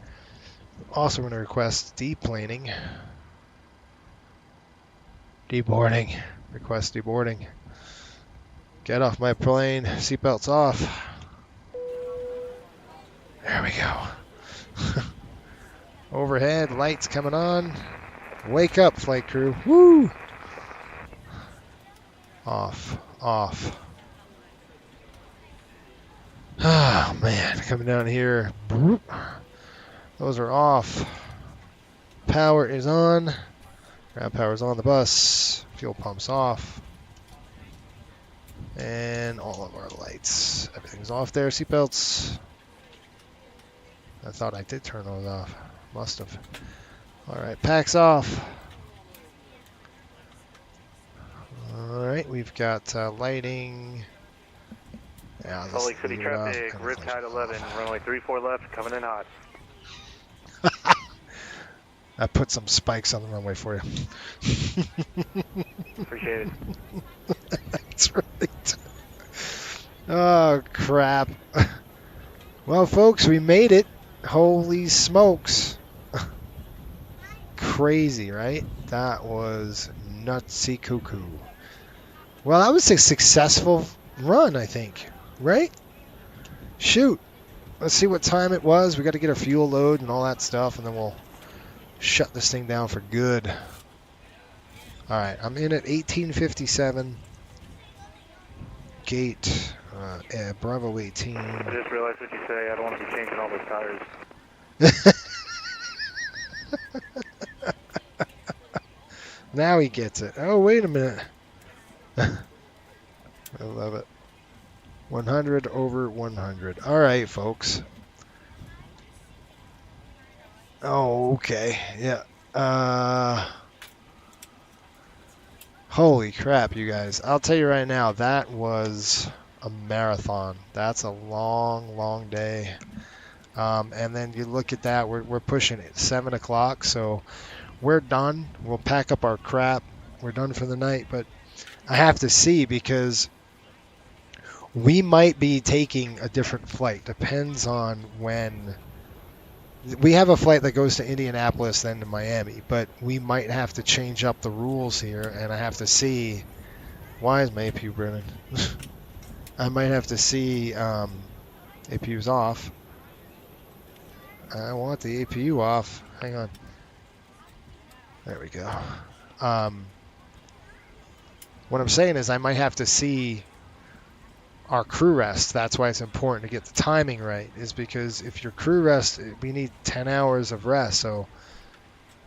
Also, we're going to request deplaning. Deboarding. Request deboarding. Get off my plane. Seatbelts off. There we go. Overhead, lights coming on. Wake up, flight crew. Woo! Off. Off. Oh, man. Coming down here. Those are off. Power is on. Ground power is on the bus. Fuel pumps off. And all of our lights. Everything's off there. Seatbelts. I thought I did turn those off. Must have. Alright, packs off. Alright, we've got lighting. Yeah,
Salt Lake City traffic, Riptide 11, runway 34 left, coming in hot.
I put some spikes on the runway for you.
Appreciate it.
That's right. Oh, crap. Well, folks, we made it. Holy smokes. Crazy, right? That was nutsy cuckoo. Well, that was a successful run, I think. Right? Shoot. Let's see what time it was. We got to get our fuel load and all that stuff, and then we'll shut this thing down for good. All right, I'm in at 1857. Gate, Bravo 18.
I just realized what you say. I don't want to be changing all those tires.
Now he gets it. Oh, wait a minute. I love it. 100 over 100. All right, folks. Oh, okay. Yeah. Holy crap, you guys. I'll tell you right now, that was a marathon. That's a long, long day. And then you look at that, we're pushing it 7 o'clock, so we're done. We'll pack up our crap. We're done for the night, but I have to see because we might be taking a different flight. Depends on when. We have a flight that goes to Indianapolis, then to Miami, but we might have to change up the rules here, and I have to see. Why is my APU burning? I might have to see APU's off. I want the APU off. Hang on. There we go. What I'm saying is I might have to see our crew rest. That's why it's important to get the timing right, is because if your crew rest, we need 10 hours of rest. So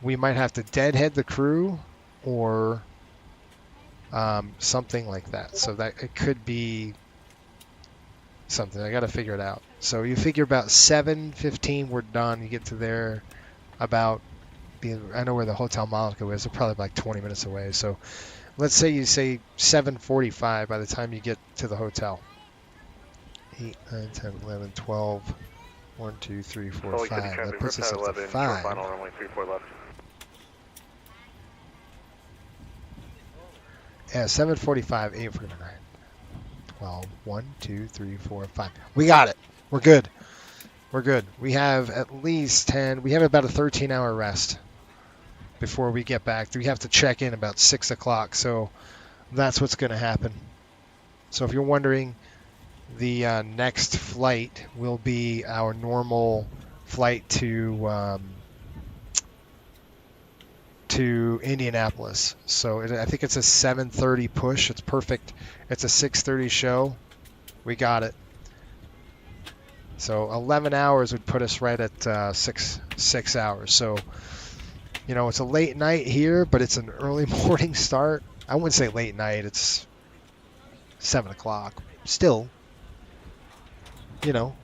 we might have to deadhead the crew or something like that. So that it could be something. I got to figure it out. So you figure about 7:15 we're done. You get to there about, I know where the Hotel Monaco is. They're probably like 20 minutes away. So let's say you say 7:45 by the time you get to the hotel. 8, 9, 10, 11, 12, 1, 2, 3, 4, 5. That puts us up to 5.
Final runway 34 left.
Yeah, 7:45, 8:49, 12, 1, 2, 3, 4, 5. We got it. We're good. We're good. We have at least 10. We have about a 13-hour rest before we get back. We have to check in about 6 o'clock, so that's what's going to happen. So if you're wondering, the next flight will be our normal flight to Indianapolis. So I think it's a 7:30 push. It's perfect. It's a 6:30 show. We got it. So 11 hours would put us right at 6 hours. So, you know, it's a late night here, but it's an early morning start. I wouldn't say late night. It's 7 o'clock. Still, you know.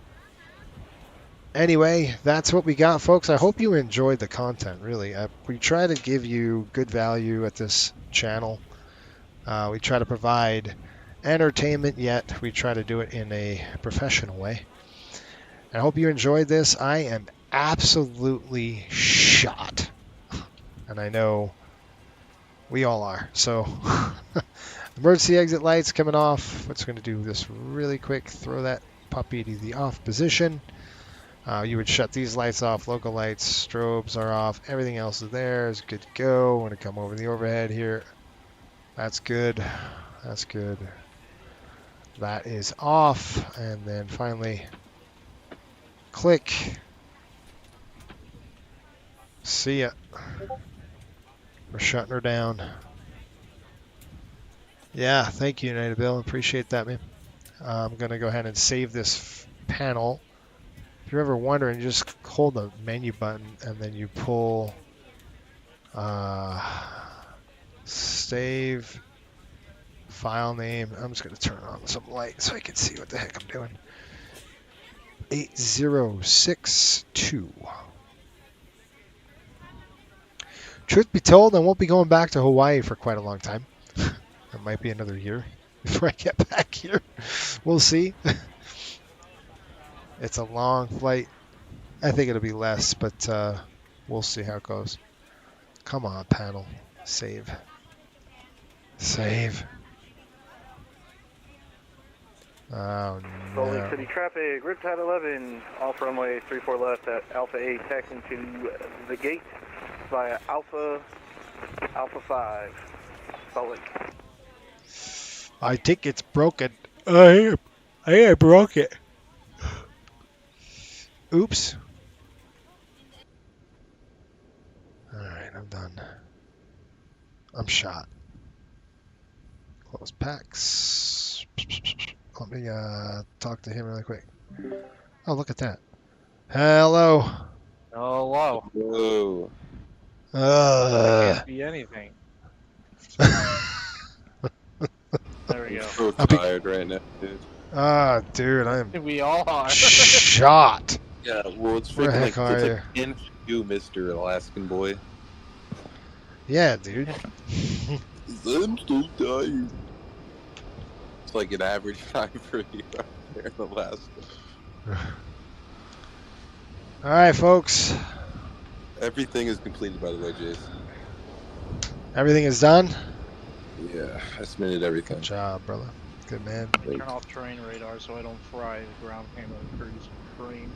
Anyway, that's what we got, folks. I hope you enjoyed the content, really. We try to give you good value at this channel. We try to provide entertainment, yet we try to do it in a professional way. I hope you enjoyed this. I am absolutely shot. And I know we all are. So, emergency exit lights coming off. What's going to do this really quick? Throw that puppy to the off position. You would shut these lights off. Local lights, strobes are off. Everything else is there. Is good to go. I'm going to come over the overhead here. That's good. That's good. That is off. And then finally, click. See ya. We're shutting her down. Yeah, thank you, United Bill. Appreciate that, man. I'm going to go ahead and save this panel. If you're ever wondering, just hold the menu button and then you pull save file name. I'm just going to turn on some light so I can see what the heck I'm doing. 8062. Truth be told, I won't be going back to Hawaii for quite a long time. It might be another year before I get back here. We'll see. It's a long flight. I think it'll be less, but we'll see how it goes. Come on, panel. Save. Save. Oh,
Salt Lake
no.
City traffic, Riptide 11, off runway 34 left at Alpha 8, taxi into the gate via Alpha 5, Salt Lake.
I think it's broken. I broke it. Oops. Alright, I'm done. I'm shot. Close packs. Let me talk to him really quick. Oh, look at that. Hello.
Oh,
Whoa.
Can't be anything. There we go.
I'm so tired right now, dude.
Ah, dude, I'm
We all are.
shot.
Yeah, well, it's
Where the
freaking
heck
like,
are
it's
you?
like 10 for you, Mr. Alaskan boy.
Yeah, dude.
I'm so tired. It's like an average time for you out there in Alaska.
Alright, folks.
Everything is completed, by the way, Jace.
Everything is done?
Yeah, I submitted everything.
Good job, brother. Good man.
Turn off terrain radar so I don't fry the ground camera crews cream.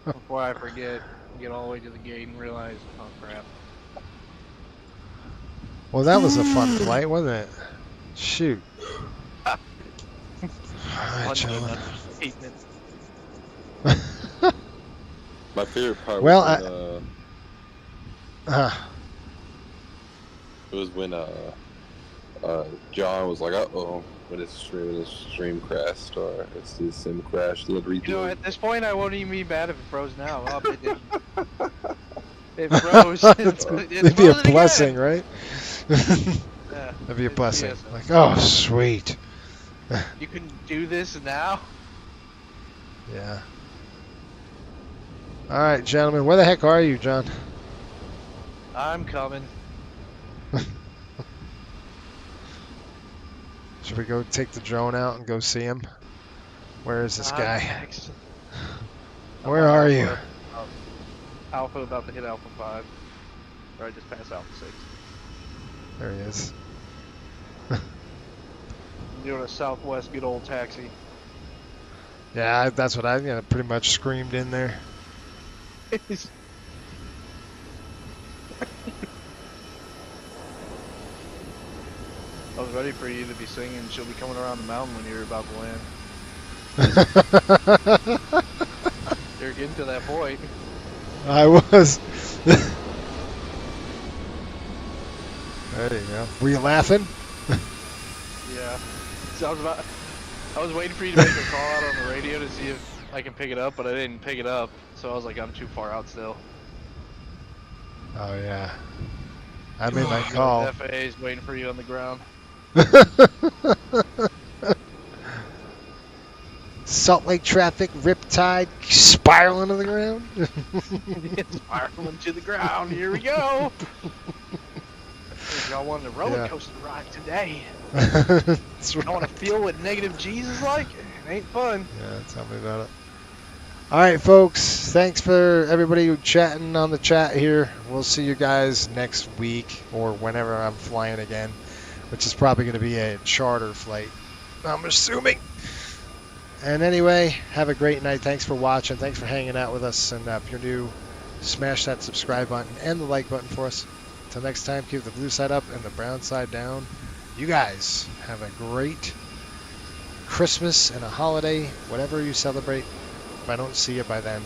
Before I forget, get all the way to the gate and realize, oh crap.
Well, that was a fun flight, wasn't it? Shoot. Alright, chillin'.
My favorite part
Well,
was when John was like, uh-oh, when it's stream crashed or it's the sim crash. Let redo.
You know, at this point, I won't even be mad if it froze now. Oh, it didn't. It froze.
It'd be a blessing, right?
Yeah,
That'd be a blessing.
yes.
Like, oh, sweet.
You can do this now?
Yeah. All right, gentlemen. Where the heck are you, John?
I'm coming.
Should we go take the drone out and go see him? Where is this guy?
Next.
Where are you?
Alpha about to hit Alpha 5. Or I just passed Alpha 6.
There he is.
I'm doing a southwest good old taxi.
Yeah, that's what I pretty much screamed in there.
I was ready for you to be singing "She'll Be Coming Around the Mountain" when you were about to land. You're getting to that point.
I was. There you go. Were you laughing?
Yeah. So I was waiting for you to make a call out on the radio to see if I can pick it up, but I didn't pick it up. So I was like, I'm too far out still.
Oh yeah. I made my call.
FAA's waiting for you on the ground.
Salt Lake traffic, riptide, spiraling to the ground.
Spiraling to the ground. Here we go. Y'all wanted a roller coaster ride today.
That's right.
I want to feel what negative G's is like. It ain't fun.
Yeah, tell me about it. All right, folks. Thanks for everybody chatting on the chat here. We'll see you guys next week or whenever I'm flying again, which is probably going to be a charter flight, I'm assuming. And anyway, have a great night. Thanks for watching. Thanks for hanging out with us. And if you're new, smash that subscribe button and the like button for us. Until next time, keep the blue side up and the brown side down. You guys have a great Christmas and a holiday, whatever you celebrate. If I don't see you by then,